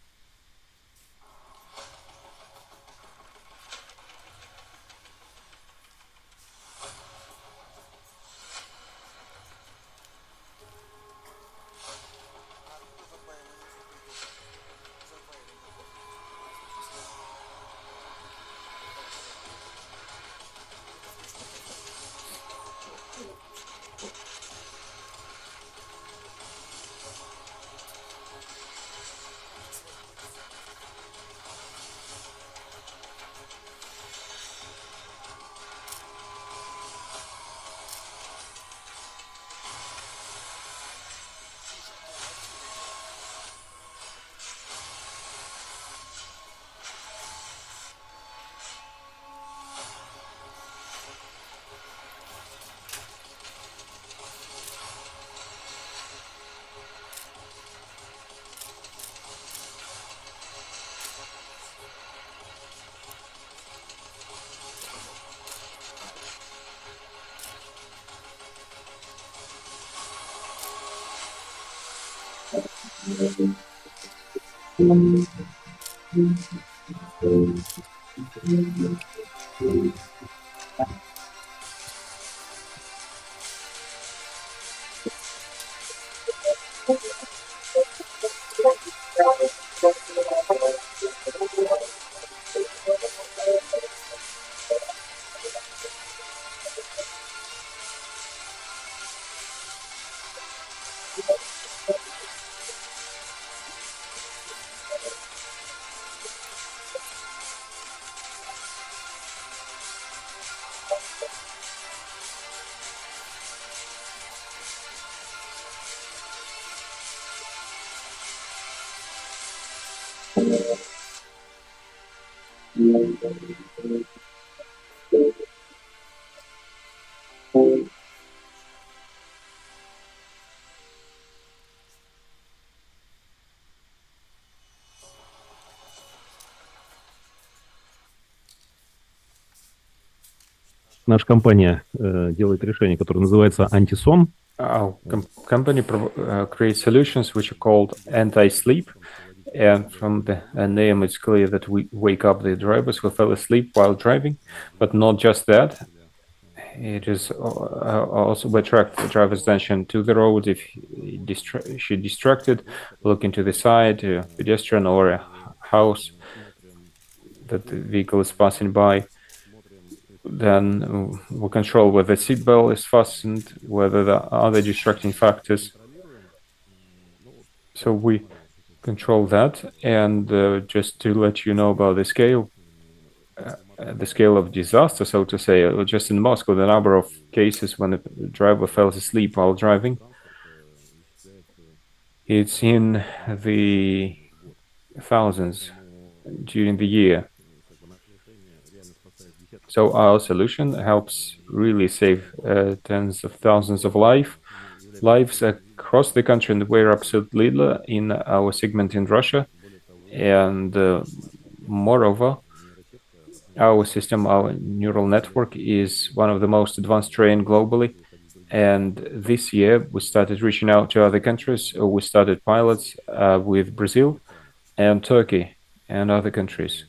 Наша компания делает решение, которое называется антисон. Our company creates solutions which are called anti-sleep, and from the name it's clear that we wake up the drivers who fell asleep while driving, but not just that. It is also we attract the driver's attention to the road if she's distracted, looking to the side, a pedestrian or a house that the vehicle is passing by. Then we control whether the seatbelt is fastened, whether there are other distracting factors. So we control that, and just to let you know about the scale of disaster, so to say, just in Moscow, the number of cases when a driver fell asleep while driving, it's in the thousands during the year. So our solution helps really save tens of thousands of lives across the country, and we're absolute leader in our segment in Russia. And moreover, our system, our neural network, is one of the most advanced trained globally. And this year, we started reaching out to other countries. We started pilots with Brazil and Turkey and other countries.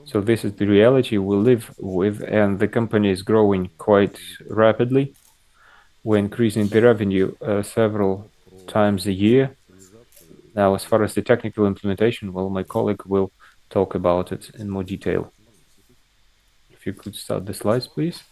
So this is the reality we live with, and the company is growing quite rapidly. We're increasing the revenue several times a year. Now, as far as the technical implementation, well, my colleague will talk about it in more detail. If you could start the slides, please.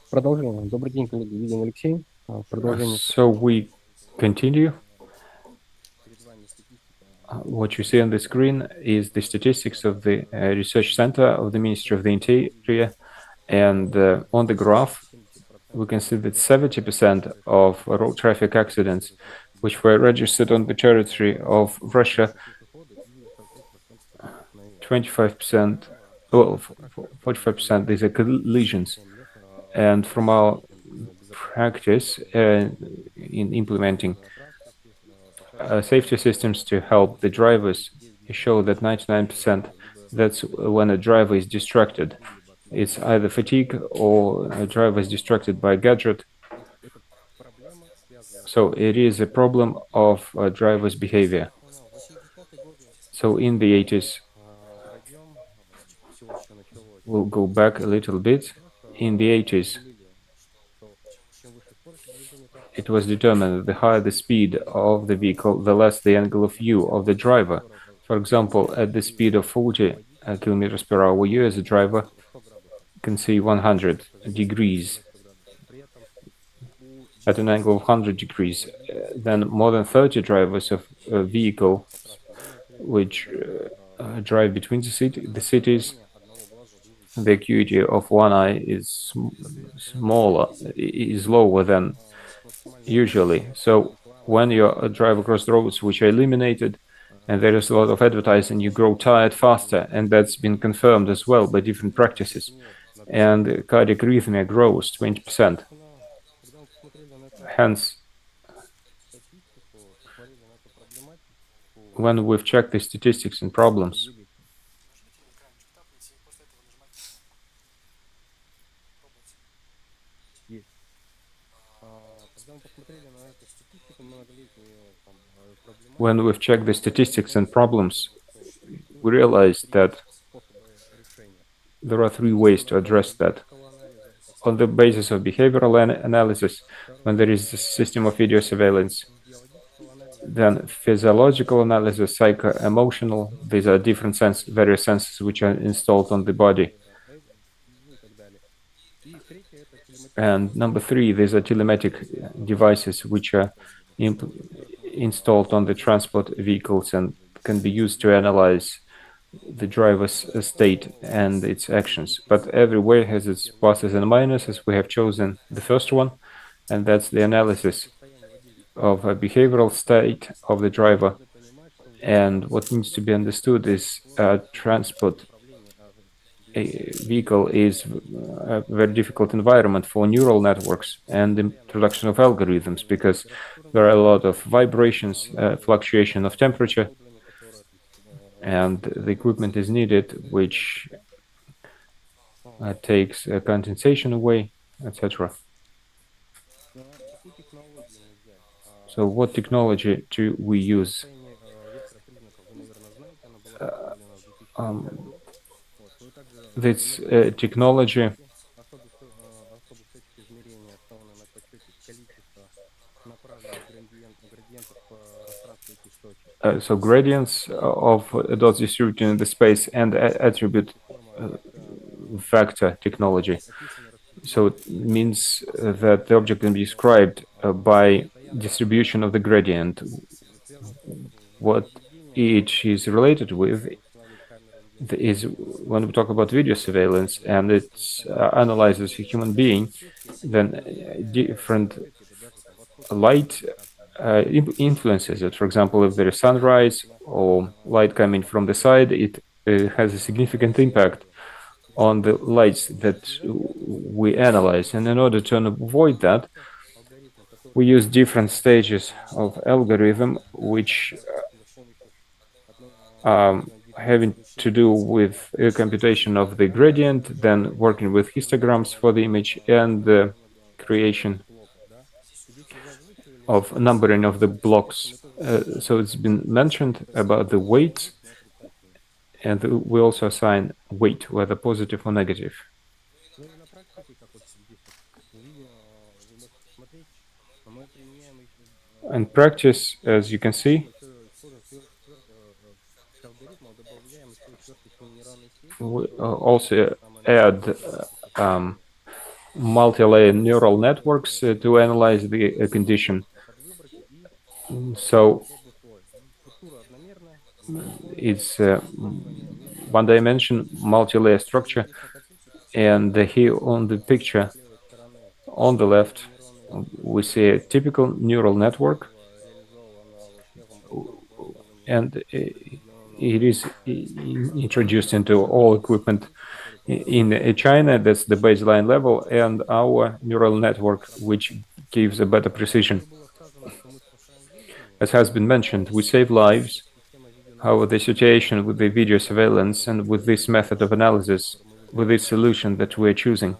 Продолжение. Добрый день, коллеги. Видим Алексей. Продолжение. So we continue. What you see on the screen is the statistics of the research center of the Ministry of the Interior, and on the graph we can see that 70% of road traffic accidents which were registered on the territory of Russia, 25%, well, 45% these are collisions. And from our practice in implementing safety systems to help the drivers, show that 99% that's when a driver is distracted. It's either fatigue or a driver is distracted by a gadget. So it is a problem of a driver's behavior. So in the 80s, we'll go back a little bit. In the 80s, it was determined that the higher the speed of the vehicle, the less the angle of view of the driver. For example, at the speed of 40 kilometers per hour, you as a driver can see 100 degrees at an angle of 100 degrees. Then more than 30 drivers of a vehicle which drive between the cities, the acuity of one eye is smaller, is lower than usually. So when you drive across roads which are illuminated and there is a lot of advertising, you grow tired faster, and that's been confirmed as well by different practices. And cardiac arrhythmia grows 20%. Hence, when we've checked the statistics and problems, when we've checked the statistics and problems, we realized that there are three ways to address that. On the basis of behavioral analysis, when there is a system of video surveillance, then physiological analysis, psycho-emotional, these are different various senses which are installed on the body. And number three, these are telematic devices which are installed on the transport vehicles and can be used to analyze the driver's state and its actions. But every way has its pluses and minuses. We have chosen the first one, and that's the analysis of a behavioral state of the driver. And what needs to be understood is transport a vehicle is a very difficult environment for neural networks and the introduction of algorithms, because there are a lot of vibrations, fluctuation of temperature, and the equipment is needed which takes condensation away, etc. So what technology do we use? This technology so gradients of dots distributed in the space and attribute vector technology. So it means that the object can be described by distribution of the gradient. What each is related with is when we talk about video surveillance and it analyzes a human being, then different light influences it. For example, if there is sunrise or light coming from the side, it has a significant impact on the lights that we analyze. And in order to avoid that, we use different stages of algorithm which having to do with computation of the gradient, then working with histograms for the image, and the creation of numbering of the blocks. So it's been mentioned about the weights and we also assign weight, whether positive or negative. Ну и на практике, как вот здесь вот видео вы можете посмотреть, но мы применяем еще In practice, as you can see, алгоритм, добавляем еще четверточные нейронные сети. we also add multi-layer neural networks to analyze the condition. So it's one dimension multi-layer structure, and here on the picture on the left we see a typical neural network, and it is introduced into all equipment in China. That's the baseline level, and our neural network, which gives a better precision. As has been mentioned, we save lives. However, the situation with the video surveillance and with this method of analysis, with this solution that we're choosing,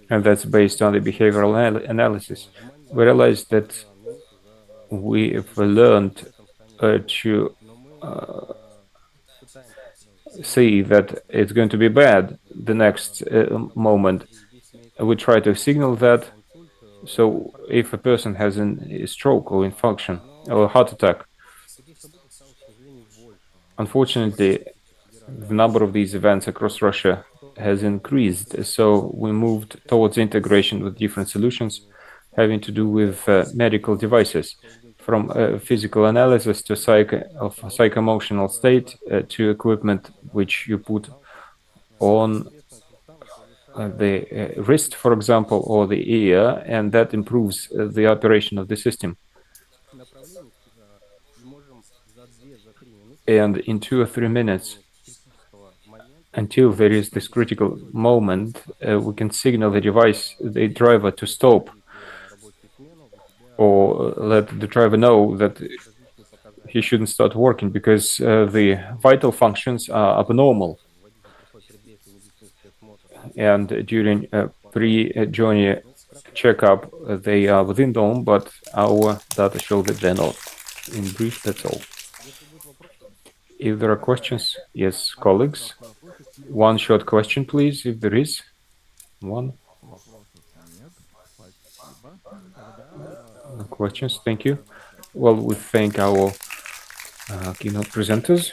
and that's based on the behavioral analysis, we realized that we've learned to see that it's going to be bad the next moment. We try to signal that. So if a person has a stroke or infarction or a heart attack, unfortunately, the number of these events across Russia has increased. So we moved towards integration with different solutions having to do with medical devices, from physical analysis to psycho-emotional state to equipment which you put on the wrist, for example, or the ear, and that improves the operation of the system. And in 2 or 3 minutes, until there is this critical moment, we can signal the device, the driver, to stop, or let the driver know that he shouldn't start working because the vital functions are abnormal. And during pre-journey checkup, they are within norm, but our data show that they're not. In brief, that's all. If there are questions, yes, colleagues. One short question, please, if there is one. No questions, thank you. Well, we thank our keynote presenters.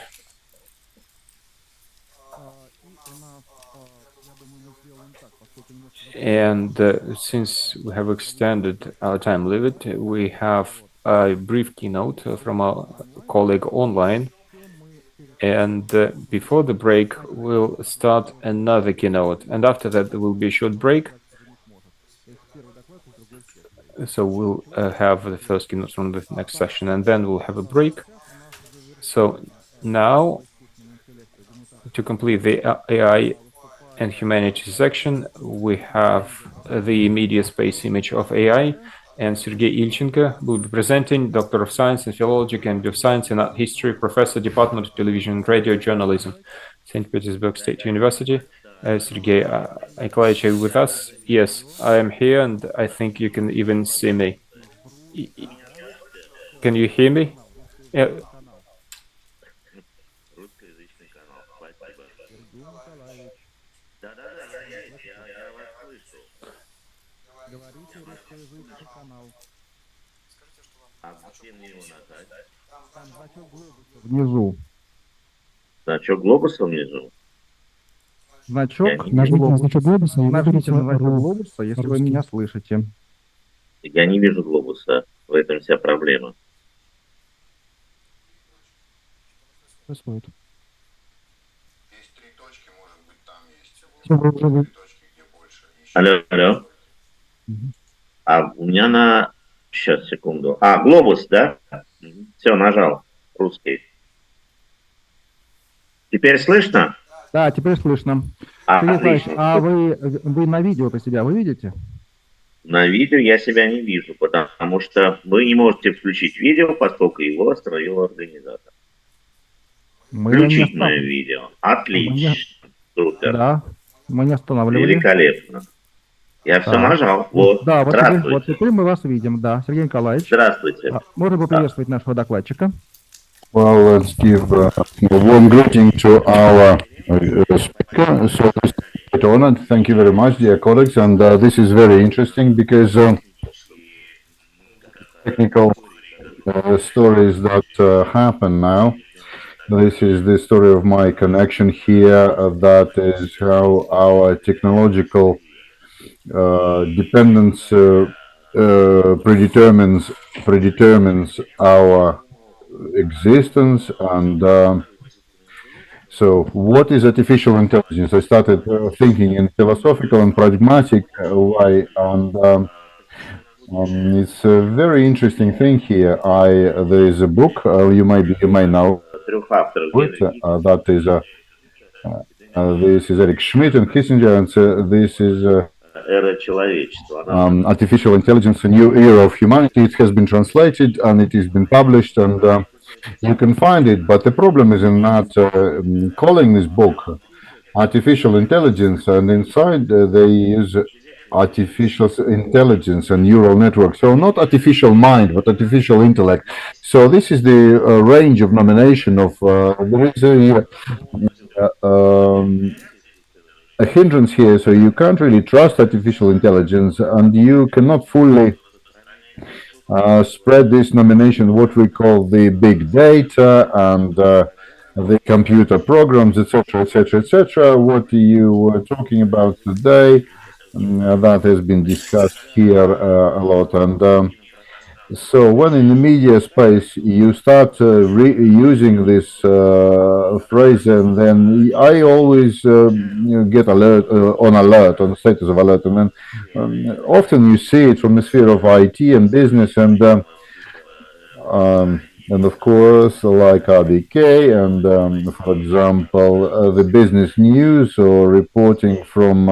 And since we have extended our time limit, we have a brief keynote from our colleague online. And before the break, we'll start another keynote. And after that, there will be a short break. So we'll have the first keynote from the next session, and then we'll have a break. So now, to complete the AI and humanities section, we have the media space image of AI, and Sergei Ilchenko will be presenting, Doctor of Science in Philology, Candidate of Science in Art History, Professor, Department of Television and Radio Journalism, St. Petersburg State University. Sergei Nikolaevich, are you with us? Yes, I am here, and I think you can even see me. Can you hear me? Yeah. Внизу. Значок глобуса внизу? Значок, нажмите на значок глобуса и нажмите на значок глобуса, если вы меня слышите. Я не вижу глобуса, в этом вся проблема. Происходит. Есть 3 точки, может быть, там есть 3 точки, где больше. Алло, алло. А у меня на... Сейчас, секунду. А, глобус, да? Все, нажал. Русский. Теперь слышно? Да, теперь слышно. Сергей Николаевич, а вы на видео-то себя вы видите? На видео я себя не вижу, потому что вы не можете включить видео, поскольку его остановил организатор. Включить мое видео. Отлично. Супер. Да, мы не останавливали. Великолепно. Я все нажал. Вот. Да, Здравствуйте. Вот теперь мы вас видим. Да, Сергей Николаевич. Здравствуйте. Можно поприветствовать нашего докладчика. Well, let's give a warm greeting to our speaker. So this is quite honored. Thank you very much, dear colleagues. And this is very interesting because technical stories that happen now. This is the story of my connection here. That is how our technological dependence predetermines our existence. And so what is artificial intelligence? I started thinking in philosophical and pragmatic way, and it's a very interesting thing here. There is a book you may know it. That is this is Eric Schmidt and Kissinger, and this is Artificial Intelligence: A New Era of Humanity. It has been translated and it has been published, and you can find it. But the problem is in not calling this book artificial intelligence, and inside they use artificial intelligence and neural networks. So not artificial mind, but artificial intellect. So this is the range of nomination of there is a hindrance here. So you can't really trust artificial intelligence, and you cannot fully spread this nomination, what we call the big data and the computer programs, etc., etc., etc. What you were talking about today, that has been discussed here a lot. And so when in the media space you start using this phrase, and then I always get alert on the status of alert, and then often you see it from the sphere of IT and business, and of course, like RBK and, for example, the business news or reporting from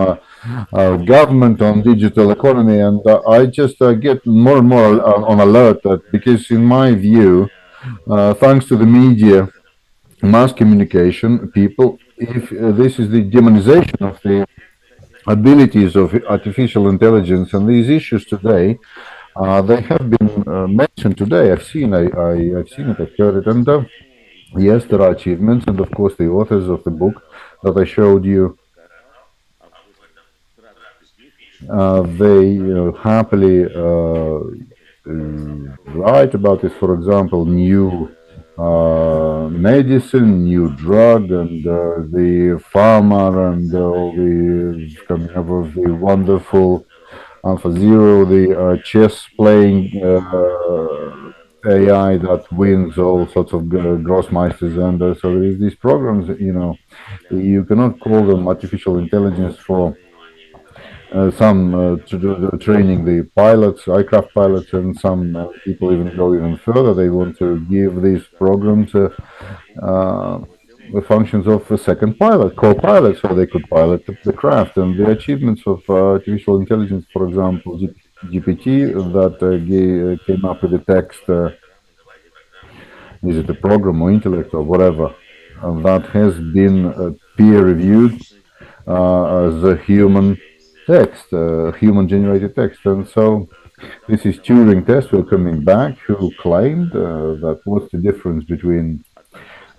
government on digital economy. And I just get more and more on alert because, in my view, thanks to the media, mass communication, people, if this is the demonization of the abilities of artificial intelligence and these issues today, they have been mentioned today. I've seen it, I've heard it, and yes, there are achievements, and of course, the authors of the book that I showed you, they happily write about it. For example, new medicine, new drug, and the farmer, and all the coming up with the wonderful AlphaZero, the chess playing AI that wins all sorts of Grossmeisters, and so there is these programs. You cannot call them artificial intelligence for some to do the training the pilots, aircraft pilots, and some people even go even further. They want to give these programs the functions of a second pilot, co-pilot, so they could pilot the craft. And the achievements of artificial intelligence, for example, GPT, that came up with the text, is it a program or intellect or whatever, that has been peer-reviewed as a human text, human-generated text. And so this is Turing test. We're coming back, who claimed that what's the difference between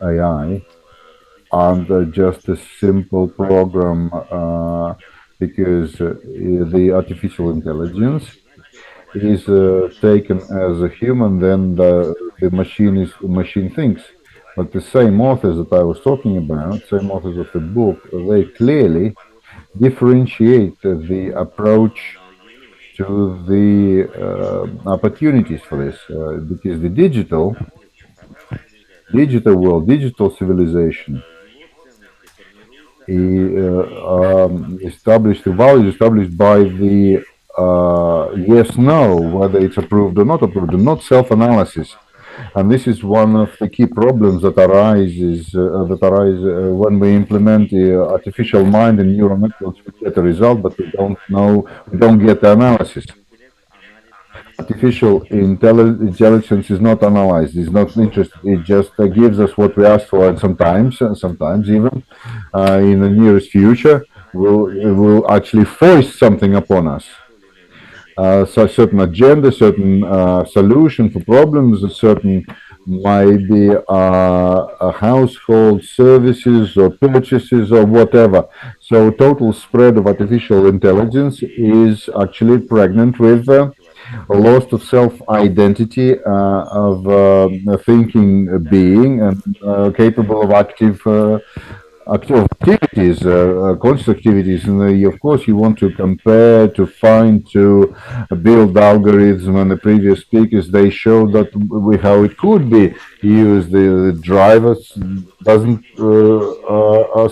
AI and just a simple program, because the artificial intelligence is taken as a human, then the machine thinks. But the same authors that I was talking about, same authors of the book, they clearly differentiate the approach to the opportunities for this, because the digital world, digital civilization, established, the value is established by the yes, no, whether it's approved or not approved, and not self-analysis. And this is one of the key problems that arise when we implement the artificial mind and neural networks. We get a result, but we don't get the analysis. Artificial intelligence is not analyzed, it's not interested, it just gives us what we ask for, and sometimes even in the nearest future will actually force something upon us. So a certain agenda, certain solution for problems, a certain maybe household services or purchases or whatever. So total spread of artificial intelligence is actually pregnant with a loss of self-identity of a thinking being and capable of active activities, conscious activities, and of course you want to compare, to find, to build algorithms. And the previous speakers they showed that how it could be used. The drivers doesn't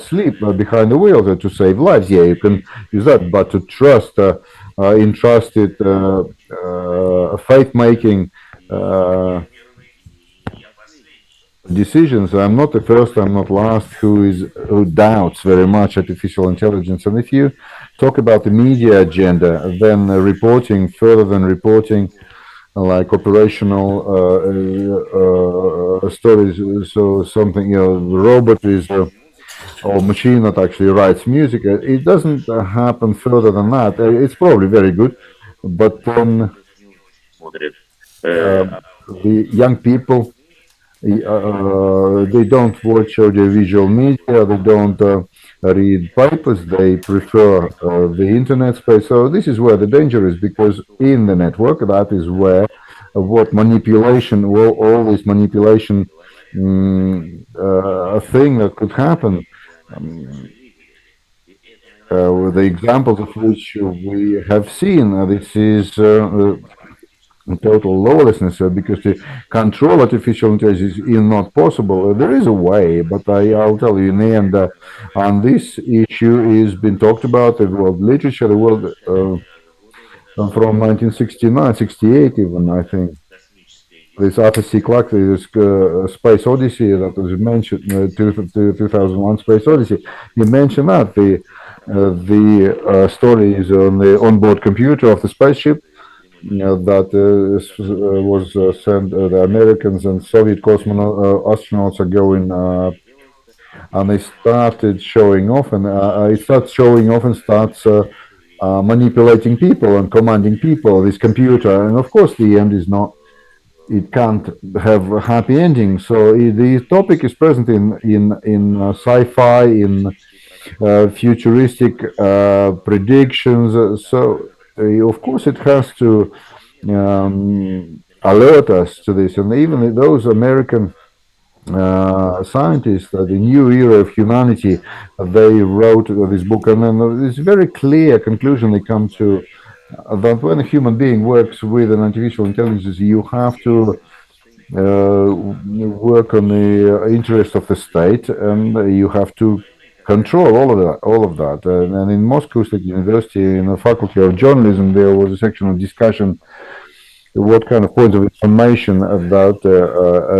sleep behind the wheel to save lives. Yeah, you can use that, but to trust, entrust it, faith making. Decisions. I'm not the first, I'm not last who doubts very much artificial intelligence. And if you talk about the media agenda, then reporting further than reporting, like operational stories. So something, robot is or machine that actually writes music. It doesn't happen further than that. It's probably very good, but then the young people they don't watch audiovisual media, they don't read papers, they prefer the internet space. So this is where the danger is, because in the network, that is where what manipulation, well, all this manipulation a thing that could happen. With the examples of which we have seen, this is total lawlessness, because to control artificial intelligence is not possible. There is a way, but I'll tell you in the end, and this issue is been talked about in world literature, the world from 1969, 68 even, I think. This Arthur C. Clarke, this Space Odyssey that was mentioned, 2001 Space Odyssey, he mentioned that the story is on the onboard computer of the spaceship, that was sent. The Americans and Soviet astronauts are going, and they started showing off, and it starts showing off and starts manipulating people and commanding people. This computer, and of course, the end is not. It can't have a happy ending. So the topic is present in sci-fi, in futuristic predictions. So of course, it has to alert us to this. And even those American scientists, the new era of humanity, they wrote this book, and then this very clear conclusion they come to, that when a human being works with an artificial intelligence, you have to work on the interest of the state, and you have to control all of that. And in Moscow State University, in the Faculty of Journalism, there was a section of discussion what kind of points of information that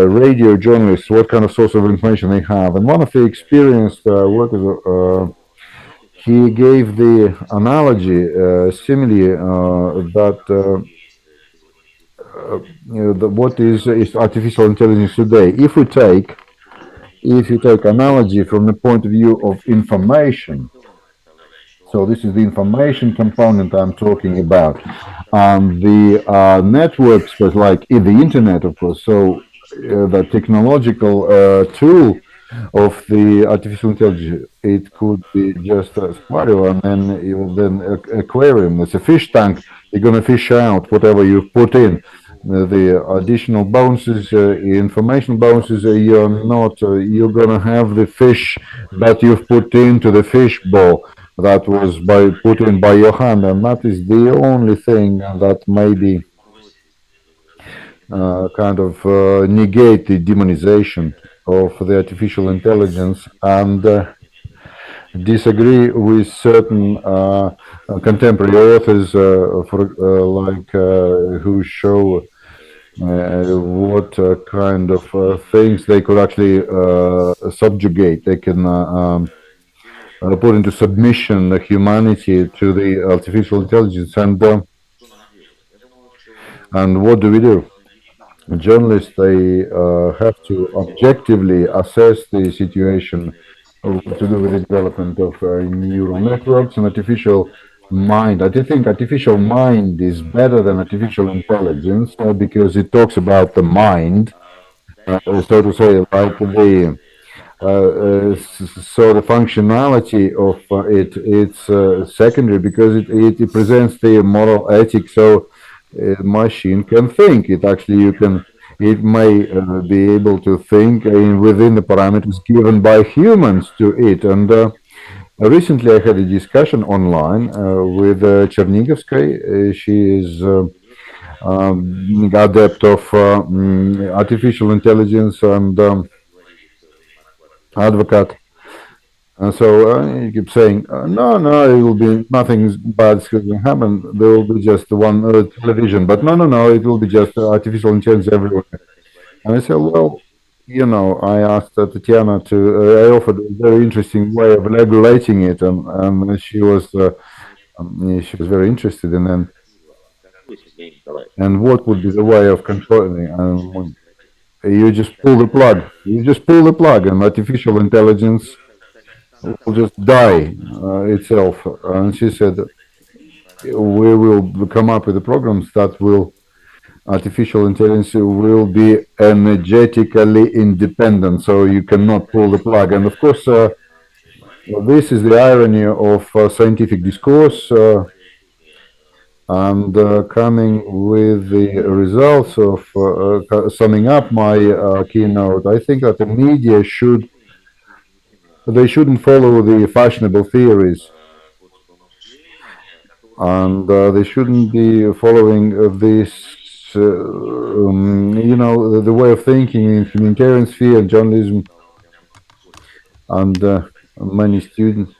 radio journalists, what kind of source of information they have. And one of the experienced workers, he gave the analogy, simile, that what is artificial intelligence today. If you take analogy from the point of view of information, so this is the information component I'm talking about, and the networks, but like in the internet, of course. So the technological tool of the artificial intelligence, it could be just a scenario, and then aquarium. It's a fish tank. You're gonna fish out whatever you've put in. The additional bonuses, information bonuses, you're not. You're gonna have the fish that you've put into the fish bowl that was put in by your hand, and that is the only thing that maybe kind of negate the demonization of the artificial intelligence, and disagree with certain contemporary authors, who show what kind of things they could actually subjugate. They can put into submission the humanity to the artificial intelligence, and what do we do? Journalists, they have to objectively assess the situation to do with the development of neural networks and artificial mind. I think artificial mind is better than artificial intelligence because it talks about the mind so to say, like so the functionality of it's secondary because it presents the moral ethics. So machine can think. It actually it may be able to think within the parameters given by humans to it. And recently, I had a discussion online with Chernigovskaya. She is adept of artificial intelligence and advocate. And so he keeps saying, no, no, it will be nothing bad is going to happen. There will be just one television. But no, no, no, it will be just artificial intelligence everywhere. And I said, well, I asked Tatiana I offered a very interesting way of regulating it, and she was very interested in it. And what would be the way of controlling it? You just pull the plug. You just pull the plug, and artificial intelligence will just die itself. And she said, we will come up with the programs that will artificial intelligence will be energetically independent, so you cannot pull the plug. And of course, this is the irony of scientific discourse. And coming with the results of summing up my keynote, I think that the media shouldn't follow the fashionable theories, and they shouldn't be following this, the way of thinking in humanitarian sphere and journalism, and many students.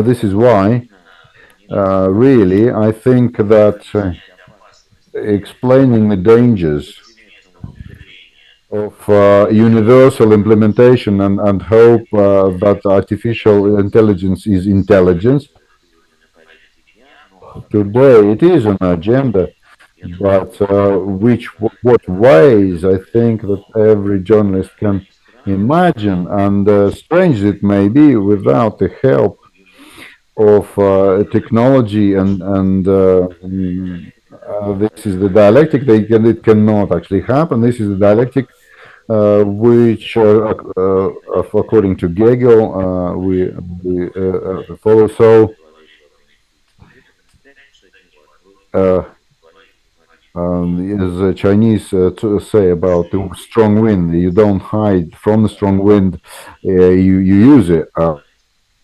This is why, really, I think that explaining the dangers of universal implementation and hope that artificial intelligence is intelligence. Today it is an agenda, but what ways I think that every journalist can imagine, and strange it may be, without the help of technology and this is the dialectic. It cannot actually happen. This is the dialectic which, according to Hegel, we follow. So, as the Chinese say about the strong wind, you don't hide from the strong wind, you use it.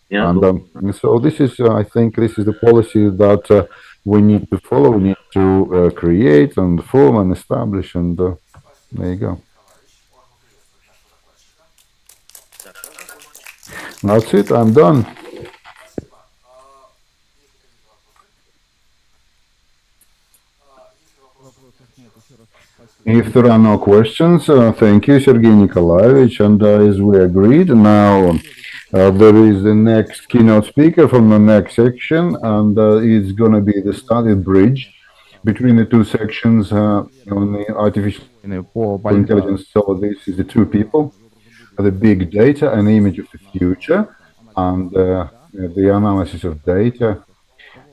And so this is, I think, this is the policy that we need to follow. We need to create and form and establish, and there you go. That's it. I'm done. If there are no questions, thank you, Sergei Nikolaevich. And as we agreed, now there is the next keynote speaker from the next section, and it's going to be the study bridge between the two sections on the artificial intelligence. So this is the two people, the big data and image of the future, and the analysis of data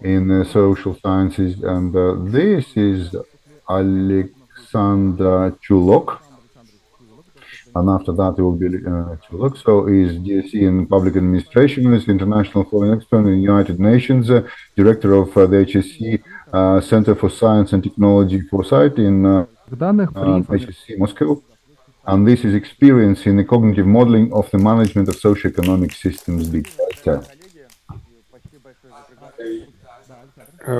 in social sciences. And this is Alexander Chulok. And after that, it will be Chulok. So he's DSc in Public Administration, is International Foreign Expert in the United Nations, Director of the HSC Center for Science and Technology Foresight in HSC Moscow. And this is experience in the cognitive modeling of the management of socioeconomic systems big data.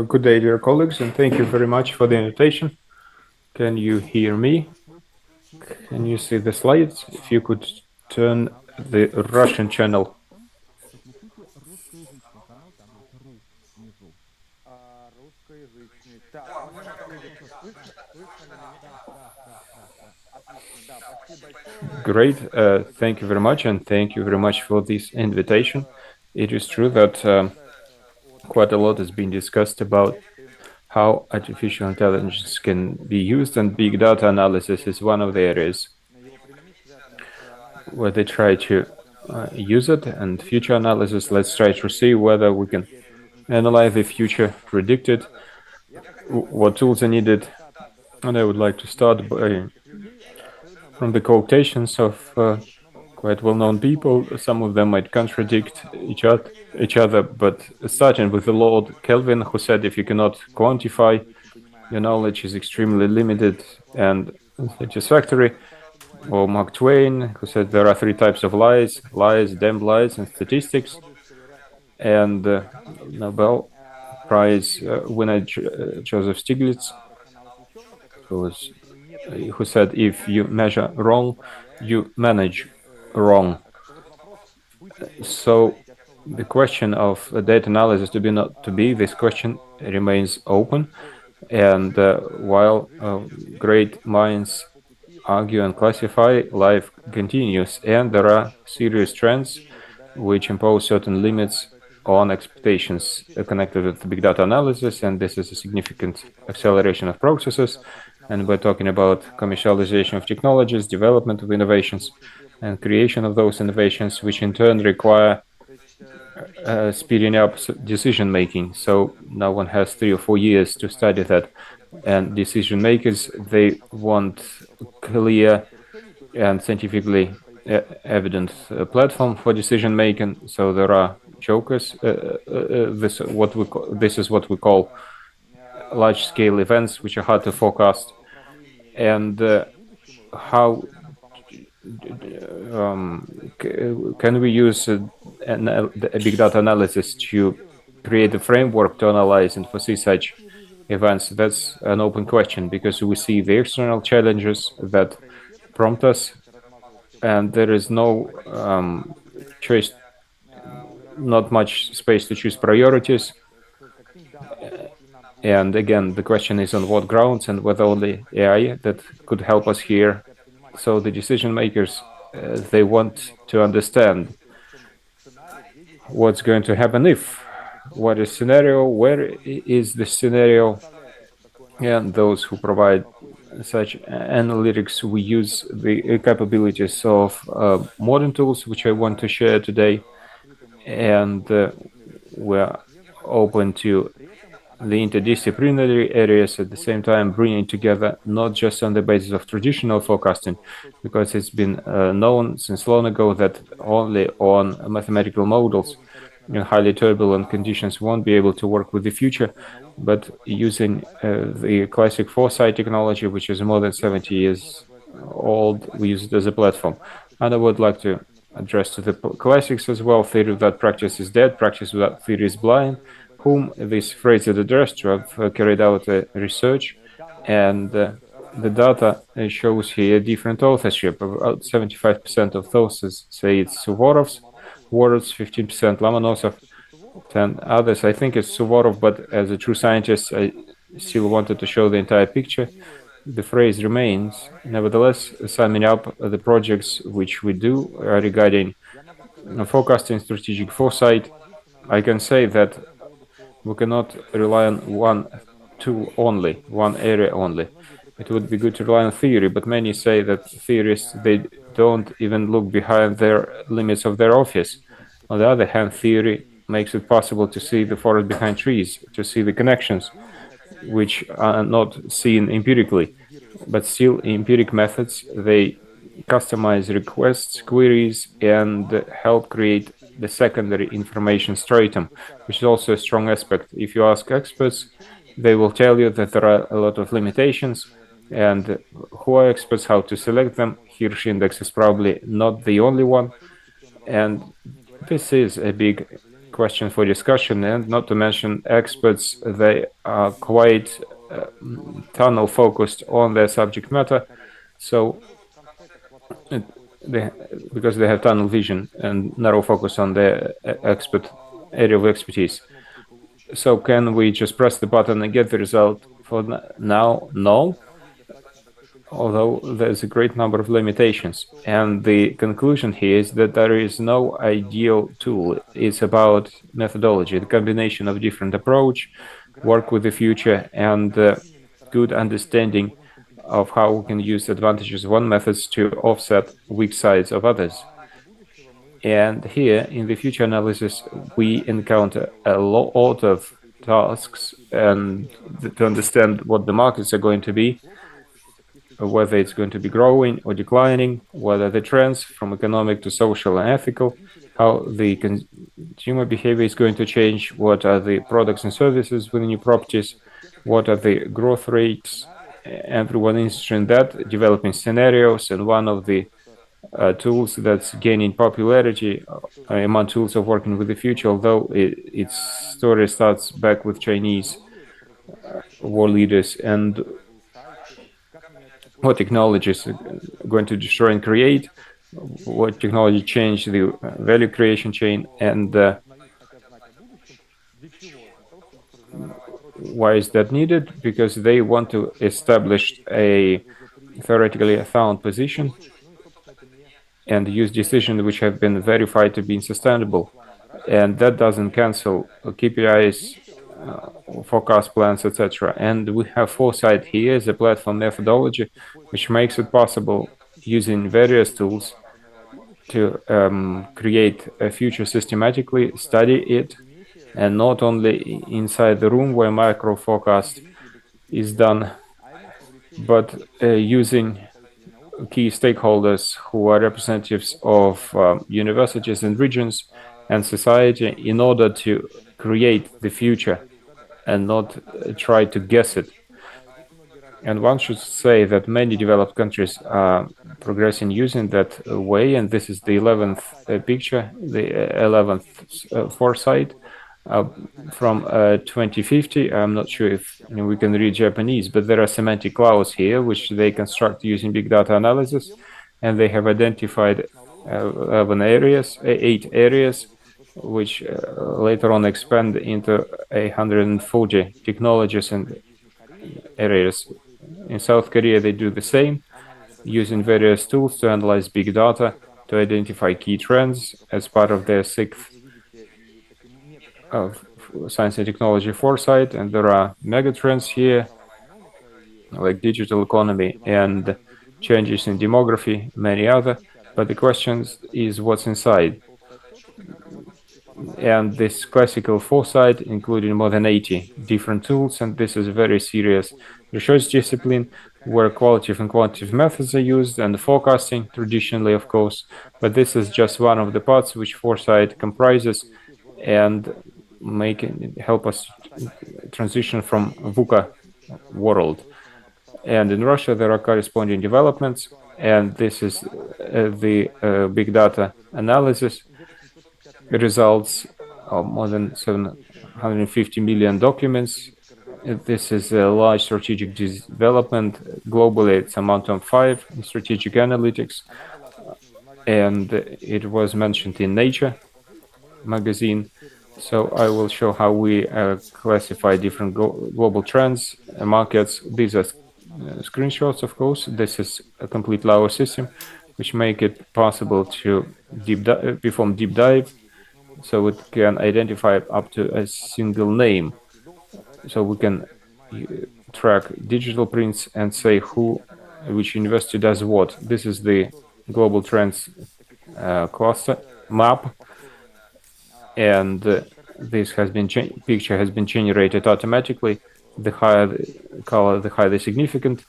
Good day, dear colleagues, and thank you very much for the invitation. Can you hear me? Can you see the slides? If you could turn the Russian channel. Great. Thank you very much, and thank you very much for this invitation. It is true that quite a lot has been discussed about how artificial intelligence can be used, and big data analysis is one of the areas where they try to use it. And future analysis, let's try to see whether we can analyze the future, predict it, what tools are needed, And I would like to start from the quotations of quite well-known people. Some of them might contradict each other, but starting with the Lord Kelvin, who said if you cannot quantify, your knowledge is extremely limited and satisfactory. Or Mark Twain, who said there are three types of lies: damned lies, and statistics. And Nobel Prize winner Joseph Stiglitz, who said if you measure wrong, you manage wrong. So the question of data analysis to be not to be, this question remains open. And while great minds argue and classify, life continues, and there are serious trends which impose certain limits on expectations connected with big data analysis, and this is a significant acceleration of processes. And we're talking about commercialization of technologies, development of innovations, and creation of those innovations, which in turn require speeding up decision making. So no one has 3 or 4 years to study that. And decision makers, they want clear and scientifically evident platform for decision making. So there are jokers. This is what we call large scale events, which are hard to forecast. And how can we use a big data analysis to create a framework to analyze and foresee such events? That's an open question, because we see the external challenges that prompt us, and there is no choice, not much space to choose priorities. And again, the question is on what grounds and whether only AI that could help us here. So the decision makers, they want to understand what's going to happen if, what is scenario, where is the scenario, and those who provide such analytics, we use the capabilities of modern tools, which I want to share today, and we're open to the interdisciplinary areas, at the same time bringing together not just on the basis of traditional forecasting, because it's been known since long ago that only on mathematical models in highly turbulent conditions won't be able to work with the future, but using the classic foresight technology, which is more than 70 years old, we use it as a platform. And I would like to address to the classics as well: theory without practice is dead, practice without theory is blind, whom this phrase is addressed to. I've carried out research, and the data shows here different authorship. About 75% of authors say it's Suvorov's words, 15% Lomonosov, 10 others. I think it's Suvorov, but as a true scientist, I still wanted to show the entire picture. The phrase remains. Nevertheless, summing up the projects which we do regarding forecasting, strategic foresight, I can say that we cannot rely on one tool only, one area only. It would be good to rely on theory, but many say that theorists, they don't even look behind their limits of their office. On the other hand, theory makes it possible to see the forest behind trees, to see the connections, which are not seen empirically. But still, empiric methods, they customize requests, queries, and help create the secondary information stratum, which is also a strong aspect. If you ask experts, they will tell you that there are a lot of limitations, and who are experts, how to select them. Hirsch index is probably not the only one, and this is a big question for discussion. And not to mention, experts, they are quite tunnel focused on their subject matter, so because they have tunnel vision and narrow focus on their expert area of expertise. So can we just press the button and get the result for now? No, although there's a great number of limitations. And the conclusion here is that there is no ideal tool. It's about methodology, the combination of different approach, work with the future, and good understanding of how we can use advantages of one methods to offset weak sides of others. And here, in the future analysis, we encounter a lot of tasks and to understand what the markets are going to be. whether it's going to be growing or declining, what are the trends from economic to social and ethical, how the consumer behavior is going to change, what are the products and services within new properties, what are the growth rates. Everyone interested in that, developing scenarios, and one of the tools that's gaining popularity among tools of working with the future, although its story starts back with Chinese war leaders and what technologies are going to destroy and create, what technology change the value creation chain, and why is that needed? Because they want to establish a theoretically sound position and use decisions which have been verified to be sustainable. And that doesn't cancel KPIs, forecast plans, etc. And we have Foresight here as a platform methodology, which makes it possible using various tools to create a future systematically, study it, and not only inside the room where micro forecast is done, but using key stakeholders who are representatives of universities and regions and society in order to create the future and not try to guess it. And one should say that many developed countries are progressing using that way, and this is the 11th picture, the 11th foresight from 2050. I'm not sure if we can read Japanese, but there are semantic clouds here, which they construct using big data analysis, and they have identified 8 areas, which later on expand into 140 technologies and areas. In South Korea, they do the same, using various tools to analyze big data to identify key trends as part of their 6th of science and technology foresight. And there are mega trends here, like digital economy and changes in demography, many other. But the question is what's inside. And this classical foresight, including more than 80 different tools, and this is a very serious research discipline where qualitative and quantitative methods are used, and forecasting traditionally, of course. But this is just one of the parts which foresight comprises, and help us transition from VUCA world. And in Russia, there are corresponding developments, and this is the big data analysis results of more than 750 million documents. This is a large strategic development. Globally, it's a mountain 5 in strategic analytics, and it was mentioned in Nature magazine. So I will show how we classify different global trends, markets. These are screenshots, of course. This is a complete Lao system, which make it possible to perform deep dive, so it can identify up to a single name. So we can track digital prints and say which university does what. This is the global trends cluster map, and this has been picture has been generated automatically. The higher the color, the higher the significance.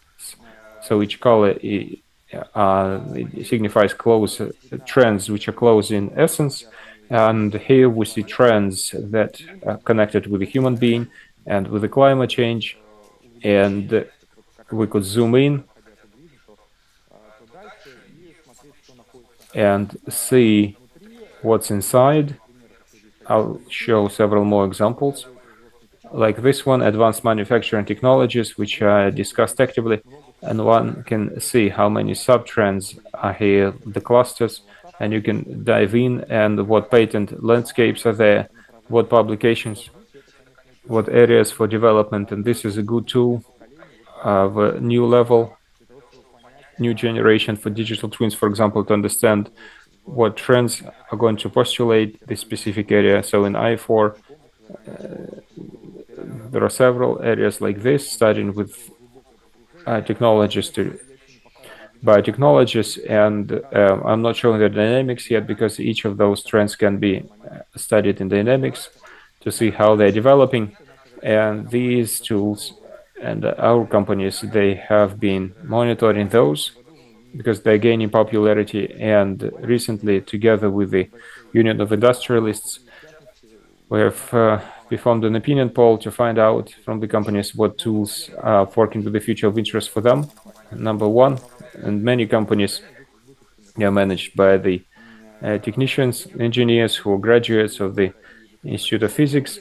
So each color it signifies close trends which are close in essence. And here we see trends that are connected with the human being and with the climate change. And we could zoom in and see what's inside. I'll show several more examples. Like this one, advanced manufacturing technologies, which are discussed actively. And one can see how many sub-trends are here, the clusters. And you can dive in and what patent landscapes are there, what publications, what areas for development. And this is a good tool of a new level, new generation for digital twins, for example, to understand what trends are going to postulate this specific area. So in I4, there are several areas like this, starting with biotechnologies, and I'm not showing the dynamics yet because each of those trends can be studied in dynamics to see how they're developing. And these tools and our companies, they have been monitoring those because they're gaining popularity. And recently, together with the Union of Industrialists, we have performed an opinion poll to find out from the companies what tools are working with the future of interest for them. Number one, and many companies are managed by the technicians, engineers who are graduates of the Institute of Physics.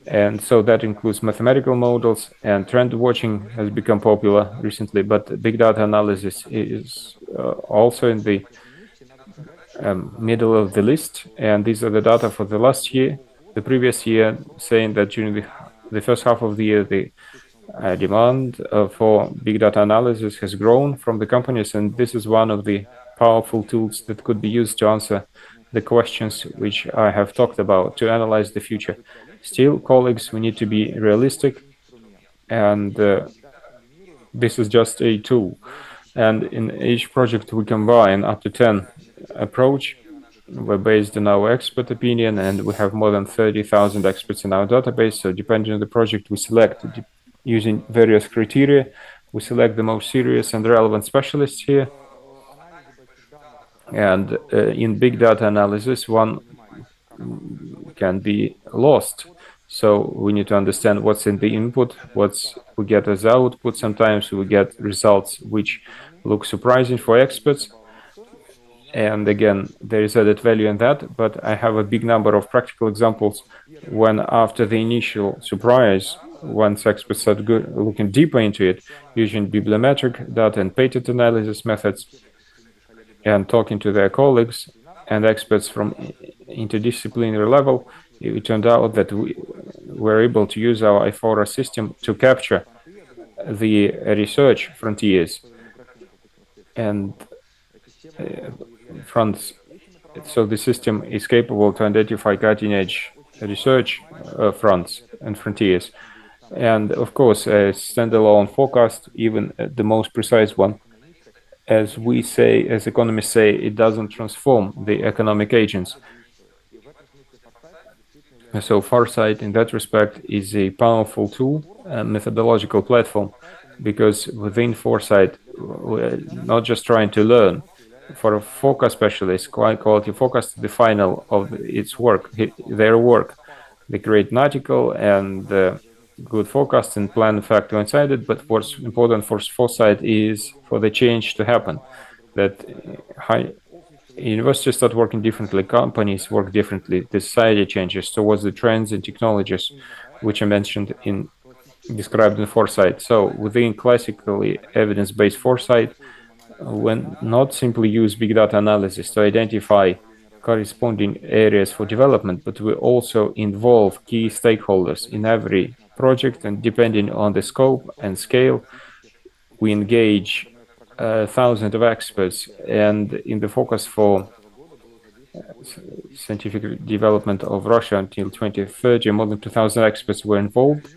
And so that includes mathematical models, and trend watching has become popular recently, but big data analysis is also in the middle of the list. And these are the data for the last year, the previous year, saying that during the first half of the year, the demand for big data analysis has grown from the companies, and this is one of the powerful tools that could be used to answer the questions which I have talked about, to analyze the future. Still, colleagues, we need to be realistic, and this is just a tool. And in each project, we combine up to 10 approach. We're based on our expert opinion, and we have more than 30,000 experts in our database. So depending on the project, we select using various criteria. We select the most serious and relevant specialists here. And in big data analysis, one can be lost. So we need to understand what's in the input, we get as output. Sometimes we get results which look surprising for experts. And again, there is added value in that, but I have a big number of practical examples when after the initial surprise, once experts start looking deeper into it, using bibliometric data and patent analysis methods, and talking to their colleagues and experts from interdisciplinary level, it turned out that we were able to use our IFORA system to capture the research frontiers and fronts. So the system is capable to identify cutting-edge research fronts and frontiers. And of course, a standalone forecast, even the most precise one, as we say, as economists say, it doesn't transform the economic agents. So Farsight, in that respect, is a powerful tool, a methodological platform, because within Foresight, we're not just trying to learn. For a forecast specialist, quality forecast is the final of its work, their work. They create an article and good forecast and plan the fact inside it, but what's important for Foresight is for the change to happen, that universities start working differently, companies work differently, the society changes towards the trends and technologies, which I mentioned described in Foresight. So within classically evidence-based Foresight, when not simply use big data analysis to identify corresponding areas for development, but we also involve key stakeholders in every project, and depending on the scope and scale, we engage thousands of experts. And in the focus for scientific development of Russia until 2030, more than 2,000 experts were involved.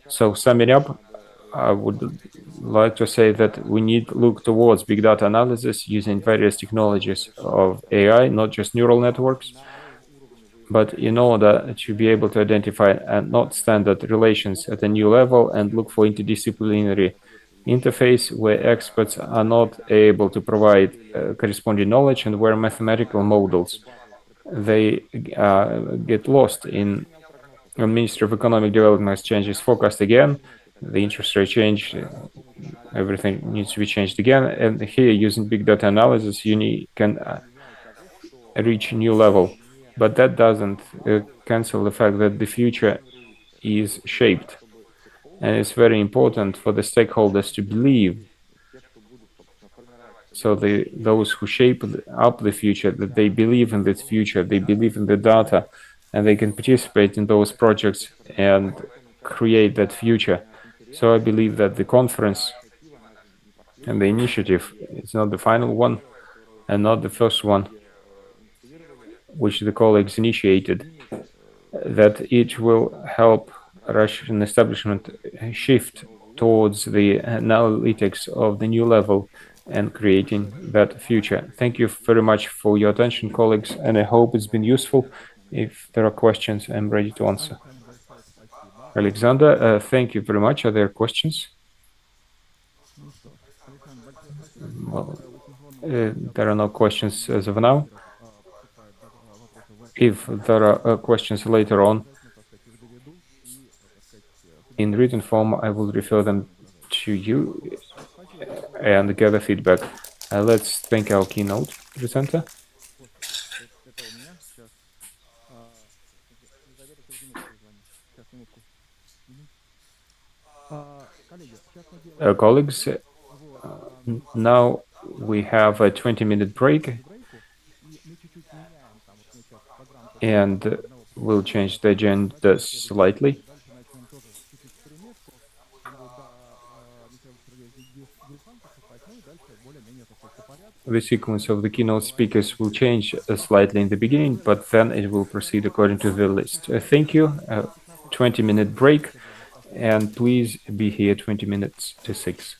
So summing up, I would like to say that we need to look towards big data analysis using various technologies of AI, not just neural networks, but in order to be able to identify not standard relations at a new level and look for interdisciplinary interface where experts are not able to provide corresponding knowledge, and where mathematical models, they get lost in. The Ministry of Economic Development has changed its forecast again. The interest rate change, everything needs to be changed again. And here, using big data analysis, you can reach a new level. But that doesn't cancel the fact that the future is shaped. And it's very important for the stakeholders to believe. So those who shape up the future, that they believe in this future, they believe in the data, and they can participate in those projects and create that future. So I believe that the conference and the initiative is not the final one and not the first one, which the colleagues initiated, that it will help Russian establishment shift towards the analytics of the new level and creating that future. Thank you very much for your attention, colleagues, and I hope it's been useful. If there are questions, I'm ready to answer. Alexander, thank you very much. Are there questions? Well, there are no questions as of now. If there are questions later on in written form, I will refer them to you and gather feedback. Let's thank our keynote presenter. Colleagues, now we have a 20-minute break, and we'll change the agenda slightly. The sequence of the keynote speakers will change slightly in the beginning, but then it will proceed according to the list. Thank you. 20-minute break, and please be here 20 minutes to 6.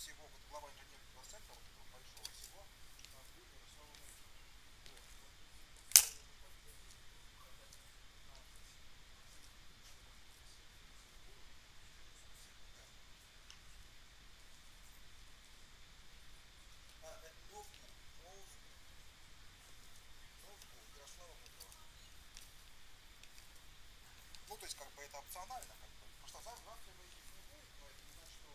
всего вот глава инженерного центра, вот этого большого всего, у нас были нарисованы ну, то есть, как бы, это опционально, как бы. Потому что завтра мы их не будет, но это не значит, что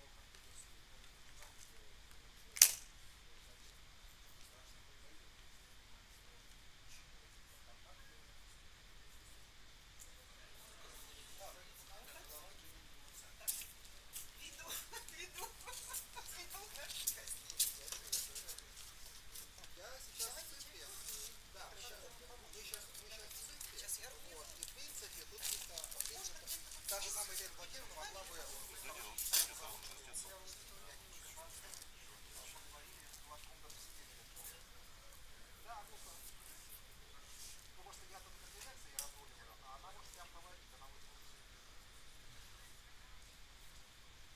я сейчас в цифре, да, мы сейчас в цифре, вот, и в принципе, тут чисто, в принципе, та же самая идея блокирована могла бы да, ну, может, я только конференции разруливаю, а она может прям проводить, она выполнит.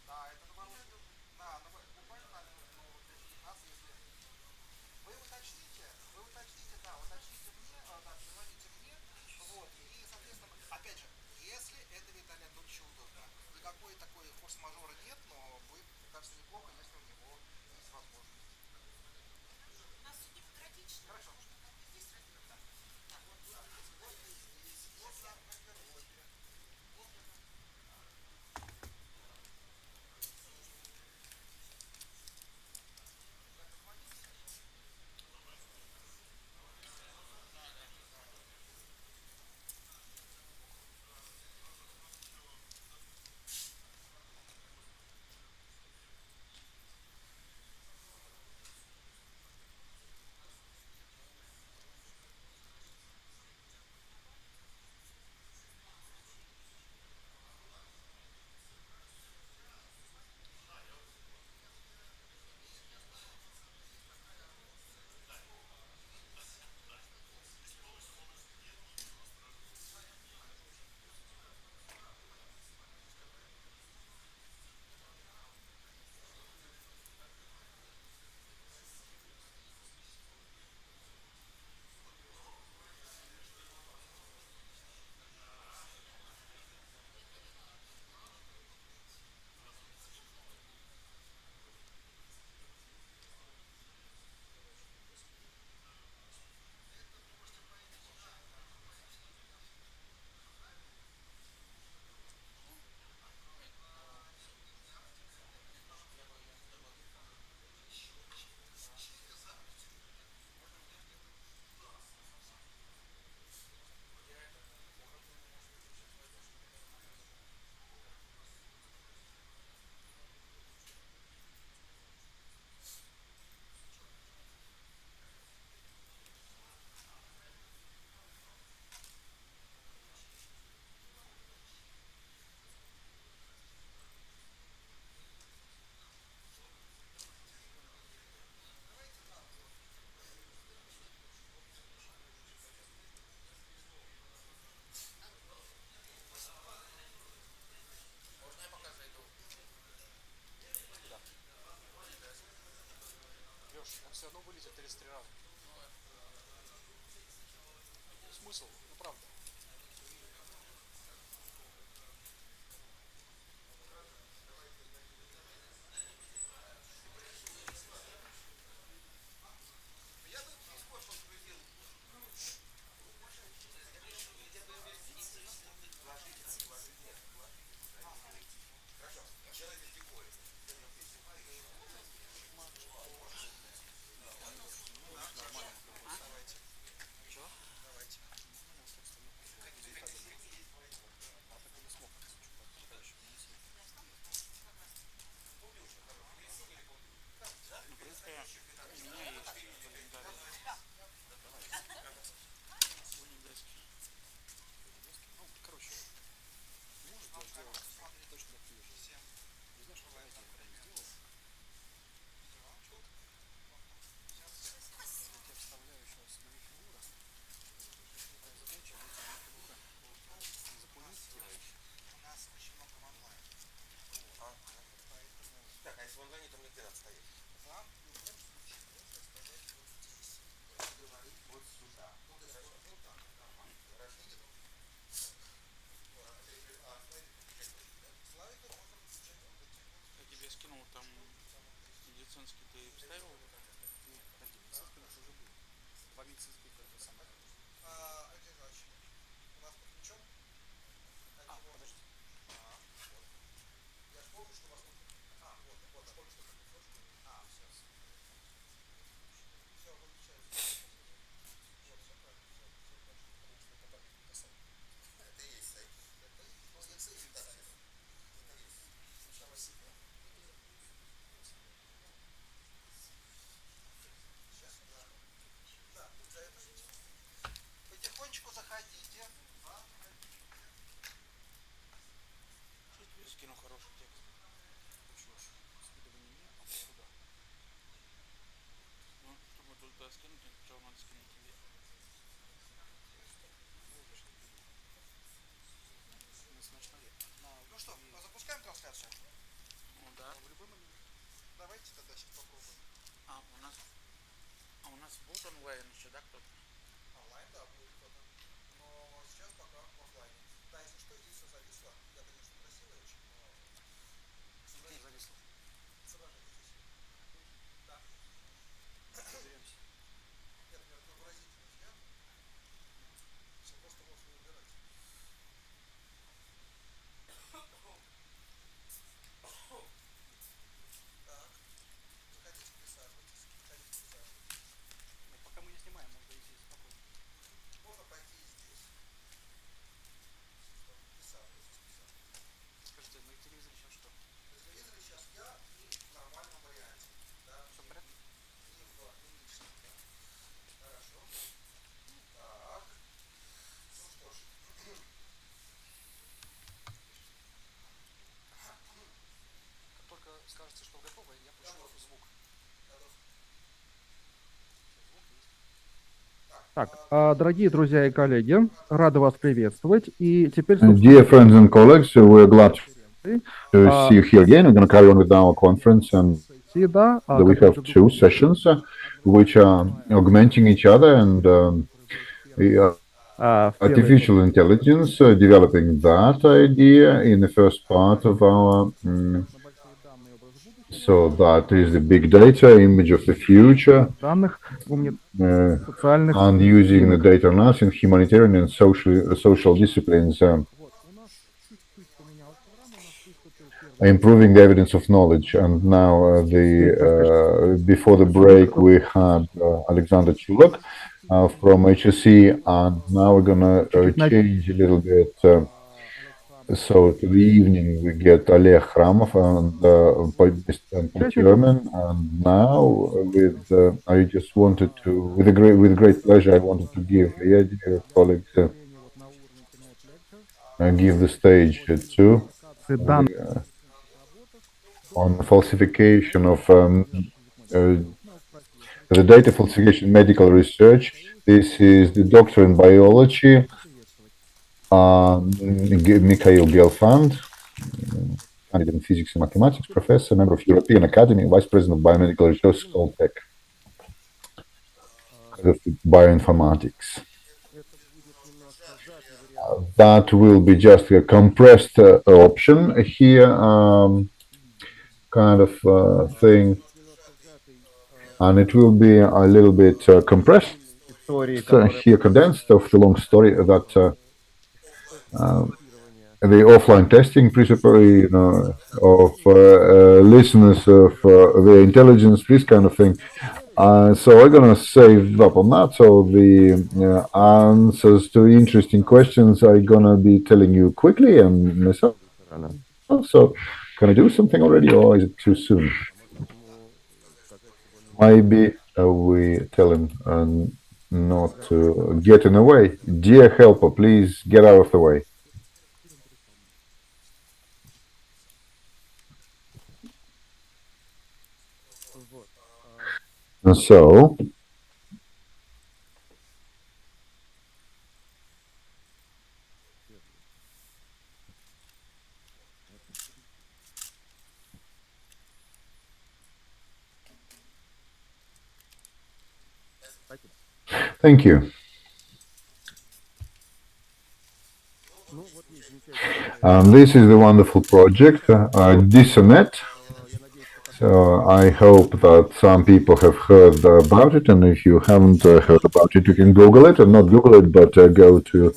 Да, это наоборот. Да, буквально на минут, ну, вот эти 15, если... Вы уточните, да, уточните мне, да, позвоните мне, вот, и, соответственно, опять же, если это Виталий Анатольевич удобно, никакой такой форс-мажора нет, но будет, кажется, неплохо, если у него есть возможность. У нас все демократично. Хорошо. Есть раздел, да? Да, вот здесь, вот на первой. Леш, он все равно вылетит 33 раза. Смысл? Ну правда. Я тут не скоро подгрузил. Хорошо, делайте декор. Давайте. Чего? Давайте. скинул там медицинский, ты вставил его там? Медицинский у нас уже был. Два медицинских это самое. Один иначе. У нас подключен? Подожди. Вот. Я же помню, что у вас тут... Вот, сколько что подключен? Все. Все, выключается. Вот, все правильно. Все, потому что это сайт. Это и есть сайт. Это и есть сайт. Это и есть. Сначала себя. Сейчас, да. Да, за это же. Потихонечку заходите. Что тебе скину хороший текст? Что ж, скидывание нет, а куда? Ну, чтобы туда скинуть, сначала надо скинуть тебе. Значит, Ну что, запускаем трансляцию? Ну да. В любой момент. Давайте тогда сейчас попробуем. У нас будет онлайн еще, да, кто-то? Онлайн, да, будет кто-то. Но сейчас пока офлайн. Да, если что, здесь все зависло. Я, конечно, красивый очень, но... Где зависло? Изображение здесь. Да. Разберемся. Нет, у меня выразительный взгляд. Все просто можно выбирать. Так. Заходите, присаживайтесь. Заходите, присаживайтесь. Пока мы не снимаем, можно идти спокойно. Можно пойти и здесь. Присаживайтесь, присаживайтесь. Скажите, на телевизоре сейчас что? На телевизоре сейчас я и в нормальном варианте. Да, Все в порядке? не лишнем, да. Хорошо. Так. Ну что ж. Как только скажете, что готово, я включу звук. Готов. Звук есть. Так, дорогие друзья и коллеги, рады вас приветствовать. И теперь, Dear friends and colleagues, we're glad to see you here again. We're going to carry on with our conference, and we have two sessions which are augmenting each other, and artificial intelligence, developing that idea in the first part of our... So that is the big data, image of the future, and using the data analysis in humanitarian and social disciplines, improving the evidence of knowledge. And now, before the break, we had Alexander Chulak from HSC, and now we're gonna change a little bit. So to the evening we get Oleg Khramov and procurement, and now I just wanted to, with great pleasure, I wanted to give dear colleagues give the stage to on falsification of the data falsification medical research. This is the doctor in biology, Mikhail Gelfand, candidate in physics and mathematics, professor, member of European Academy, vice president of biomedical research, Skoltech, head of bioinformatics. That will be just a compressed option here, kind of thing, and it will be a little bit compressed here, condensed of the long story that the offline testing principle, of listeners of the intelligence, this kind of thing. So we're going to save up on that. So the answers to interesting questions I'm going to be telling you quickly and myself. So can I do something already, or is it too soon? Maybe we tell him not to get in the way. Dear helper, please get out of the way. So, thank you. This is the wonderful project, DISONET. So I hope that some people have heard about it, and if you haven't heard about it, you can Google it, and not Google it, but go to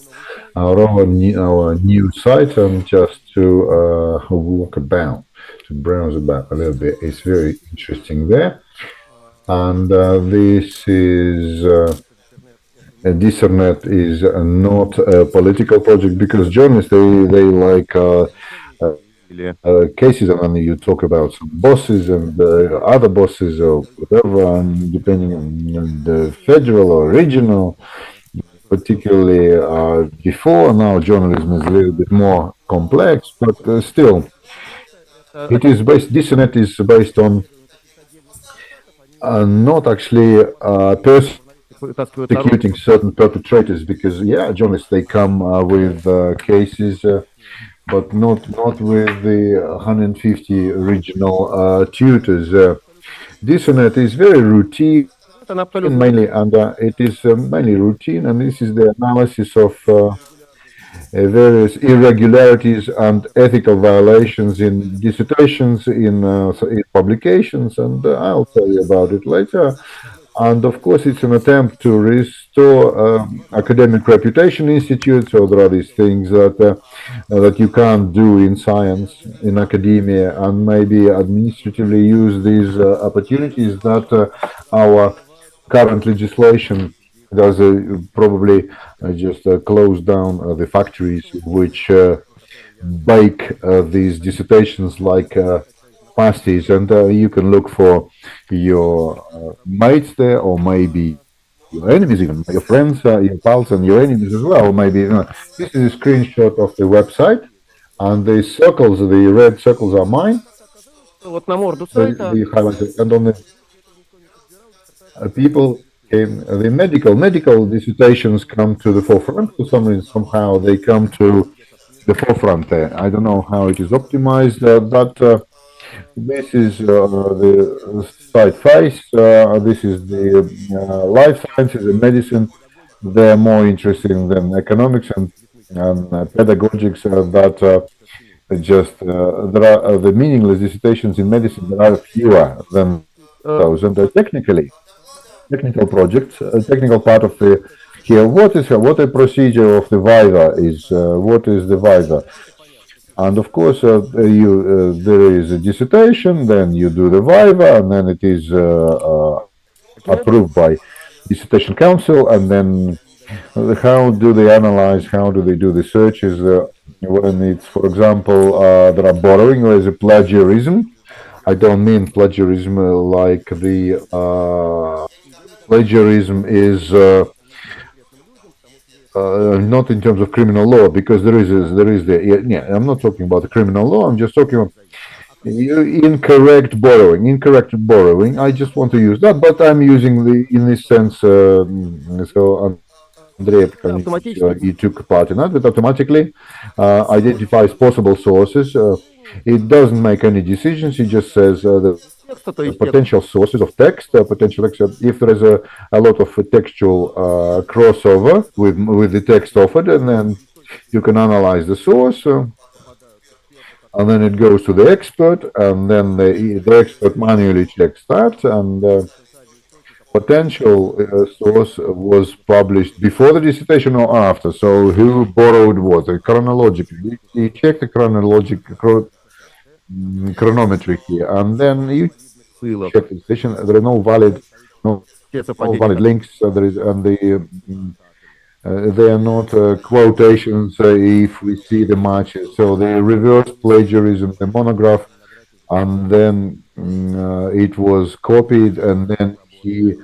our new site and just to walk about, to browse about a little bit. It's very interesting there. And this is Discernet is not a political project because journalists they like cases, and then you talk about some bosses and other bosses or whatever, and depending on the federal or regional, particularly before. Now journalism is a little bit more complex, but still, it is based. Discernet is based on not actually persecuting certain perpetrators, because yeah, journalists they come with cases. But not with the 150 regional tutors. DISONET is very routine, mainly, and it is mainly routine, and this is the analysis of various irregularities and ethical violations in dissertations, in publications, and I'll tell you about it later. And of course, it's an attempt to restore academic reputation institutes. So there are these things that you can't do in science, in academia, and maybe administratively use these opportunities that our current legislation does probably just close down the factories which bake these dissertations like pasties, and you can look for your mates there, or maybe your enemies, even your friends, your pals, and your enemies as well. Maybe this is a screenshot of the website, and the circles, the red circles, are mine. The highlighted, and on the people came, the medical dissertations come to the forefront for some reason. Somehow they come to the forefront there. I don't know how it is optimized. That this is the site face. This is the life sciences and medicine. They're more interesting than economics and pedagogics. That just there are the meaningless dissertations in medicine. There are fewer than those, and technical projects, technical part of the here. What a procedure of the viva is? What is the viva? And of course, there is a dissertation, then you do the viva, and then it is approved by dissertation council, and then how do they analyze? How do they do the searches? When it's, for example, there are borrowing or is it plagiarism? I don't mean plagiarism like the plagiarism is. Not in terms of criminal law, because there is the yeah. I'm not talking about the criminal law. I'm just talking about incorrect borrowing. Incorrect borrowing. I just want to use that, but I'm using the in this sense. So Andrei, you took part in that. It automatically identifies possible sources. It doesn't make any decisions. It just says the potential sources of text, potential if there is a lot of textual crossover with the text offered, and then you can analyze the source, and then it goes to the expert, and then the expert manually checks that, and potential source was published before the dissertation or after. So who borrowed what? Chronologically, you check the chronometry here, and then you check the station. There are no valid links. There is, and they are not quotations if we see the matches. So the reverse plagiarism, the monograph, and then it was copied, and then he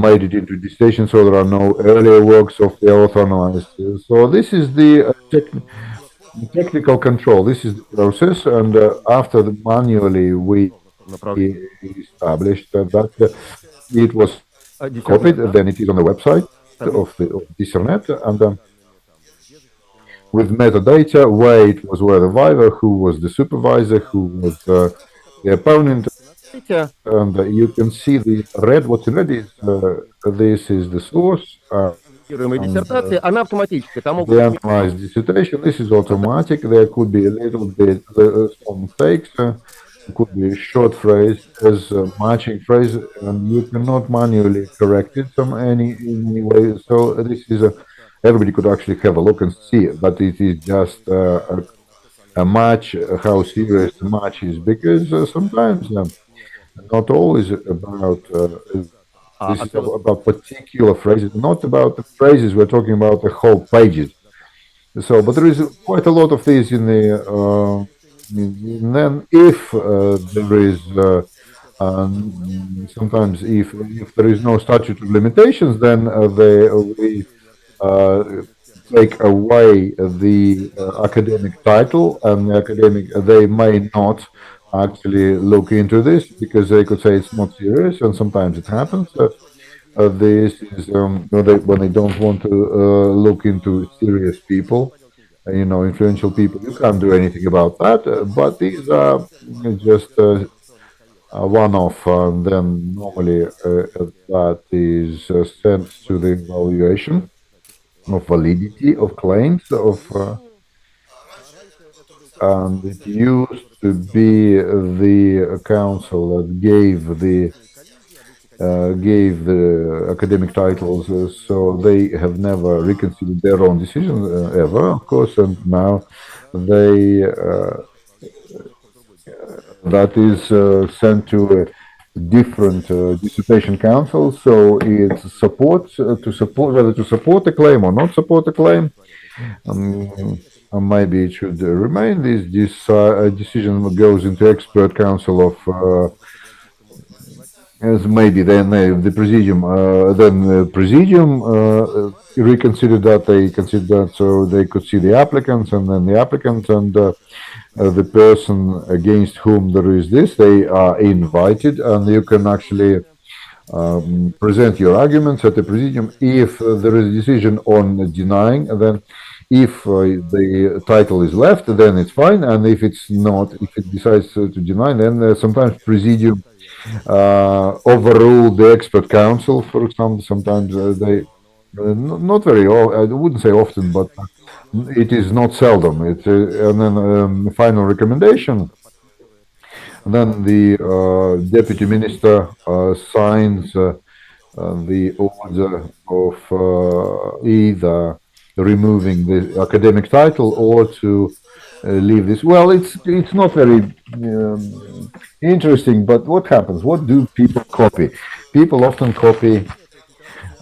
made it into dissertation. So there are no earlier works of the author analyzed. So this is the technical control. This is the process, and after the manually we established that it was copied, then it is on the website of Discernet, and with metadata, where it was, where the viva, who was the supervisor, who was the opponent, and you can see the red. What's in red is this is the source. The analyzed dissertation. This is automatic. There could be a little bit some mistakes. could be a short phrase as a matching phrase, and you cannot manually correct it in any way. So this is a everybody could actually have a look and see, but it is just a match, how serious the match is, because sometimes not always about this is about particular phrases, not about the phrases. We're talking about the whole pages. So, but there is quite a lot of these in the. Then, if there is sometimes if there is no statute of limitations, then we uh, take away the academic title, and the academic they may not actually look into this because they could say it's not serious, and sometimes it happens. This is when they don't want to look into serious people, influential people. You can't do anything about that. But these are just one-off, and then normally that is sent to the evaluation of validity of claims and it used to be the council that gave the academic titles, so they have never reconsidered their own decision ever, of course, and now they that is sent to a different dissertation council. So it supports to support whether to support a claim or not support a claim. Maybe it should remain. This decision goes into expert council of as maybe then the presidium reconsidered that, they considered that, so they could see the applicants, and then the applicant and the person against whom there is this, they are invited, and you can actually present your arguments at the presidium. If there is a decision on denying, then if the title is left, then it's fine, and if it's not, if it decides to deny, then sometimes presidium overrule the expert council, for example. Sometimes they not very I wouldn't say often, but it is not seldom. It's and then final recommendation. Then the deputy minister signs the order of either removing the academic title or to leave this. Well, it's not very interesting, but what happens? What do people copy? People often copy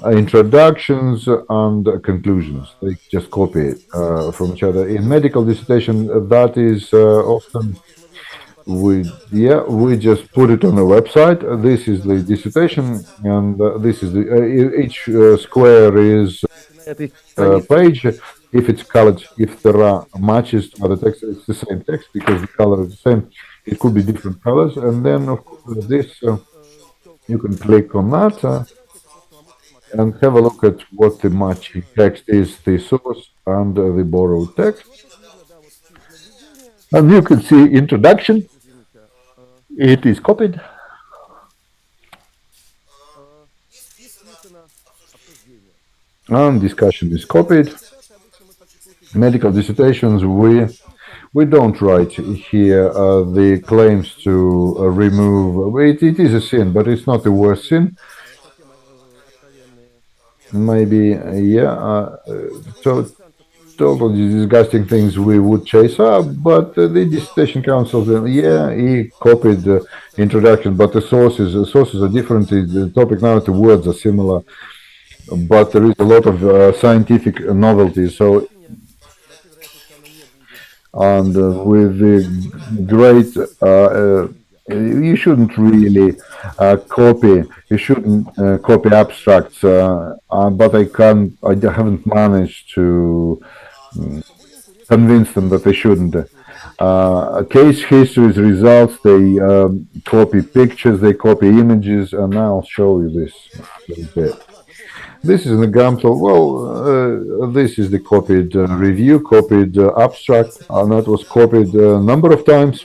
introductions and conclusions. They just copy it from each other. In medical dissertation, that is often we just put it on the website. This is the dissertation, and this is the each square is page. If it's colored, if there are matches to other text, it's the same text because the color is the same. It could be different colors, and then of course this you can click on that and have a look at what the matching text is, the source and the borrowed text. And you can see introduction. It is copied. And discussion is copied. Medical dissertations, we don't write here the claims to remove. It is a sin, but it's not the worst sin. Maybe, so totally disgusting things we would chase up, but the dissertation council, he copied the introduction, but the sources are different. The topic now, the words are similar, but there is a lot of scientific novelty. So, and with the great, you shouldn't really copy. You shouldn't copy abstracts, but I haven't managed to convince them that they shouldn't. Case histories, results, they copy pictures, they copy images, and now I'll show you this a little bit. This is an example. Well, this is the copied review, copied abstract, and that was copied a number of times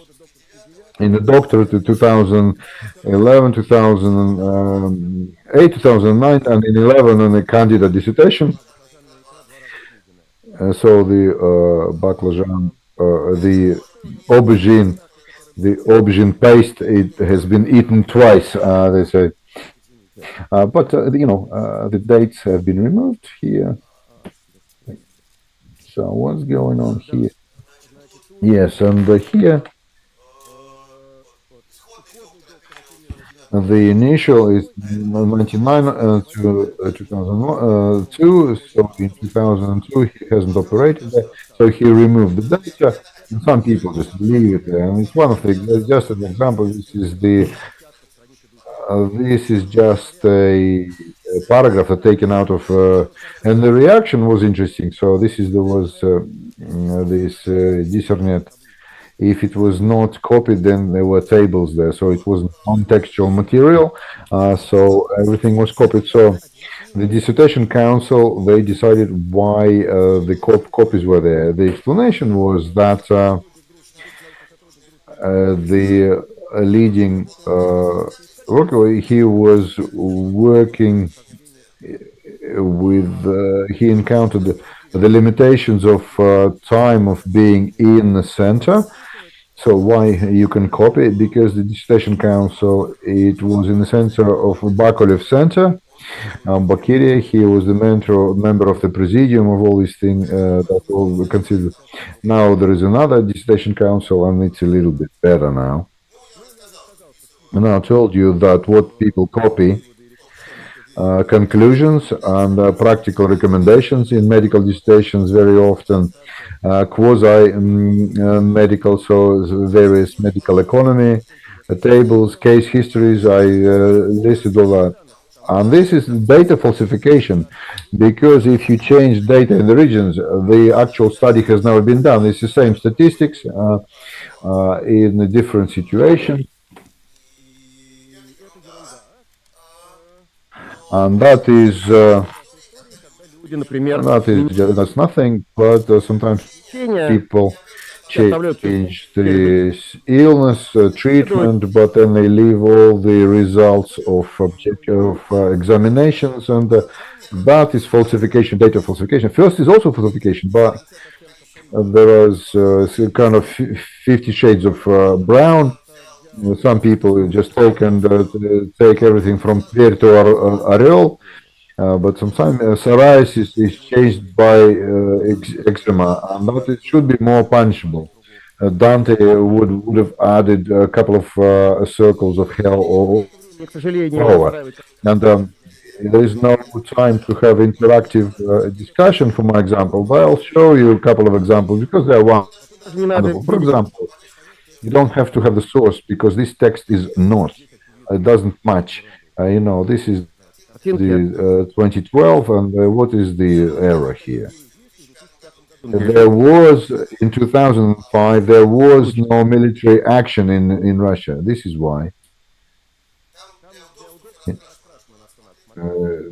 in the doctorate in 2011, 2008, 2009, and in 11 in the candidate dissertation. So the baclajan, the aubergine the aubergine paste, it has been eaten twice, they say. But the dates have been removed here. So what's going on here? Yes, and here the initial is 99 to 2002. So in 2002 he hasn't operated there, so he removed the data. And some people just leave it there, and it's one of the just an example. This is just a paragraph taken out of, and the reaction was interesting. So this is there was this discernet. If it was not copied, then there were tables there, so it was non-textual material. So everything was copied. So the dissertation council, they decided why the copies were there. The explanation was that the leading worker, he was working with, he encountered the limitations of time of being in the center. So why you can copy it? Because the dissertation council, it was in the center of Bakolev Center. Bakiria, he was the member of the presidium of all these things that all considered. Now there is another dissertation council, and it's a little bit better now. And I told you that what people copy, conclusions and practical recommendations in medical dissertations very often, quasi-medical, so various medical economy, tables, case histories, I listed all that. And this is data falsification, because if you change data in the regions, the actual study has never been done. It's the same statistics in a different situation. And that is that's nothing, but sometimes people change this illness treatment, but then they leave all the results of examinations, and that is falsification, data falsification. First is also falsification, but there is kind of 50 shades of brown. Some people just take everything from Tver to Orel, but sometimes psoriasis is changed by eczema, and that it should be more punishable. Dante would have added a couple of circles of hell or over. And there is no time to have interactive discussion, for my example, but I'll show you a couple of examples because they are wonderful. For example, you don't have to have the source because this text is not. It doesn't match. This is the 2012, and what is the error here? There was, in 2005, there was no military action in Russia. This is why.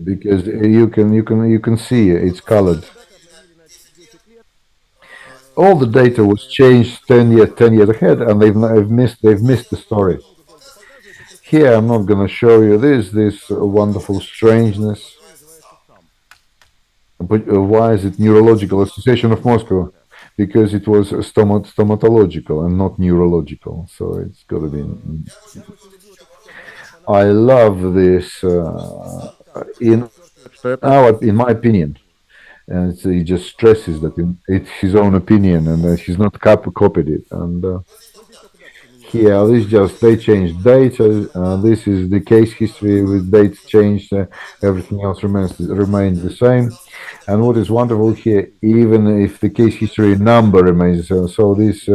Because you can see it's colored. All the data was changed 10 years ahead, and they've missed the story. Here I'm not going to show you this wonderful strangeness. But why is it Neurological Association of Moscow? Because it was stomatological and not neurological, so it's got to be. I love this. In my opinion. And he just stresses that it's his own opinion and that he's not copied it. And here, they changed data. This is the case history with dates changed. Everything else remains the same. And what is wonderful here, even if the case history number remains the same, so this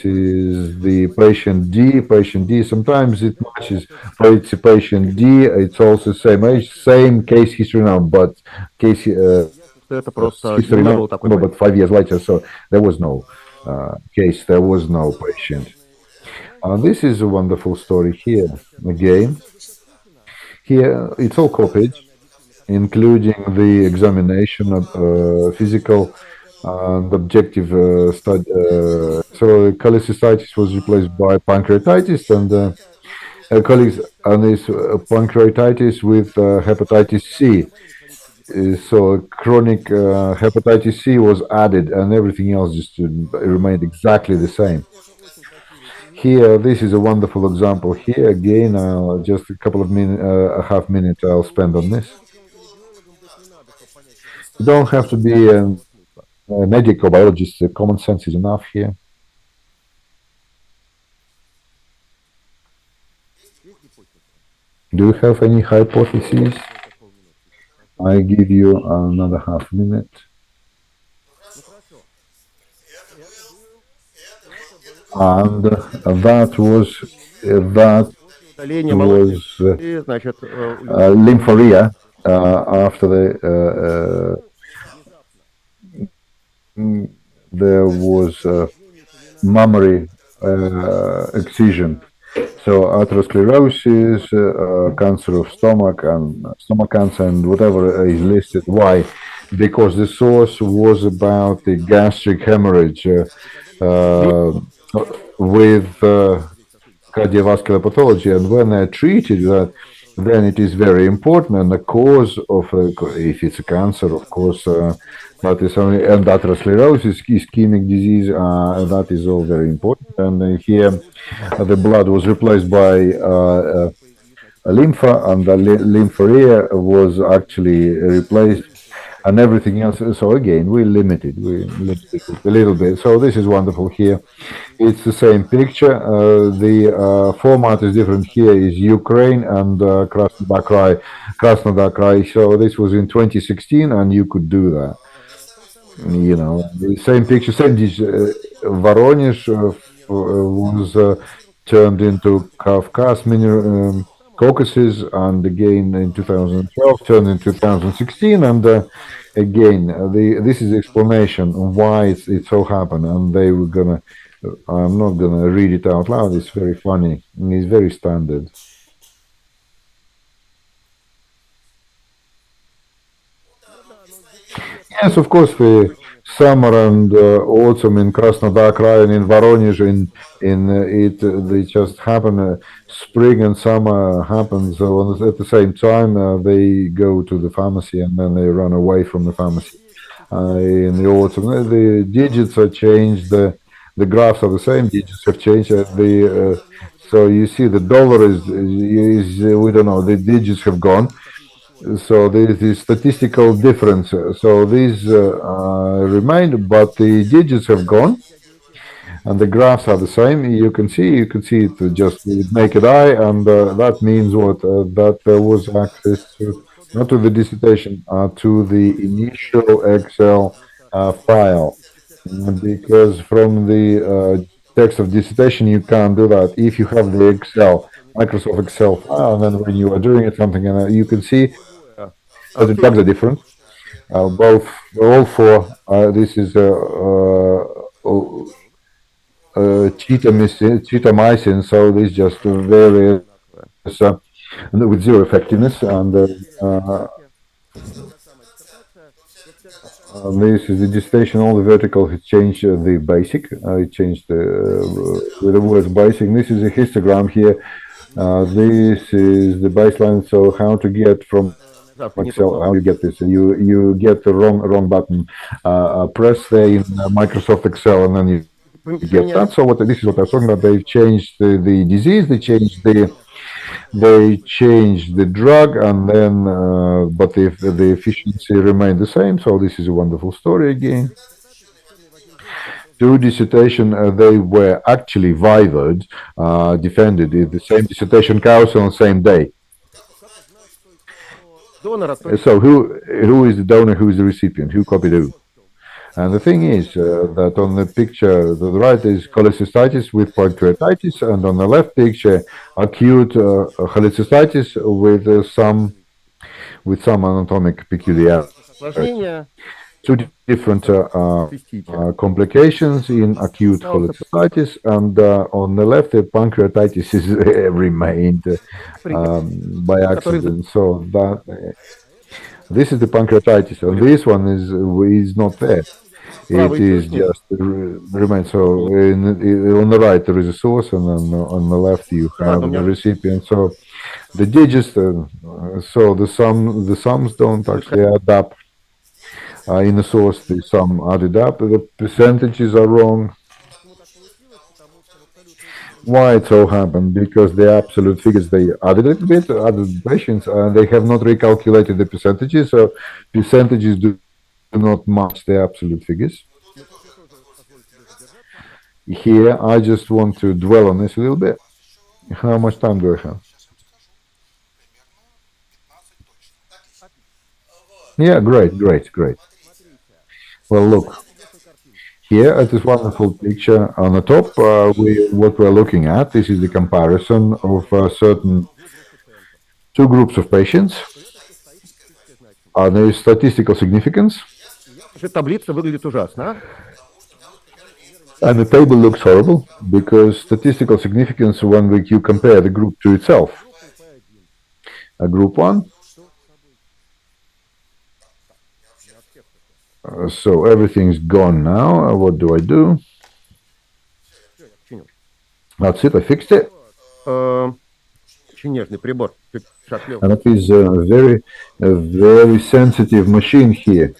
is the patient D. Patient D. Sometimes it matches, but it's a patient D. It's also the same age, same case history number, but case. History number, but 5 years later, so there was no case, there was no patient. This is a wonderful story here. Again, here it's all copied, including the examination of physical and objective study. So cholecystitis was replaced by pancreatitis, and colleagues on this pancreatitis with hepatitis C. So chronic hepatitis C was added, and everything else just remained exactly the same. here, this is a wonderful example. Here again, just a couple of minutes, a half minute I'll spend on this. You don't have to be a medic or biologist. Common sense is enough here. Do you have any hypotheses? I give you another half minute. And that was lymphoria after there was mammary excision. So atherosclerosis, cancer of stomach, and stomach cancer, and whatever is listed. Why? Because the source was about the gastric hemorrhage with cardiovascular pathology, and when I treated that, then it is very important. And the cause of, if it's a cancer, of course, that is only, and atherosclerosis, ischemic disease, that is all very important. And here, the blood was replaced by lympha, and the lymphoria was actually replaced, and everything else. So again, we limited it a little bit. So this is wonderful here. It's the same picture. The format is different. Here is Ukraine and Krasnodar Krai. So this was in 2016, and you could do that. You know, the same picture, same dish. Voronezh was turned into Kavkaz, Caucasus, and again in 2012, turned in 2016, and again, this is the explanation on why it so happened, and they were gonna. I'm not gonna read it out loud. It's very funny and it's very standard. Yes, of course, the summer and autumn in Krasnodar Krai and in Voronezh, they just happen. Spring and summer happens at the same time. They go to the pharmacy and then they run away from the pharmacy. In the autumn, the digits are changed. The graphs are the same. Digits have changed. So you see, the dollar is we don't know. The digits have gone. So there is this statistical difference. So these remain, but the digits have gone, and the graphs are the same. You can see it just with naked eye, and that means what? That there was access to not to the dissertation, to the initial Excel file, because from the text of dissertation you can't do that. If you have the Microsoft Excel file, and then when you are doing it something, and you can see the drugs are different. All four. This is cheatamycin, so this just various with zero effectiveness, and this is the dissertation. All the vertical has changed the basic. It changed with the word basic. This is a histogram here. This is the baseline. So how to get from Excel? How you get this? You get the wrong button. Press there in Microsoft Excel, and then you get that. So this is what I was talking about. They've changed the disease. They changed the drug, and then but the efficiency remained the same. So this is a wonderful story again. Two dissertation, they were actually vivaed, defended in the same dissertation council on the same day. So who is the donor? Who is the recipient? Who copied who? And the thing is that on the picture, to the right is cholecystitis with pancreatitis, and on the left picture, acute cholecystitis with some anatomic peculiarities. Two different complications in acute cholecystitis, and on the left, the pancreatitis is remained by accident. So that this is the pancreatitis, and this one is not there. It is just remains. So on the right there is a source, and on the left you have the recipient. So the digits, so the sums don't actually add up. In the source, the sum added up. The percentages are wrong. Why it so happened? Because the absolute figures they added a little bit, added patients, and they have not recalculated the percentages. So percentages do not match the absolute figures. Here, I just want to dwell on this a little bit. How much time do I have? Yeah, great. Well, look, here at this wonderful picture on the top, what we're looking at, this is the comparison of certain two groups of patients. There is statistical significance. Таблица выглядит ужасно. And the table looks horrible because statistical significance when you compare the group to itself. Group 1. So everything's gone now. What do I do? That's it, I fixed it. Очень нежный прибор. And it is a very sensitive machine here.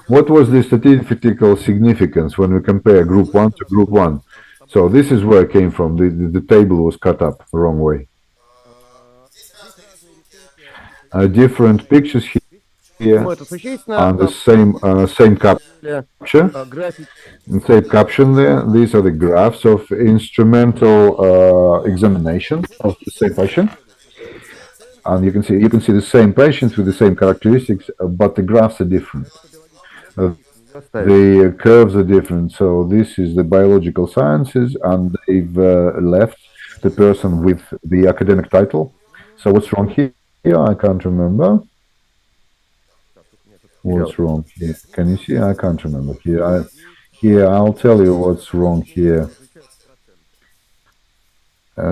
What was the statistical significance when we compare group 1 to group 1? So this is where it came from. The table was cut up the wrong way. Different pictures here on the same capture. Same caption there. These are the graphs of instrumental examination of the same patient. And you can see the same patients with the same characteristics, but the graphs are different. The curves are different. So this is the biological sciences, and they've left the person with the academic title. So what's wrong here? I can't remember. What's wrong here? Can you see? I can't remember. Here, I'll tell you what's wrong here.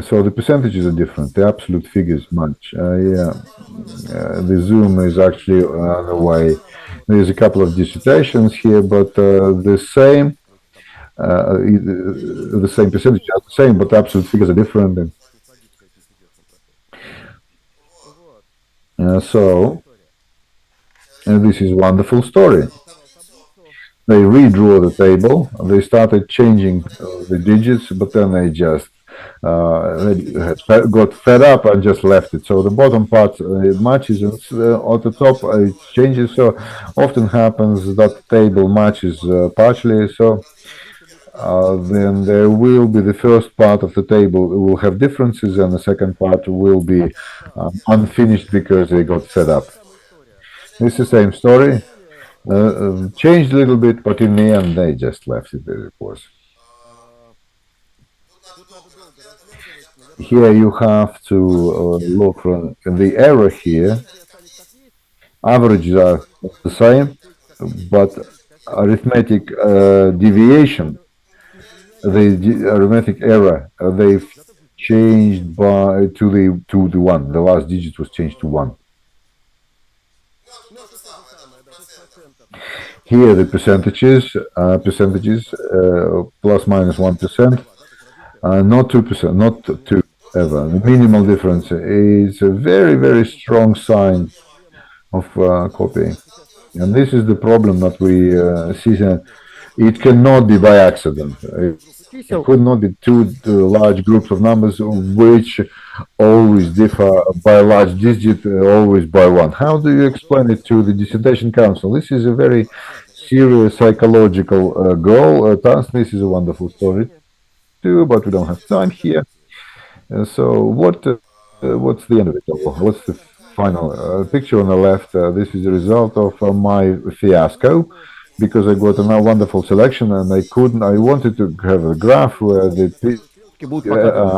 So the percentages are different. The absolute figures match. The zoom is actually the way. There's a couple of dissertations here, but the same percentages are the same, but the absolute figures are different. And this is a wonderful story. They redrew the table. They started changing the digits, but then they just got fed up and just left it. So the bottom part matches, and at the top it changes. So often happens that the table matches partially. So then there will be the first part of the table will have differences, and the second part will be unfinished because they got fed up. It's the same story. Changed a little bit, but in the end they just left it as it was. Here you have to look for the error here. Averages are the same, but arithmetic deviation, the arithmetic error, they've changed to the 1. The last digit was changed to 1. Here the percentages plus minus 1%, not 2%, not 2 ever. The minimal difference is a very, very strong sign of copying. And this is the problem that we see. It cannot be by accident. It could not be two large groups of numbers which always differ by a large digit, always by 1. How do you explain it to the dissertation council? This is a very serious psychological goal. Task. This is a wonderful story too, but we don't have time here. So what's the end of it? What's the final picture on the left? This is the result of my fiasco, because I got a wonderful selection and I wanted to have a graph where the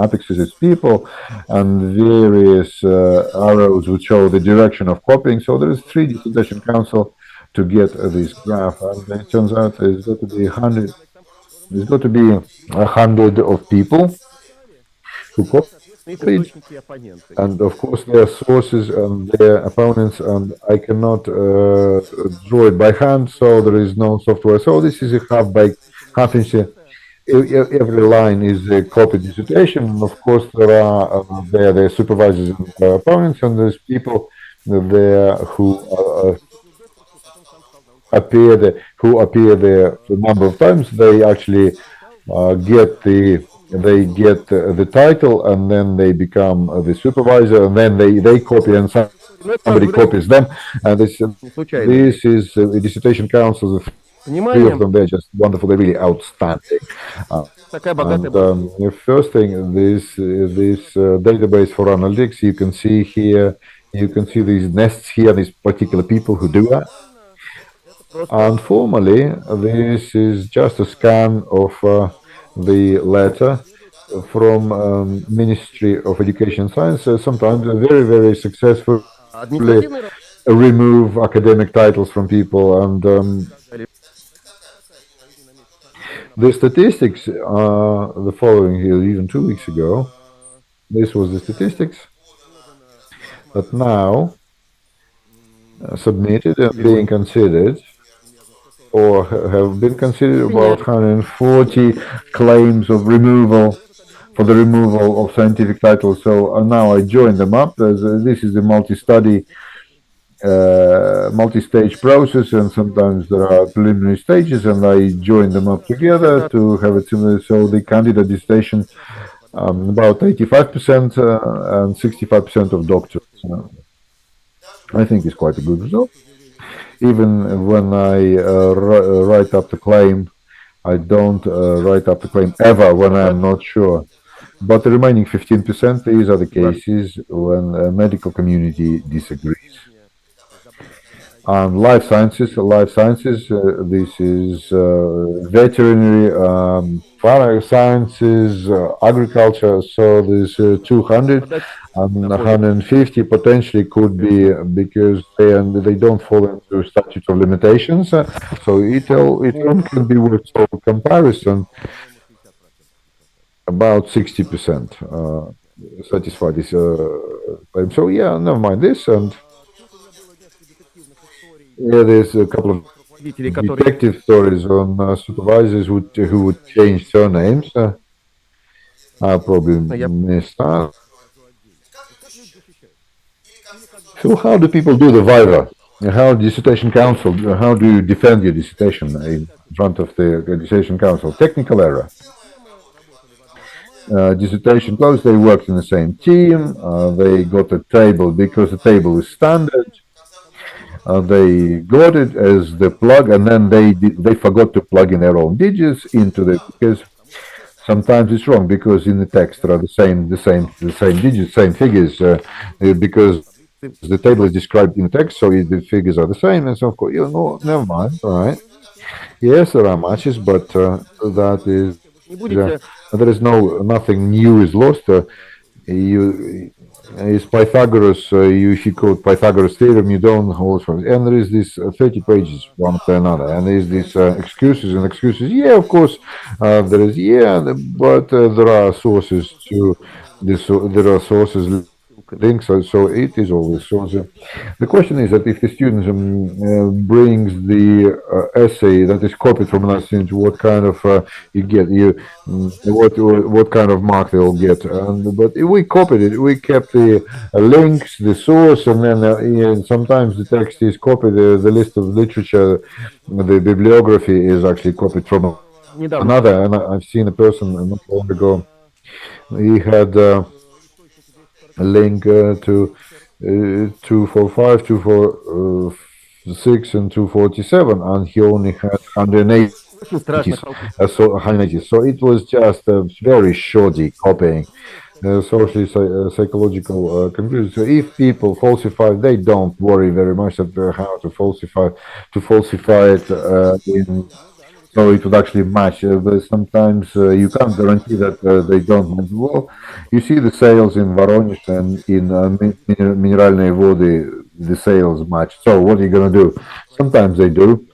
apexes is people and various arrows would show the direction of copying. So there is 3 dissertation council to get this graph, and it turns out there's got to be 100. There's got to be 100 of people who copied, and of course their sources and their opponents, and I cannot draw it by hand, so there is no software. So this is a half inch. Every line is a copied dissertation, and of course there are their supervisors and their opponents, and there's people there who appear there a number of times. They actually get the they get the title, and then they become the supervisor, and then they copy, and somebody copies them. And this is a dissertation council. The three of them, they're just wonderful. They're really outstanding. And the first thing, this database for analytics, you can see here, you can see these nests here, these particular people who do that. And formally, this is just a scan of the letter from Ministry of Education and Science. Sometimes very, very successfully remove academic titles from people. And the statistics are the following here, even 2 weeks ago. This was the statistics that now submitted and being considered, or have been considered, about 140 claims of removal for the removal of scientific titles. So now I join them up. As this is a multi-stage process, and sometimes there are preliminary stages, and I join them up together to have it similar. So the candidate dissertation, about 85% and 65% of doctors. I think is quite a good result. Even when I write up the claim, I don't write up the claim ever when I'm not sure. But the remaining 15%, these are the cases when the medical community disagrees. And life sciences, this is veterinary, sciences, agriculture. So there's 200, and 150 potentially could be because they don't fall into statute of limitations. So it all can be worth for comparison. About 60% satisfy this claim. So yeah, never mind this. And yeah, there's a couple of detective stories on supervisors who would change surnames. I probably missed that. So how do people do the viva? How dissertation council? How do you defend your dissertation in front of the dissertation council? Technical error. Dissertation closed. They worked in the same team. They got a table because the table is standard. They got it as the plug, and then they forgot to plug in their own digits into the, because sometimes it's wrong because in the text there are the same digits, same figures, because the table is described in the text, so the figures are the same, and so of course, never mind, all right. Yes, there are matches, but that is there is nothing new is lost. It's Pythagoras. If you quote Pythagoras theorem, you don't hold from it. And there is this 30 pages one after another, and there is these excuses and excuses. Yeah, of course, there is. Yeah, but there are sources to this. There are sources links, so it is always sources. The question is that if the student brings the essay that is copied from another student, what kind of what kind of mark they'll get. But if we copied it, we kept the links, the source, and then sometimes the text is copied. The list of literature, the bibliography is actually copied from another. And I've seen a person not long ago. He had a link to 245, 246, and 247, and he only had 180. So 180. So it was just a very shoddy copying. Socially psychological conclusion. So if people falsify, they don't worry very much about how to falsify it so it would actually match. But sometimes you can't guarantee that they don't match. Well, you see the sales in Voronezh and in Mineralные Vody, the sales match. So what are you going to do? Sometimes they do.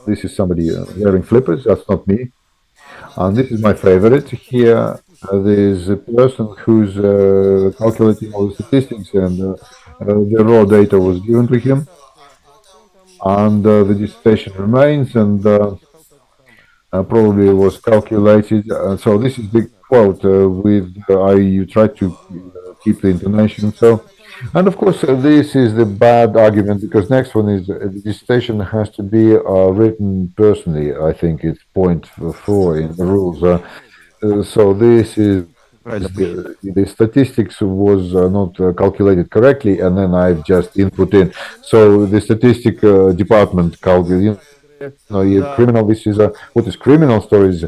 This is somebody wearing flippers. That's not me. And this is my favorite. Here, there's a person who's calculating all the statistics, and the raw data was given to him. And the dissertation remains, and probably was calculated. So this is the quote with you try to keep the intonation. So And of course, this is the bad argument because next one is the dissertation has to be written personally. I think it's point four in the rules. So this is the statistics was not calculated correctly, and then I've just input in. So the statistic department calculated. Criminal. This is what is criminal stories.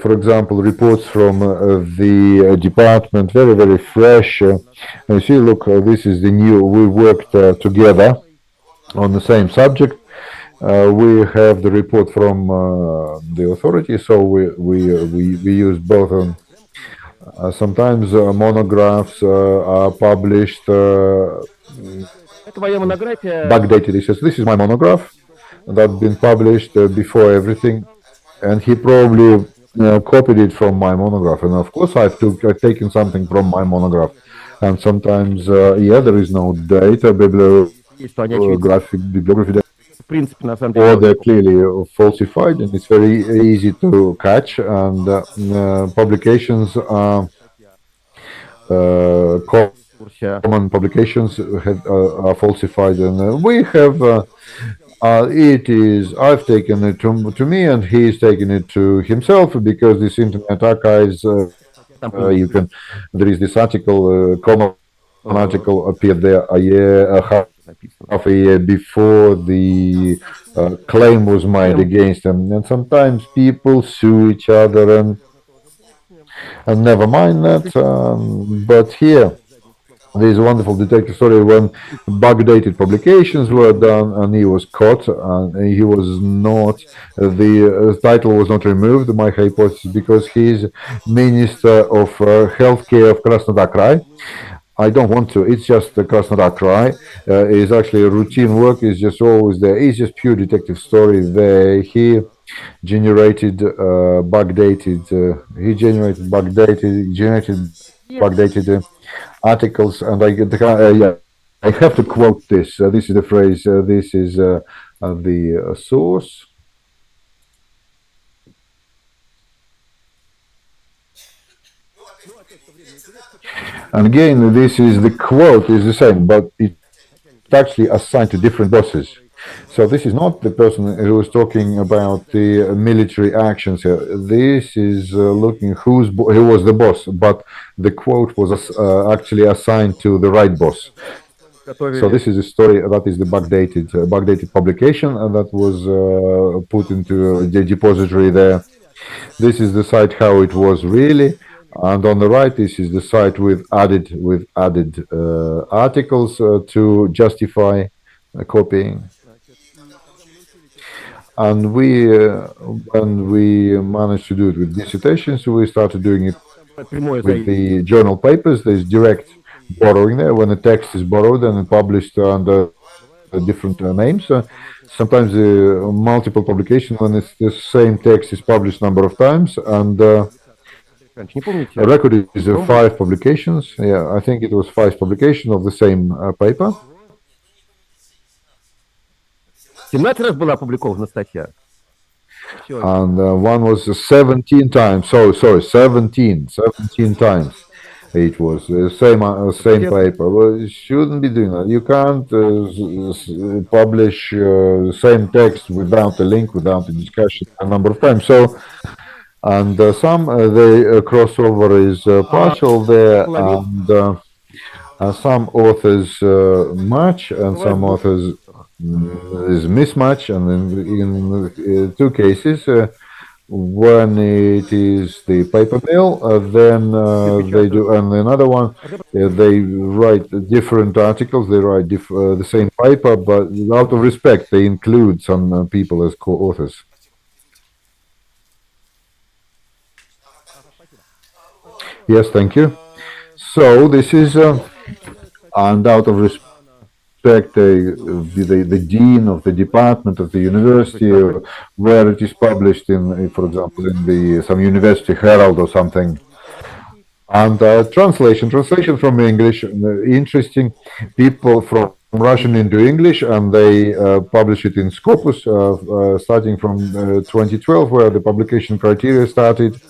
For example, reports from the department, very fresh. You see, look, this is the new. We worked together on the same subject. We have the report from the authority, so we use both. Sometimes monographs are published backdated. He says, "This is my monograph that's been published before everything," and he probably copied it from my monograph. And of course, I've taken something from my monograph. And sometimes, there is no data, bibliography, or they're clearly falsified, and it's very easy to catch. And publications are common publications are falsified, and we have. It is. I've taken it to me, and he's taken it to himself because this Internet Archives. You can. There is this article, common article, appeared there half a year before the claim was made against them, and sometimes people sue each other, and never mind that. But here. There's a wonderful detective story when backdated publications were done, and he was caught, and he was not. The title was not removed. My hypothesis because he's Minister of Healthcare of Krasnodar Krai. I don't want to. It's just the Krasnodar Krai. It's actually a routine work. It's just always there. It's just pure detective story. There, he generated backdated. He generated backdated articles, and I have to quote this. This is the phrase. This is the source. And again, this is the quote is the same, but it's actually assigned to different bosses. So this is not the person who was talking about the military actions here. This is looking who was the boss, but the quote was actually assigned to the right boss. So this is a story that is the backdated publication, and that was put into the depository there. This is the site how it was really. And on the right, this is the site with added articles to justify copying. And when we managed to do it with dissertations, we started doing it with the journal papers. There's direct borrowing there when the text is borrowed and published under different names. Sometimes multiple publication when it's the same text is published number of times, and the record is 5 publications. Yeah, I think it was 5 publications of the same paper. 17 раз была опубликована статья. And one was 17 times. Sorry, 17 times. It was the same paper. Well, you shouldn't be doing that. You can't publish same text without a link, without a discussion a number of times. So, and some the crossover is partial there, and some authors match, and some authors is mismatch, and in 2 cases. When it is the paper mill, then they do, and another one, they write different articles. They write the same paper, but out of respect, they include some people as co-authors. Yes, thank you. So this is, and out of respect, the dean of the department of the university where it is published in, for example, in some university herald or something. And translation from English, interesting people from Russian into English, and they publish it in Scopus starting from 2012, where the publication criteria started.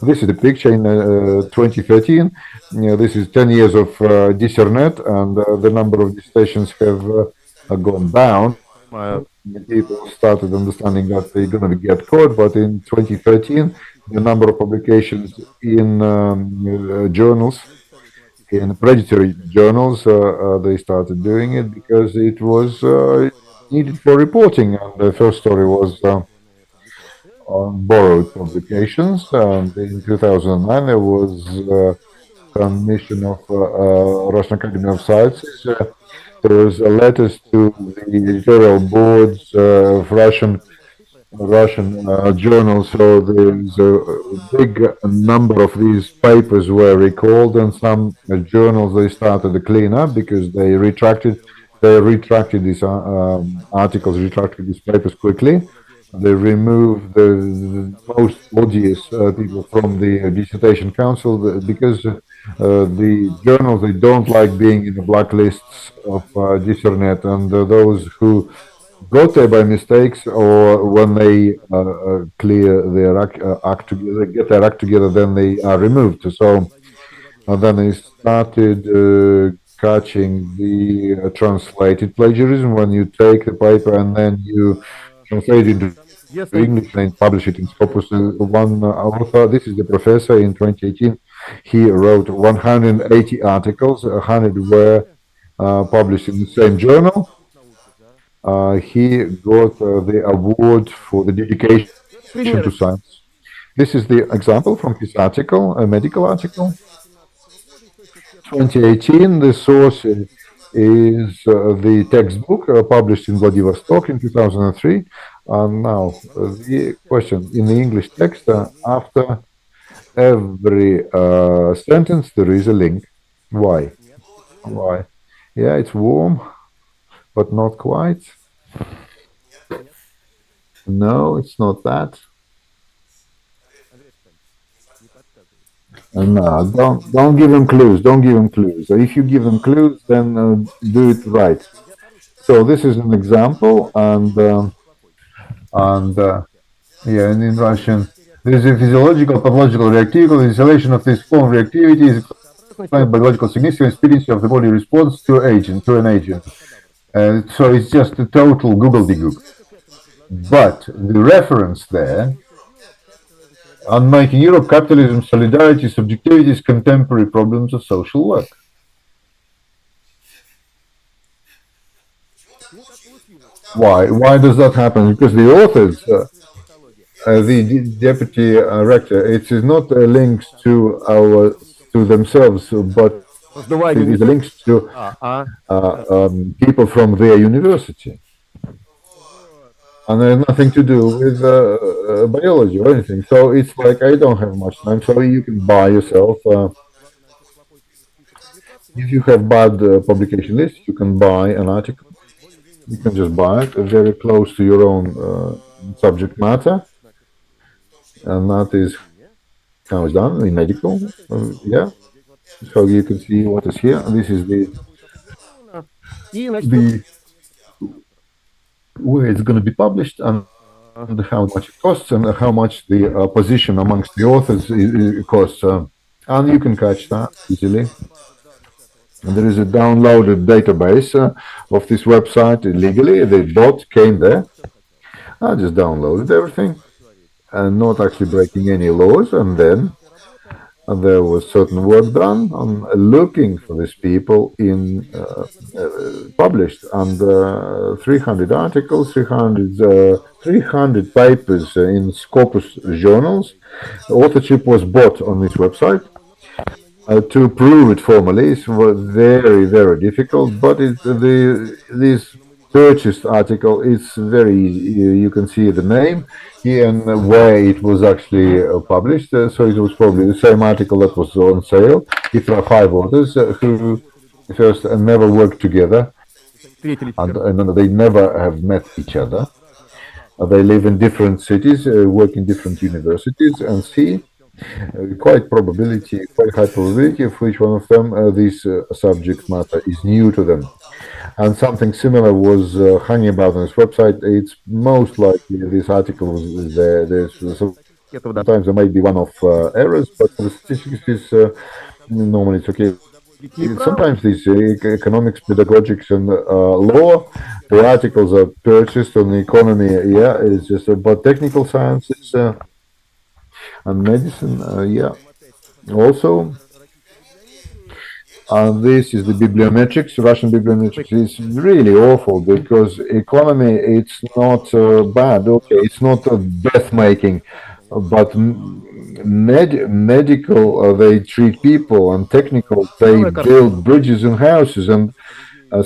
This is the picture in 2013. This is 10 years of Discernet, and the number of stations have gone down. People started understanding that they're going to get caught, but in 2013, the number of publications in journals, in predatory journals, they started doing it because it was needed for reporting. And the first story was on borrowed publications. And in 2009, there was commission of Russian Academy of Sciences. There was letters to the editorial boards of Russian journals. So there's a big number of these papers were recalled, and some journals they started to clean up because they retracted these articles, retracted these papers quickly. They removed the most odious people from the dissertation council because the journals they don't like being in the blacklists of Discernet, and those who got there by mistakes or when they clear their act together, get their act together, then they are removed. So then they started catching the translated plagiarism when you take the paper and then you translate it into English and publish it in Scopus. One author, this is the professor in 2018, he wrote 180 articles, 100 were published in the same journal. He got the award for the dedication to science. This is the example from his article, a medical article. 2018, the source is the textbook published in Vladivostok in 2003. And now, the question in the English text, after every sentence, there is a link. Why? Why? Yeah, it's warm, but not quite. No, it's not that. No, don't give them clues. Don't give them clues. If you give them clues, then do it right. So this is an example, and yeah, and in Russian, there is a physiological, pathological reactivity. The installation of this form of reactivity is explained by biological significance, experience of the body response to an agent. So it's just a total googledygook. But the reference there on making Europe, capitalism, solidarity, subjectivities, contemporary problems of social work. Why? Why does that happen? Because the authors, the deputy rector, it is not links to themselves, but it is links to people from their university. And there's nothing to do with biology or anything. So it's like I don't have much time, so you can buy yourself. If you have bad publication list, you can buy an article. You can just buy it very close to your own subject matter, and that is how it's done in medical. Yeah. So you can see what is here. This is the where it's going to be published and how much it costs and how much the position amongst the authors costs. And you can catch that easily. And there is a downloaded database of this website illegally. The bot came there. I just downloaded everything and not actually breaking any laws. And then there was certain work done on looking for these people in published, and 300 articles, 300 papers in Scopus journals. Authorship was bought on this website. To prove it formally is very, very difficult, but this purchased article is very easy. You can see the name here and where it was actually published. So it was probably the same article that was on sale. If there are 5 authors who first never worked together, and they never have met each other. They live in different cities, work in different universities, and see quite high probability of which one of them this subject matter is new to them. And something similar was hanging about on this website. It's most likely this article was there. There's some Sometimes there might be one-off errors, but the statistics is normally it's okay. Sometimes these economics, pedagogics, and law, the articles are purchased on the economy. Yeah, it's just about technical sciences and medicine. Yeah, also. This is the bibliometrics, Russian bibliometrics. It's really awful because economy, it's not bad. Okay, it's not death making, but medical, they treat people, and technical, they build bridges and houses. And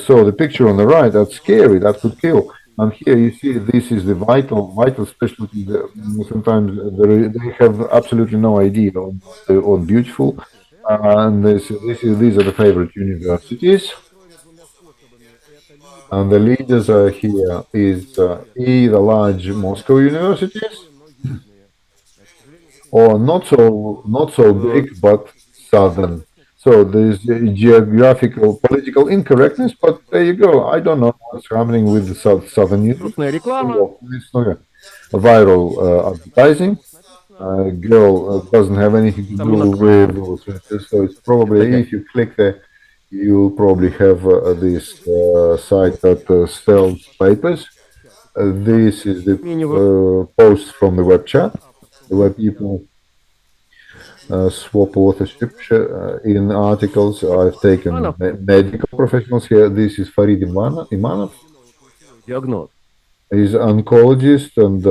so the picture on the right, that's scary. That could kill. And here you see this is the vital specialty. Sometimes they have absolutely no idea on beautiful. And these are the favorite universities. And the leaders are here is either large Moscow universities or not so big, but southern. So there's geographical political incorrectness, but there you go. I don't know what's happening with the southern universities. It's not viral advertising. Girl doesn't have anything to do with those research. So it's probably, if you click there, you'll probably have this site that sells papers. This is the post from the web chat, where people swap authorship in articles. I've taken medical professionals here. This is Farid Imanov. He's oncologist and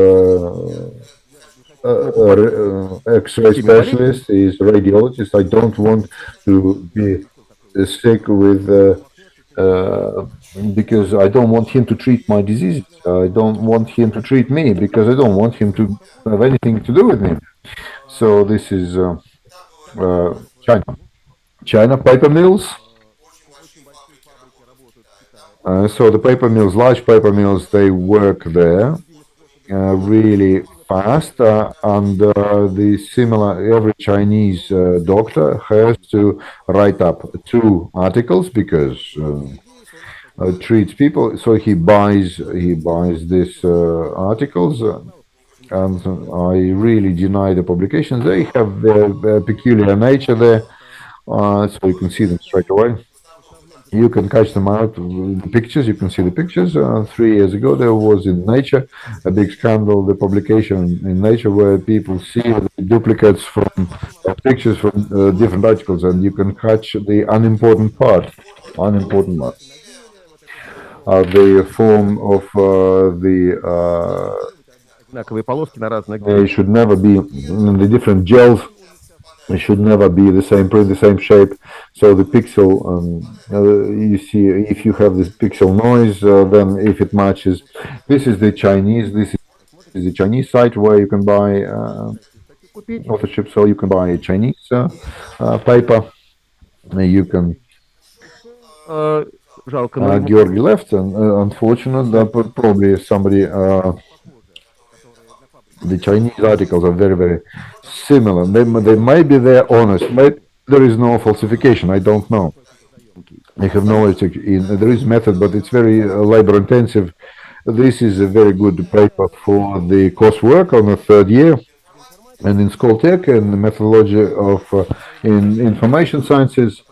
X-ray specialist. He's a radiologist. I don't want to be sick with because I don't want him to treat my diseases. I don't want him to treat me because I don't want him to have anything to do with me. So this is China. China paper mills. So the paper mills, large paper mills, they work there really fast, and the similar, every Chinese doctor has to write up 2 articles because treats people. So he buys these articles, and I really deny the publications. They have their peculiar nature there, so you can see them straight away. You can catch them out with the pictures. You can see the pictures. 3 years ago, there was in Nature a big scandal, the publication in Nature, where people see the duplicates from pictures from different articles, and you can catch the unimportant part. The form of they should never be the different gels. It should never be the same print, the same shape. So the pixel, you see, if you have this pixel noise, then if it matches, this is the Chinese. This is the Chinese site where you can buy authorship. So you can buy a Chinese paper. You can. Georgi left, and unfortunately, probably somebody. The Chinese articles are very, very similar. They might be there honest. Maybe there is no falsification. I don't know. I have knowledge. There is method, but it's very labor intensive. This is a very good paper for the coursework on the 3rd year, and in Skoltech and the methodology of in information sciences.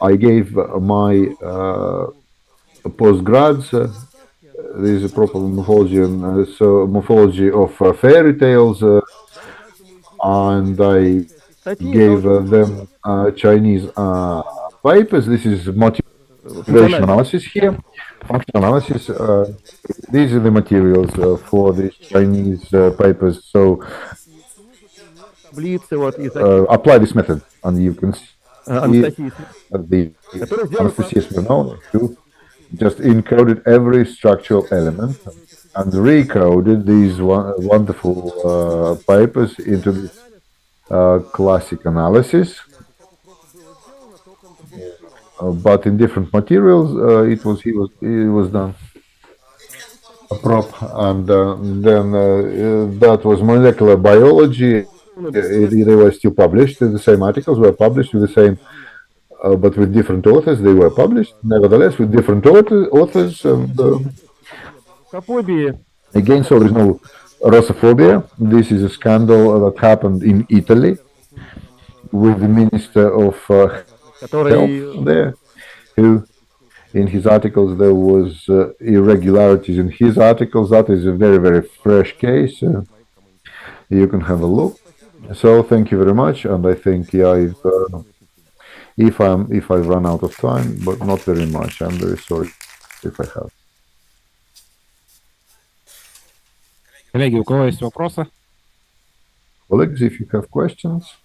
I gave my postgrads. There is a proper morphology and so morphology of fairy tales, and I gave them Chinese papers. This is motivation analysis here, functional analysis. These are the materials for these Chinese papers. So apply this method, and you can see the Anastasia Smirnova, who just encoded every structural element and recoded these wonderful papers into this classic analysis. But in different materials, it was done a prop, and then that was molecular biology. They were still published. The same articles were published with the same. But with different authors, they were published. Nevertheless, with different authors, and again, so there's no Russophobia. This is a scandal that happened in Italy with the Minister of Health there, who in his articles there was irregularities in his articles. That is a very, very fresh case. You can have a look. So thank you very much, and I think if I run out of time, but not very much. I'm very sorry if I have. Коллеги, у кого есть вопросы? Colleagues, if you have questions.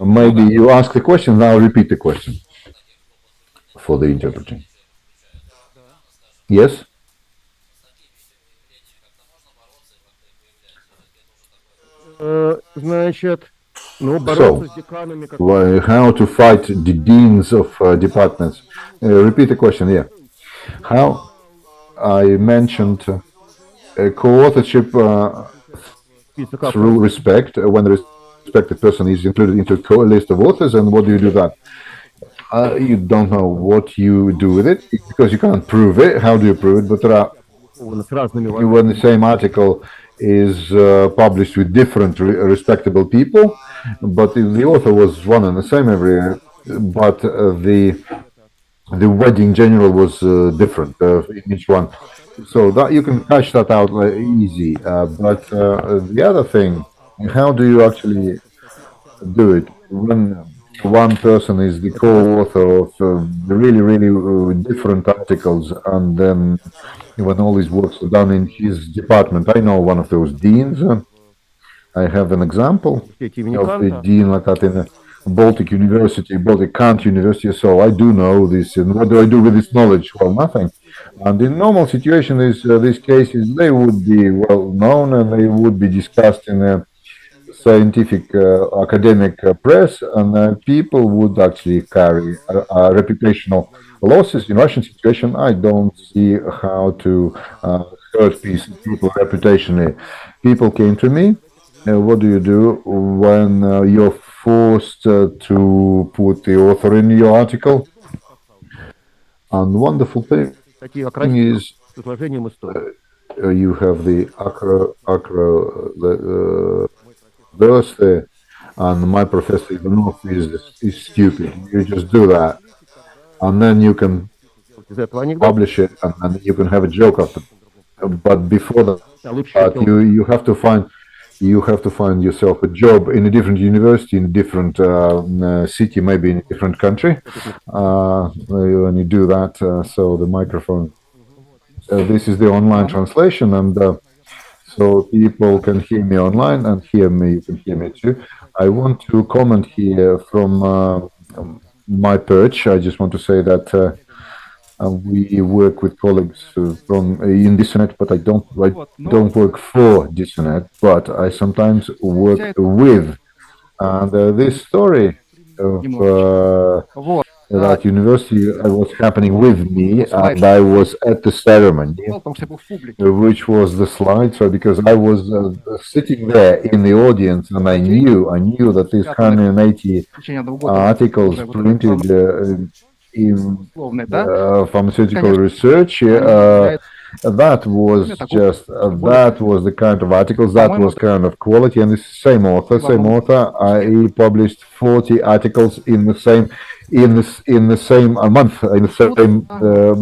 Maybe you ask the question, now repeat the question for the interpreting. Yes? Значит, ну, So, бороться с деканами как... how to fight the deans of departments? Repeat the question, yeah. How I mentioned co-authorship through respect, when the respected person is included into a list of authors, and what do you do that? You don't know what you do with it because you can't prove it. How do you prove it? But there are, when the same article is published with different respectable people, but the author was one and the same everywhere, but the wording in general was different in each one. So that you can catch that out easy. But the other thing, how do you actually do it when one person is the co-author of really, really different articles, and then when all his works are done in his department? I know one of those deans. I have an example of a dean like that in a Baltic University, Baltic Kant University. So I do know this, and what do I do with this knowledge? Well, nothing. And in normal situation, these cases, they would be well known and they would be discussed in a scientific academic press, and people would actually carry reputational losses. In Russian situation, I don't see how to hurt people reputationally. People came to me. What do you do when you're forced to put the author in your article? And wonderful thing is you have the verse there, and my professor Ivanov is stupid. You just do that, and then you can publish it, and then you can have a joke after. But before that, you have to find yourself a job in a different university, in a different city, maybe in a different country. When you do that, so the microphone. This is the online translation, and so people can hear me online and hear me. You can hear me too. I want to comment here from my perch. I just want to say that we work with colleagues from in DISNET, but I don't work for DISNET, but I sometimes work with. And this story of that university was happening with me, and I was at the ceremony, which was the slide. So because I was sitting there in the audience, and I knew that these 180 articles printed in pharmaceutical research, that was the kind of articles, that was kind of quality, and the same author, he published 40 articles in the same month, in the same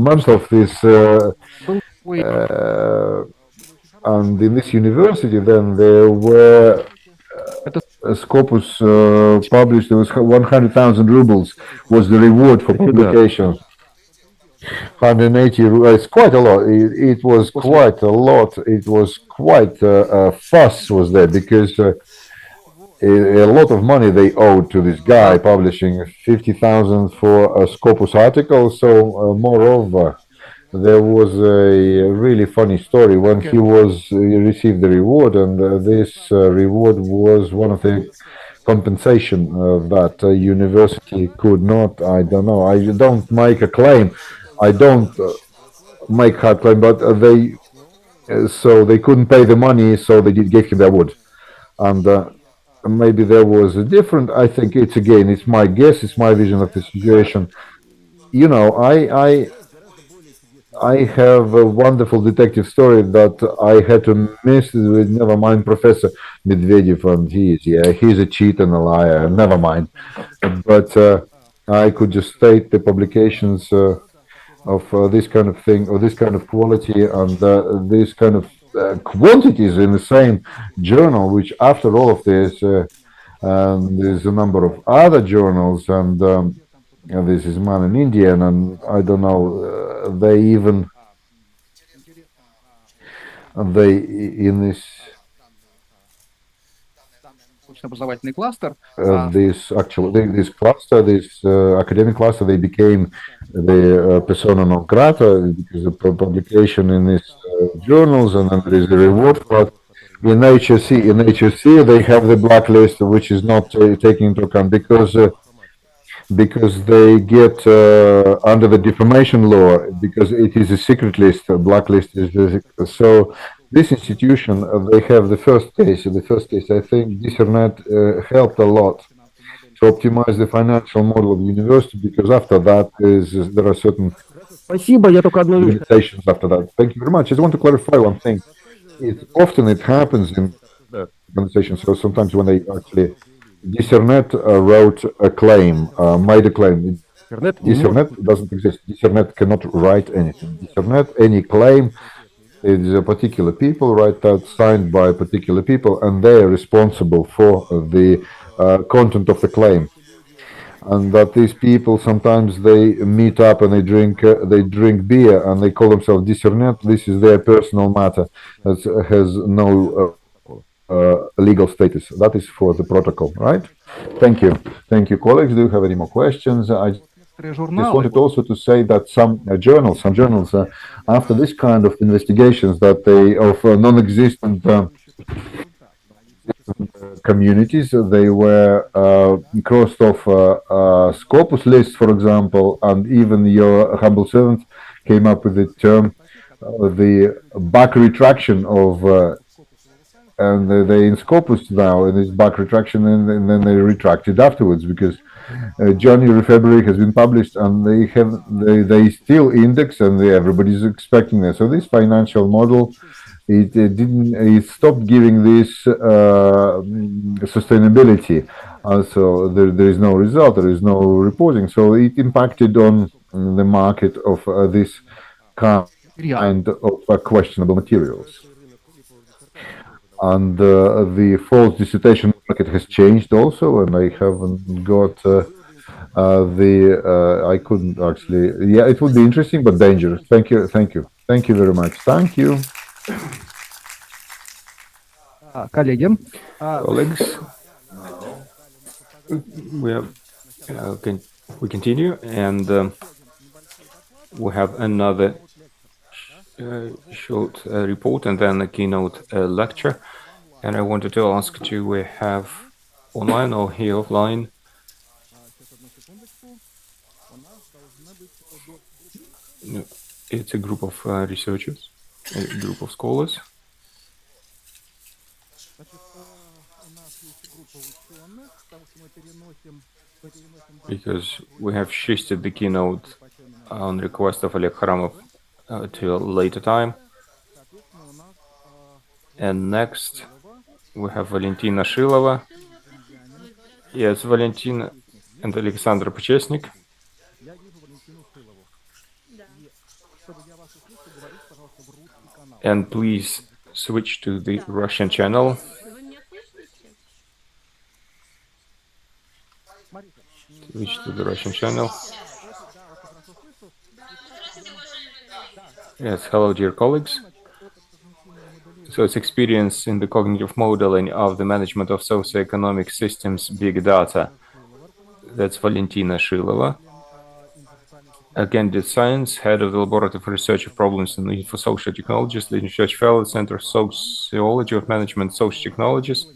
month of this, and in this university, then there were Scopus published. There was 100,000 rubles was the reward for publication. 180. It's quite a lot. It was quite a lot. It was quite a fuss was there because a lot of money they owed to this guy publishing 50,000 for a Scopus article. So moreover, there was a really funny story when he received the reward, and this reward was one of the compensation that university could not. I don't know. I don't make a claim. I don't make hard claim, but so they couldn't pay the money, so they gave him the award, and maybe there was a different. I think it's my guess. It's my vision of the situation. You know, I have a wonderful detective story that I had to miss with, never mind, Professor Medvedev, and he's a cheat and a liar, never mind. But I could just state the publications of this kind of thing, or this kind of quality, and this kind of quantities in the same journal, which after all of this, there's a number of other journals, and this is Man in Indian, and I don't know, they even, they in this Научно-образовательный кластер. this actual this cluster, this academic cluster, they became the persona non grata because of publication in these journals, and then there is a reward. But in HSC, they have the blacklist, which is not taken into account because they get under the defamation law, because it is a secret list. A blacklist is so. This institution, they have the first case. The first case, I think, Discernet helped a lot to optimize the financial model of the university, because after that there are certain Спасибо, я только одну вещь. limitations after that. Thank you very much. I just want to clarify one thing. It happens in organizations. So sometimes when they actually Discernet wrote a claim, made a claim. Discernet doesn't exist. Discernet cannot write anything. Discernet, any claim, is a particular people write that, signed by particular people, and they are responsible for the content of the claim. And that these people sometimes they meet up and they drink beer and they call themselves Discernet. This is their personal matter. That has no legal status. That is for the protocol, right? Thank you, colleagues. Do you have any more questions? I just wanted also to say that some journals, after this kind of investigations, that they of non-existent communities, they were crossed off Scopus list, for example, and even your humble servant came up with the term, the back retraction of, and they in Scopus now, and this back retraction, and then they retracted afterwards, because January, February has been published, and they still index, and everybody's expecting that. So this financial model, it stopped giving this sustainability. So there is no result, there is no reporting. So it impacted on the market of this kind of questionable materials. And the false dissertation market has changed also, and I haven't got I couldn't actually. Yeah, it would be interesting but dangerous. Thank you very much. Thank you. Коллеги. Colleagues, we continue, and we have another short report and then a keynote lecture. And I wanted to ask, do we have online or here offline? It's a group of researchers, a group of scholars. Because we have shifted the keynote on request of Oleg Kharamov to a later time. And next we have Valentina Shilova. Yes, Valentina and Alexander Почесник. And please switch to the Russian channel. Switch to the Russian channel. Yes, hello, dear colleagues. So it's experience in the cognitive modeling of the management of socioeconomic systems, big data. That's Valentina Shilova. A candidate science, head of the Laboratory for Research of Problems in for Social Technologies, leading research fellow, Center of Sociology of Management, Social Technologies.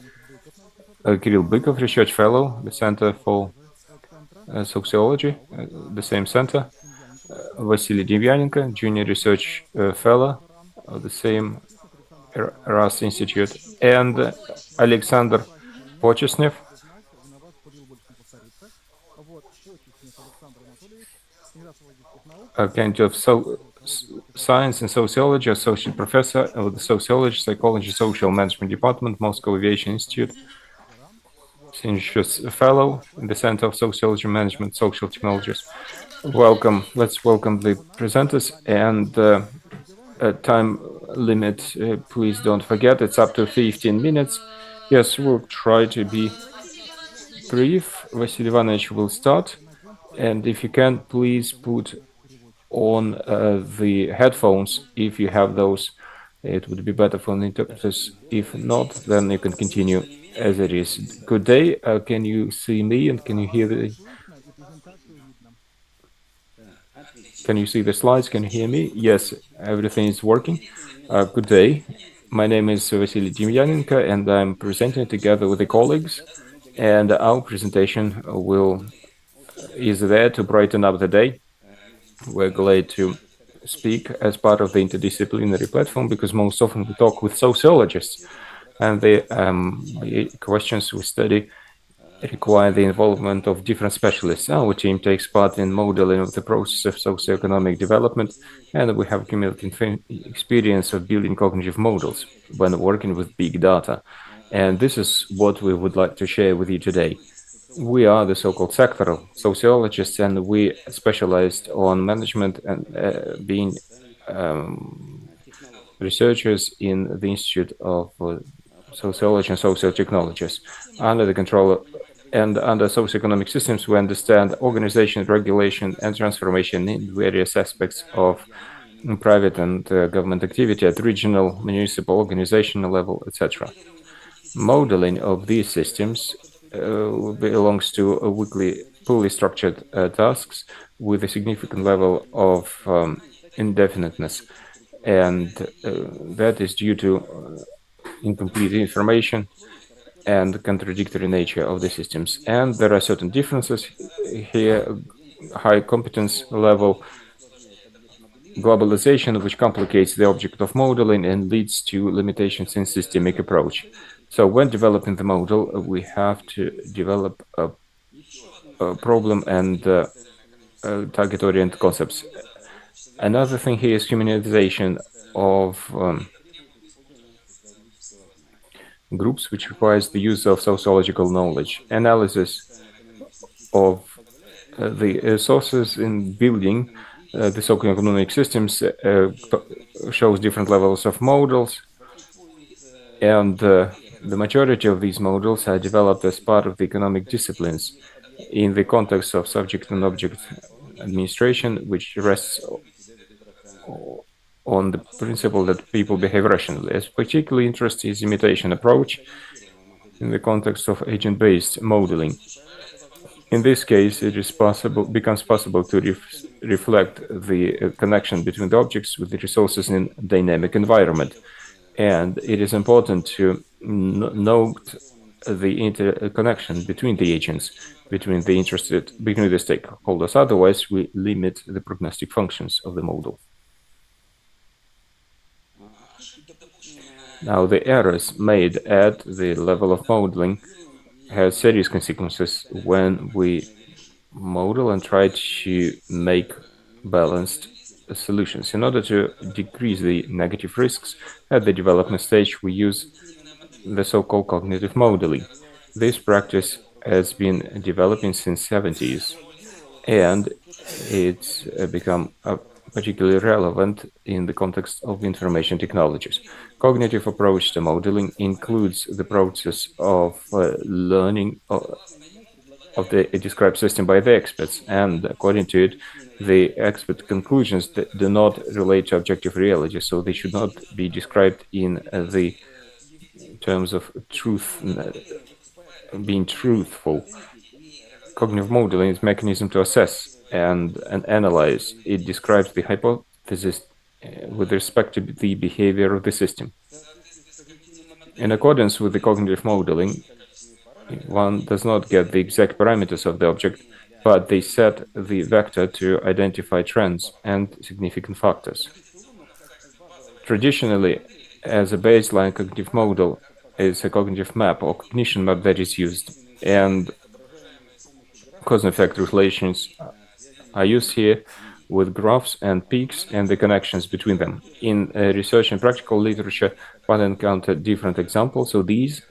Kirill Bykov, research fellow, the Center for Sociology, the same center. Vasily Demyanenko, junior research fellow, the same RAS Institute. And Alexander Почесnev, a kind of science and sociology, associate professor of the sociology, psychology, social management department, Moscow Aviation Institute, distinguished fellow in the Center of Sociology Management, Social Technologies. Welcome. Let's welcome the presenters and time limit. Please don't forget, it's up to 15 minutes. Yes, we'll try to be brief. Vasily Ivanovich will start. And if you can, please put on the headphones if you have those. It would be better for the interpreters. If not, then you can continue as it is. Good day. Can you see me and can you hear the... Can you see the slides? Can you hear me? Yes, everything is working. Good day. My name is Vasily Demyanenko, and I'm presenting together with the colleagues. And our presentation is there to brighten up the day. We're glad to speak as part of the interdisciplinary platform because most often we talk with sociologists, and the questions we study require the involvement of different specialists. Our team takes part in modeling of the process of socioeconomic development, and we have cumulative experience of building cognitive models when working with big data. And this is what we would like to share with you today. We are the so-called sectoral sociologists, and we specialized on management and being researchers in the Institute of Sociology and Social Technologies. Under the control and under socioeconomic systems, we understand organization, regulation, and transformation in various aspects of private and government activity at regional, municipal, organizational level, etc. Modeling of these systems belongs to a weekly, fully structured tasks with a significant level of indefiniteness, and that is due to incomplete information and contradictory nature of the systems. And there are certain differences here: high competence level, globalization, which complicates the object of modeling and leads to limitations in systemic approach. So when developing the model, we have to develop a problem and target-oriented concepts. Another thing here is humanization of groups, which requires the use of sociological knowledge. Analysis of the sources in building the socioeconomic systems shows different levels of models, and the majority of these models are developed as part of the economic disciplines in the context of subject and object administration, which rests on the principle that people behave rationally. As particularly interesting is imitation approach in the context of agent-based modeling. In this case, it is becomes possible to reflect the connection between the objects with the resources in dynamic environment. And it is important to note the interconnection between the agents, between the stakeholders. Otherwise, we limit the prognostic functions of the model. Now, the errors made at the level of modeling have serious consequences when we model and try to make balanced solutions. In order to decrease the negative risks at the development stage, we use the so-called cognitive modeling. This practice has been developing since the 70s, and it's become particularly relevant in the context of information technologies. Cognitive approach to modeling includes the process of learning of the described system by the experts, and according to it, the expert conclusions that do not relate to objective reality, so they should not be described in the terms of truth, being truthful. Cognitive modeling is a mechanism to assess and analyze. It describes the hypothesis with respect to the behavior of the system. In accordance with the cognitive modeling, one does not get the exact parameters of the object, but they set the vector to identify trends and significant factors. Traditionally, as a baseline cognitive model is a cognitive map or cognition map that is used, and cause and effect relations are used here with graphs and peaks and the connections between them. In research and practical literature, one encountered different examples. So these,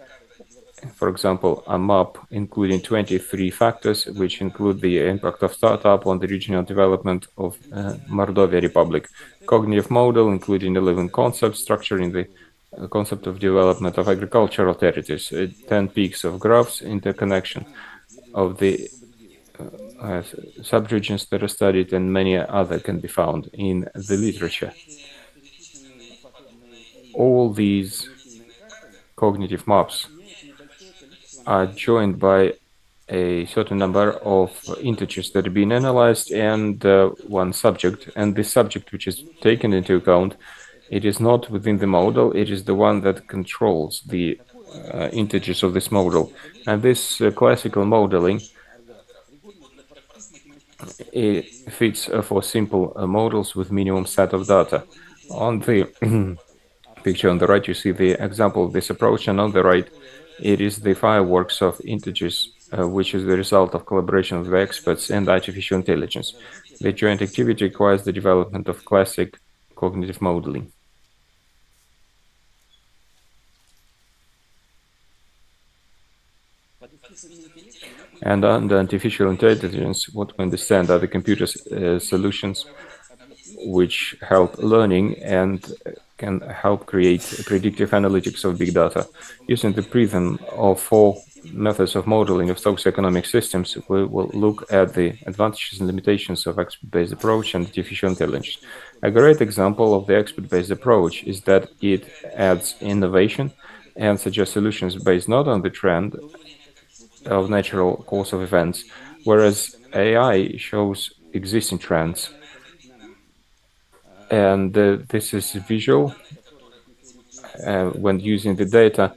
for example, a map including 23 factors, which include the impact of startup on the regional development of Mordovia Republic. Cognitive model, including 11 concepts, structuring the concept of development of agricultural territories, 10 peaks of graphs, interconnection of the subregions that are studied, and many other can be found in the literature. All these cognitive maps are joined by a certain number of integers that are being analyzed and one subject. And this subject, which is taken into account, it is not within the model, it is the one that controls the integers of this model. And this classical modeling, it fits for simple models with minimum set of data. On the picture on the right, you see the example of this approach, and on the right, it is the fireworks of integers, which is the result of collaboration with the experts and artificial intelligence. The joint activity requires the development of classic cognitive modeling. And under artificial intelligence, what we understand are the computer solutions which help learning and can help create predictive analytics of big data. Using the prism of 4 methods of modeling of socioeconomic systems, we will look at the advantages and limitations of expert-based approach and artificial intelligence. A great example of the expert-based approach is that it adds innovation and suggests solutions based not on the trend of natural course of events, whereas AI shows existing trends. And this is visual when using the data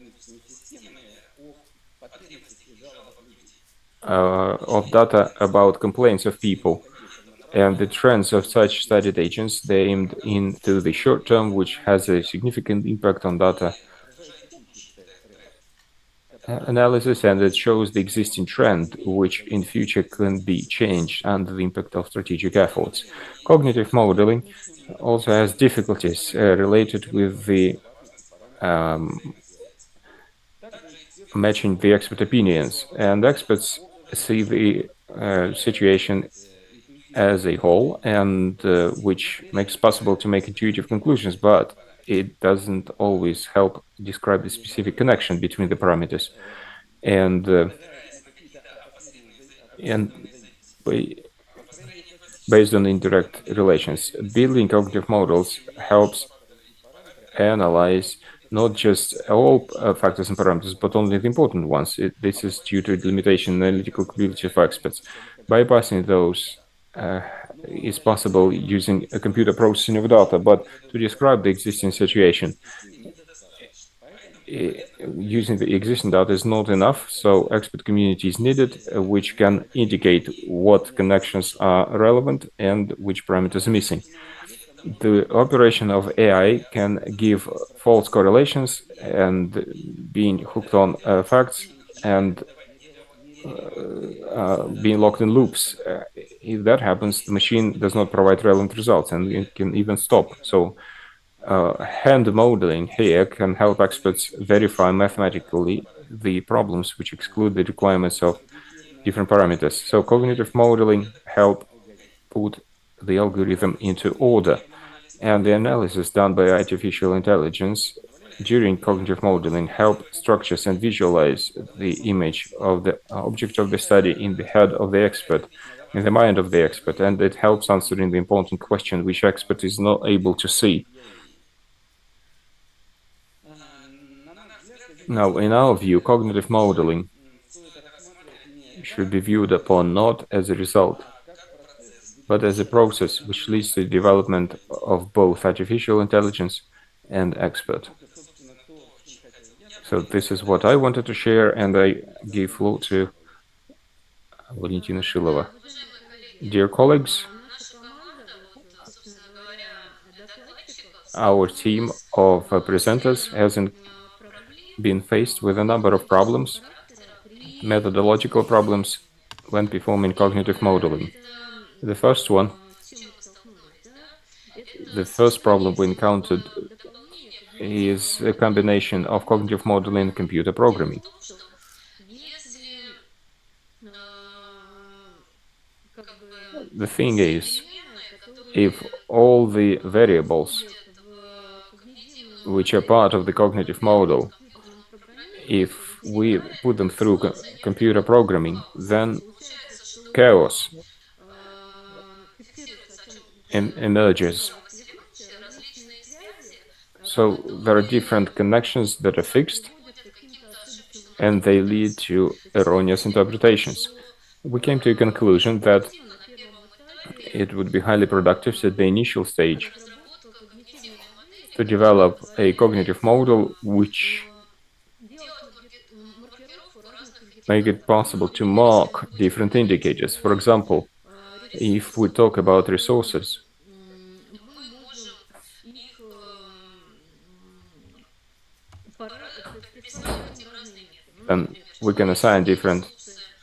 about complaints of people and the trends of such studied agents. They aimed into the short term, which has a significant impact on data analysis, and it shows the existing trend, which in future can be changed under the impact of strategic efforts. Cognitive modeling also has difficulties related with the matching the expert opinions, and experts see the situation as a whole, and which makes possible to make intuitive conclusions, but it doesn't always help describe the specific connection between the parameters. And based on indirect relations, building cognitive models helps analyze not just all factors and parameters, but only the important ones. This is due to the limitation in analytical capability of experts. Bypassing those is possible using a computer processing of data, but to describe the existing situation, using the existing data is not enough, so expert community is needed, which can indicate what connections are relevant and which parameters are missing. The operation of AI can give false correlations and being hooked on facts and being locked in loops. If that happens, the machine does not provide relevant results and it can even stop. So hand modeling here can help experts verify mathematically the problems which exclude the requirements of different parameters. So cognitive modeling help put the algorithm into order, and the analysis done by artificial intelligence during cognitive modeling help structures and visualize the image of the object of the study in the head of the expert, in the mind of the expert, and it helps answering the important question which expert is not able to see. Now, in our view, cognitive modeling should be viewed upon not as a result, but as a process which leads to the development of both artificial intelligence and expert. So this is what I wanted to share, and I give floor to Valentina Shilova. Dear colleagues, our team of presenters has been faced with a number of problems, methodological problems, when performing cognitive modeling. The first one, the first problem we encountered is a combination of cognitive modeling and computer programming. The thing is, if all the variables which are part of the cognitive model, if we put them through computer programming, then chaos emerges. So there are different connections that are fixed, and they lead to erroneous interpretations. We came to a conclusion that it would be highly productive at the initial stage to develop a cognitive model which make it possible to mark different indicators. For example, if we talk about resources, then we can assign different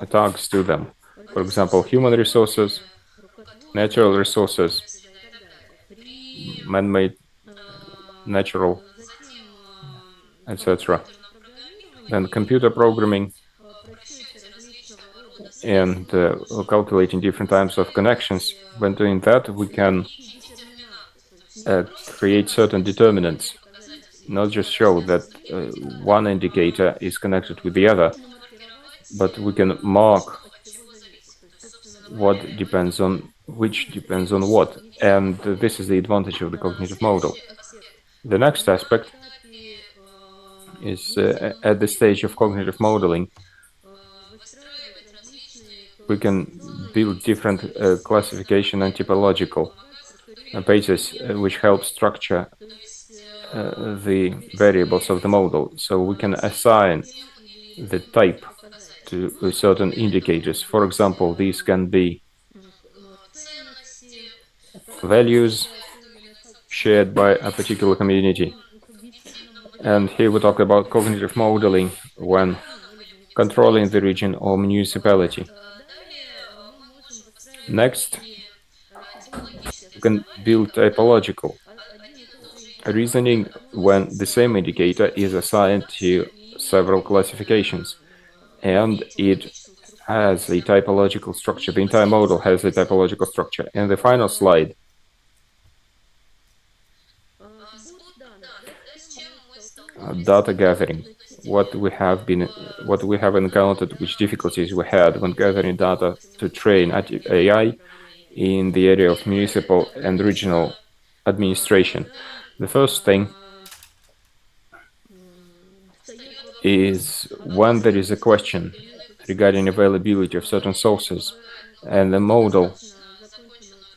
tags to them. For example, human resources, natural resources, man-made, natural, etc. Then computer programming and calculating different types of connections. When doing that, we can create certain determinants, not just show that one indicator is connected with the other, but we can mark what depends on which depends on what. And this is the advantage of the cognitive model. The next aspect is at the stage of cognitive modeling, we can build different classification and typological bases which help structure the variables of the model. So we can assign the type to certain indicators. For example, these can be values shared by a particular community. And here we talk about cognitive modeling when controlling the region or municipality. Next, you can build typological reasoning when the same indicator is assigned to several classifications and it has a typological structure. The entire model has a typological structure. And the final slide. Data gathering. What we have encountered, which difficulties we had when gathering data to train AI in the area of municipal and regional administration. The first thing is when there is a question regarding availability of certain sources and the model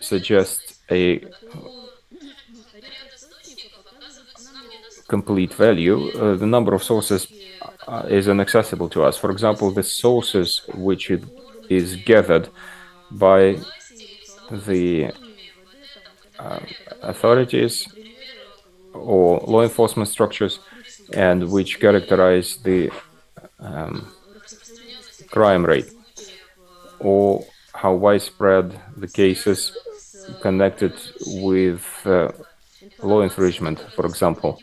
suggests a complete value, the number of sources is inaccessible to us. For example, the sources which is gathered by the authorities or law enforcement structures and which characterize the crime rate or how widespread the cases connected with law infringement, for example,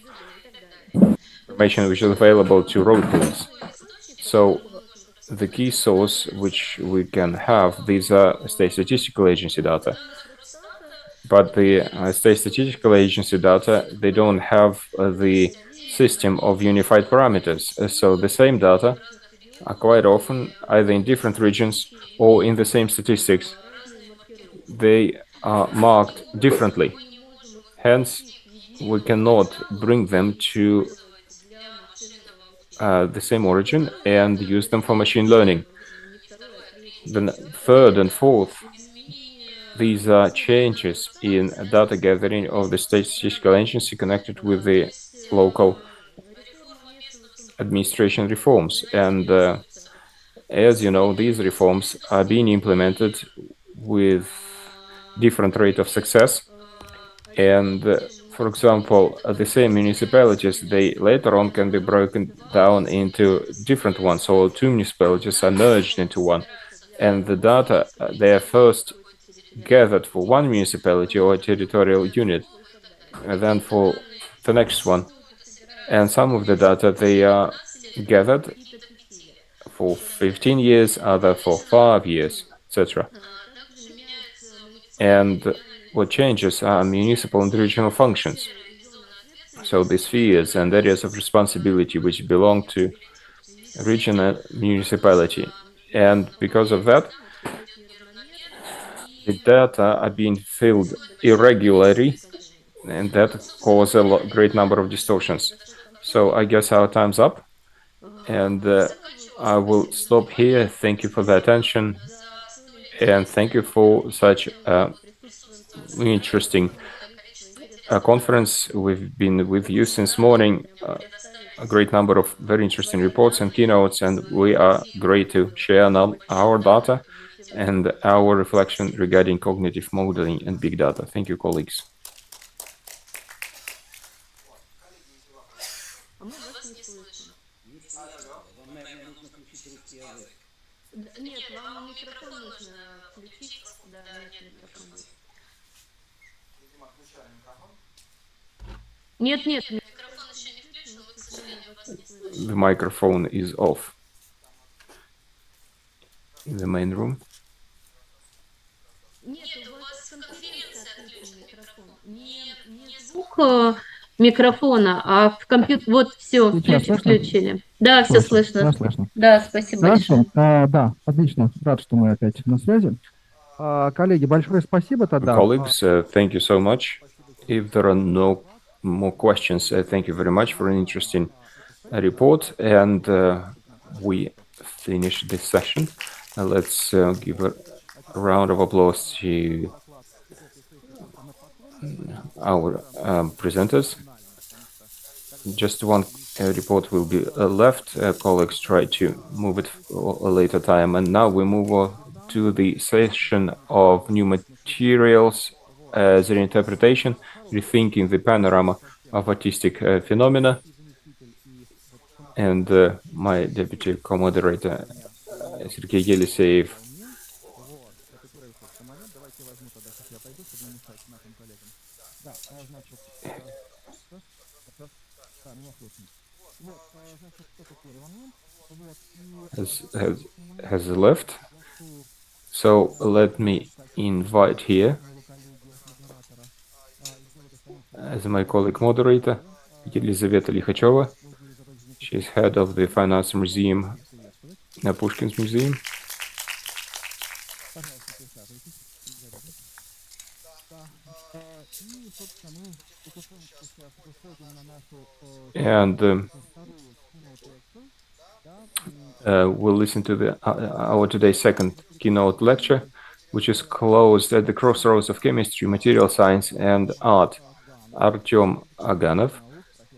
information which is available to road police. So the key source which we can have, these are state statistical agency data. But the state statistical agency data, they don't have the system of unified parameters. So the same data are quite often either in different regions or in the same statistics. They are marked differently. Hence, we cannot bring them to the same origin and use them for machine learning. Then third and fourth, these are changes in data gathering of the state statistical agency connected with the local administration reforms. And as you know, these reforms are being implemented with different rate of success. And for example, the same municipalities, they later on can be broken down into different ones. So two municipalities are merged into one. and the data they are first gathered for one municipality or territorial unit, and then for the next one. And some of the data they are gathered for 15 years, other for 5 years, etc. And what changes are municipal and regional functions. So the spheres and areas of responsibility which belong to regional municipality. And because of that, the data are being filled irregularly, and that causes a great number of distortions. So I guess our time's up, and I will stop here. Thank you for the attention, and thank you for such interesting conference. We've been with you since morning. A great number of very interesting reports and keynotes, and we are great to share now our data and our reflection regarding cognitive modeling and big data. Thank you, colleagues. The microphone is off in the main room. Микрофона, а в компьютер... Вот, все, включили. Да, все слышно. Да, спасибо большое. Да, отлично. Рад, что мы опять на связи. Коллеги, большое спасибо тогда. Colleagues, thank you so much. If there are no more questions, thank you very much for an interesting report. And we finish this session. Let's give a round of applause to our presenters. Just one report will be left. Colleagues try to move it for a later time. And now we move on to the session of new materials as an interpretation, rethinking the panorama of artistic phenomena. And my deputy co-moderator, Sergei Yeliseyev. Has left. So let me invite here as my colleague moderator, Елизавета Лихачева. She's head of the Finance Museum, Pushkin's Museum. And we'll listen to our today's second keynote lecture, which is closed at the crossroads of chemistry, material science, and art. Artyom Aganov,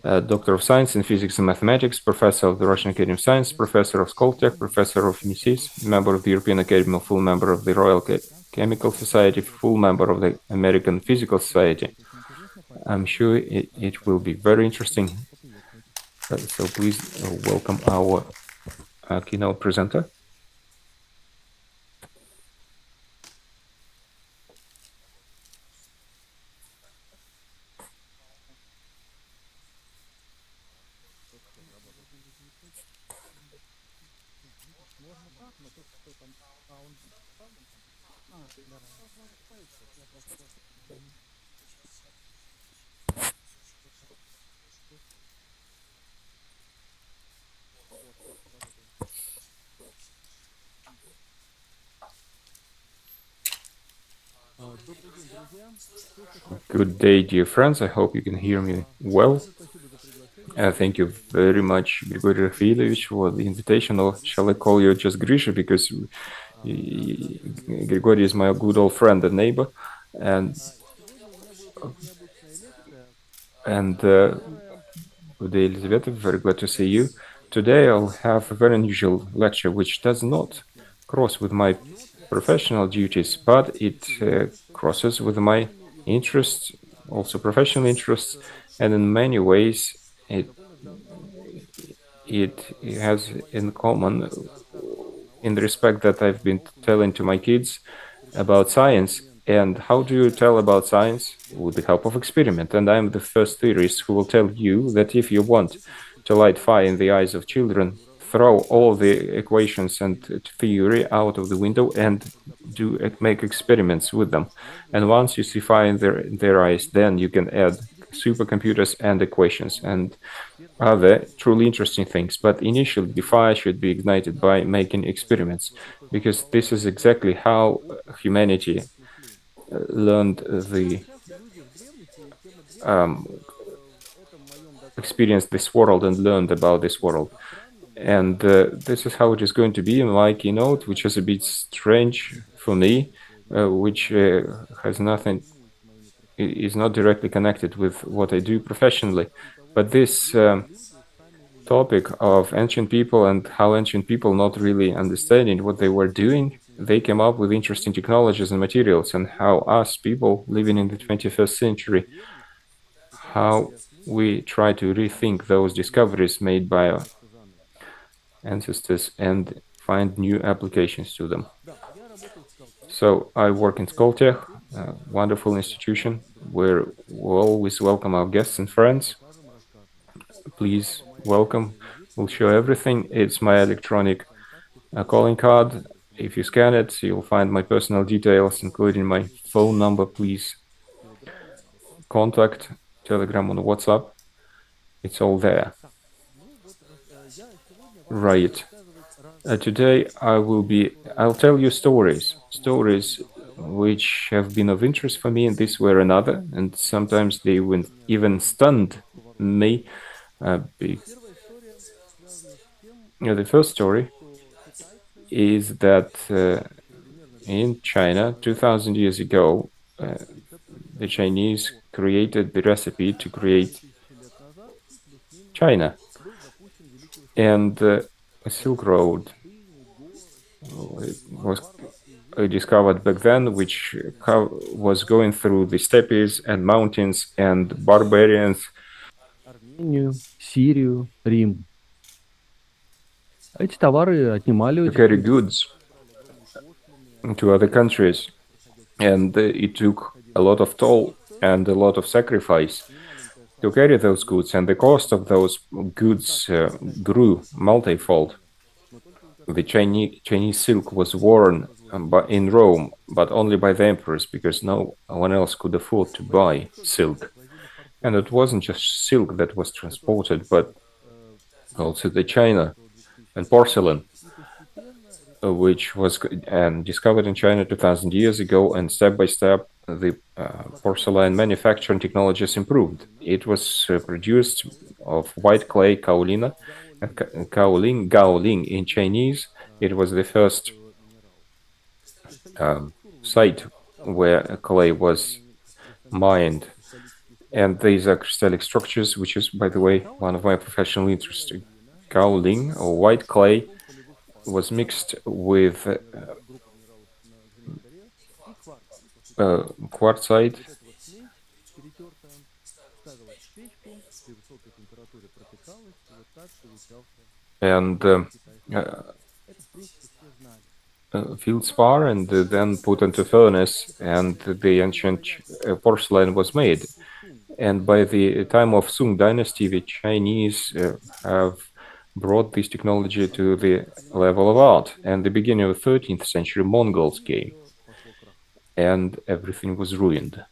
Doctor of Science in Physics and Mathematics, Professor of the Russian Academy of Science, Professor of Skoltech, Professor of MISIS, member of the European Academy, full member of the Royal Chemical Society, full member of the American Physical Society. I'm sure it will be very interesting. So please welcome our keynote presenter. Good day, dear friends. I hope you can hear me well. Thank you very much, Grigory Rafaelovich, for the invitation. Or shall I call you just Grisha, because Grigory is my good old friend and neighbor. And good day, Elizabeth. Very glad to see you. Today I'll have a very unusual lecture, which does not cross with my professional duties, but it crosses with my interests, also professional interests, and in many ways it has in common in the respect that I've been telling to my kids about science. And how do you tell about science? With the help of experiment. And I'm the first theorist who will tell you that if you want to light fire in the eyes of children, throw all the equations and theory out of the window and make experiments with them. And once you see fire in their eyes, then you can add supercomputers and equations and other truly interesting things. But initially, the fire should be ignited by making experiments, because this is exactly how humanity learned the experienced this world and learned about this world. And this is how it is going to be in my keynote, which is a bit strange for me, which has nothing, is not directly connected with what I do professionally. But this topic of ancient people and how ancient people not really understanding what they were doing, they came up with interesting technologies and materials, and how us people living in the 21st century, how we try to rethink those discoveries made by our ancestors and find new applications to them. So I work in Skoltech, a wonderful institution where we always welcome our guests and friends. Please welcome. We'll show everything. It's my electronic calling card. If you scan it, you'll find my personal details, including my phone number. Please contact, Telegram, on WhatsApp. It's all there. Right. Today I'll tell you stories which have been of interest for me in this way or another, and sometimes they even stunned me. The first story is that in China, 2000 years ago, the Chinese created the recipe to create China. And a Silk Road was discovered back then, which was going through the steppes and mountains and barbarians. Армению, Сирию, Рим. Эти товары отнимали у to carry goods to other countries, and it took a lot of toll and a lot of sacrifice to carry those goods, and the cost of those goods grew multifold. The Chinese silk was worn in Rome, but only by the emperors, because no one else could afford to buy silk. And it wasn't just silk that was transported, but also the china and porcelain, which was discovered in China 2000 years ago, and step by step the porcelain manufacturing technologies improved. It was produced of white clay kaolin, gaoling in Chinese. It was the first site where clay was mined. And these are crystallic structures, which is, by the way, one of my professional interests. Gaoling, or white clay, was mixed with quartzite and feldspar, and then put into furnace, and the ancient porcelain was made. And by the time of Sung Dynasty, the Chinese have brought this technology to the level of art. And the beginning of the 13th century, Mongols came, and everything was ruined.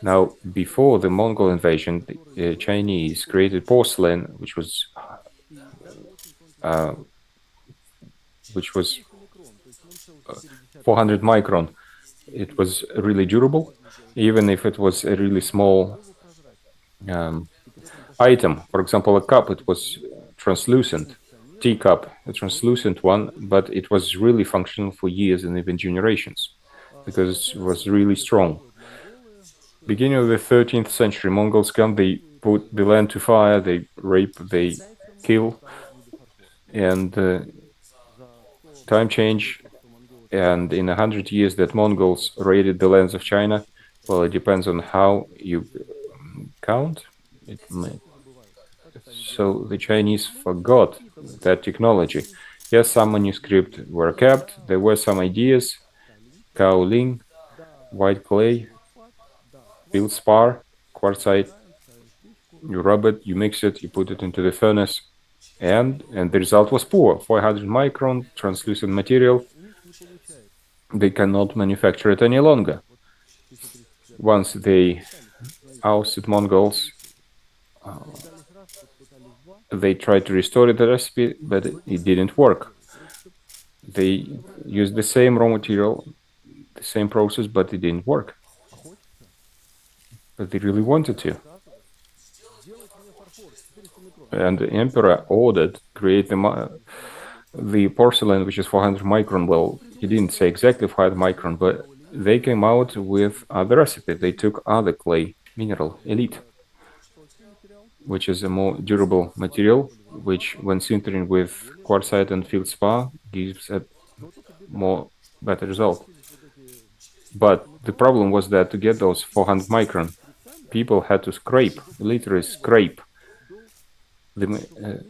Now, before the Mongol invasion, the Chinese created porcelain, which was 400 micron. It was really durable, even if it was a really small item. For example, a cup, it was translucent, teacup, a translucent one, but it was really functional for years and even generations, because it was really strong. Beginning of the 13th century, Mongols come, they put the land to fire, they rape, they kill, and time change. And in 100 years that Mongols raided the lands of China, well, it depends on how you count. So the Chinese forgot that technology, Yes, some manuscripts were kept. There were some ideas. Kaolin, white clay, feldspar, quartzite. You rub it, you mix it, you put it into the furnace, and the result was poor. 400 micron translucent material. They cannot manufacture it any longer. Once they ousted Mongols, they tried to restore the recipe, but it didn't work. They used the same raw material, the same process, but it didn't work. But they really wanted to. And the emperor ordered create the porcelain, which is 400 micron. Well, he didn't say exactly 500 micron, but they came out with other recipe. They took other clay mineral, elite, which is a more durable material, which when sintering with quartzite and feldspar gives a more better result. But the problem was that to get those 400 micron, people had to scrape, literally scrape the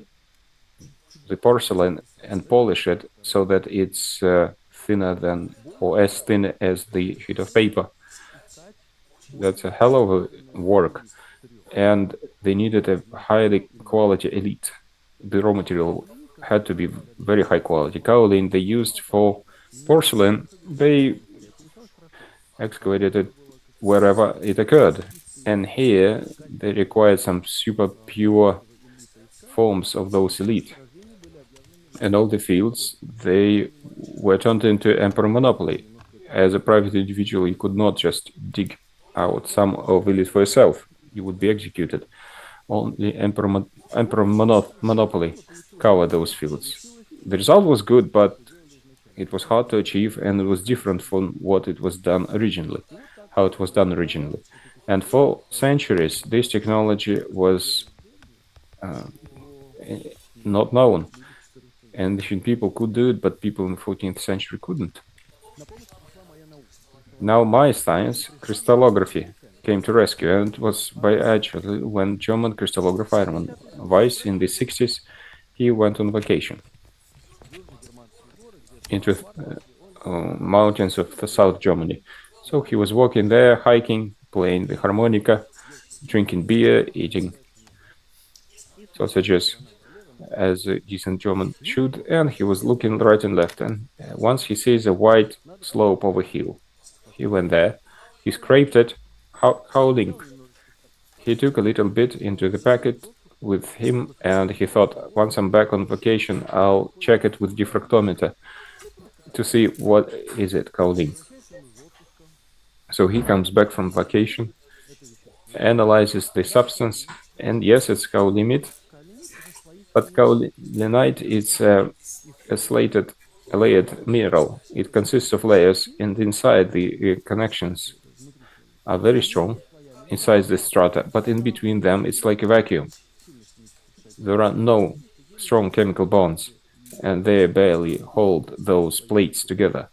porcelain and polish it so that it's thinner than, or as thin as the sheet of paper. That's a hell of a work. And they needed a highly quality elite. The raw material had to be very high quality. Kaolin they used for porcelain, they excavated it wherever it occurred. And here they required some super pure forms of those elite. And all the fields, they were turned into emperor monopoly. As a private individual, you could not just dig out some of elite for yourself. You would be executed. Only emperor monopoly covered those fields. The result was good, but it was hard to achieve, and it was different from what it was done originally, how it was done originally. And for centuries, this technology was not known. And ancient people could do it, but people in the 14th century couldn't. Now my science, crystallography, came to rescue, and it was by actually when German crystallographer Hermann Weiss in the 60s, he went on vacation into mountains of the South Germany. So he was walking there, hiking, playing the harmonica, drinking beer, eating sausages, as a decent German should, and he was looking right and left, and once he sees a white slope of a hill. He went there, he scraped it, howling. He took a little bit into the packet with him, and he thought, once I'm back on vacation, I'll check it with diffractometer to see what is it, kaolin. So he comes back from vacation, analyzes the substance, and yes, it's kaolinite, but kaolinite is a layered mineral. It consists of layers, and inside the connections are very strong inside the strata, but in between them it's like a vacuum. There are no strong chemical bonds, and they barely hold those plates together.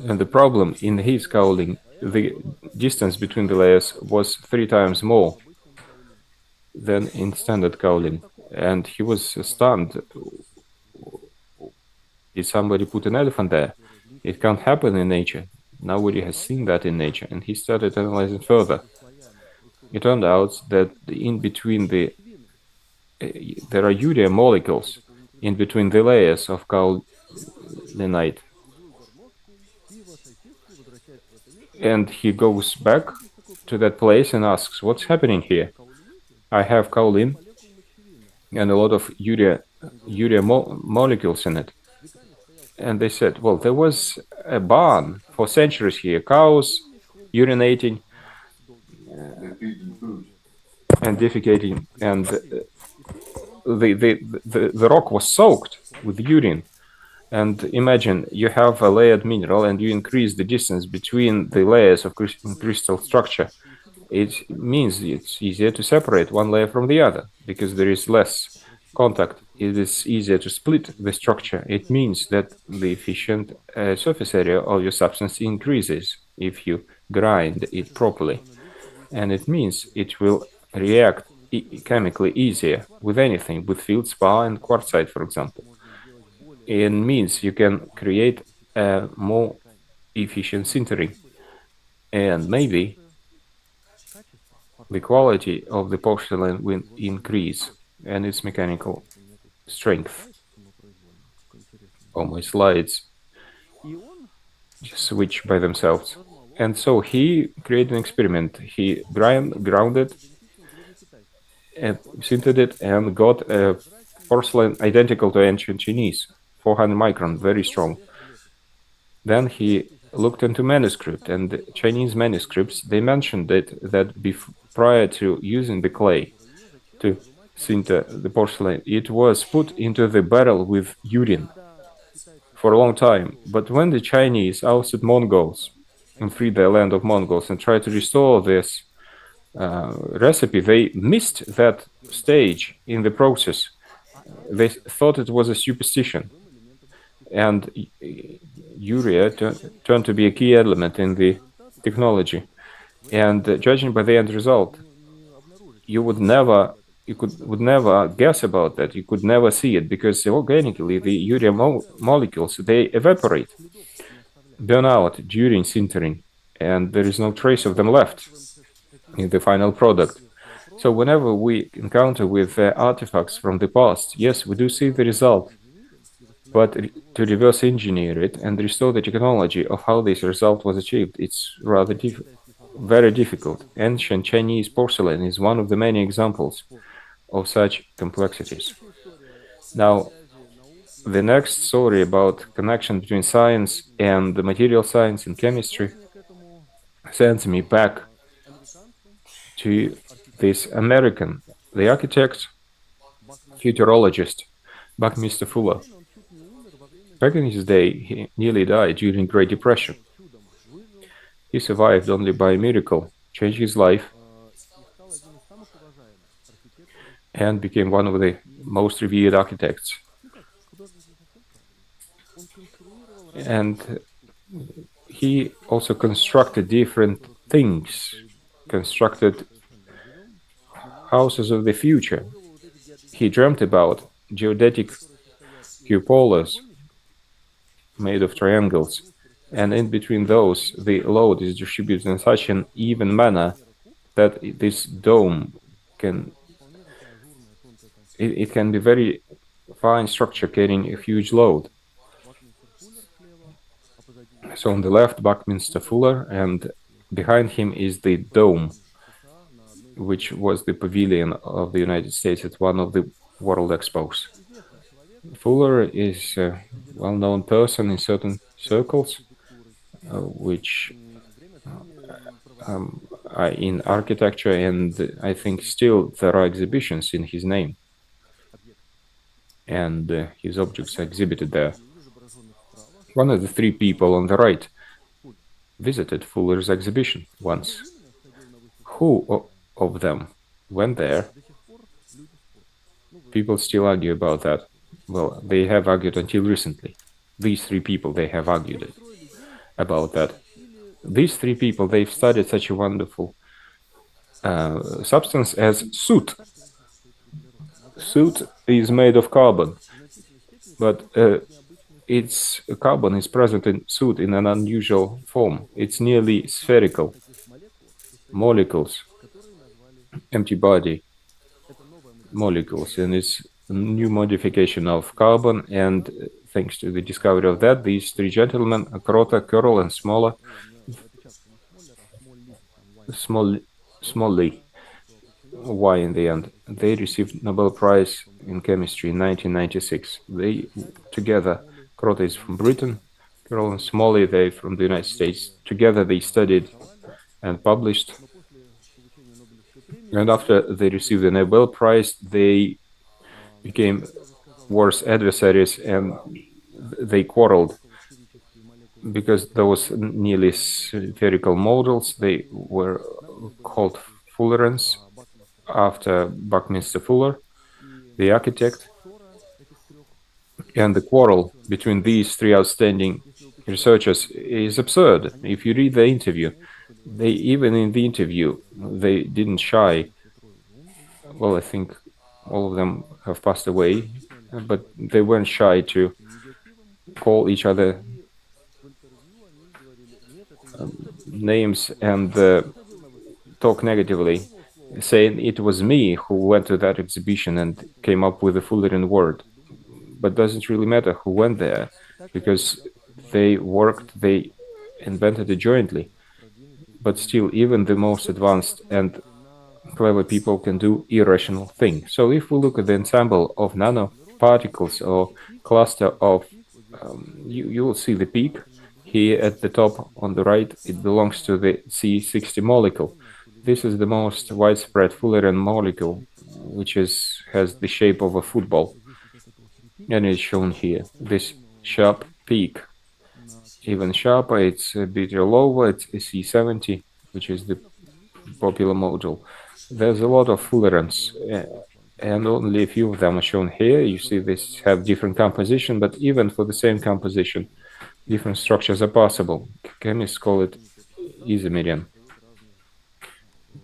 And the problem in his kaolin, the distance between the layers was 3 times more than in standard kaolin, and he was stunned. Did somebody put an elephant there? It can't happen in nature. Nobody has seen that in nature, and he started analyzing further. It turned out that in between there are urea molecules in between the layers of kaolinite. And he goes back to that place and asks, what's happening here? I have kaolin and a lot of urea molecules in it. And they said, well, there was a barn for centuries here, cows urinating and defecating, and the rock was soaked with urine. And imagine you have a layered mineral and you increase the distance between the layers of crystal structure. It means it's easier to separate one layer from the other because there is less contact. It is easier to split the structure. It means that the efficient surface area of your substance increases if you grind it properly. And it means it will react chemically easier with anything, with feldspar and quartzite, for example. It means you can create a more efficient sintering, and maybe the quality of the porcelain will increase and its mechanical strength. Oh, my slides just switch by themselves. And so he created an experiment. He grounded and sintered it and got a porcelain identical to ancient Chinese, 400 micron, very strong. Then he looked into manuscript, and the Chinese manuscripts, they mentioned that prior to using the clay to sinter the porcelain, it was put into the barrel with urine for a long time. But when the Chinese ousted Mongols and freed their land of Mongols and tried to restore this recipe, they missed that stage in the process. They thought it was a superstition, and urea turned to be a key element in the technology. And judging by the end result, you would never guess about that. You could never see it, because organically the urea molecules, they evaporate, burn out during sintering, and there is no trace of them left in the final product. So whenever we encounter with artifacts from the past, yes, we do see the result, but to reverse engineer it and restore the technology of how this result was achieved, it's rather very difficult. Ancient Chinese porcelain is one of the many examples of such complexities. Now, the next story about connection between science and the material science and chemistry sends me back to this American, the architect, futurologist, Buckminster Fuller. Back in his day, he nearly died during Great Depression. He survived only by a miracle, changed his life, and became one of the most revered architects. And he also constructed different things, constructed houses of the future. He dreamt about geodetic cupolas made of triangles, and in between those, the load is distributed in such an even manner that this dome can be very fine structure carrying a huge load. So on the left, Buckminster Fuller, and behind him is the dome, which was the pavilion of the United States at one of the World Expos. Fuller is a well-known person in certain circles, which are in architecture, and I think still there are exhibitions in his name, and his objects are exhibited there. One of the three people on the right visited Fuller's exhibition once. Who of them went there? People still argue about that. Well, they have argued until recently. These three people, they have argued about that. These three people, they've studied such a wonderful substance as soot. Soot is made of carbon, but its carbon is present in soot in an unusual form. It's nearly spherical. Molecules, empty body molecules, and it's a new modification of carbon, and thanks to the discovery of that, these three gentlemen, Krota, Curl, and Smalley, Y in the end, they received Nobel Prize in Chemistry in 1996. They together, Krota is from Britain, Curl and Smalley, they're from the United States. Together they studied and published. And after they received the Nobel Prize, they became worse adversaries, and they quarreled because those nearly spherical models, they were called Fullerens after Buckminster Fuller, the architect. And the quarrel between these three outstanding researchers is absurd. If you read the interview, even in the interview, they didn't shy well, I think all of them have passed away, but they weren't shy to call each other names and talk negatively, saying it was me who went to that exhibition and came up with the Fullerton word. But doesn't really matter who went there, because they worked, they invented it jointly. But still, even the most advanced and clever people can do irrational things. So if we look at the ensemble of nanoparticles or cluster of, you will see the peak here at the top on the right. It belongs to the C60 molecule. This is the most widespread Fullerton molecule, which has the shape of a football, and it's shown here. This sharp peak, even sharper, it's a bit lower. It's a C70, which is the popular module. There's a lot of Fullertons, and only a few of them are shown here. You see this have different composition, but even for the same composition, different structures are possible. Chemists call it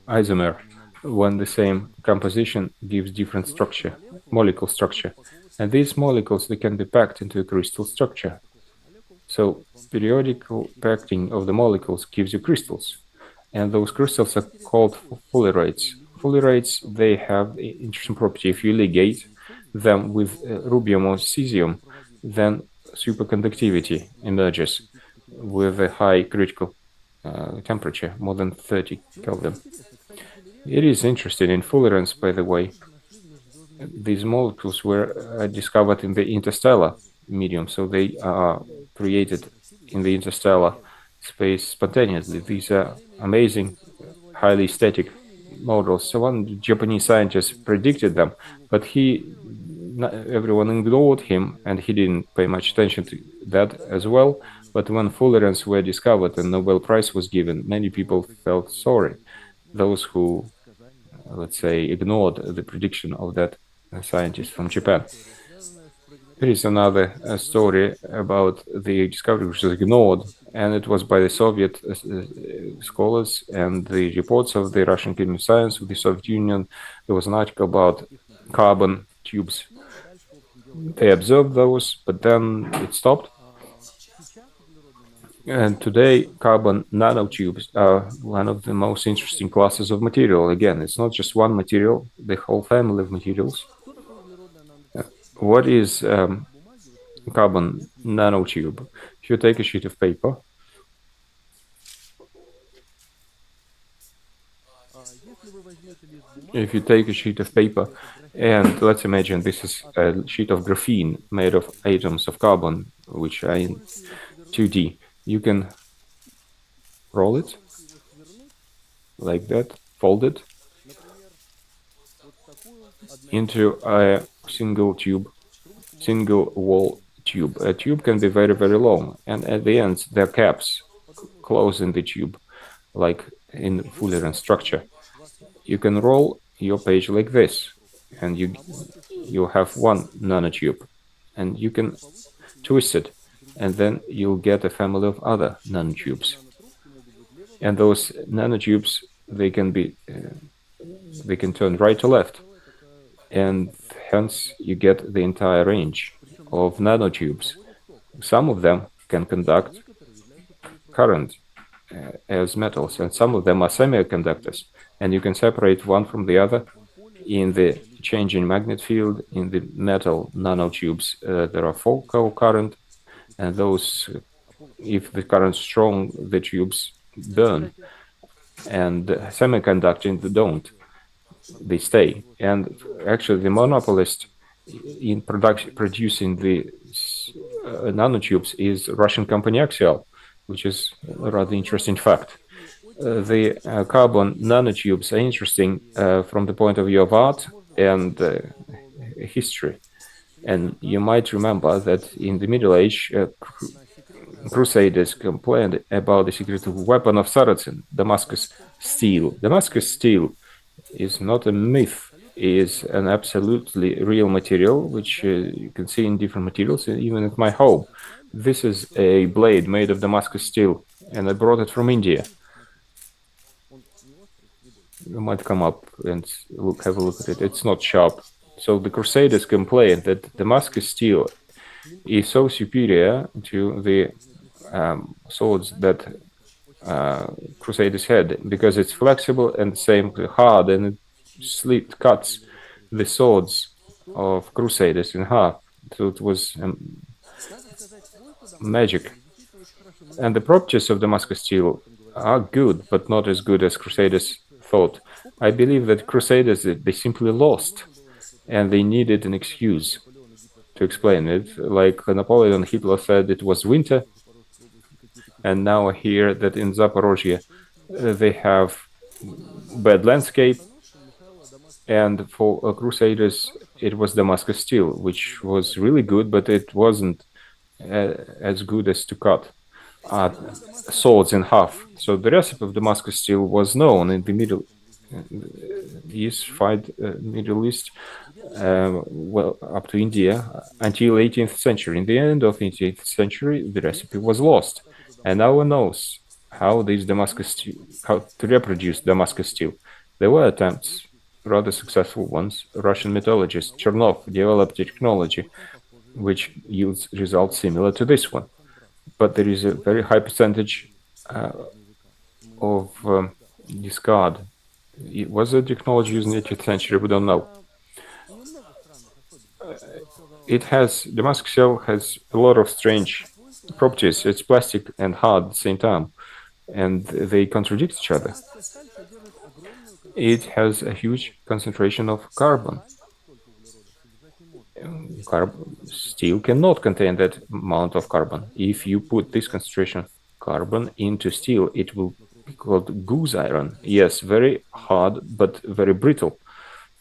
isomer, when the same composition gives different structure, molecule structure. And these molecules, they can be packed into a crystal structure. So periodical packing of the molecules gives you crystals. And those crystals are called fulleretes. Fulleretes, they have interesting property. If you ligate them with rubium or cesium, then superconductivity emerges with a high critical temperature, more than 30 Kelvin. It is interesting in fullerenes, by the way. These molecules were discovered in the interstellar medium, so they are created in the interstellar space spontaneously. These are amazing, highly static models. So one Japanese scientist predicted them, but everyone ignored him, and he didn't pay much attention to that as well. But when fullerenes were discovered and Nobel Prize was given, many people felt sorry. Those who, let's say, ignored the prediction of that scientist from Japan. There is another story about the discovery which was ignored, and it was by the Soviet scholars and the reports of the Russian Academy of Science of the Soviet Union. There was an article about carbon tubes. They observed those, but then it stopped. And today, carbon nanotubes are one of the most interesting classes of material. Again, it's not just one material, the whole family of materials. What is carbon nanotube? If you take a sheet of paper, and let's imagine this is a sheet of graphene made of atoms of carbon, which are in 2D. You can roll it like that, fold it into a single wall tube. A tube can be very, very long, and at the ends there are caps closing the tube, like in Fullerton structure. You can roll your page like this, and you have one nanotube, and you can twist it, and then you'll get a family of other nanotubes. And those nanotubes, they can turn right to left, and hence you get the entire range of nanotubes. Some of them can conduct current as metals, and some of them are semiconductors, and you can separate one from the other in the changing magnet field. In the metal nanotubes, there are focal current, and those, if the current is strong, the tubes burn, and semiconducting, they don't. They stay. And actually, the monopolist in producing the nanotubes is Russian company Axial, which is a rather interesting fact. The carbon nanotubes are interesting from the point of view of art and history. And you might remember that in the Middle Age, Crusaders complained about the secret weapon of Saracen, Damascus steel. Damascus steel is not a myth, is an absolutely real material, which you can see in different materials, even at my home. This is a blade made of Damascus steel, and I brought it from India. you might come up and have a look at it. It's not sharp. So the Crusaders complained that Damascus steel is so superior to the swords that Crusaders had because it's flexible and same hard, and it cuts the swords of Crusaders in half. So it was magic. And the properties of Damascus steel are good, but not as good as Crusaders thought. I believe that Crusaders, they simply lost, and they needed an excuse to explain it. Like Napoleon, Hitler said it was winter, and now I hear that in Zaporozhye they have bad landscape, and for Crusaders it was Damascus steel, which was really good, but it wasn't as good as to cut swords in half. So the recipe of Damascus steel was known in the Middle East, Middle East, well, up to India until 18th century. In the end of the 18th century, the recipe was lost, and no one knows how to reproduce Damascus steel. There were attempts, rather successful ones. Russian metallurgist Chernov developed a technology which yields results similar to this one, but there is a very high percentage of discard. Was the technology used in the 18th century? We don't know. Damascus steel has a lot of strange properties. It's plastic and hard at the same time, and they contradict each other. It has a huge concentration of carbon. Steel cannot contain that amount of carbon. If you put this concentration of carbon into steel, it will be called goose iron. Yes, very hard, but very brittle.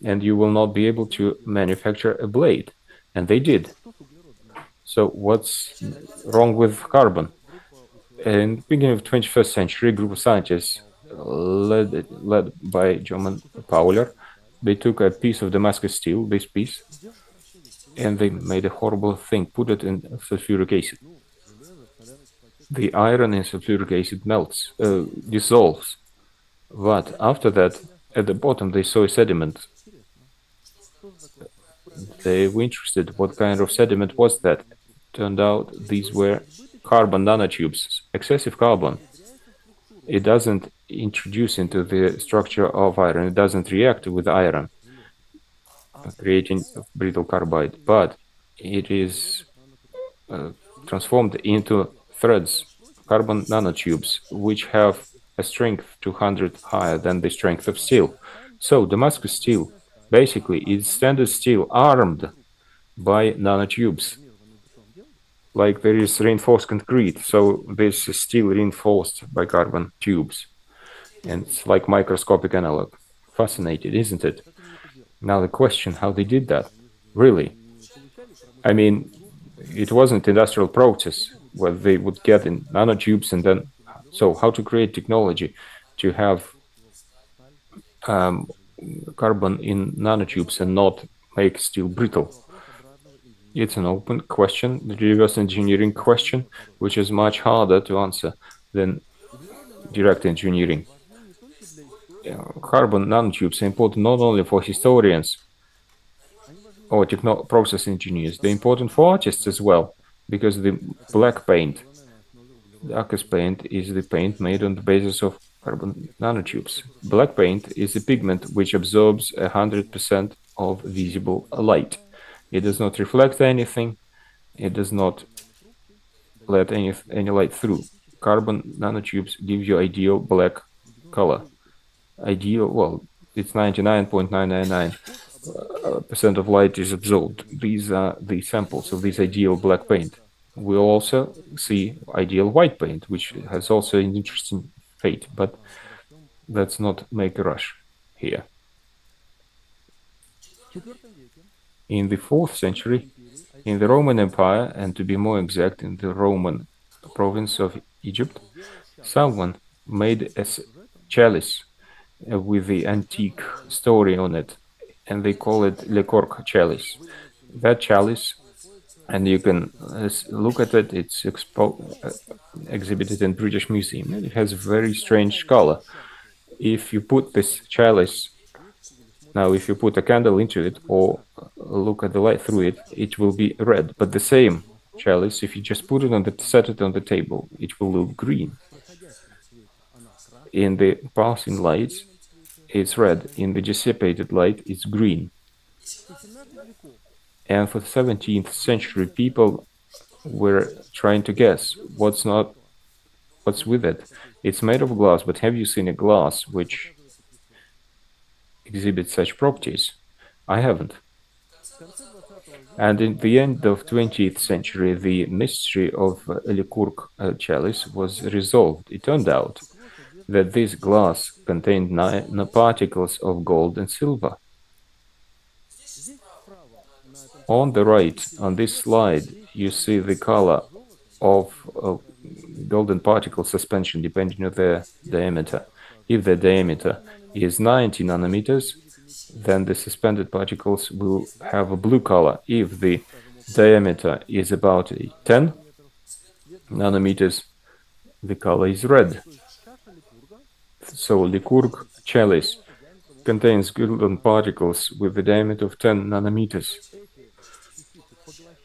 And you will not be able to manufacture a blade. And they did. So what's wrong with carbon? In the beginning of the 21st century, a group of scientists led by German Pauler, they took a piece of Damascus steel, this piece, and they made a horrible thing, put it in sulfuric acid. The iron in sulfuric acid melts, dissolves. But after that, at the bottom, they saw a sediment. They were interested what kind of sediment was that. Turned out these were carbon nanotubes, excessive carbon. It doesn't introduce into the structure of iron, it doesn't react with iron, creating brittle carbide, but it is transformed into threads, carbon nanotubes, which have a strength 200 higher than the strength of steel. So Damascus steel basically is standard steel armed by nanotubes. Like there is reinforced concrete, so this is steel reinforced by carbon tubes. And it's like microscopic analog. Fascinating, isn't it? Now the question, how they did that? Really? I mean, it wasn't industrial process where they would get in nanotubes and then... So how to create technology to have carbon in nanotubes and not make steel brittle? It's an open question, the reverse engineering question, which is much harder to answer than direct engineering. Carbon nanotubes are important not only for historians or process engineers, they're important for artists as well, because the black paint, darkest paint, is the paint made on the basis of carbon nanotubes. Black paint is a pigment which absorbs 100% of visible light. It does not reflect anything. It does not let any light through. Carbon nanotubes give you ideal black color. Ideal, well, it's 99.999% of light is absorbed. These are the samples of this ideal black paint. We also see ideal white paint, which has also an interesting fate, but let's not make a rush here. In the 4th century, in the Roman Empire, and to be more exact, in the Roman province of Egypt, someone made a chalice with the antique story on it, and they call it Le Cork chalice. That chalice, and you can look at it, it's exhibited in British Museum. It has a very strange color. if you put this chalice, now if you put a candle into it or look at the light through it, it will be red. But the same chalice, if you just put it on the, set it on the table, it will look green. In the passing light, it's red. In the dissipated light, it's green. And for the 17th century, people were trying to guess what's with it. It's made of glass, but have you seen a glass which exhibits such properties? I haven't. And in the end of 20th century, the mystery of Lykurg chalice was resolved. It turned out that this glass contained nanoparticles of gold and silver. On the right, on this slide, you see the color of golden particle suspension depending on their diameter. If the diameter is 90 nanometers, then the suspended particles will have a blue color. If the diameter is about 10 nanometers, the color is red. So Lykurg chalice contains golden particles with a diameter of 10 nanometers.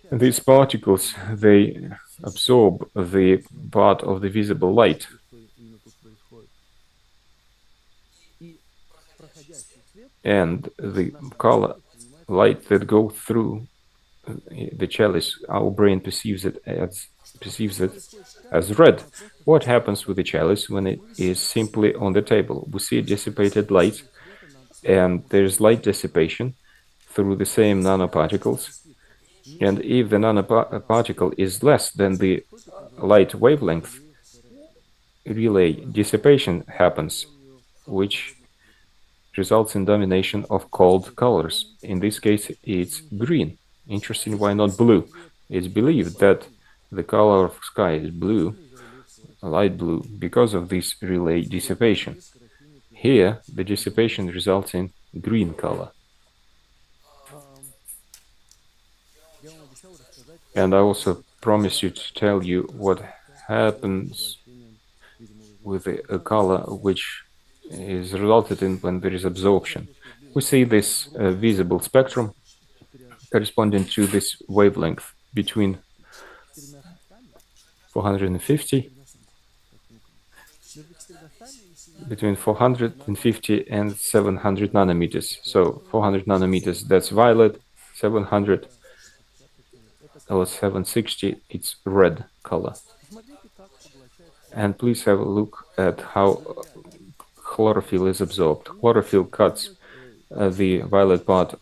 And these particles, they absorb the part of the visible light. And the color light that goes through the chalice, our brain perceives it as red. What happens with the chalice when it is simply on the table? We see dissipated light, and there's light dissipation through the same nanoparticles. And if the nanoparticle is less than the light wavelength, relay dissipation happens, which results in domination of cold colors. In this case, it's green. Interesting, why not blue? It's believed that the color of sky is blue, light blue, because of this relay dissipation. Here, the dissipation results in green color. And I also promise you to tell you what happens with a color which is resulted in when there is absorption. We see this visible spectrum corresponding to this wavelength between 450 and 700 nanometers. So 400 nanometers, that's violet, 700 or 760, it's red color. And please have a look at how chlorophyll is absorbed. Chlorophyll cuts the violet part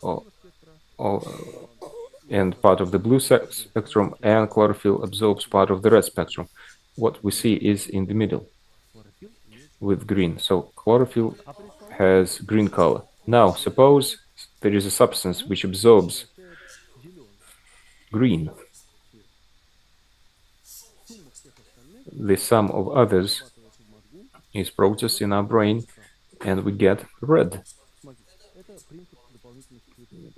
and part of the blue spectrum, and chlorophyll absorbs part of the red spectrum. What we see is in the middle with green. So chlorophyll has green color. Now, suppose there is a substance which absorbs green. The sum of others is processed in our brain, and we get red.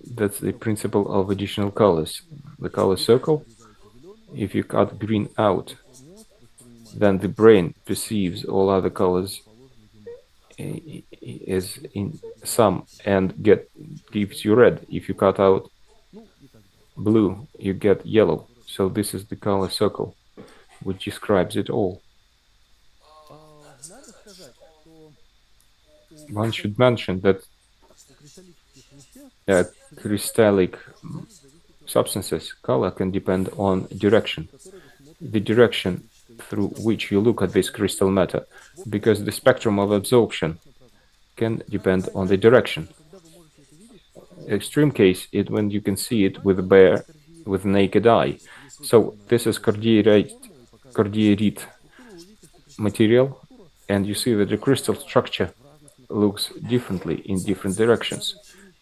That's the principle of additional colors. The color circle, if you cut green out, then the brain perceives all other colors as in sum and gives you red. If you cut out blue, you get yellow. So this is the color circle, which describes it all. One should mention that crystallic substances, color can depend on direction. The direction through which you look at this crystal matter, because the spectrum of absorption can depend on the direction. Extreme case is when you can see it with naked eye. So this is cordierite material, and you see that the crystal structure looks differently in different directions.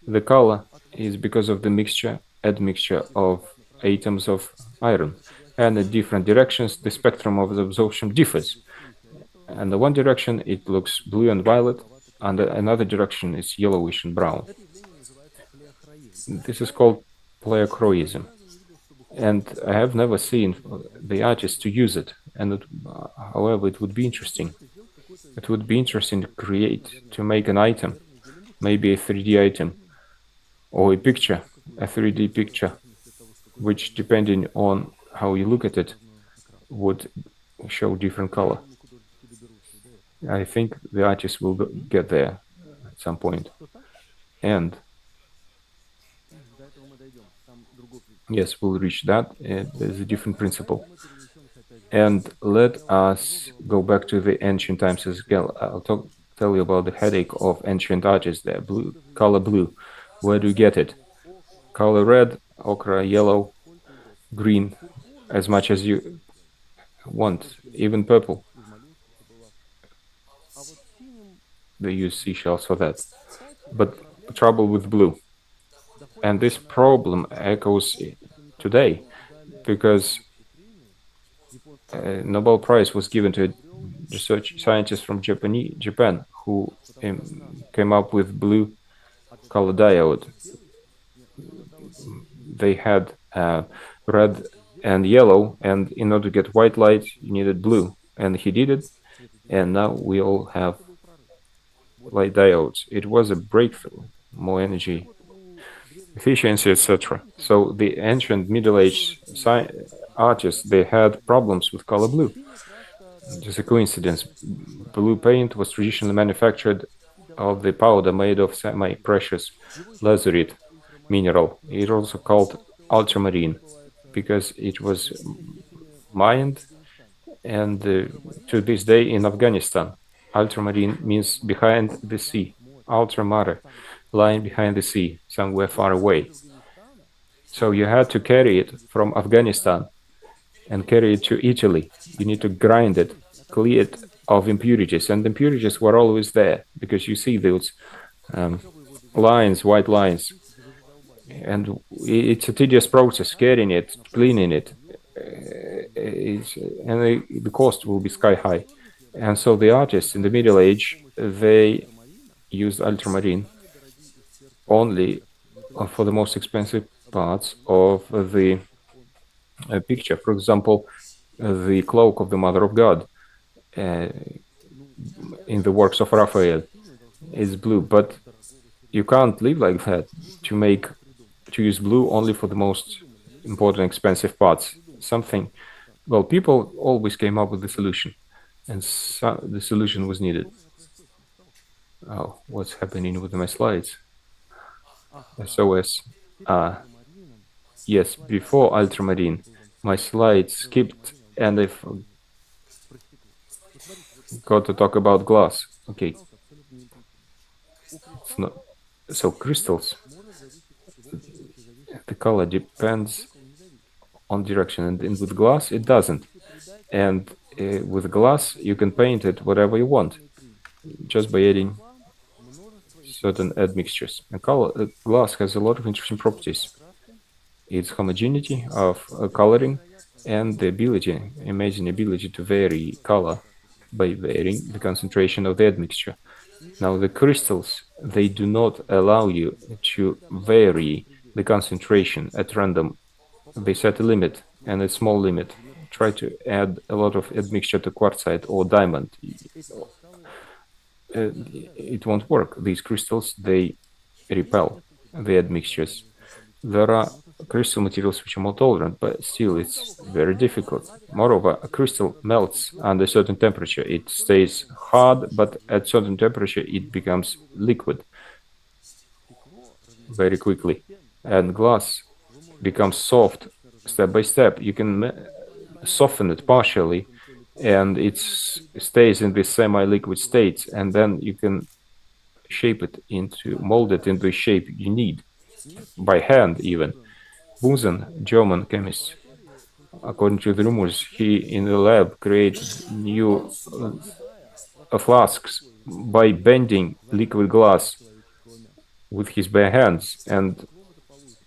The color is because of the admixture of atoms of iron, and in different directions the spectrum of the absorption differs. And in one direction it looks blue and violet, and another direction is yellowish and brown. This is called pleochroism, and I have never seen the artist to use it, and however, it would be interesting. It would be interesting to make an item, maybe a 3D item, or a picture, a 3D picture, which, depending on how you look at it, would show different color. I think the artist will get there at some point. And yes, we'll reach that. There's a different principle. And let us go back to the ancient times as well. I'll tell you about the headache of ancient artists there. Color blue. Where do you get it? Color red, ochre, yellow, green, as much as you want, even purple. They use seashells for that. But trouble with blue. And this problem echoes today, because a Nobel Prize was given to a research scientist from Japan who came up with blue color diode. They had red and yellow, and in order to get white light, you needed blue. And he did it, and now we all have light diodes. It was a breakthrough, more energy efficiency, etc. So the ancient Middle Age artists, they had problems with color blue. Just a coincidence. Blue paint was traditionally manufactured of the powder made of semi-precious lazurite mineral. It also called ultramarine because it was mined, and to this day in Afghanistan, ultramarine means behind the sea. Ultramare, lying behind the sea, somewhere far away. So you had to carry it from Afghanistan and carry it to Italy. You need to grind it, clear it of impurities, and impurities were always there because you see those lines, white lines, and it's a tedious process carrying it, cleaning it, and the cost will be sky high. And so the artists in the Middle Age, they used ultramarine only for the most expensive parts of the picture. For example, the cloak of the Mother of God in the works of Raphael is blue, but you can't live like that to use blue only for the most important expensive parts. Well, people always came up with the solution, and the solution was needed. Oh, what's happening with my slides? SOS. Yes, before ultramarine, my slides skipped, and I got to talk about glass. Okay. It's not so crystals. The color depends on direction, and with glass it doesn't. And with glass you can paint it whatever you want, just by adding certain admixtures. And glass has a lot of interesting properties. Its homogeneity of coloring and the amazing ability to vary color by varying the concentration of the admixture. Now the crystals, they do not allow you to vary the concentration at random. They set a limit, and a small limit. Try to add a lot of admixture to quartzite or diamond. It won't work. These crystals, they repel the admixtures. There are crystal materials which are more tolerant, but still it's very difficult. Moreover, a crystal melts under a certain temperature. It stays hard, but at certain temperature it becomes liquid very quickly. And glass becomes soft step by step. You can soften it partially, and it stays in this semi-liquid state, and then you can mold it into the shape you need, by hand even. Bunsen, German chemist, according to the rumors, he in the lab created new flasks by bending liquid glass with his bare hands, and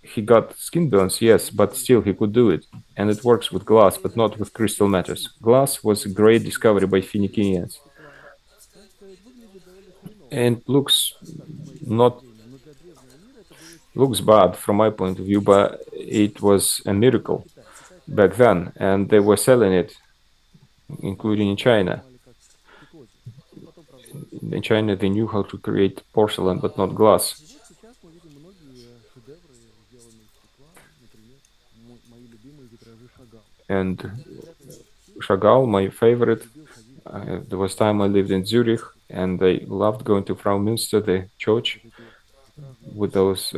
he got skin burns, yes, but still he could do it. And it works with glass, but not with crystal matters. Glass was a great discovery by Phoenicians. And looks bad from my point of view, but it was a miracle back then, and they were selling it, including in China. In China, they knew how to create porcelain, but not glass. And Chagall, my favorite. There was time I lived in Zurich, and I loved going to Frau Münster, the church, with those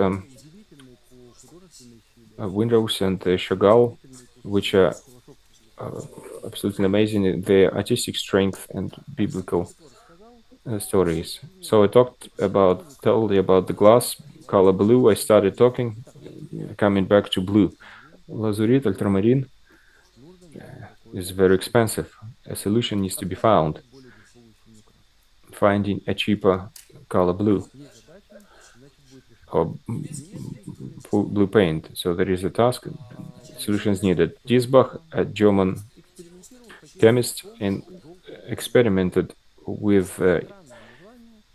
windows, and Chagall, which are absolutely amazing in their artistic strength and biblical stories. So I told you about the glass color blue. I started talking, coming back to blue. Lazurit, ultramarine is very expensive. A solution needs to be found. Finding a cheaper color blue or blue paint. So there is a task. Solutions needed. Diesbach, a German chemist, experimented with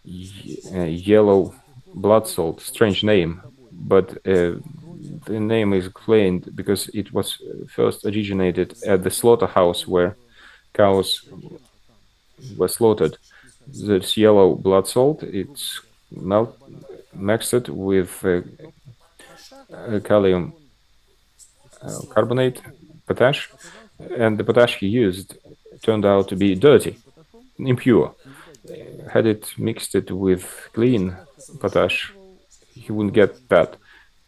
yellow blood salt. Strange name, but the name is explained because it was first originated at the slaughterhouse where cows were slaughtered. This yellow blood salt, it's mixed with calcium carbonate, potash, and the potash he used turned out to be dirty, impure. Had it mixed it with clean potash, he wouldn't get that.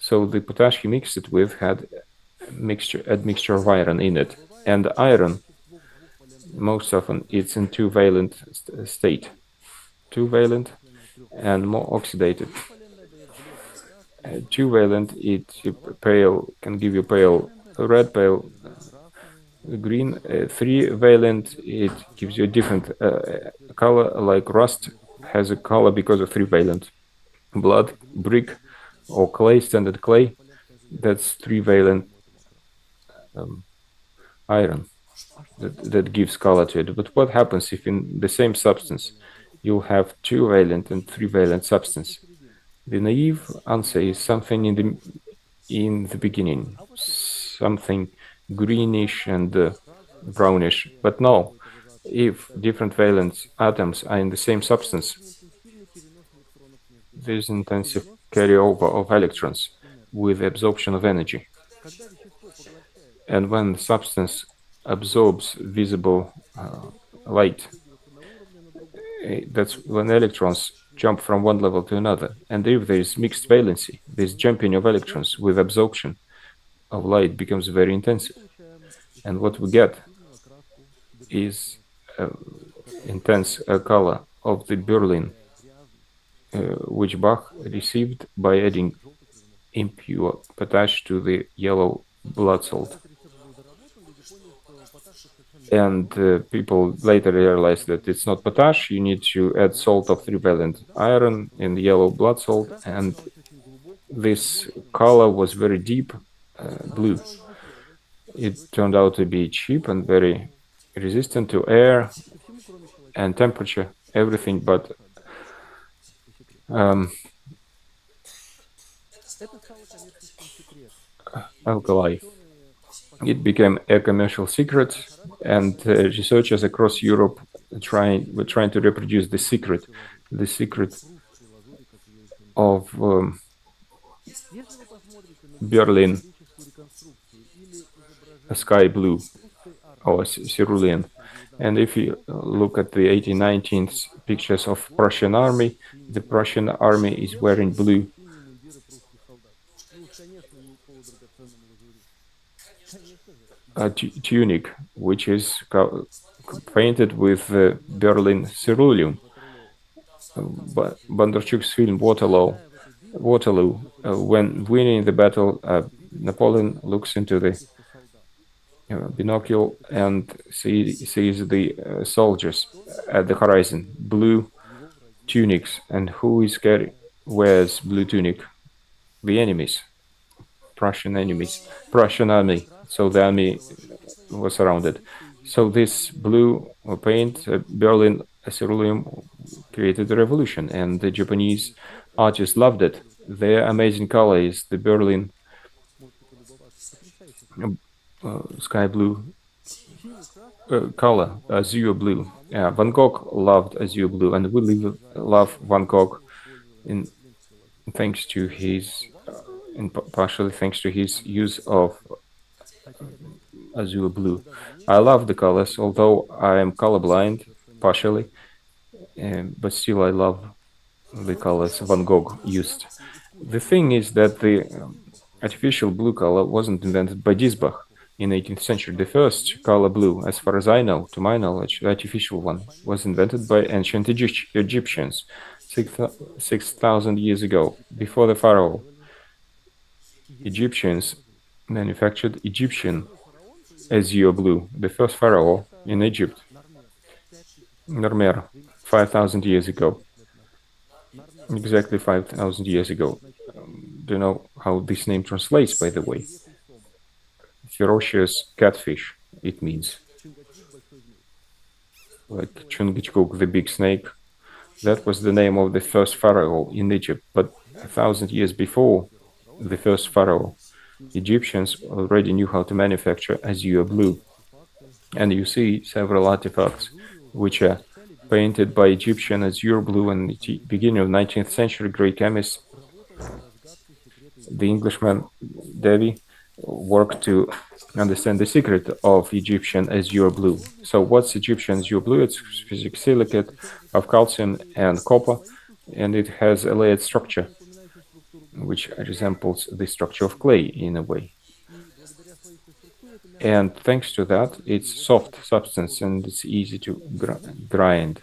So the potash he mixed it with had admixture of iron in it, and iron most often it's in two-valent state, two-valent and more oxidated. Two-valent, can give you pale red, pale green. Three-valent, it gives you a different color, like rust has a color because of three-valent. Blood, brick, or clay, standard clay, that's three-valent iron that gives color to it. But what happens if in the same substance you have two-valent and three-valent substance? The naive answer is something in the beginning, something greenish and brownish. But no, if different valence atoms are in the same substance, there's intensive carryover of electrons with absorption of energy. And when the substance absorbs visible light, that's when electrons jump from one level to another. And if there is mixed valency, this jumping of electrons with absorption of light becomes very intensive. And what we get is intense color of the Berlin, which Bach received by adding impure potash to the yellow blood salt. And people later realized that it's not potash, you need to add salt of three-valent iron in the yellow blood salt, and this color was very deep blue. It turned out to be cheap and very resistant to air and temperature, everything but alkali. It became a commercial secret, and researchers across Europe were trying to reproduce the secret of Berlin sky blue or cerulean. And if you look at the 1819th pictures of Prussian army, the Prussian army is wearing blue. Tunic, which is painted with Berlin ceruleum. Bondarchuk's film Waterloo, when winning the battle, Napoleon looks into the binocular and sees the soldiers at the horizon, blue tunics, and who wears blue tunic? The enemies, Prussian army. So the army was surrounded. So this blue paint, Berlin ceruleum, created a revolution, and the Japanese artists loved it. Their amazing color is the Berlin sky blue color, azure blue. Van Gogh loved azure blue, and we love Van Gogh thanks to his, partially thanks to his use of azure blue. I love the colors, although I am colorblind partially, but still I love the colors Van Gogh used. The thing is that the artificial blue color wasn't invented by Diesbach in 18th century. The first color blue, as far as I know, to my knowledge, the artificial one, was invented by ancient Egyptians 6,000 years ago, before the pharaoh. Egyptians manufactured Egyptian azure blue, the first pharaoh in Egypt, Narmer, 5,000 years ago. Exactly 5,000 years ago. Do you know how this name translates, by the way? Ferocious catfish, it means. Like Chungachgook, the big snake. That was the name of the first pharaoh in Egypt. But 1,000 years before the first pharaoh, Egyptians already knew how to manufacture azure blue. And you see several artifacts which are painted by Egyptian azure blue in the beginning of 19th century. Great chemist, the Englishman Davy, worked to understand the secret of Egyptian azure blue. So what's Egyptian azure blue? It's physical silicate of calcium and copper, and it has a layered structure, which resembles the structure of clay in a way. And thanks to that, it's soft substance and it's easy to grind.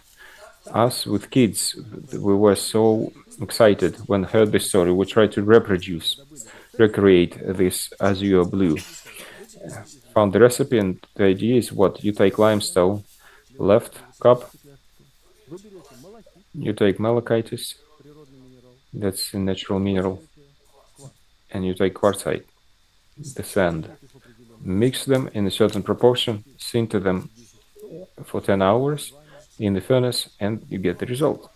Us with kids, we were so excited when heard this story. We tried to recreate this azure blue. Found the recipe, and the idea is what? You take limestone, left cup, you take malachites, that's a natural mineral, and you take quartzite, the sand. Mix them in a certain proportion, sinter them for 10 hours in the furnace, and you get the result.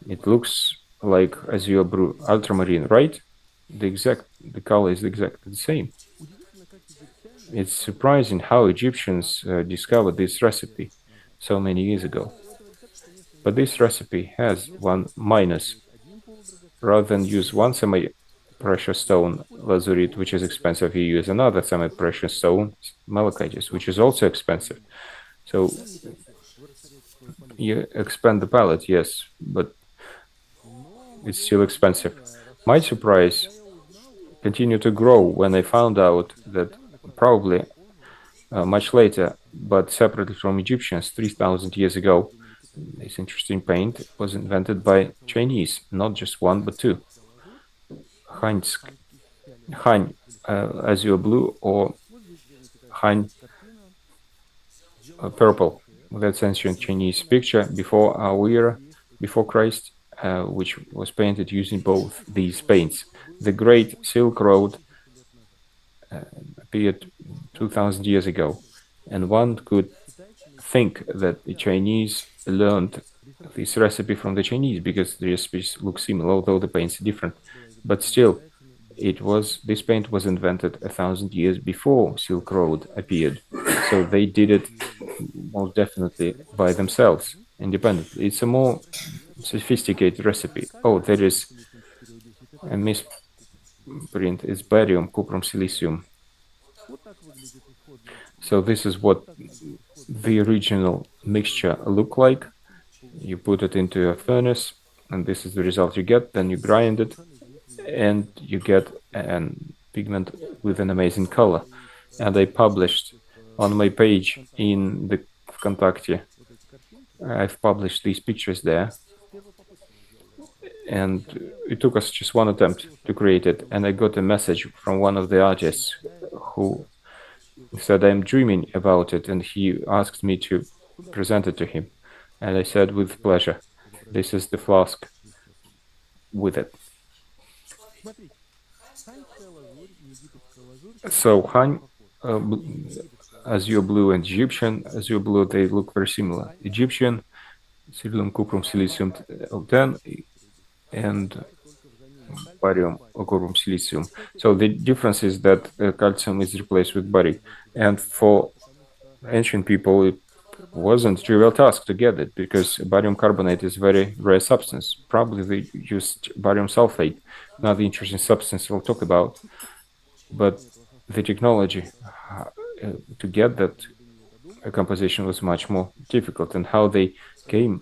It looks like azure blue ultramarine, right? The color is exactly the same. It's surprising how Egyptians discovered this recipe so many years ago. But this recipe has one minus. Rather than use one semi-precious stone, lazurite, which is expensive, you use another semi-precious stone, malachite, which is also expensive. So you expand the palette, yes, but it's still expensive. My surprise continued to grow when I found out that probably much later, but separately from Egyptians, 3,000 years ago, this interesting paint was invented by Chinese, not just one, but two. Han azure blue or Han purple. That's ancient Chinese picture before our era, before Christ, which was painted using both these paints. The Great Silk Road appeared 2,000 years ago, and one could think that the Chinese learned this recipe from the Chinese because the recipes look similar, although the paints are different. But still, this paint was invented 1,000 years before Silk Road appeared. So they did it most definitely by themselves, independently. It's a more sophisticated recipe. Oh, there is a misprint. It's barium, cuprum, silicium. So this is what the original mixture looked like. You put it into a furnace, and this is the result you get. Then you grind it, and you get a pigment with an amazing color. And I published on my page in the Vkontakte, I've published these pictures there. And it took us just one attempt to create it. And I got a message from one of the artists who said, I'm dreaming about it. And he asked me to present it to him. And I said, with pleasure, this is the flask with it. So Han, azure blue and Egyptian azure blue, they look very similar. Egyptian, cerium, cuprum, silicium 10, and barium, cuprum, silicium. So the difference is that calcium is replaced with barium. And for ancient people, it wasn't a trivial task to get it because barium carbonate is a very rare substance. Probably they used barium sulfate, another interesting substance we'll talk about. But the technology to get that composition was much more difficult, and how they came,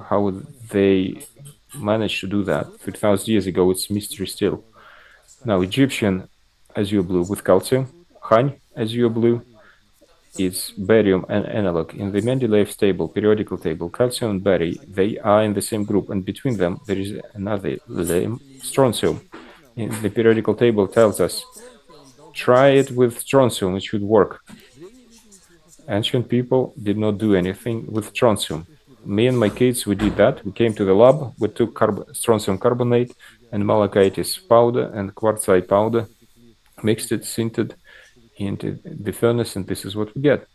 how they managed to do that 3,000 years ago, it's mystery still. Now, Egyptian azure blue with calcium, Han azure blue, it's barium and analog. In the Mendeleev table, periodical table, calcium and barium, they are in the same group, and between them there is another strontium. In the periodical table tells us, try it with strontium, it should work. Ancient people did not do anything with strontium. Me and my kids, we did that. We came to the lab, we took strontium carbonate and malachitis powder and quartzite powder, mixed it, sintered into the furnace, and this is what we get.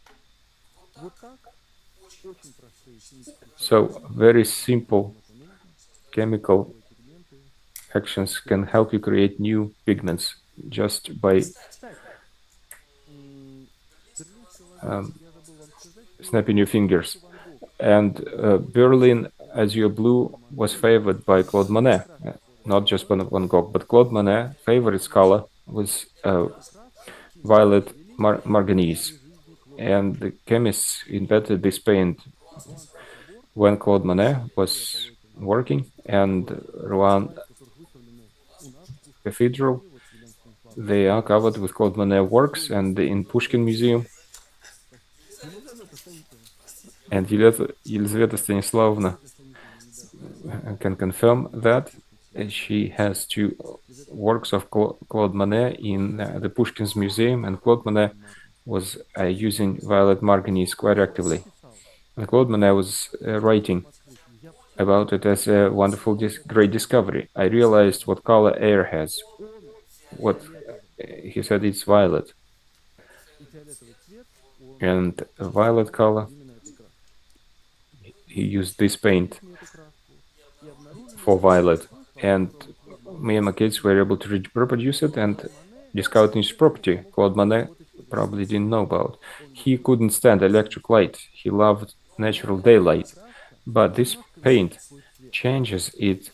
So very simple chemical actions can help you create new pigments just by snapping your fingers. And Berlin azure blue was favored by Claude Monet, not just Van Gogh, but Claude Monet favorite color was violet manganese, and the chemists invented this paint when Claude Monet was working, and Rouen Cathedral, they are covered with Claude Monet works, and in Pushkin Museum. And Елизавета Stanislavna can confirm that she has 2 works of Claude Monet in the Pushkin's Museum, and Claude Monet was using violet manganese quite actively. And Claude Monet was writing about it as a wonderful, great discovery. I realized what color air has. What he said, it's violet. And a violet color, he used this paint for violet, and me and my kids were able to reproduce it and discover its property. Claude Monet probably didn't know about. He couldn't stand electric light. He loved natural daylight. But this paint changes its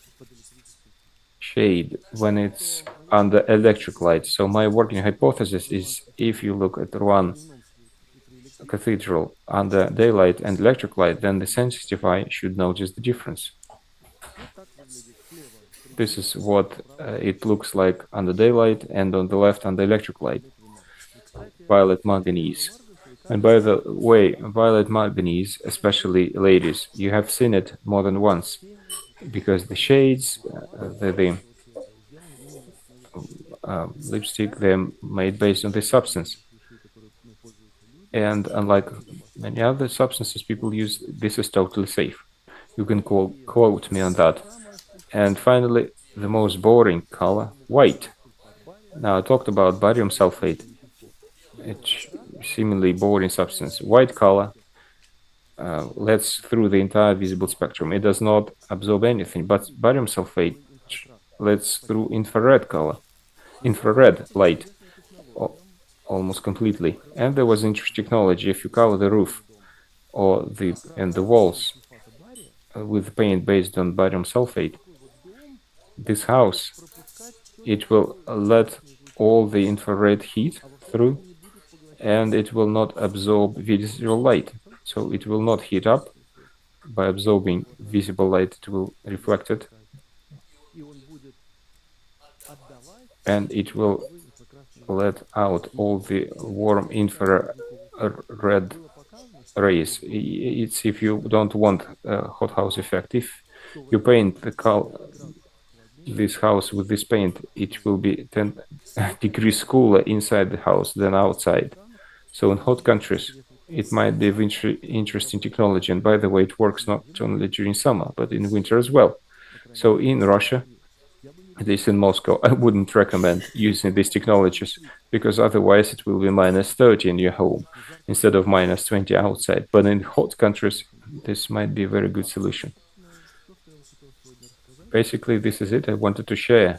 shade when it's under electric light. So my working hypothesis is, if you look at Rouen Cathedral under daylight and electric light, then the sensitive eye should notice the difference. This is what it looks like under daylight, and on the left under electric light. Violet manganese. And by the way, violet manganese, especially ladies, you have seen it more than once, because the shades, the lipstick, they're made based on this substance. And unlike many other substances people use, this is totally safe. You can quote me on that. And finally, the most boring color, white. Now, I talked about barium sulfate. It's seemingly boring substance. White color lets through the entire visible spectrum. It does not absorb anything, but barium sulfate lets through infrared light almost completely. And there was interesting technology. If you cover the roof or the walls with paint based on barium sulfate, this house, it will let all the infrared heat through, and it will not absorb visible light. So it will not heat up. By absorbing visible light, it will reflect it, and it will let out all the warm infrared rays. It's if you don't want a hothouse effect. If you paint this house with this paint, it will be 10 degrees cooler inside the house than outside. So in hot countries, it might be of interesting technology. And by the way, it works not only during summer, but in winter as well. So in Russia, at least in Moscow, I wouldn't recommend using these technologies, because otherwise it will be -30 in your home instead of -20 outside. But in hot countries, this might be a very good solution. Basically, this is it. I wanted to share.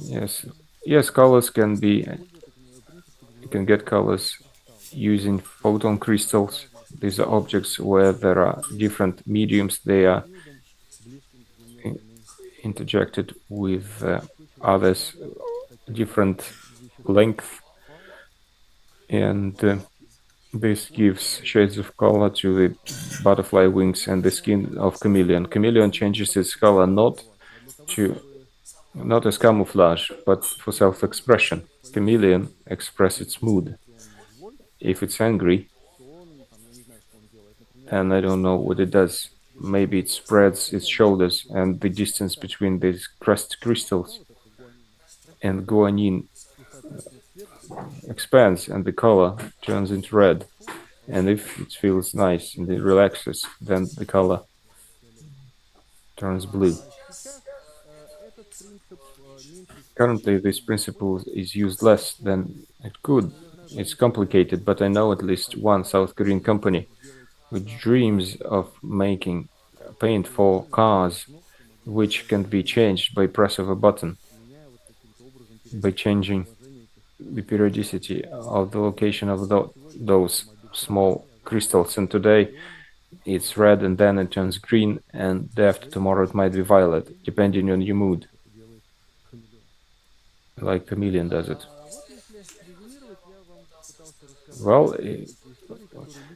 Yes, colors can be, you can get colors using photon crystals. These are objects where there are different mediums. They are interjected with others, different length, and this gives shades of color to the butterfly wings and the skin of chameleon. Chameleon changes its color not as camouflage, but for self-expression. Chameleon expresses its mood. If it's angry, and I don't know what it does, maybe it spreads its shoulders, and the distance between these crystals and guanine expands, and the color turns into red. And if it feels nice and it relaxes, then the color turns blue. Currently, this principle is used less than it could. It's complicated, but I know at least one South Korean company which dreams of making paint for cars which can be changed by press of a button, by changing the periodicity of the location of those small crystals. And today it's red, and then it turns green, and day after tomorrow it might be violet, depending on your mood, like chameleon does it. Well,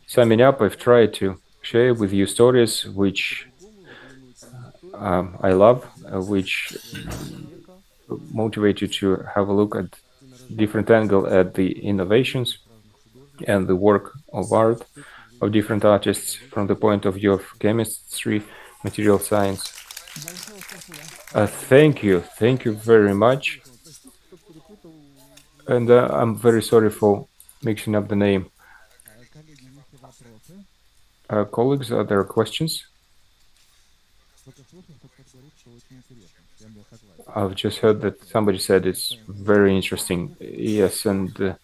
summing up, I've tried to share with you stories which I love, which motivate you to have a look at different angle at the innovations and the work of art of different artists from the point of view of chemistry, material science. Thank you very much. And I'm very sorry for mixing up the name. Colleagues, are there questions? I've just heard that somebody said it's very interesting. Yes, and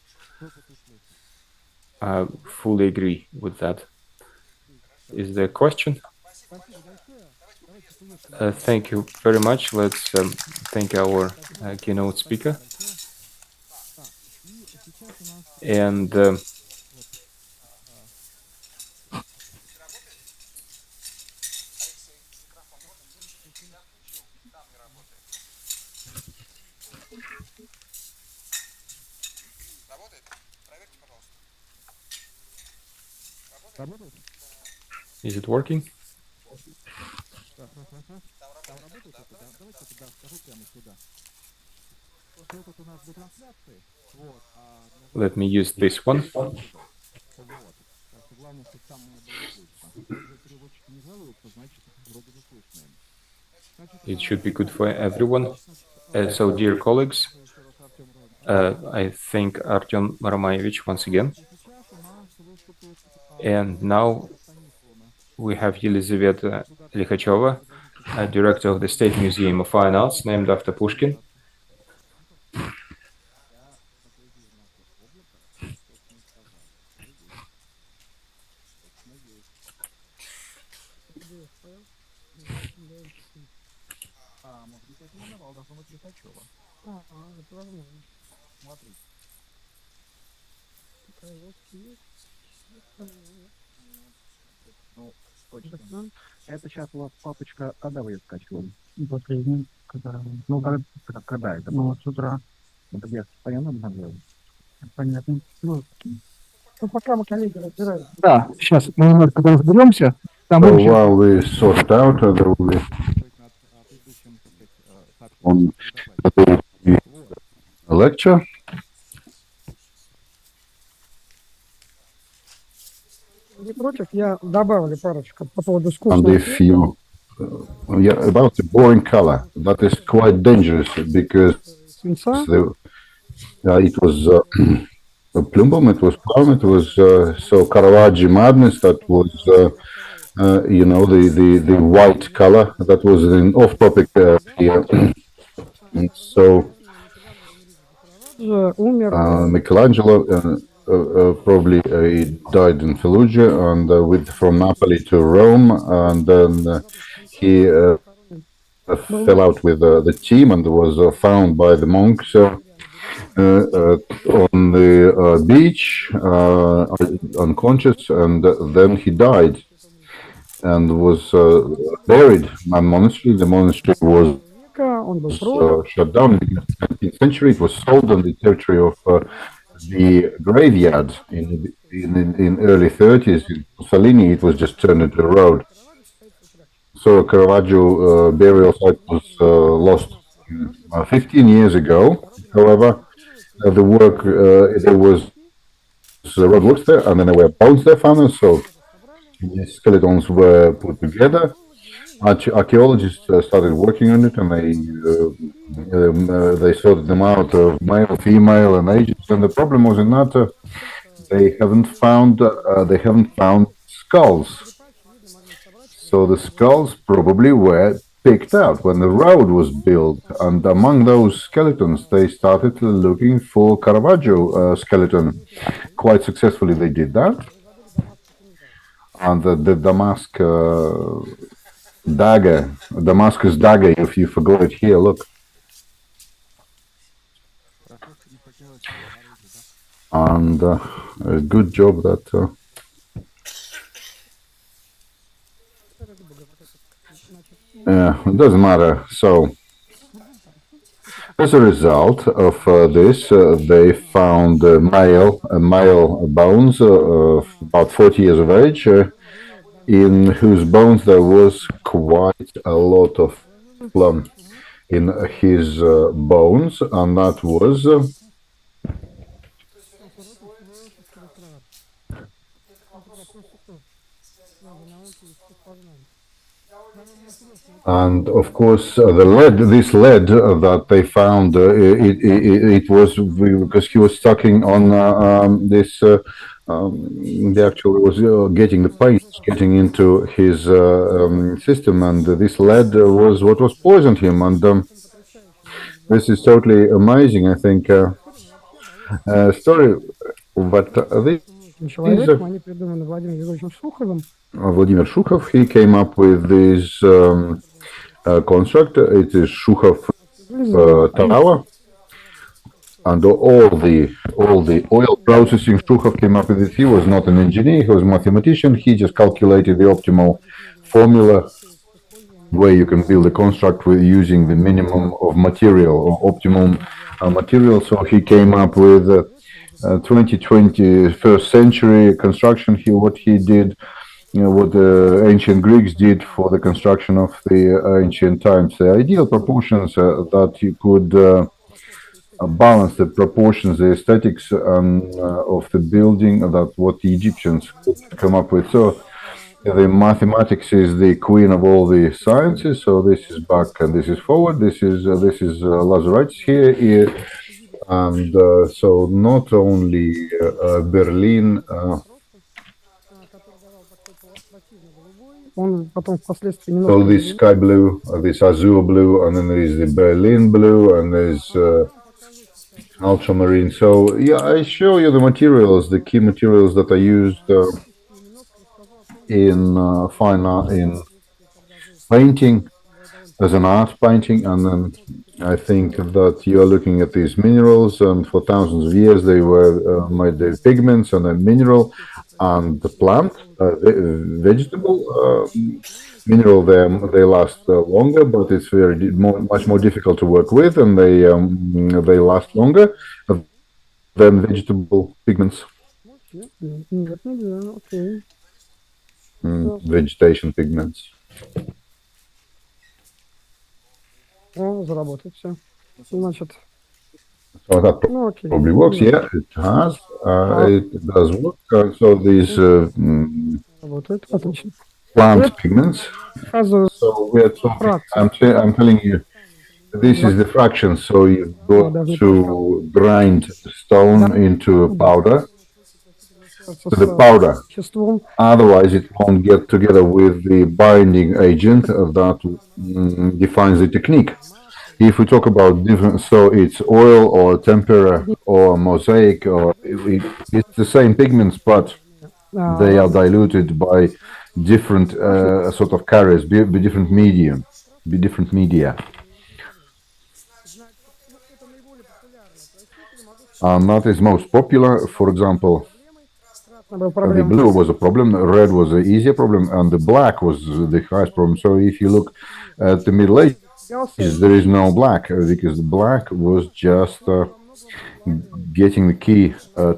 I fully agree with that. Is there a question? Thank you very much. Let's thank our keynote speaker. And is it working? Let me use this one. It should be good for everyone. So, dear colleagues, I thank Artyom Maromayevich once again. And now we have Yelizaveta Likhacheva, director of the State Museum of Fine Arts, named after Pushkin. Это сейчас у вас папочка, когда вы ее скачивали? Ну, когда это? Ну, с утра. Это я постоянно обновляю. Понятно. Ну, пока мы коллеги разбираем. Да, сейчас мы немножко разберемся. So while we sort out, there will be on the lecture. Не против, я добавлю парочку по поводу And скучного. if you, about the boring color, that is quite dangerous because it was plumbum, it was plum, it was so Caravaggio madness, that was the white color, that was an off-topic here. And so Michelangelo probably died in Perugia and from Napoli to Rome, and then he fell out with the team and was found by the monks on the beach, unconscious, and then he died and was buried in a monastery. The monastery was Он был продан. shut down in the 19th century. It was sold on the territory of the graveyard in early 30s. In Mussolini, it was just turned into a road. So Caravaggio burial site was lost 15 years ago. However, the work there was roadworks there, and then there were bones there found. So the skeletons were put together. Archaeologists started working on it, and they sorted them out of male, female, and ages. And the problem was in that they haven't found skulls. So the skulls probably were picked out when the road was built, and among those skeletons, they started looking for Caravaggio skeleton. Quite successfully, they did that, and the Damascus dagger. If you forgot it here, look. And a good job that. Yeah, it doesn't matter. So, as a result of this, they found male bones of about 40 years of age, in whose bones there was quite a lot of phloem in his bones, and that was. And of course, this lead that they found, it was because he was sucking on this. They actually was getting the paint getting into his system, and this lead was what was poisoned him. And this is totally amazing, I think, story. But this Человеком, они придуманы Владимиром Григорьевичем Шуховым. Vladimir Shukhov, he came up with this construct. It is Shukhov tower, and all the oil processing. Shukhov came up with it. He was not an engineer; he was a mathematician. He just calculated the optimal formula where you can build a construct with using the minimum of material or optimum material. So he came up with 21st century construction. What he did. What the ancient Greeks did for the construction of the ancient times. The ideal proportions that you could balance the proportions, the aesthetics of the building, that what the Egyptians could come up with. So the mathematics is the queen of all the sciences. So this is back and this is forward. This is Lazarites here, and so not only Berlin. So this sky blue, this azure blue, and then there is the Berlin blue, and there's ultramarine. So yeah, I show you the materials, the key materials that are used in fine art, in painting, as an art painting, and then I think that you're looking at these minerals, and for thousands of years they were made the pigments and then mineral, and the plant, vegetable, mineral. They last longer, but it's much more difficult to work with, and they last longer than vegetable pigments. Vegetation pigments. Заработает все. Значит. So that probably works. Yeah, it has. It does work. So these plant pigments. So we are talking. I'm telling you, this is the fraction. So you've got to grind stone into powder. The powder. Otherwise, it won't get together with the binding agent that defines the technique. If we talk about different, so it's oil or tempera or mosaic, or it's the same pigments, but they are diluted by different sort of carriers, different medium. different media. And that is most popular. For example, the blue was a problem, red was an easier problem, and the black was the highest problem. So if you look at the Middle Ages, there is no black because the black was just getting the key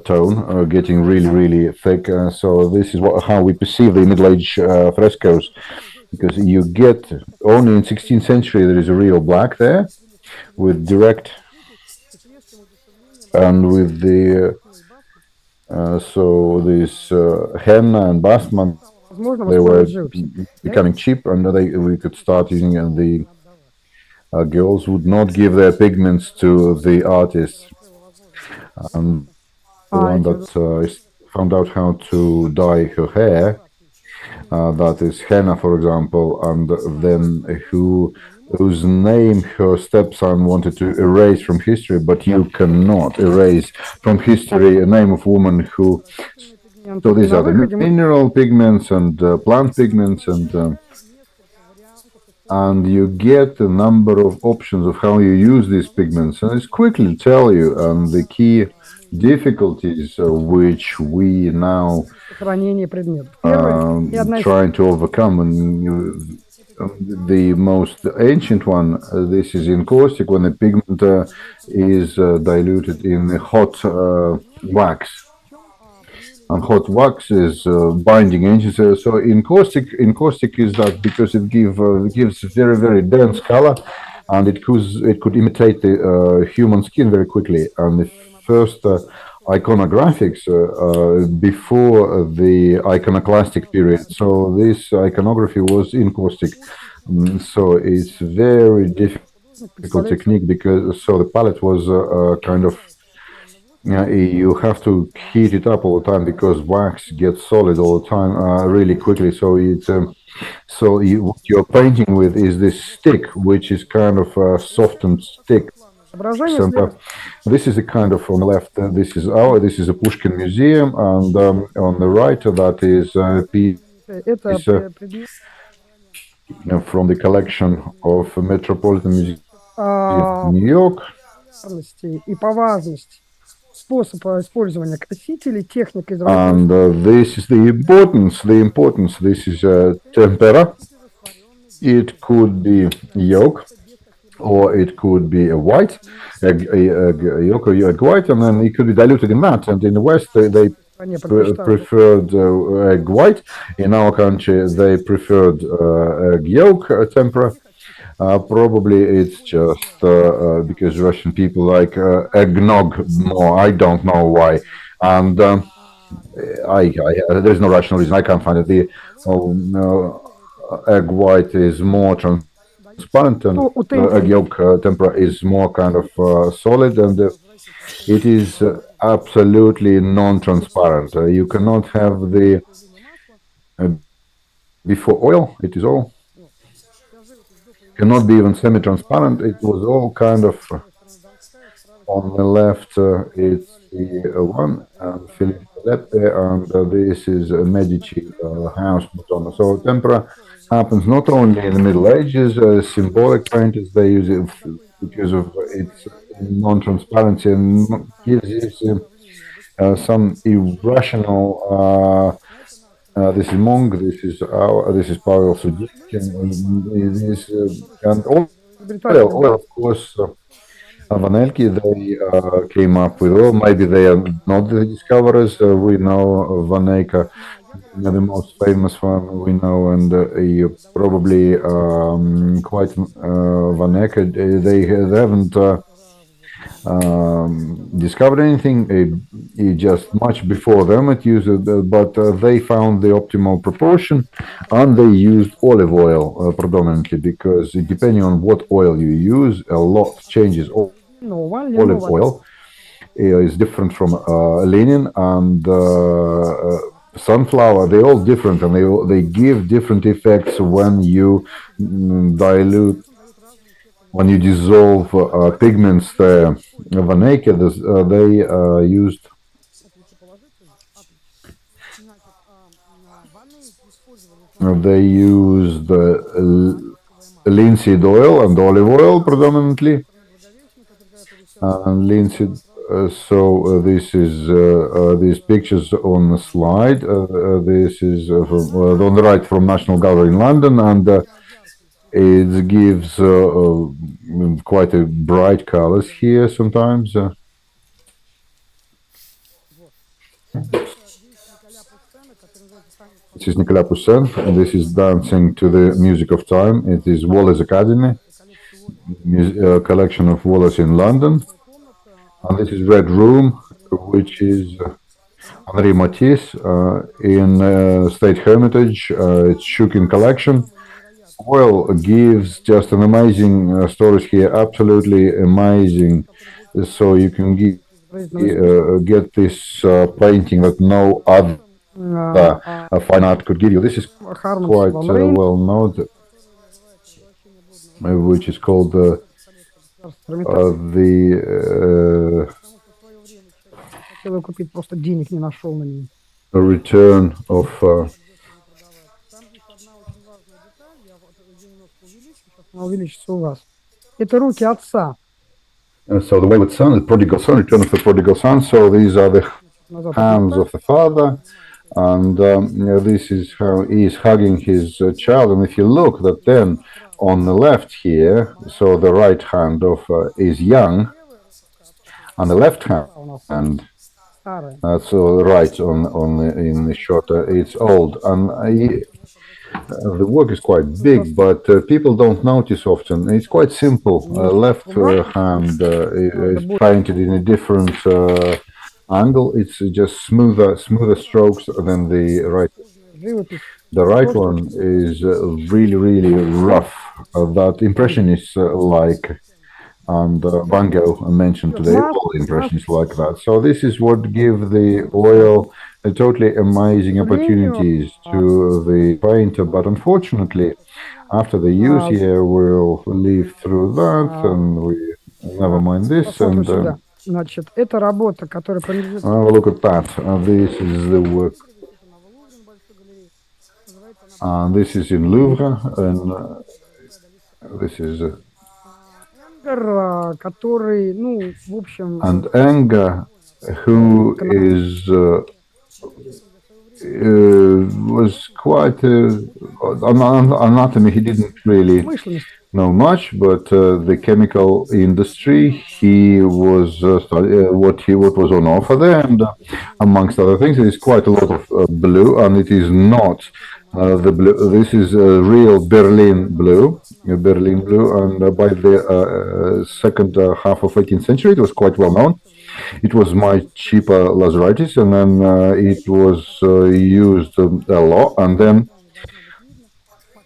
tone, getting really, really thick. So this is how we perceive the Middle Age frescoes, because you get only in 16th century there is a real black there with direct and with the so this henna and bastman, they were becoming cheap, and we could start using the girls would not give their pigments to the artists, and the one that found out how to dye her hair, that is henna, for example, and then whose name her stepson wanted to erase from history, but you cannot erase from history a name of woman who. So these are the mineral pigments and plant pigments, and you get a number of options of how you use these pigments, and it's quickly tell you. And the key difficulties which we now trying to overcome, and the most ancient one, this is in caustic, when the pigment is diluted in hot wax. And hot wax is binding agent. So in caustic is that because it gives very, very dense color, and it could imitate the human skin very quickly. And the first iconographics before the iconoclastic period. So this iconography was in caustic. So it's very difficult technique because the palette was kind of. You have to heat it up all the time because wax gets solid all the time really quickly. So it's what you're painting with is this stick, which is kind of a softened stick. And, this is a kind of on the left. This is a Pushkin museum, and on the right that is a piece from the collection of Metropolitan Museum of New York. And this is the importance. This is tempera. It could be yolk, or it could be a white yolk or egg white, and then it could be diluted in that. And in the West, they preferred egg white. In our country, they preferred egg yolk tempera. Probably it's just because Russian people like eggnog more. I don't know why, and there's no rational reason. I can't find it. The egg white is more transparent, and egg yolk tempera is more kind of solid, and it is absolutely non-transparent. You cannot have the before oil. It is all. Cannot be even semi-transparent. It was all kind of on the left. It's the one Philippe and this is a Medici house Madonna. So tempera happens not only in the Middle Ages. Symbolic painters, they use it because of its non-transparency and gives you some irrational. This is Monk. This is Pavel Sudickin. And oil, of course. Vanelki, they came up with oil. Maybe they are not the discoverers. We know Vaneka, the most famous one we know, and probably quite Vaneka. They haven't discovered anything. Just much before them it used it, but they found the optimal proportion, and they used olive oil predominantly because depending on what oil you use, a lot changes. Olive oil is different from linen and sunflower. They're all different, and they give different effects when you dilute. When you dissolve pigments, the Vaneka, they used linseed oil and olive oil predominantly. And linseed. So this is these pictures on the slide. This is from, on the right from National Gallery in London, and it gives quite a bright colors here sometimes. This is Nicolas Poussin, and this is Dancing to the Music of Time. It is Wallace Academy, collection of Wallace in London. And this is Red Room, which is Henri Matisse in State Hermitage. It's Shukin collection. Oil gives just an amazing stories here, absolutely amazing. So you can get this painting that no other fine art could give you. This is quite well known, which is called the return of so the wayward son, the prodigal son, return of the prodigal son. So these are the hands of the father, and this is how he is hugging his child. And if you look, that then on the left here, so the right hand of is young, and the left hand, so right on in the shot, it's old, and the work is quite big, but people don't notice often. It's quite simple. Left hand is painted in a different angle. It's just smoother strokes than the right. The right one is really rough. That impressionist like, and Van Gogh mentioned today, all impressionists like that. So this is what give the oil a totally amazing opportunities to the painter. But unfortunately, after the use here, we'll leave through that, and we never mind this. And Значит, это работа, которая принадлежит... look at that. This is the work. This is in Louvre, and this is... который, ну, в общем... And Enger, who is... was quite... anatomy, he didn't really know much, but the chemical industry, he was what was on offer there, and amongst other things, there is quite a lot of blue, and it is not the blue. This is real Berlin blue, and by the second half of 18th century, it was quite well known. It was much cheaper lazuritis, and then it was used a lot, and then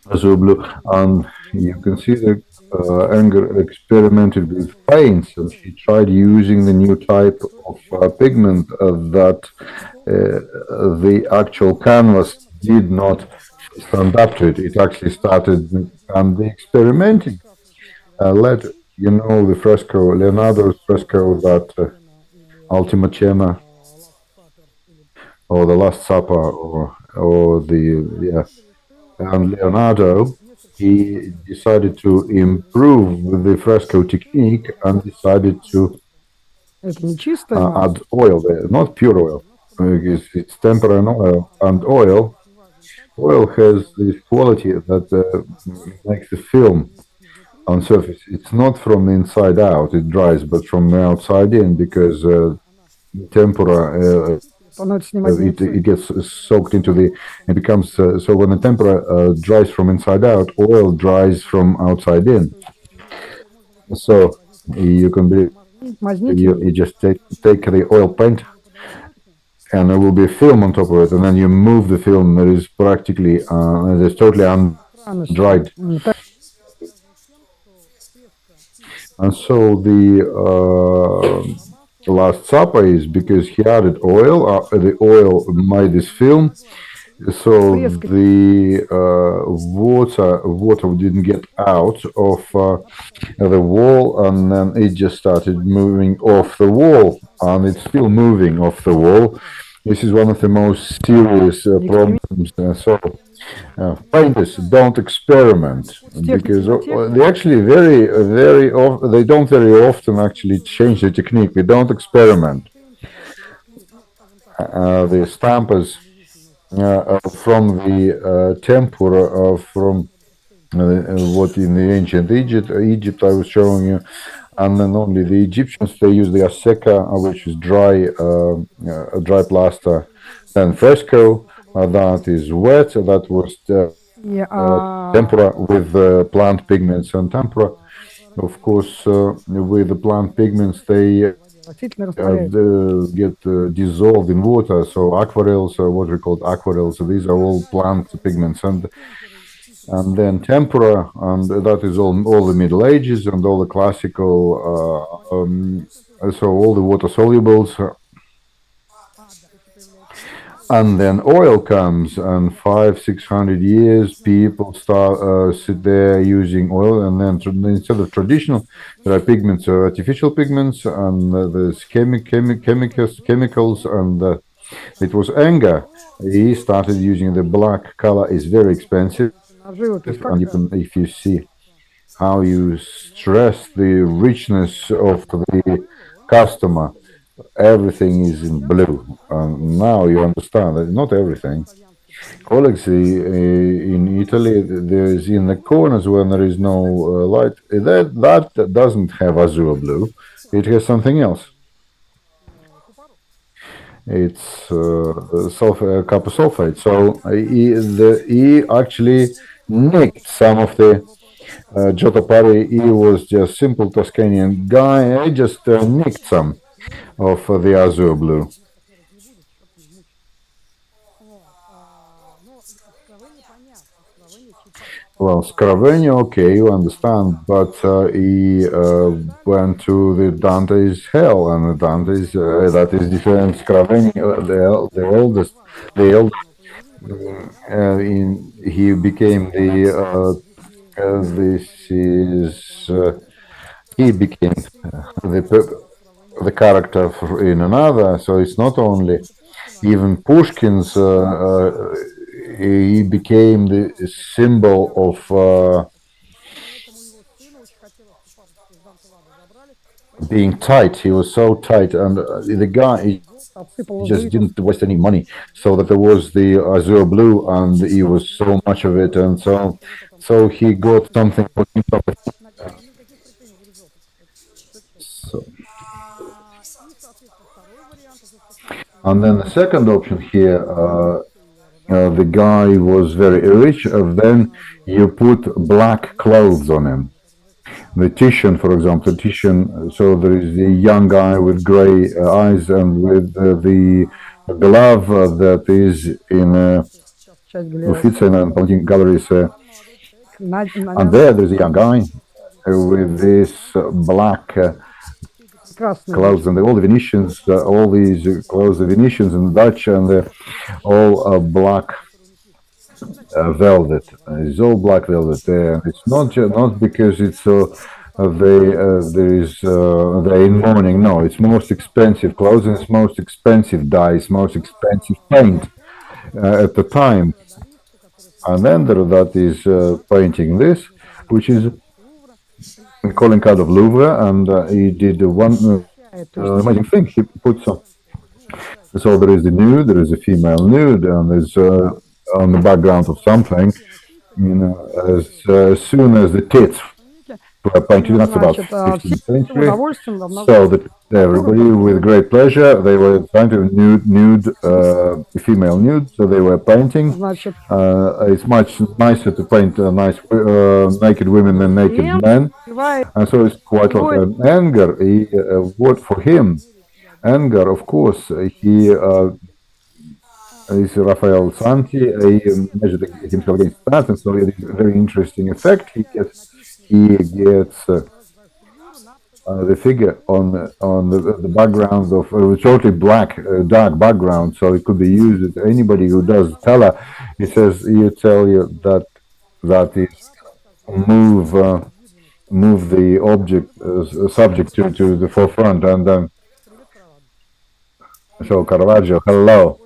azure blue, and you can see that Enger experimented with paints, and he tried using the new type of pigment that the actual canvas did not stand up to it. It actually started, and the experimenting led, you know, the fresco, Leonardo's fresco, that Ultima Cena, or the Last Supper, or the and Leonardo, he decided to improve the fresco technique and decided to add oil there, not pure oil. It's tempera and oil, and oil has this quality that makes the film on surface. It's not from the inside out, it dries, but from the outside in, because tempera it gets soaked into the, it becomes so when the tempera dries from inside out, oil dries from outside in. So you can be, you just take the oil paint, and there will be a film on top of it, and then you move the film. That is practically it is totally undried. And so the Last Supper is because he added oil. The oil made this film, so the water didn't get out of the wall, and then it just started moving off the wall, and it's still moving off the wall. This is one of the most serious problems. So painters don't experiment because they actually they don't very often actually change the technique. They don't experiment. The stampers from the tempura from what in the ancient Egypt I was showing you, and then only the Egyptians they use the aseka, which is dry plaster, then fresco that is wet. That was tempera with plant pigments, and tempera, of course, with the plant pigments they get dissolved in water. So aquarels, what we call aquarels, these are all plant pigments, and then tempera, and that is all the Middle Ages and all the classical, so all the water solubles. And then oil comes, and 500-600 years people start sit there using oil, and then instead of traditional, there are pigments, artificial pigments, and there's chemicals, and it was anger. He started using the black color. Is very expensive, and you can, if you see how you stress the richness of the customer, everything is in blue. Now you understand that not everything. Colleagues, in Italy, there is in the corners when there is no light, that doesn't have azure blue. It has something else. It's copper sulfate. So he actually nicked some of the Giotto Pari. He was just simple Tuscanian guy. I just nicked some of the azure blue. Well, Scraveni, okay, you understand, but he went to the Dante's hell, and the Dante's that is different. Scraveni, the oldest, he became he became the character in another. So it's not only even Pushkin's. He became the symbol of being tight. He was so tight, and the guy just didn't waste any money. So that there was the azure blue, and he was so much of it, and so he got something for himself. And then the second option here, the guy was very rich, then you put black clothes on him. The Titian, for example, so there is the young guy with gray eyes and with the glove that is in Uffizi and painting galleries. And there's a young guy with this black clothes, and all the Venetians, all these clothes, the Venetians and the Dutch, and all black velvet. It's all black velvet there. It's not because it's there is they're in mourning. No, it's most expensive clothes, and it's most expensive dyes, most expensive paint at the time. And then that is painting this, which is calling out of Louvre, and he did one amazing thing. He put some. So there is the nude, there is a female nude, and there's on the background of something. As soon as the tits were painted, that's about 15th century. So that everybody, with great pleasure, they were trying to nude, female nude. So they were painting. It's much nicer to paint nice naked women than naked men, and so it's quite a lot. Anger, what for him? Anger, of course, he is Raphael Santi. He measured himself against that, and so it is a very interesting effect. He gets the figure on the background of totally black, dark background, so it could be used. Anybody who does color, he says you that is move the object subject to the forefront, and so Caravaggio, hello.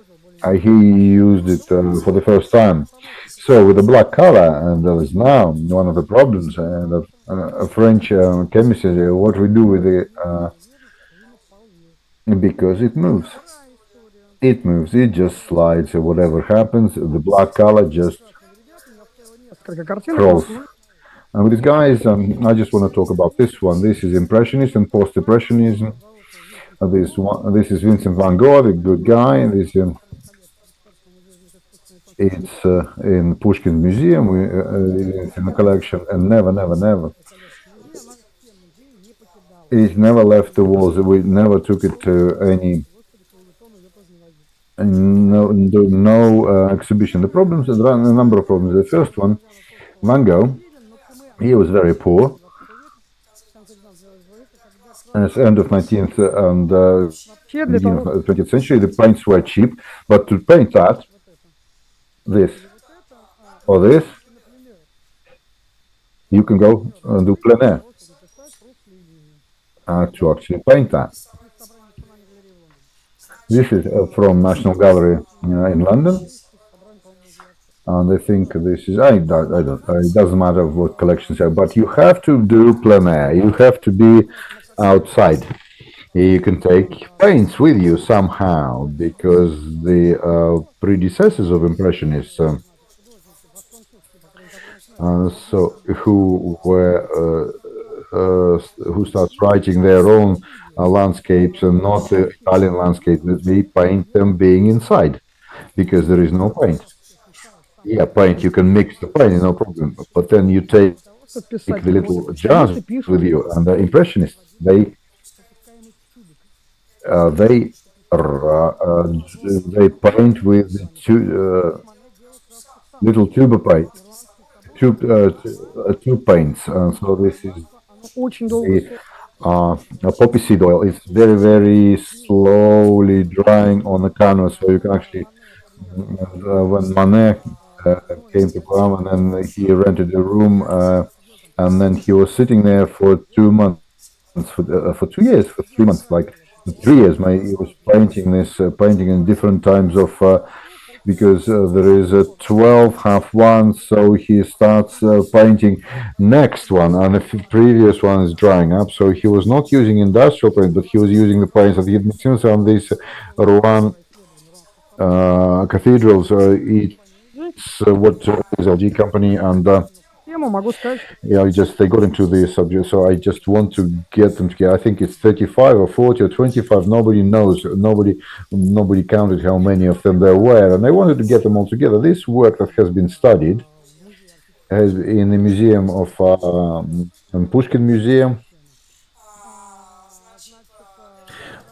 he used it for the first time. So with the black color, and there is now one of the problems, and French chemist says, what we do with it, because it moves. It moves, it just slides, or whatever happens, the black color just crawls. And with these guys, I just want to talk about this one. This is Impressionist and Post-Impressionism. This is Vincent van Gogh, a good guy. It's in Pushkin Museum. It's in the collection, and never, never, never. It never left the walls. We never took it to any. No exhibition. The problems, there are a number of problems. The first one, Van Gogh, he was very poor. And it's end of 19th and beginning of 20th century, the paints were cheap. But to paint that, this or this, you can go and do plein air to actually paint that. This is from National Gallery in London. And I think this is, I don't, it doesn't matter what collections are, but you have to do plein air. You have to be outside. You can take paints with you somehow, because the predecessors of Impressionists, who starts writing their own landscapes and not the Italian landscape, they paint them being inside, because there is no paint. Yeah, paint, you can mix the paint, no problem. But then you take the little jars with you, and the Impressionists, they paint with little tube paint, tube paints. So this is the poppy seed oil. It's very, very slowly drying on the canvas, so you can actually. When Manet came to Guam, and then he rented a room, and then he was sitting there for 2 months, for 2 years, for 3 months, like 3 years. He was painting this, painting in different times of, because there is a 12 half one, so he starts painting next one, and the previous one is drying up. So he was not using industrial paint, but he was using the paints that he had mixed on these Rouen cathedrals. It's what is LG company, and yeah, they got into the subject. So I just want to get them together. I think it's 35 or 40 or 25. Nobody knows. Nobody counted how many of them there were, and I wanted to get them all together. This work that has been studied in the museum of Pushkin Museum.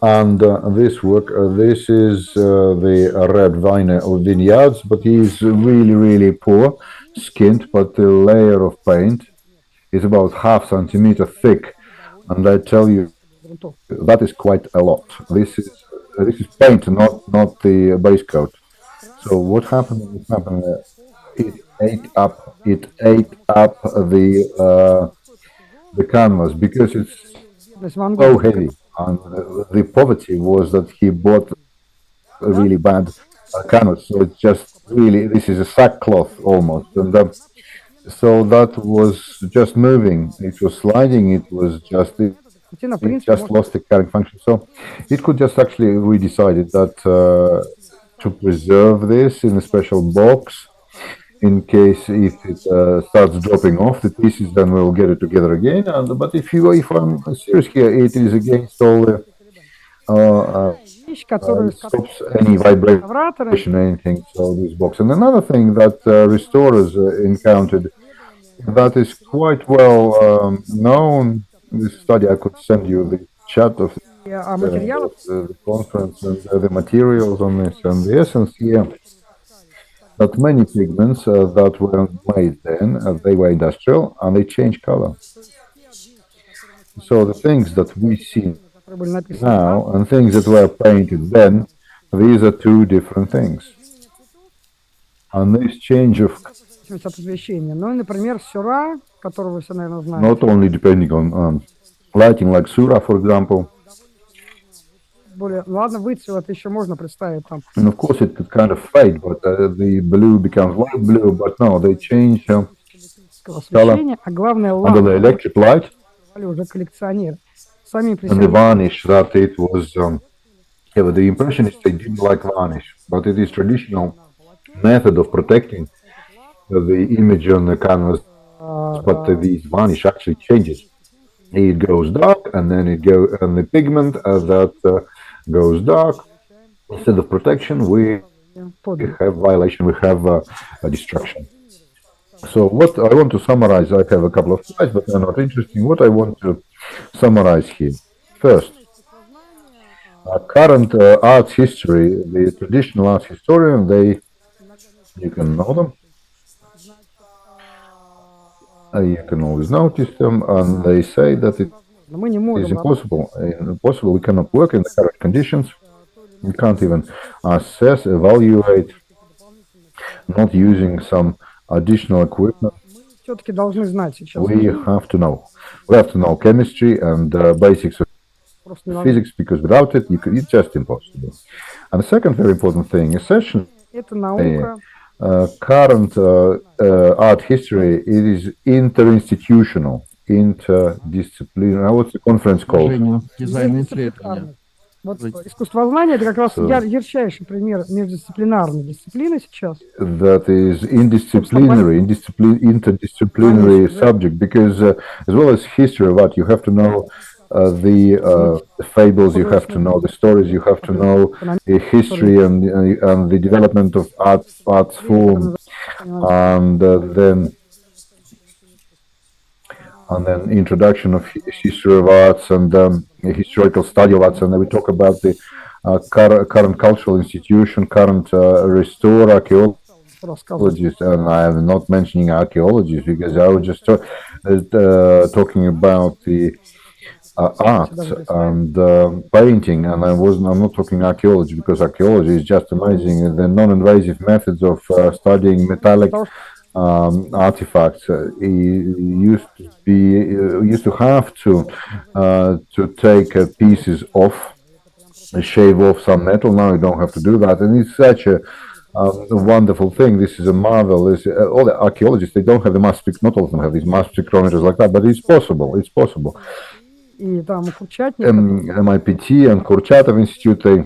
And this work, this is the red vineyards, but he's really, really poor, skinned, but the layer of paint is about ½ centimeter thick, and I tell you, that is quite a lot. This is paint, not the base coat. So what happened? It ate up the canvas, because it's so heavy. And the poverty was that he bought a really bad canvas, so it's just really, this is a sackcloth almost, and so that was just moving. It was sliding. It was just it just lost the carrying function. So it could just actually, we decided that to preserve this in a special box, in case if it starts dropping off the pieces, then we'll get it together again. But if I'm serious here, it is against all the stops any vibration, anything. So this box. And another thing that restorers encountered that is quite well known. This study, I could send you the chat of the conference and the materials on this, and the essence here. That many pigments that were made then, they were industrial, and they change color. So the things that we see now and things that were painted then, these are two different things. And this change of not only depending on lighting, like Sura, for example, Ладно, выцвел, это еще можно представить там. And of course, it could kind of fade, but the blue becomes light blue. But no, they change color А главное under the electric light. Уже коллекционеры. Сами And the varnish that it was. Yeah, but the impressionists, they didn't like varnish, but it is traditional method of protecting the image on the canvas. But this varnish actually changes. It goes dark, and then it goes, and the pigment that goes dark. Instead of protection, we have violation. We have a destruction. So what I want to summarize, I have a couple of slides, but they're not interesting. What I want to summarize here, first, current art history, the traditional art historian, you can know them. You can always notice them, and they say that it is impossible. We cannot work in the current conditions. We can't even assess, evaluate, not using some additional equipment. We have to know. We have to know chemistry and basics of physics, because without it, it's just impossible. And the second very important thing, essentially, current art history, it is interinstitutional, interdisciplinary. What's the conference called? Вот искусствознание — это как раз ярчайший пример междисциплинарной дисциплины сейчас. That is interdisciplinary subject, because as well as history of art, you have to know the fables, you have to know the stories, you have to know the history and the development of art form, and then introduction of history of arts and historical study of arts, and then we talk about the current cultural institution, current restore archaeologists, and I am not mentioning archaeologists because I was just talking about the art and painting, and I'm not talking archaeology, because archaeology is just amazing. The non-invasive methods of studying metallic artifacts used to have to take pieces off, shave off some metal. Now you don't have to do that, and it's such a wonderful thing. This is a marvel. All the archaeologists, they don't have the mass not all of them have these mass spectrometers like that, but it's possible. It's possible. MIPT and Kurchatov Institute, they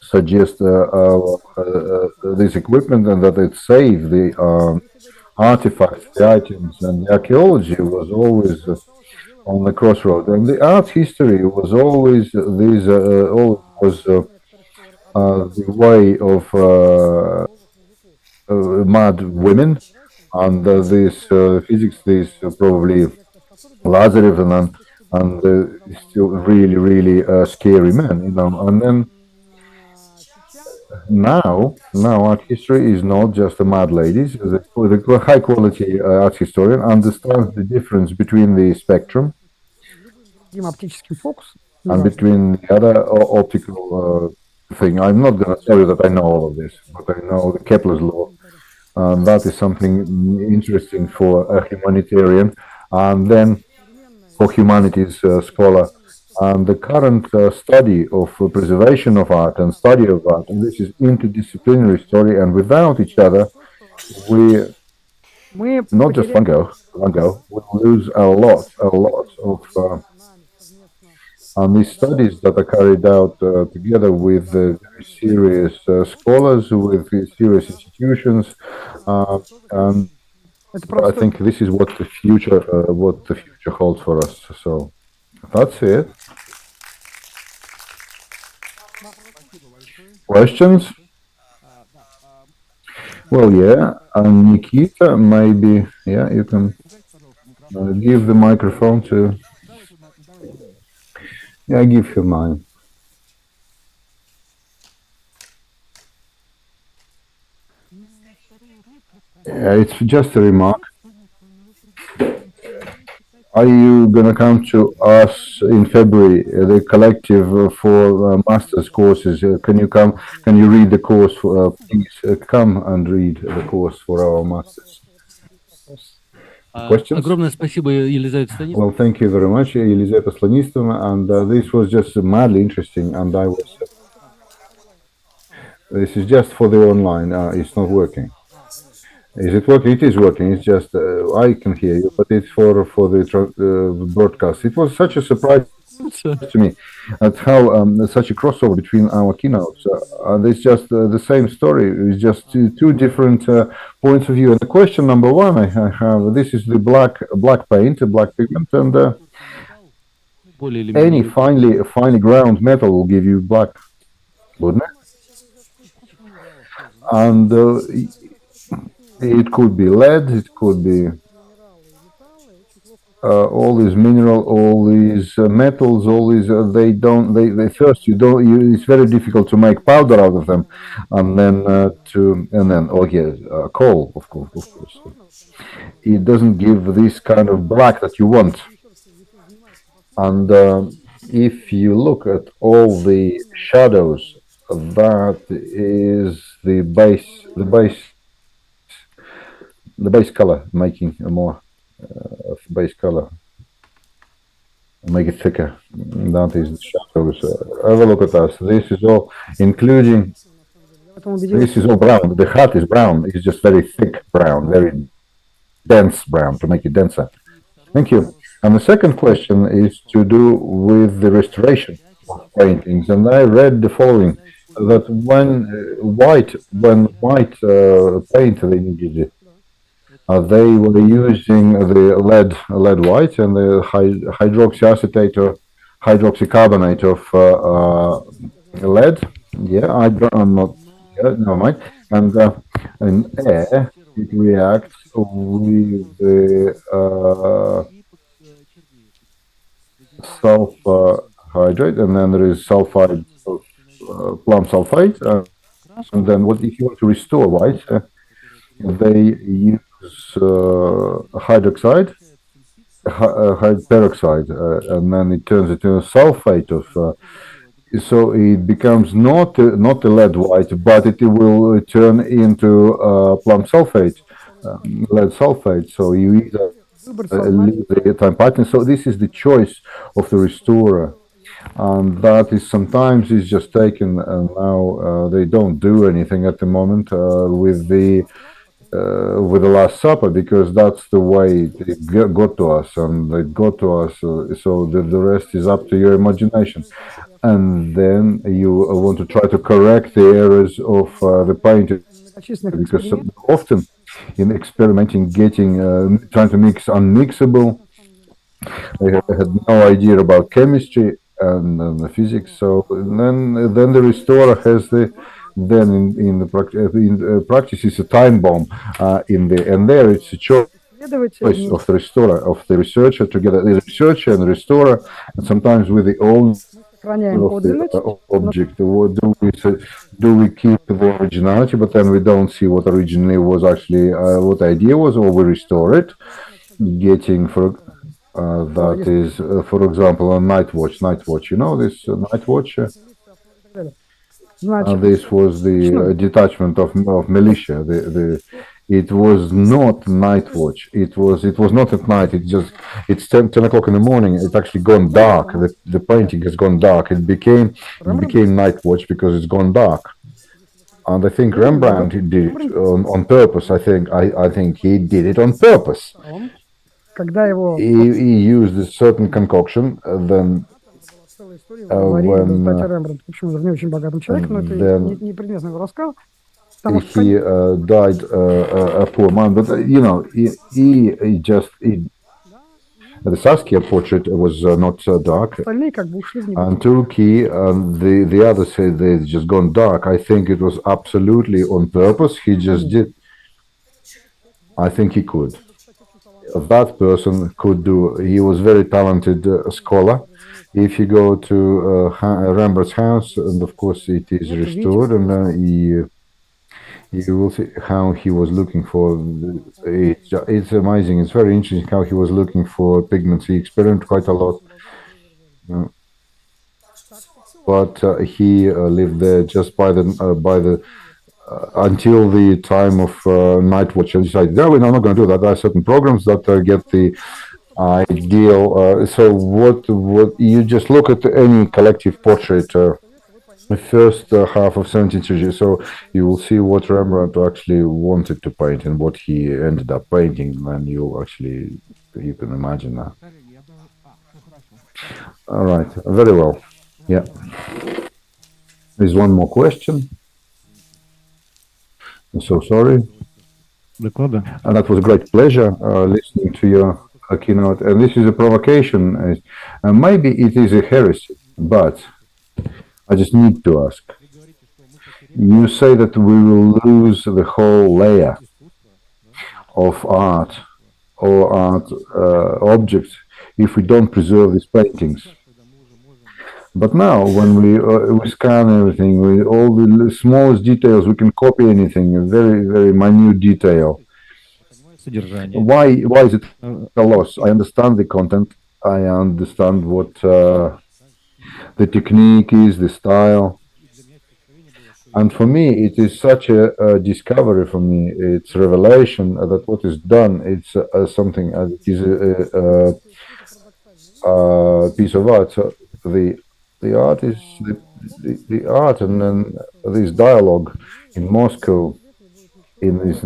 suggest this equipment, and that it saves the artifacts, the items, and the archaeology was always on the crossroad, and the art history was always the way of mad women, and this physics, this probably Lazarev and still really scary men, you know, and then. Now art history is not just the mad ladies. The high quality art historian understands the difference between the spectrum and between the other optical thing. I'm not going to tell you that I know all of this, but I know the Kepler's law. That is something interesting for a humanitarian, and then for humanities scholar. And the current study of preservation of art and study of art, and this is interdisciplinary story, and without each other, we not just one go, we lose a lot of and these studies that are carried out together with very serious scholars, with serious institutions, and I think this is what the future holds for us. So. That's it. Questions? Well, yeah, and Nikita, maybe, yeah, you can give the microphone to. Yeah, I give you mine. Yeah, it's just a remark. Are you going to come to us in February, the collective for master's courses? Can you come? Can you read the course? Please come and read the course for our masters. Questions? Огромное спасибо, Елизавета Станиславовна. Well, thank you very much, Елизавета Станиславовна, and this was just madly interesting, and I was. This is just for the online. It's not working. Is it working? It is working. It's just I can hear you, but it's for the broadcast. It was such a surprise to me at how such a crossover between our keynotes. And it's just the same story. It's just two different points of view. And the question number one I have: this is the black paint, black pigment, and any finely ground metal will give you black, wouldn't it? And it could be lead, it could be all these mineral, all these metals, all these they first it's very difficult to make powder out of them, and then coal, of course. It doesn't give this kind of black that you want. And if you look at all the shadows, that is the base color, making a more of base color, make it thicker. That is the shadows. Have a look at us. This is all, including. This is all brown. The hat is brown. It's just very thick brown, very dense brown to make it denser. Thank you. And the second question is to do with the restoration of paintings. And I read the following: that when white paint they needed, they were using the lead white and the hydroxyacetate or hydroxycarbonate of lead. Yeah, I'm not. Yeah, no mind. And in air, it reacts with the sulfur hydrate, and then there is sulfide of plum sulfate. And then, what if you want to restore white? They use hydroxide, peroxide, and then it turns into a sulfate of. So it becomes not a lead white, but it will turn into plum sulfate, lead sulfate. So you either leave the time pattern. So this is the choice of the restorer, and that is sometimes is just taken. And now they don't do anything at the moment with the Last Supper, because that's the way it got to us, and it got to us. So the rest is up to your imagination. And then you want to try to correct the errors of the painter, because often in experimenting, trying to mix unmixable, they had no idea about chemistry and the physics. So then the restorer has in practice it's a time bomb and there it's a choice of the restorer, of the researcher, together the researcher and the restorer, and sometimes with the owner of the object. Do we keep the originality, but then we don't see what originally was actually what the idea was, or we restore it, getting for that is for example a night watch. You know this night watch. This was the detachment of militia. It was not night watch. It was not at night. It's 10 o'clock in the morning. It's actually gone dark. The painting has gone dark. It became night watch because it's gone dark. And I think Rembrandt did it on purpose. I think he did it on purpose. He used a certain concoction. Then he died a poor man, but the Saskia portrait was not dark, and Turkey and the others said they just gone dark. I think it was absolutely on purpose. He just did. I think he could. That person could do. He was very talented scholar. If you go to Rembrandt's house, and of course it is restored, and you will see how he was looking for. It's amazing. It's very interesting how he was looking for pigments. He experimented quite a lot, but he lived there just by the until the time of night watch, I decided, no, we're not going to do that. There are certain programs that get the ideal. So what you just look at any collective portrait, the first half of 17th century, so you will see what Rembrandt actually wanted to paint and what he ended up painting, and you can imagine that. All right, very well. Yeah. There's one more question. I'm so sorry. And that was a great pleasure listening to your keynote. And this is a provocation. Maybe it is a heresy, but I just need to ask. You say that we will lose the whole layer of art or art objects if we don't preserve these paintings. But now, when we scan everything, with all the smallest details, we can copy anything, a very, very minute detail. Why is it a loss? I understand the content. I understand what the technique is, the style. And for me, it is such a discovery for me. It's revelation that what is done, it's something, it is a piece of art. So the art is the art, and then this dialogue in Moscow, in this,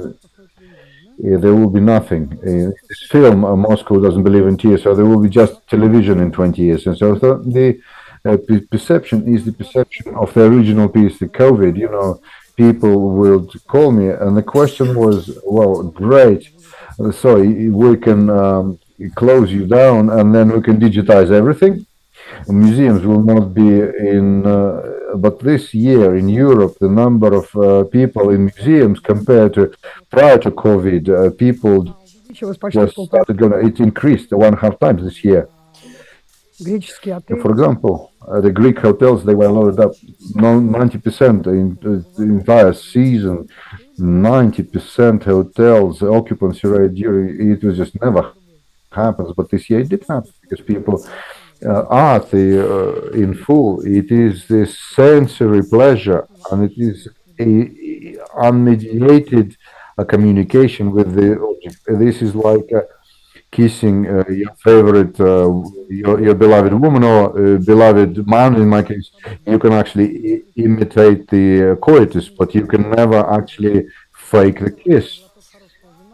there will be nothing. In this film, Moscow doesn't believe in tears, so there will be just television in 20 years. And so the perception is the perception of the original piece, the COVID. You know, people will call me, and the question was, well, great. So we can close you down, and then we can digitize everything. Museums will not be in, but this year in Europe, the number of people in museums compared to prior to COVID, people just started going. It increased 1.5 times this year. For example, the Greek hotels, they were loaded up 90% in the entire season. 90% hotels occupancy rate during it was just never happens, but this year it did happen because people. Art in full, it is this sensory pleasure, and it is a unmediated communication with the object. This is like kissing your favorite, your beloved woman or beloved man. In my case, you can actually imitate the coitus, but you can never actually fake the kiss.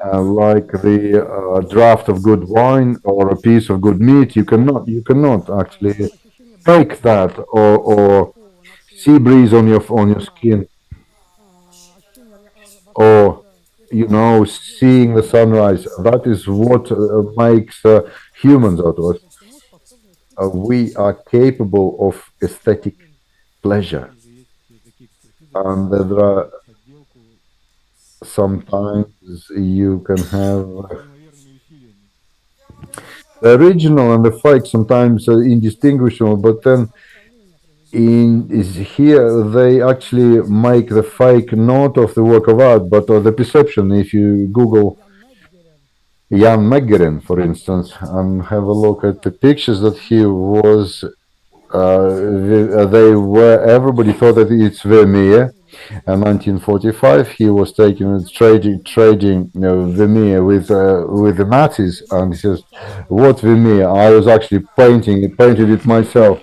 Like the draft of good wine or a piece of good meat, you cannot actually fake that, or sea breeze on your skin, or seeing the sunrise. That is what makes humans out of us. We are capable of aesthetic pleasure, and there are sometimes you can have the original and the fake sometimes are indistinguishable, but then is here they actually make the fake not of the work of art but of the perception. If you Google Jan Meggeren, for instance, and have a look at the pictures that he was, everybody thought that it's Vermeer. In 1945, he was trading Vermeer with the Nazis, and he says, "What Vermeer? I was actually painted it myself,"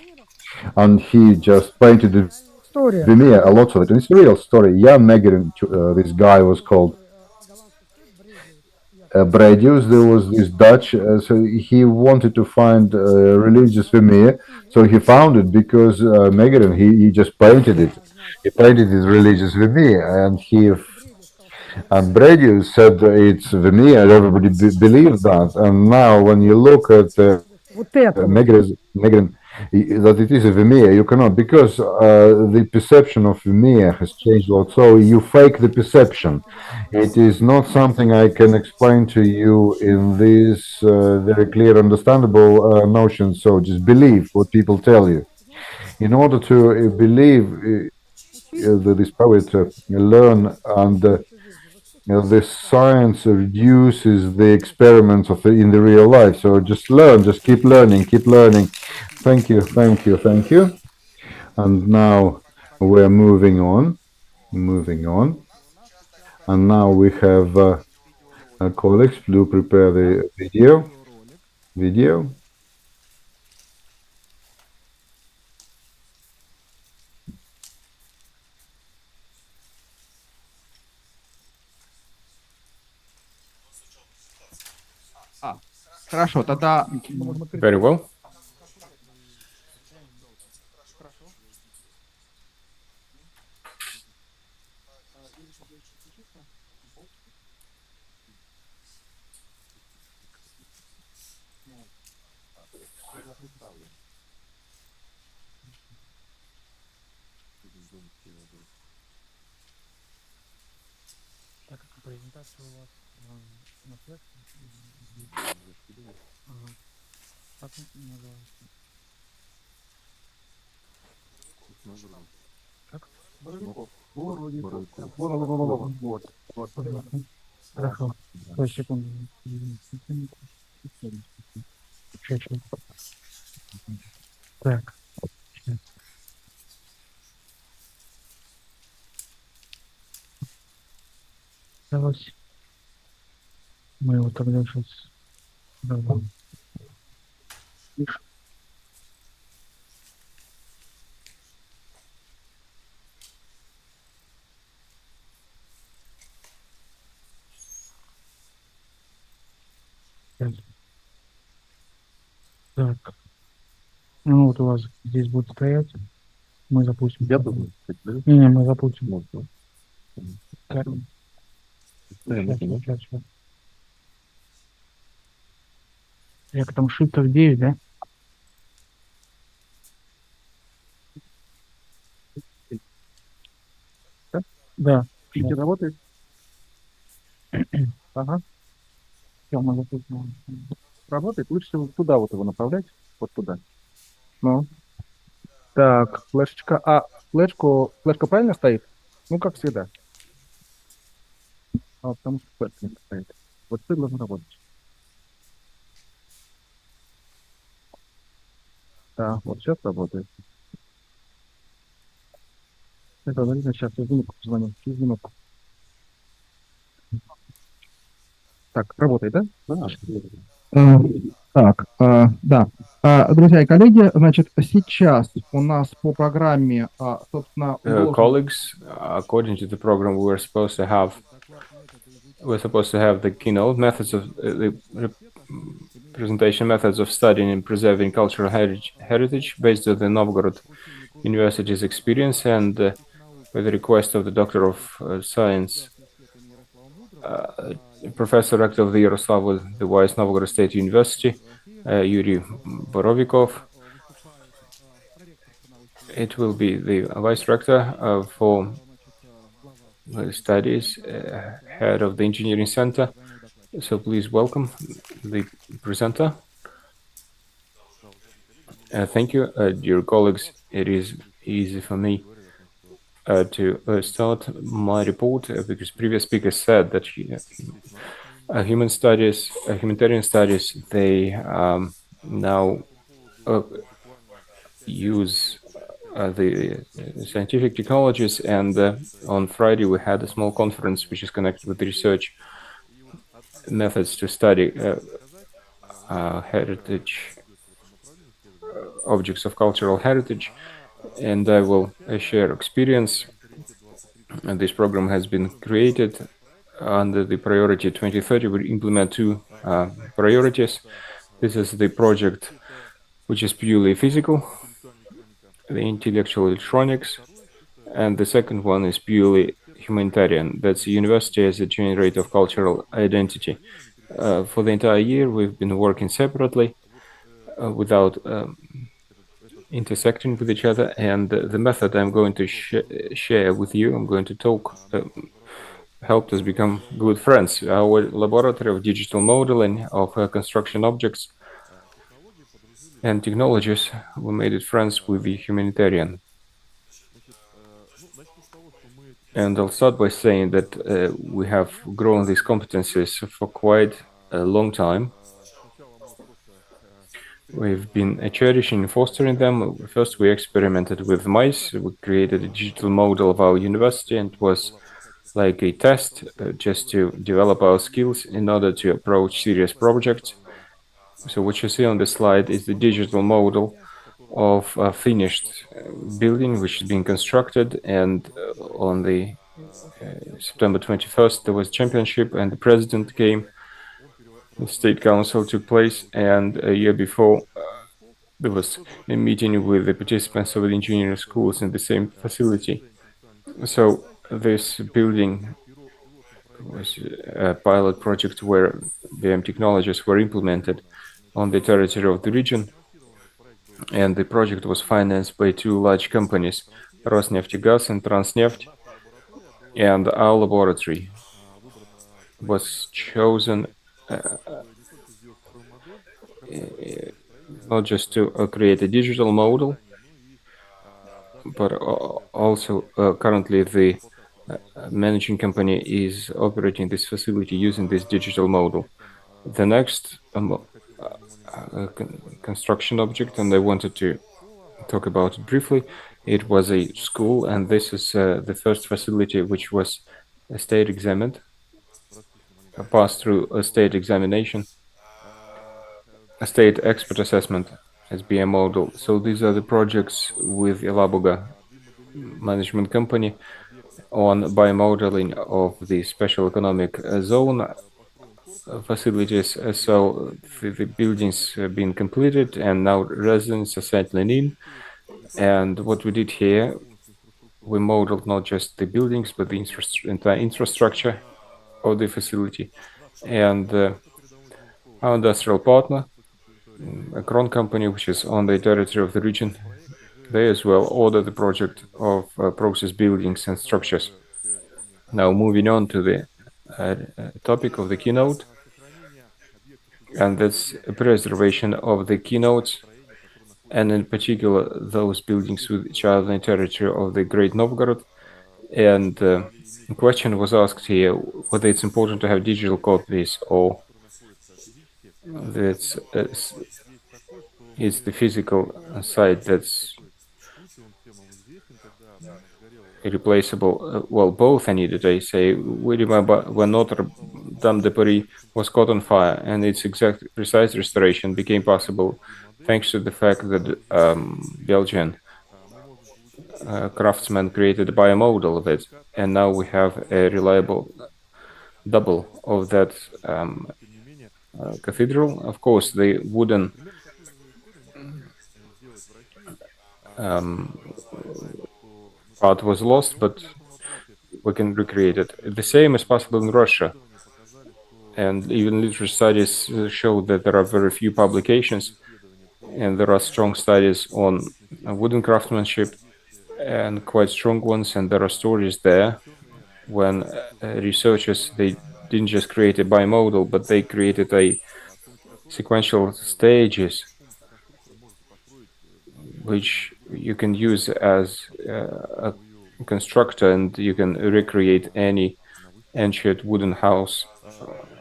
and he just painted the Vermeer, a lot of it. And it's a real story. Jan Meggeren, this guy was called. Bredius, there was this Dutch, so he wanted to find religious Vermeer, so he found it because Meggeren, he just painted it. He painted his religious Vermeer, and Bredius said it's Vermeer, and everybody believed that. And now when you look at Meggeren, that it is a Vermeer, you cannot, because the perception of Vermeer has changed a lot. So you fake the perception. It is not something I can explain to you in this very clear, understandable notion. So just believe what people tell you. In order to believe this poet, learn, and the science reduces the experiments in the real life. So just learn, just keep learning, keep learning. Thank you, thank you, thank you. And now we're moving on. And now we have colleagues to prepare the video. Хорошо, тогда... Very well. Так как презентация у вас на флешке. Ага. Как называется? Как? Вот. Хорошо. Секунду. Чуть-чуть. Так. Давайте. Мы его тогда сейчас... Так. Ну вот у вас здесь будет стоять. Мы запустим. Я думаю. Не, мы запустим. Так. Сейчас. Я там Shift F9, да? Да. Shift работает? Ага. Все, мы запустим. Работает? Лучше всего туда вот его направлять. Вот туда. Ну. Так, флешечка. А, флешка правильно стоит? Ну, как всегда. А, потому что флешка не стоит. Вот ты должен работать. Да, вот сейчас работает. Это, наверное, сейчас я звонок позвоню. Звонок. Так, работает, да? Да. Так, да. Друзья и коллеги, значит, сейчас у нас по программе, собственно... Colleagues, according to the program, we're supposed to have the keynote methods of the presentation methods of studying and preserving cultural heritage based on the Novgorod University's experience, and with the request of the Doctor of Science, Professor Rector of the Yaroslavl, the Vice Novgorod State University, Yuri Borovikov. It will be the Vice Rector for Studies, Head of the Engineering Center. So please welcome the presenter. Thank you, dear colleagues. It is easy for me to start my report because previous speakers said that humanitarian studies, they now use the scientific technologies, and on Friday we had a small conference which is connected with research methods to study heritage, objects of cultural heritage, and I will share experience. And this program has been created under the priority 2030. We implement two priorities. This is the project which is purely physical, the intellectual electronics, and the second one is purely humanitarian. That's the university as a generator of cultural identity. For the entire year, we've been working separately without intersecting with each other, and the method I'm going to share with you, I'm going to talk, helped us become good friends. Our laboratory of digital modeling of construction objects and technologies, we made it friends with the humanitarian. And I'll start by saying that we have grown these competencies for quite a long time. We've been cherishing and fostering them. First, we experimented with mice. We created a digital model of our university, and it was like a test, just to develop our skills in order to approach serious projects. So what you see on the slide is the digital model of a finished building which is being constructed, and on the September 21st there was championship and the president came, the state council took place, and a year before there was a meeting with the participants of the engineering schools in the same facility. So this building was a pilot project where BM technologies were implemented on the territory of the region, and the project was financed by two large companies, Rosneftegas and Transneft, and our laboratory was chosen not just to create a digital model, but also currently the managing company is operating this facility using this digital model. The next construction object, and I wanted to talk about it briefly, it was a school, and this is the first facility which was state examined, passed through a state examination, a state expert assessment as BM model. So these are the projects with Elaboga management company on biomodeling of the special economic zone facilities. So the buildings have been completed, and now residents are settling in. And what we did here, we modeled not just the buildings, but the entire infrastructure of the facility. And our industrial partner, a Kron company, which is on the territory of the region, they as well ordered the project of process buildings and structures. Now moving on to the topic of the keynote, and that's a preservation of the keynotes, and in particular those buildings which are on the territory of the Great Novgorod. And the question was asked here whether it's important to have digital copies, or that's it's the physical side that's irreplaceable. Well, both are needed. I say, we remember when Notre Dame de Paris was caught on fire, and its exact precise restoration became possible thanks to the fact that Belgian craftsmen created a biomodel of it, and now we have a reliable double of that cathedral. Of course, the wooden part was lost, but we can recreate it. The same is possible in Russia, and even literature studies show that there are very few publications, and there are strong studies on wooden craftsmanship, and quite strong ones, and there are stories there when researchers, they didn't just create a bimodal, but they created a sequential stages which you can use as a constructor, and you can recreate any ancient wooden house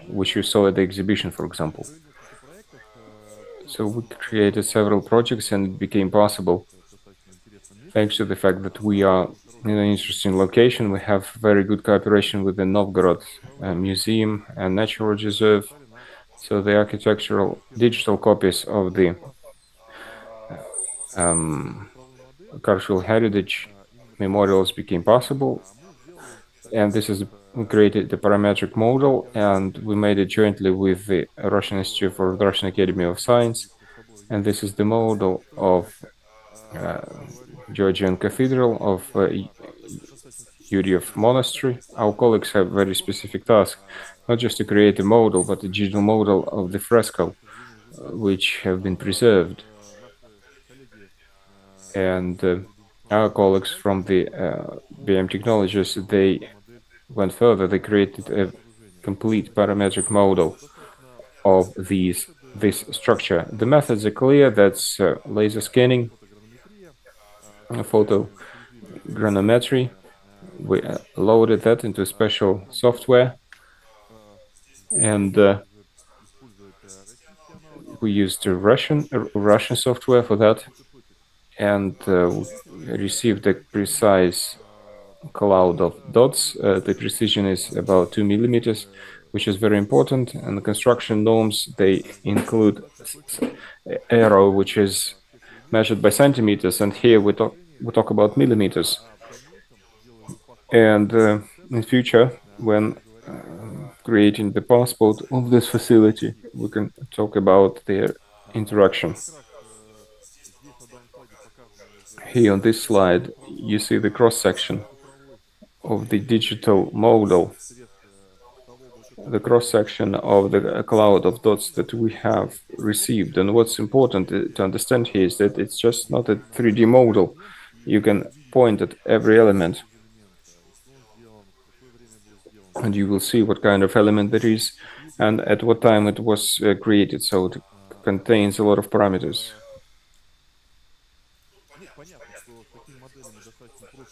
which you saw at the exhibition, for example. So we created several projects, and it became possible thanks to the fact that we are in an interesting location. We have very good cooperation with the Novgorod Museum and Natural Reserve. So the architectural digital copies of the cultural heritage memorials became possible. And this is, we created the parametric model, and we made it jointly with the Russian Institute for the Russian Academy of Science. And this is the model of Georgian Cathedral of Yuriev Monastery. Our colleagues have very specific task, not just to create a model, but a digital model of the fresco, which have been preserved. And our colleagues from the BM Technologies, they went further. They created a complete parametric model of this structure. The methods are clear. That's laser scanning, photogrammetry. We loaded that into special software, and we used Russian software for that, and received a precise cloud of dots. The precision is about 2 millimeters, which is very important. And the construction norms, they include arrow, which is measured by centimeters, and here we talk about millimeters. And in future, when creating the passport of this facility, we can talk about their interaction. Here on this slide, you see the cross-section of the digital model, the cross-section of the cloud of dots that we have received. And what's important to understand here is that it's just not a 3D model. You can point at every element, and you will see what kind of element that is and at what time it was created. So it contains a lot of parameters.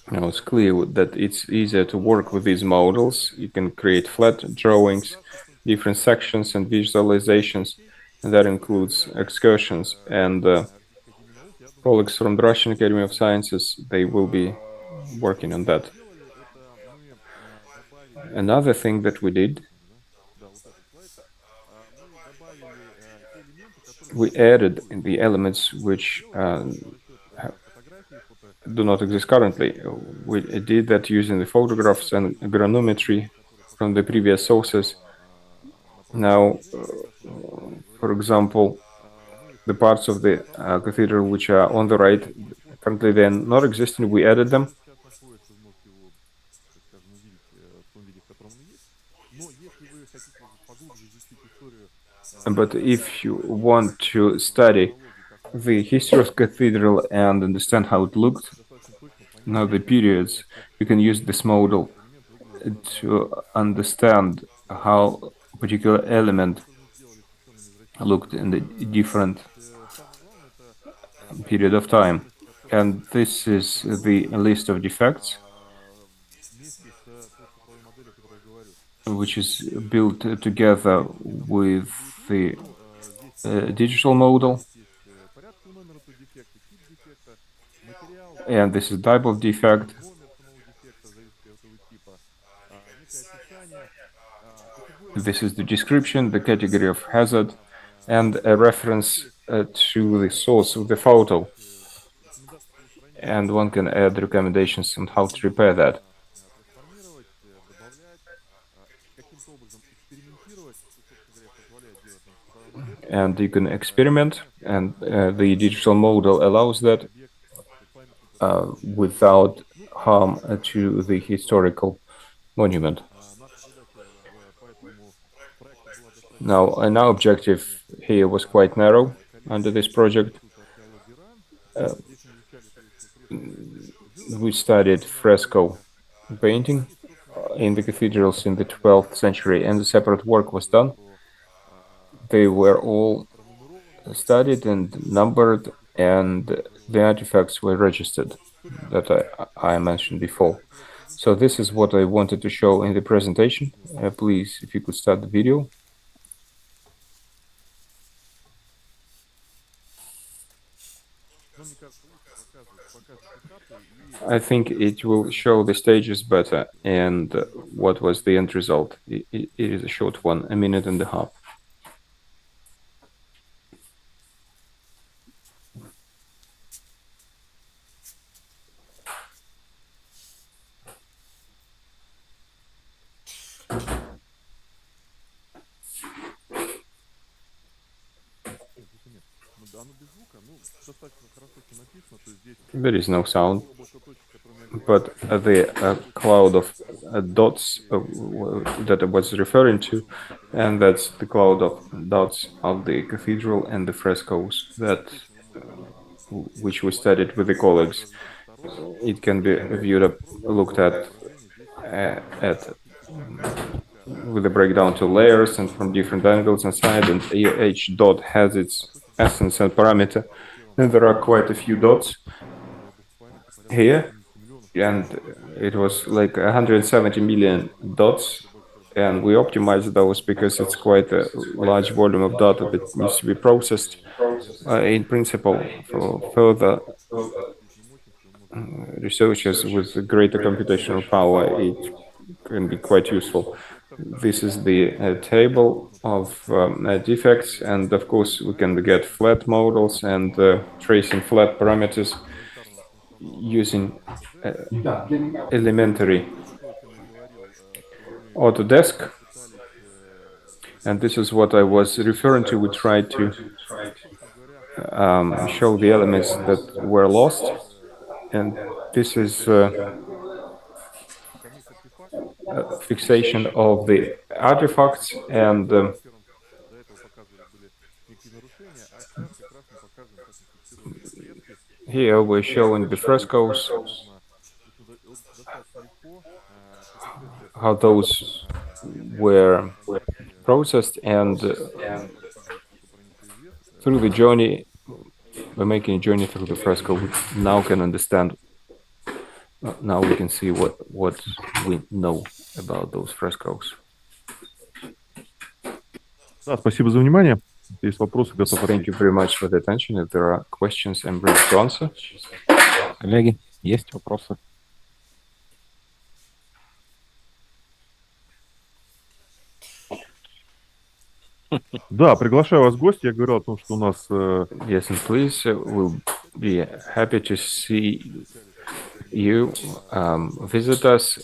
Now it's clear that it's easier to work with these models. You can create flat drawings, different sections and visualizations, and that includes excursions. And colleagues from the Russian Academy of Sciences, they will be working on that. Another thing that we did, we added the elements which do not exist currently. We did that using the photographs and granulometry from the previous sources. Now, for example, the parts of the cathedral which are on the right, currently they're not existing, we added them. But if you want to study the history of cathedral and understand how it looked, now the periods, you can use this model to understand how a particular element looked in the different period of time. And this is the list of defects, which is built together with the digital model. And this is type of defect. This is the description, the category of hazard, and a reference to the source of the photo. And one can add recommendations on how to repair that. And you can experiment, and the digital model allows that without harm to the historical monument. Now, our objective here was quite narrow under this project. We studied fresco painting in the cathedrals in the 12th century, and a separate work was done. They were all studied and numbered, and the artifacts were registered that I mentioned before. So this is what I wanted to show in the presentation. Please, if you could start the video. I think it will show the stages better and what was the end result. It is a short one, 1.5 minutes. There is no sound, but the cloud of dots that I was referring to, and that's the cloud of dots of the cathedral and the frescoes that which we studied with the colleagues. It can be viewed looked at with a breakdown to layers and from different angles inside, and each dot has its essence and parameter. And there are quite a few dots here, and it was like 170 million dots, and we optimized those because it's quite a large volume of data that needs to be processed. In principle, for further researchers with greater computational power, it can be quite useful. This is the table of defects, and of course we can get flat models and tracing flat parameters using elementary Autodesk. And this is what I was referring to. We tried to show the elements that were lost, and this is fixation of the artifacts, and here we're showing the frescoes, how those were processed, and through the journey, we're making a journey through the fresco. We now can understand, now we can see what we know about those frescoes. Спасибо за внимание. Есть вопросы, готов ответить. Thank you very much for the attention. If there are questions, I'm ready to answer. Коллеги, есть вопросы? Да, приглашаю вас в гости. Я говорил о том, что у нас... Yes, and please, we'll be happy to see you visit us.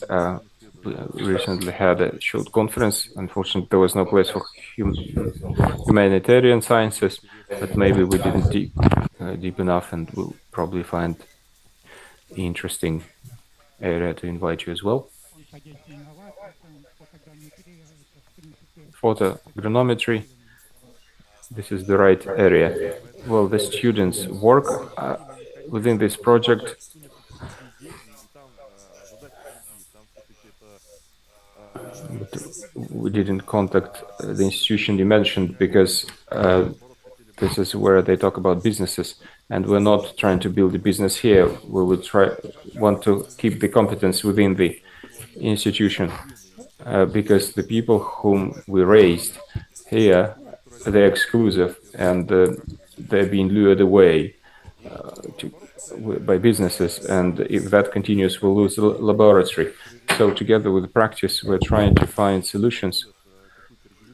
We recently had a short conference. Unfortunately, there was no place for humanitarian sciences, but maybe we didn't deep enough, and we'll probably find interesting area to invite you as well. Photogrametry, this is the right area. Well, the students work within this project. But we didn't contact the institution you mentioned because this is where they talk about businesses, and we're not trying to build a business here. We would want to keep the competence within the institution because the people whom we raised here, they're exclusive, and they're being lured away by businesses, and if that continues, we'll lose the laboratory. So together with the practice, we're trying to find solutions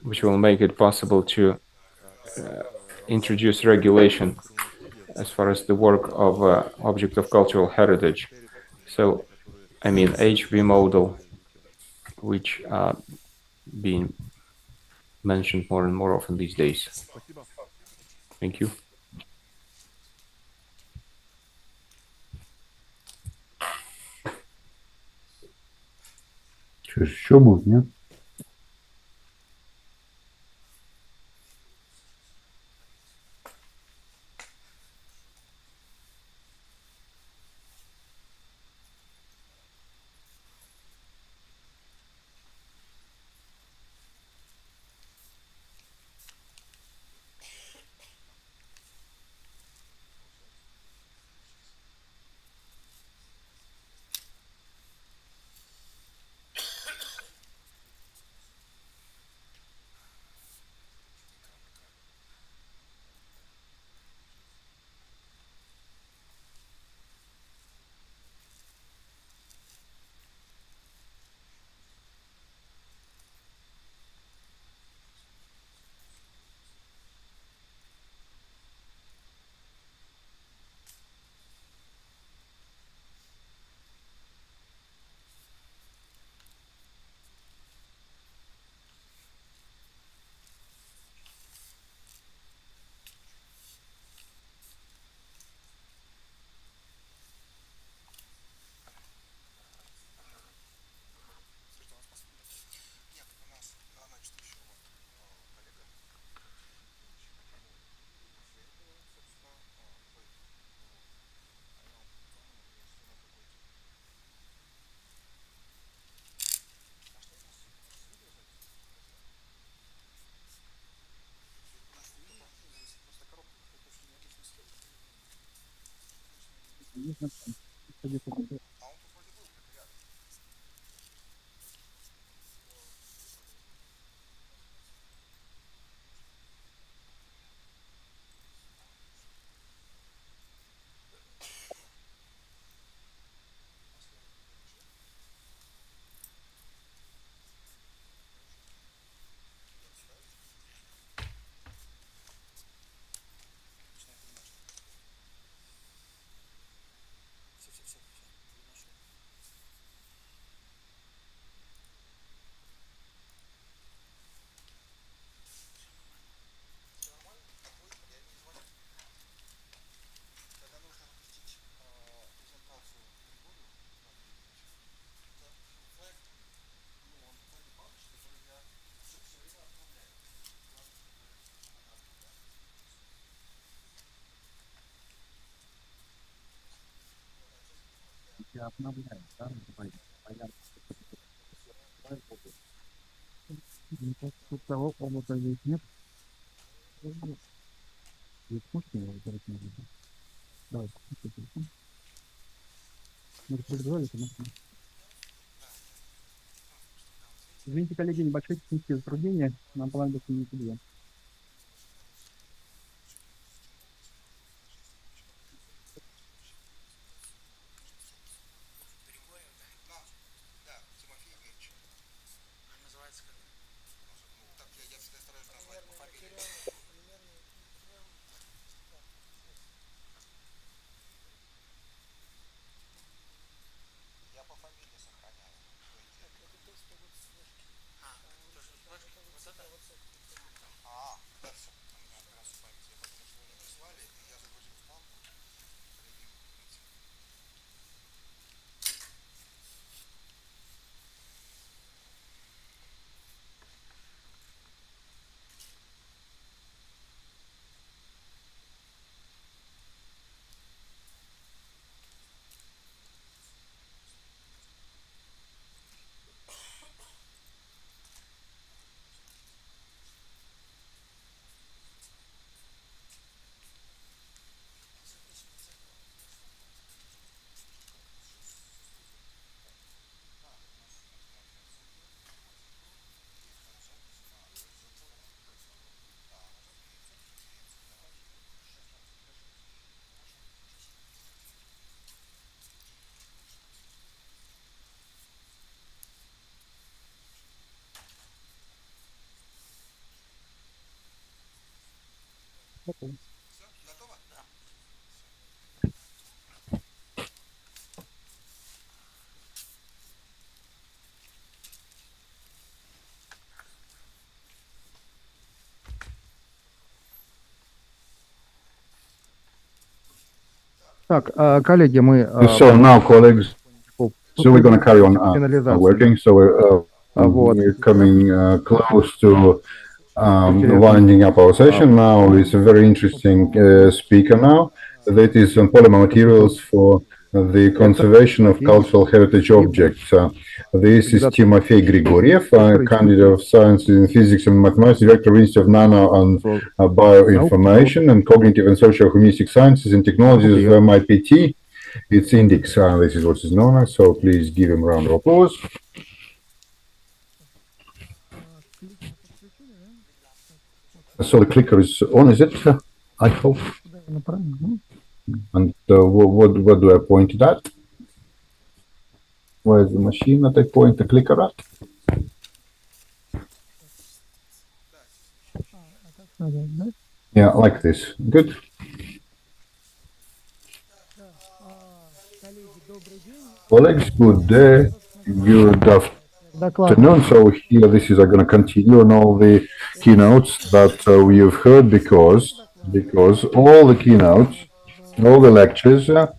which will make it possible to introduce regulation as far as the work of object of cultural heritage. So, I mean, HV model, which are being mentioned more and more often these days. Thank you. Что еще будет, нет? Тут того облака здесь нет. Здесь можно его выбрать? Давай, телефон. Мы перезвали, конечно. Извините, коллеги, небольшое техническое затруднение. Нам понадобится минуты 2. Так, коллеги, мы... So now, colleagues, so we're going to carry on working. So we're coming close to winding up our session now. It's a very interesting speaker now. That is on polymer materials for the conservation of cultural heritage objects. This is Timofey Grigoriev, candidate of science in physics and mathematics, director of Institute of Nano and Bioinformation and Cognitive and Social Humanistic Sciences and Technologies of MIPT. It's Index, this is what is known as, so please give him a round of applause. So the clicker is on, is it? I hope. And what do I point it at? Where's the machine that I point the clicker at? Yeah, like this. Good. Colleagues, good day. Good afternoon. So here, this is going to continue on all the keynotes that we have heard because all the keynotes, all the lectures, there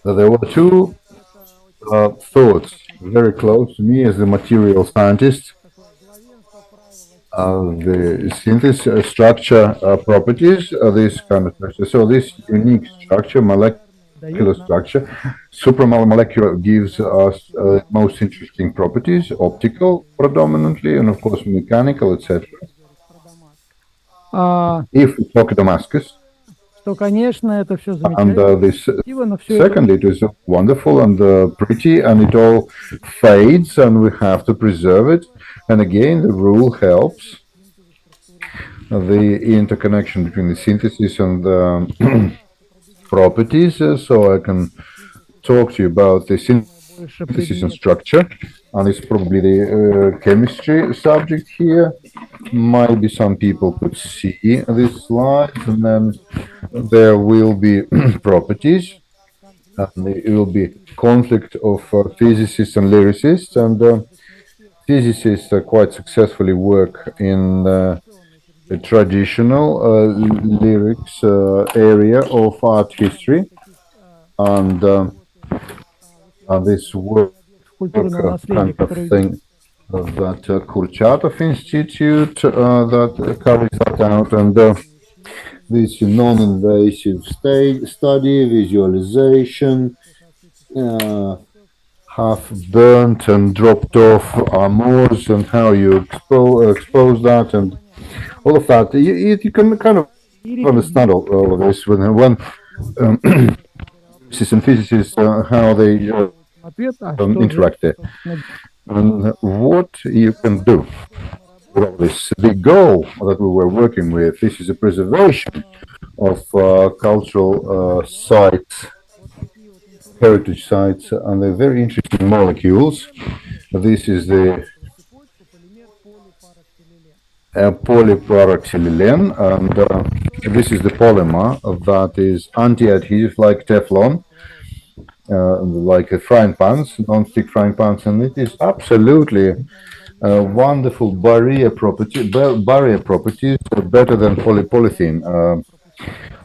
were two thoughts very close to me as the material scientist. The synthesis structure properties, this kind of structure. So this unique structure, molecular structure, supramolecular, gives us most interesting properties, optical predominantly, and of course mechanical, etc. If we talk Damascus, and this second, it is wonderful and pretty, and it all fades, and we have to preserve it. And again, the rule helps the interconnection between the synthesis and the properties. So I can talk to you about the synthesis and structure, and it's probably the chemistry subject here. Maybe some people could see this slide, and then there will be properties, and it will be conflict of physicists and lyricists, and physicists quite successfully work in the traditional lyrics area of art history, and this work kind of thing that Kurchatov Institute that carries that out, and this non-invasive study, visualization, half burnt and dropped off moors and how you expose that and all of that. You can kind of understand all of this when physicists and physicists how they interact there. And what you can do with all this, the goal that we were working with, this is a preservation of cultural sites, heritage sites, and they're very interesting molecules. This is the polyparaxylylene, and this is the polymer that is anti-adhesive like Teflon, like frying pans, non-stick frying pans, and it is absolutely wonderful barrier properties, better than polyethylene.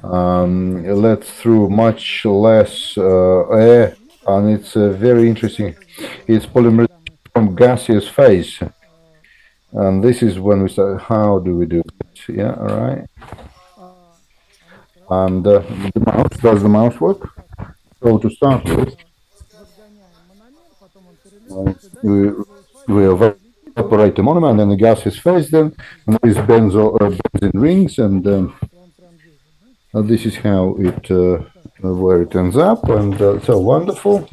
Lets through much less air, and it's very interesting. It's polymerization from gaseous phase, and this is when we say, how do we do it? Yeah, all right. And the mouse, does the mouse work? So to start with, we evaporate the monomer, and then the gas is phased in, and there is benzene rings, and this is how it where it ends up, and so wonderful.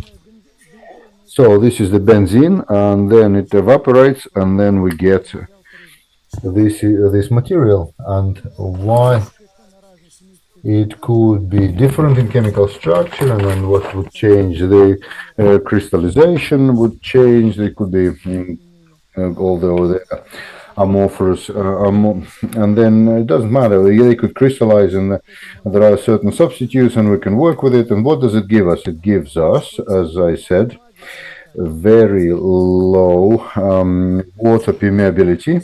So this is the benzene, and then it evaporates, and then we get this material. And why it could be different in chemical structure, and then what would change the crystallization would change. They could be although the amorphous, and then it doesn't matter. They could crystallize, and there are certain substitutes, and we can work with it. And what does it give us? It gives us, as I said, very low water permeability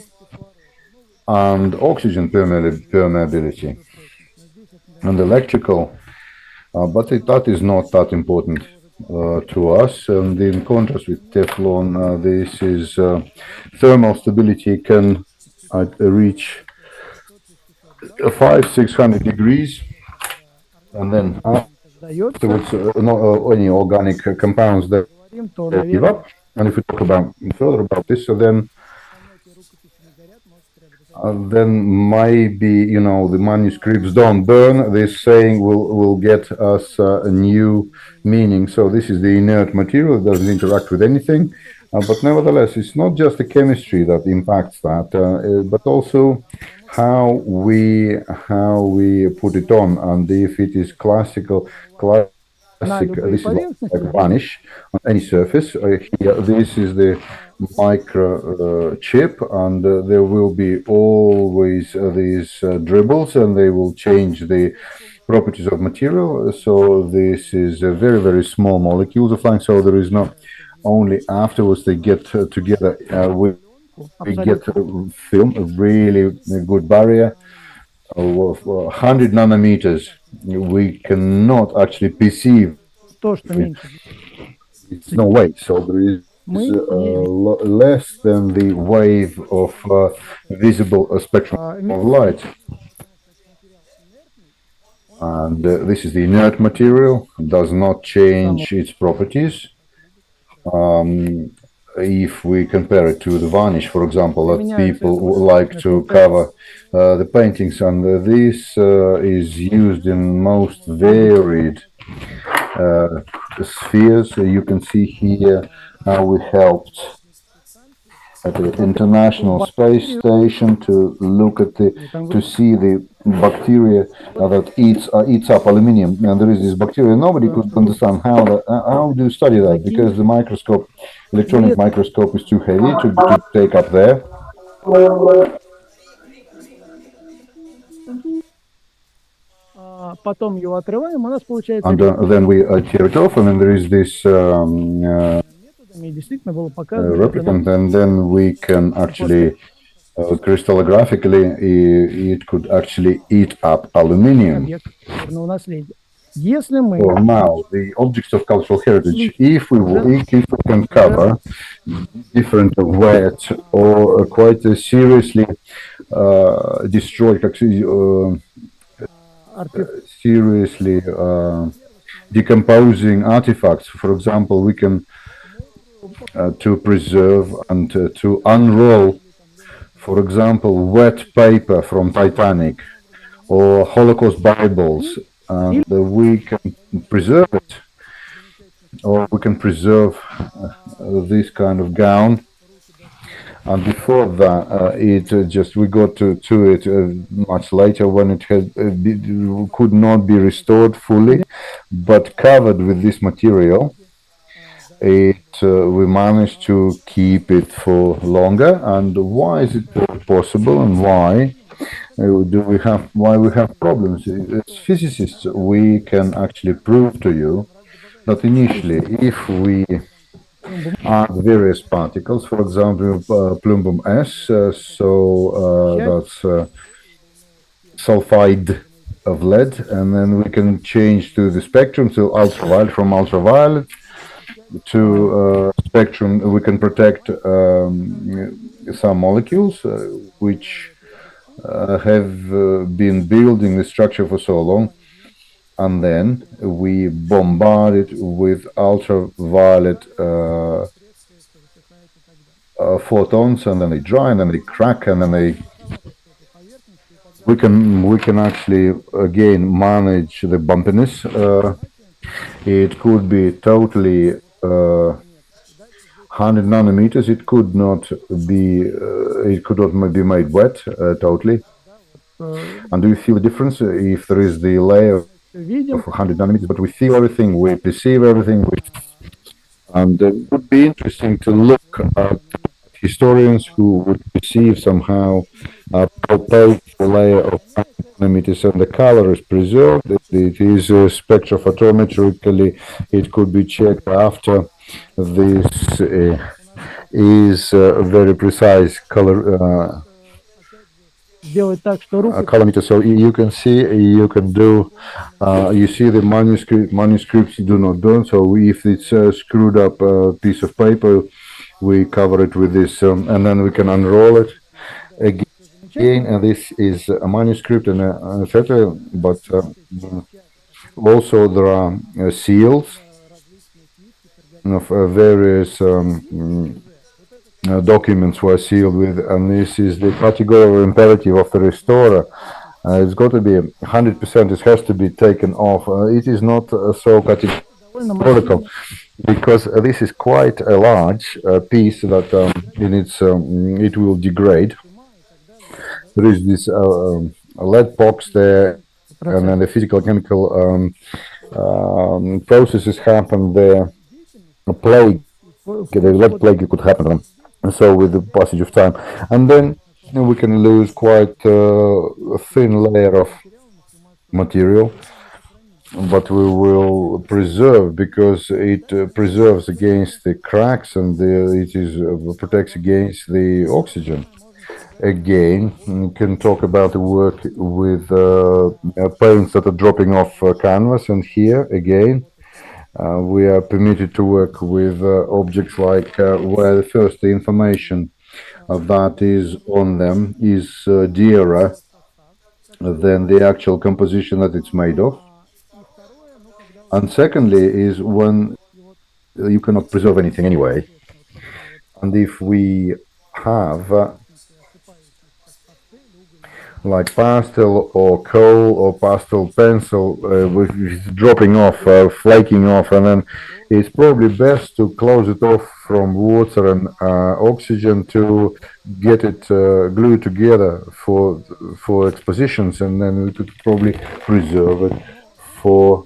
and oxygen permeability and electrical, but that is not that important to us. And in contrast with Teflon, this is thermal stability can reach 500-600 degrees, and then afterwards, any organic compounds that give up. And if we talk about further about this, so then maybe the manuscripts don't burn. This saying will get us a new meaning. So this is the inert material; it doesn't interact with anything. But nevertheless, it's not just the chemistry that impacts that, but also how we put it on, and if it is classic. This is like varnish on any surface. Here, this is the microchip, and there will be always these dribbles, and they will change the properties of material. So this is a very, very small molecules of flying. So there is not only afterwards they get together. We get film, a really good barrier of 100 nanometers. We cannot actually perceive. It's no way. So there is less than the wave of visible spectrum of light. And this is the inert material, does not change its properties. If we compare it to the varnish, for example, that people like to cover the paintings, and this is used in most varied spheres. You can see here how we helped at the International Space Station to look at to see the bacteria that eats up aluminium. And there is this bacteria. Nobody could understand how do you study that, because the microscope, electronic microscope, is too heavy to take up there. And then we tear it off, and then there is this replicant, and then we can actually crystallographically it could actually eat up aluminium. Well, now the objects of cultural heritage, if we can cover different wet or quite seriously destroyed, seriously decomposing artifacts. For example, we can to preserve and to unroll, for example, wet paper from Titanic or Holocaust Bibles, and we can preserve it, or we can preserve this kind of gown. And before that, it just we got to it much later when it could not be restored fully, but covered with this material. We managed to keep it for longer. And why is it possible, and why we have problems? As physicists, we can actually prove to you that initially, if we add various particles, for example, plumbum S, that's sulfide of lead, and then we can change to the spectrum to ultraviolet, from ultraviolet to spectrum. We can protect some molecules which have been building the structure for so long, and then we bombard it with ultraviolet photons, and then they dry, and then they crack, and then we can actually again manage the bumpiness. It could be totally 100 nanometers. It could not be made wet totally. And do you feel the difference if there is the layer of 100 nanometers, but we feel everything, we perceive everything, and it would be interesting to look at historians who would perceive somehow proposed the layer of 100 nanometers and the color is preserved. It is spectrophotometrically, it could be checked after this is a very precise color colorimeter. So you can see, you can do, you see the manuscripts do not burn. So if it's a screwed up piece of paper, we cover it with this, and then we can unroll it again. And this is a manuscript and etc. But also there are seals of various documents were sealed with, and this is the categorical imperative of the restorer. It's got to be 100%. It has to be taken off. It is not so categorical because this is quite a large piece that it will degrade. There is this lead box there, and then the physical chemical processes happen there. A plague, the lead plague could happen. So with the passage of time, and then we can lose quite a thin layer of material, but we will preserve because it preserves against the cracks, and it protects against the oxygen. Again, we can talk about the work with paints that are dropping off canvas, and here again we are permitted to work with objects like where first the information that is on them is dearer than the actual composition that it's made of. And secondly is when you cannot preserve anything anyway. And if we have like pastel or coal or pastel pencil which is dropping off, flaking off, and then it's probably best to close it off from water and oxygen to get it glued together for expositions, and then we could probably preserve it for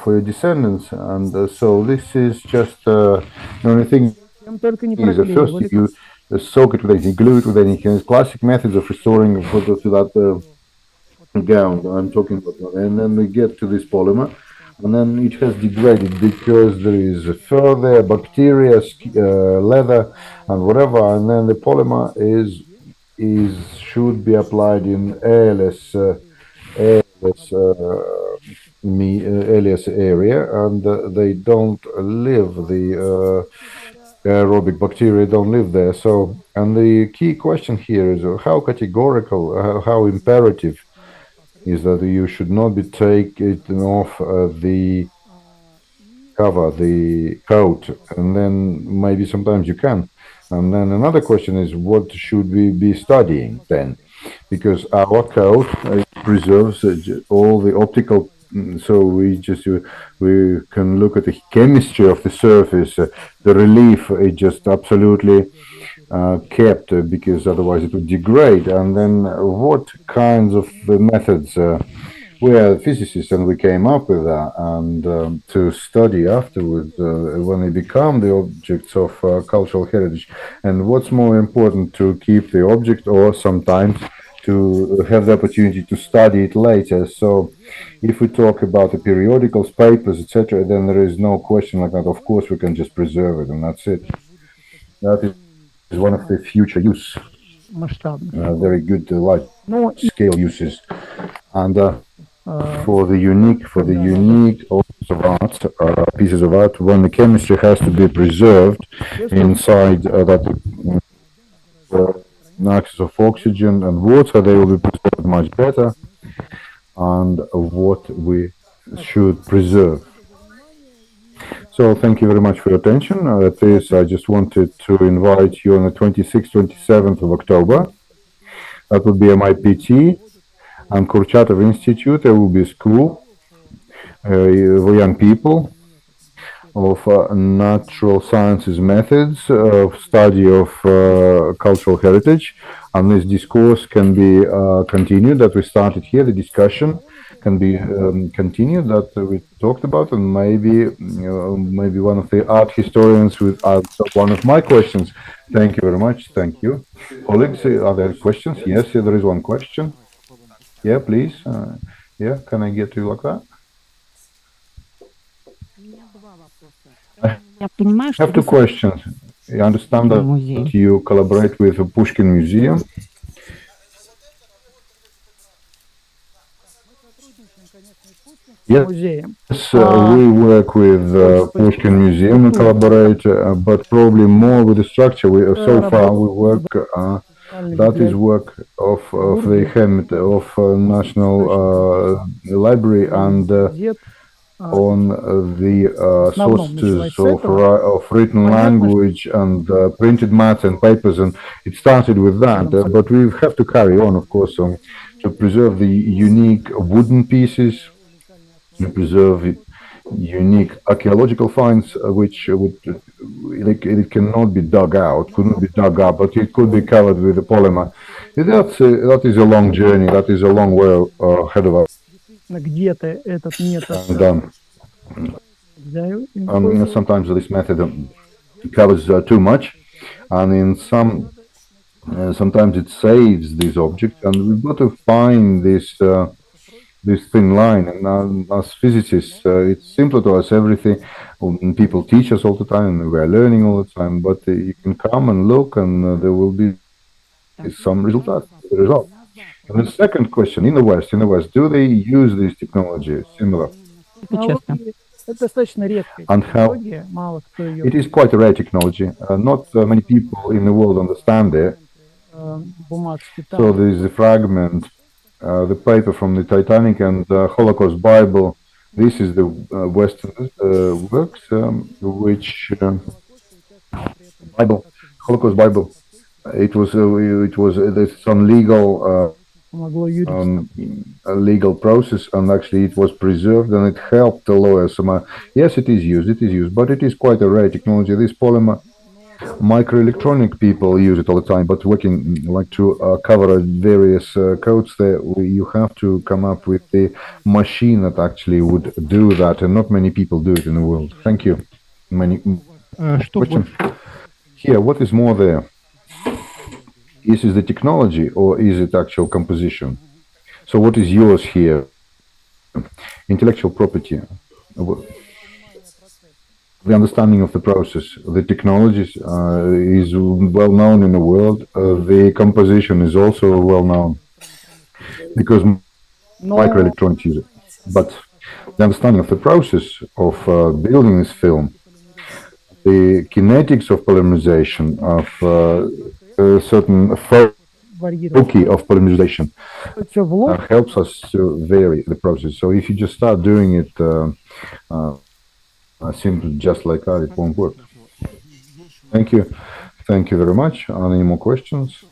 for your descendants. And so this is just the only thing is at first you soak it with anything, glue it with anything. There's classic methods of restoring a photo to that gown I'm talking about. And then we get to this polymer, and then it has degraded because there is fur there, bacteria, leather, and whatever. And then the polymer should be applied in airless area, and they don't live. The aerobic bacteria don't live there. So, and the key question here is how categorical, how imperative is that you should not be taking off the cover, the coat, and then maybe sometimes you can. And then another question is, what should we be studying then? Because our coat preserves all the optical, so we can look at the chemistry of the surface, the relief. It just absolutely kept because otherwise it would degrade. And then what kinds of methods? We are physicists and we came up with that, and to study afterwards when they become the objects of cultural heritage. And what's more important, to keep the object or sometimes to have the opportunity to study it later. So if we talk about the periodicals, papers, etc., then there is no question like that. Of course, we can just preserve it, and that's it. That is one of the future use, very good large scale uses. And for the unique pieces of art, when the chemistry has to be preserved inside that access of oxygen and water, they will be preserved much better. And what we should preserve. So thank you very much for your attention. At this, I just wanted to invite you on the 26th, 27th of October. That will be MIPT and Kurchatov Institute. There will be a school for young people of natural sciences methods of study of cultural heritage. And this discourse can be continued that we started here. The discussion can be continued that we talked about, and maybe one of the art historians will answer one of my questions. Thank you very much. Thank you. Colleagues, are there questions? Yes, there is one question. Yeah, please. Yeah, can I get you like that? I have two questions. I understand that you collaborate with the Pushkin Museum. Yes, we work with Pushkin Museum and collaborate, but probably more with the structure. So far we work, that is work of the Hermit of National Library and on the sources of written language and printed matter and papers, and it started with that. But we have to carry on, of course, to preserve the unique wooden pieces, to preserve unique archaeological finds, which it cannot be dug out, couldn't be dug up, but it could be covered with a polymer. That is a long journey. That is a long way ahead of us. And sometimes this method covers too much, and in sometimes it saves these objects, and we've got to find this thin line. And as physicists, it's simple to us. Everything people teach us all the time, and we are learning all the time. But you can come and look, and there will be some result. And the second question: in the West, do they use this technology similar? And how it is quite a rare technology. Not many people in the world understand it. So there is a fragment, the paper from the Titanic and Holocaust Bible. This is the Western works, which Bible, Holocaust Bible. It was some legal. A legal process, and actually it was preserved and it helped the lawyers. Yes, it is used, but it is quite a rare technology. This polymer, microelectronic people use it all the time, but working like to cover various codes there, you have to come up with the machine that actually would do that, and not many people do it in the world. Thank you. Many questions. Here, what is more there? Is it the technology or is it actual composition? So what is yours here? Intellectual property, the understanding of the process, the technologies is well known in the world. The composition is also well known because microelectronics use it. But the understanding of the process of building this film, the kinetics of polymerization, of certain rookie of polymerization helps us to vary the process. So if you just start doing it simply just like that, it won't work. Thank you. Thank you very much. Any more questions?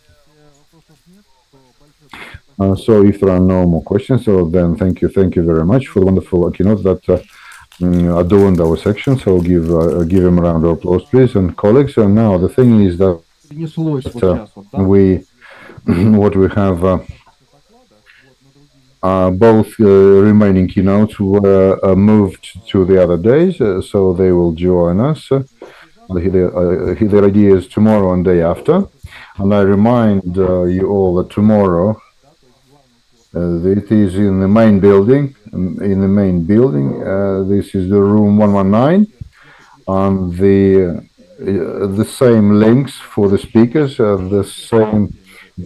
So if there are no more questions, so then thank you very much for the wonderful keynote that adorned our section. So give him a round of applause, please, and colleagues. And now the thing is that what we have both remaining keynotes were moved to the other days, so they will join us. Their idea is tomorrow and day after. And I remind you all that tomorrow it is in the main building. This is the room 119, and the same links for the speakers, the same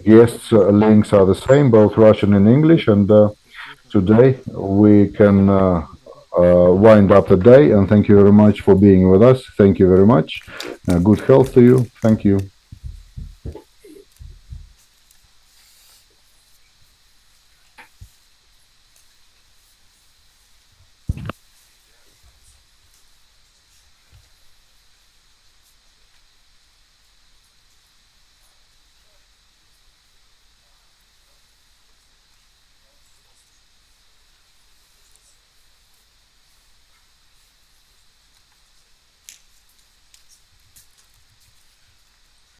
guests links are the same, both Russian and English. And today we can wind up the day. And thank you very much for being with us. Thank you very much. Good health to you. Thank you.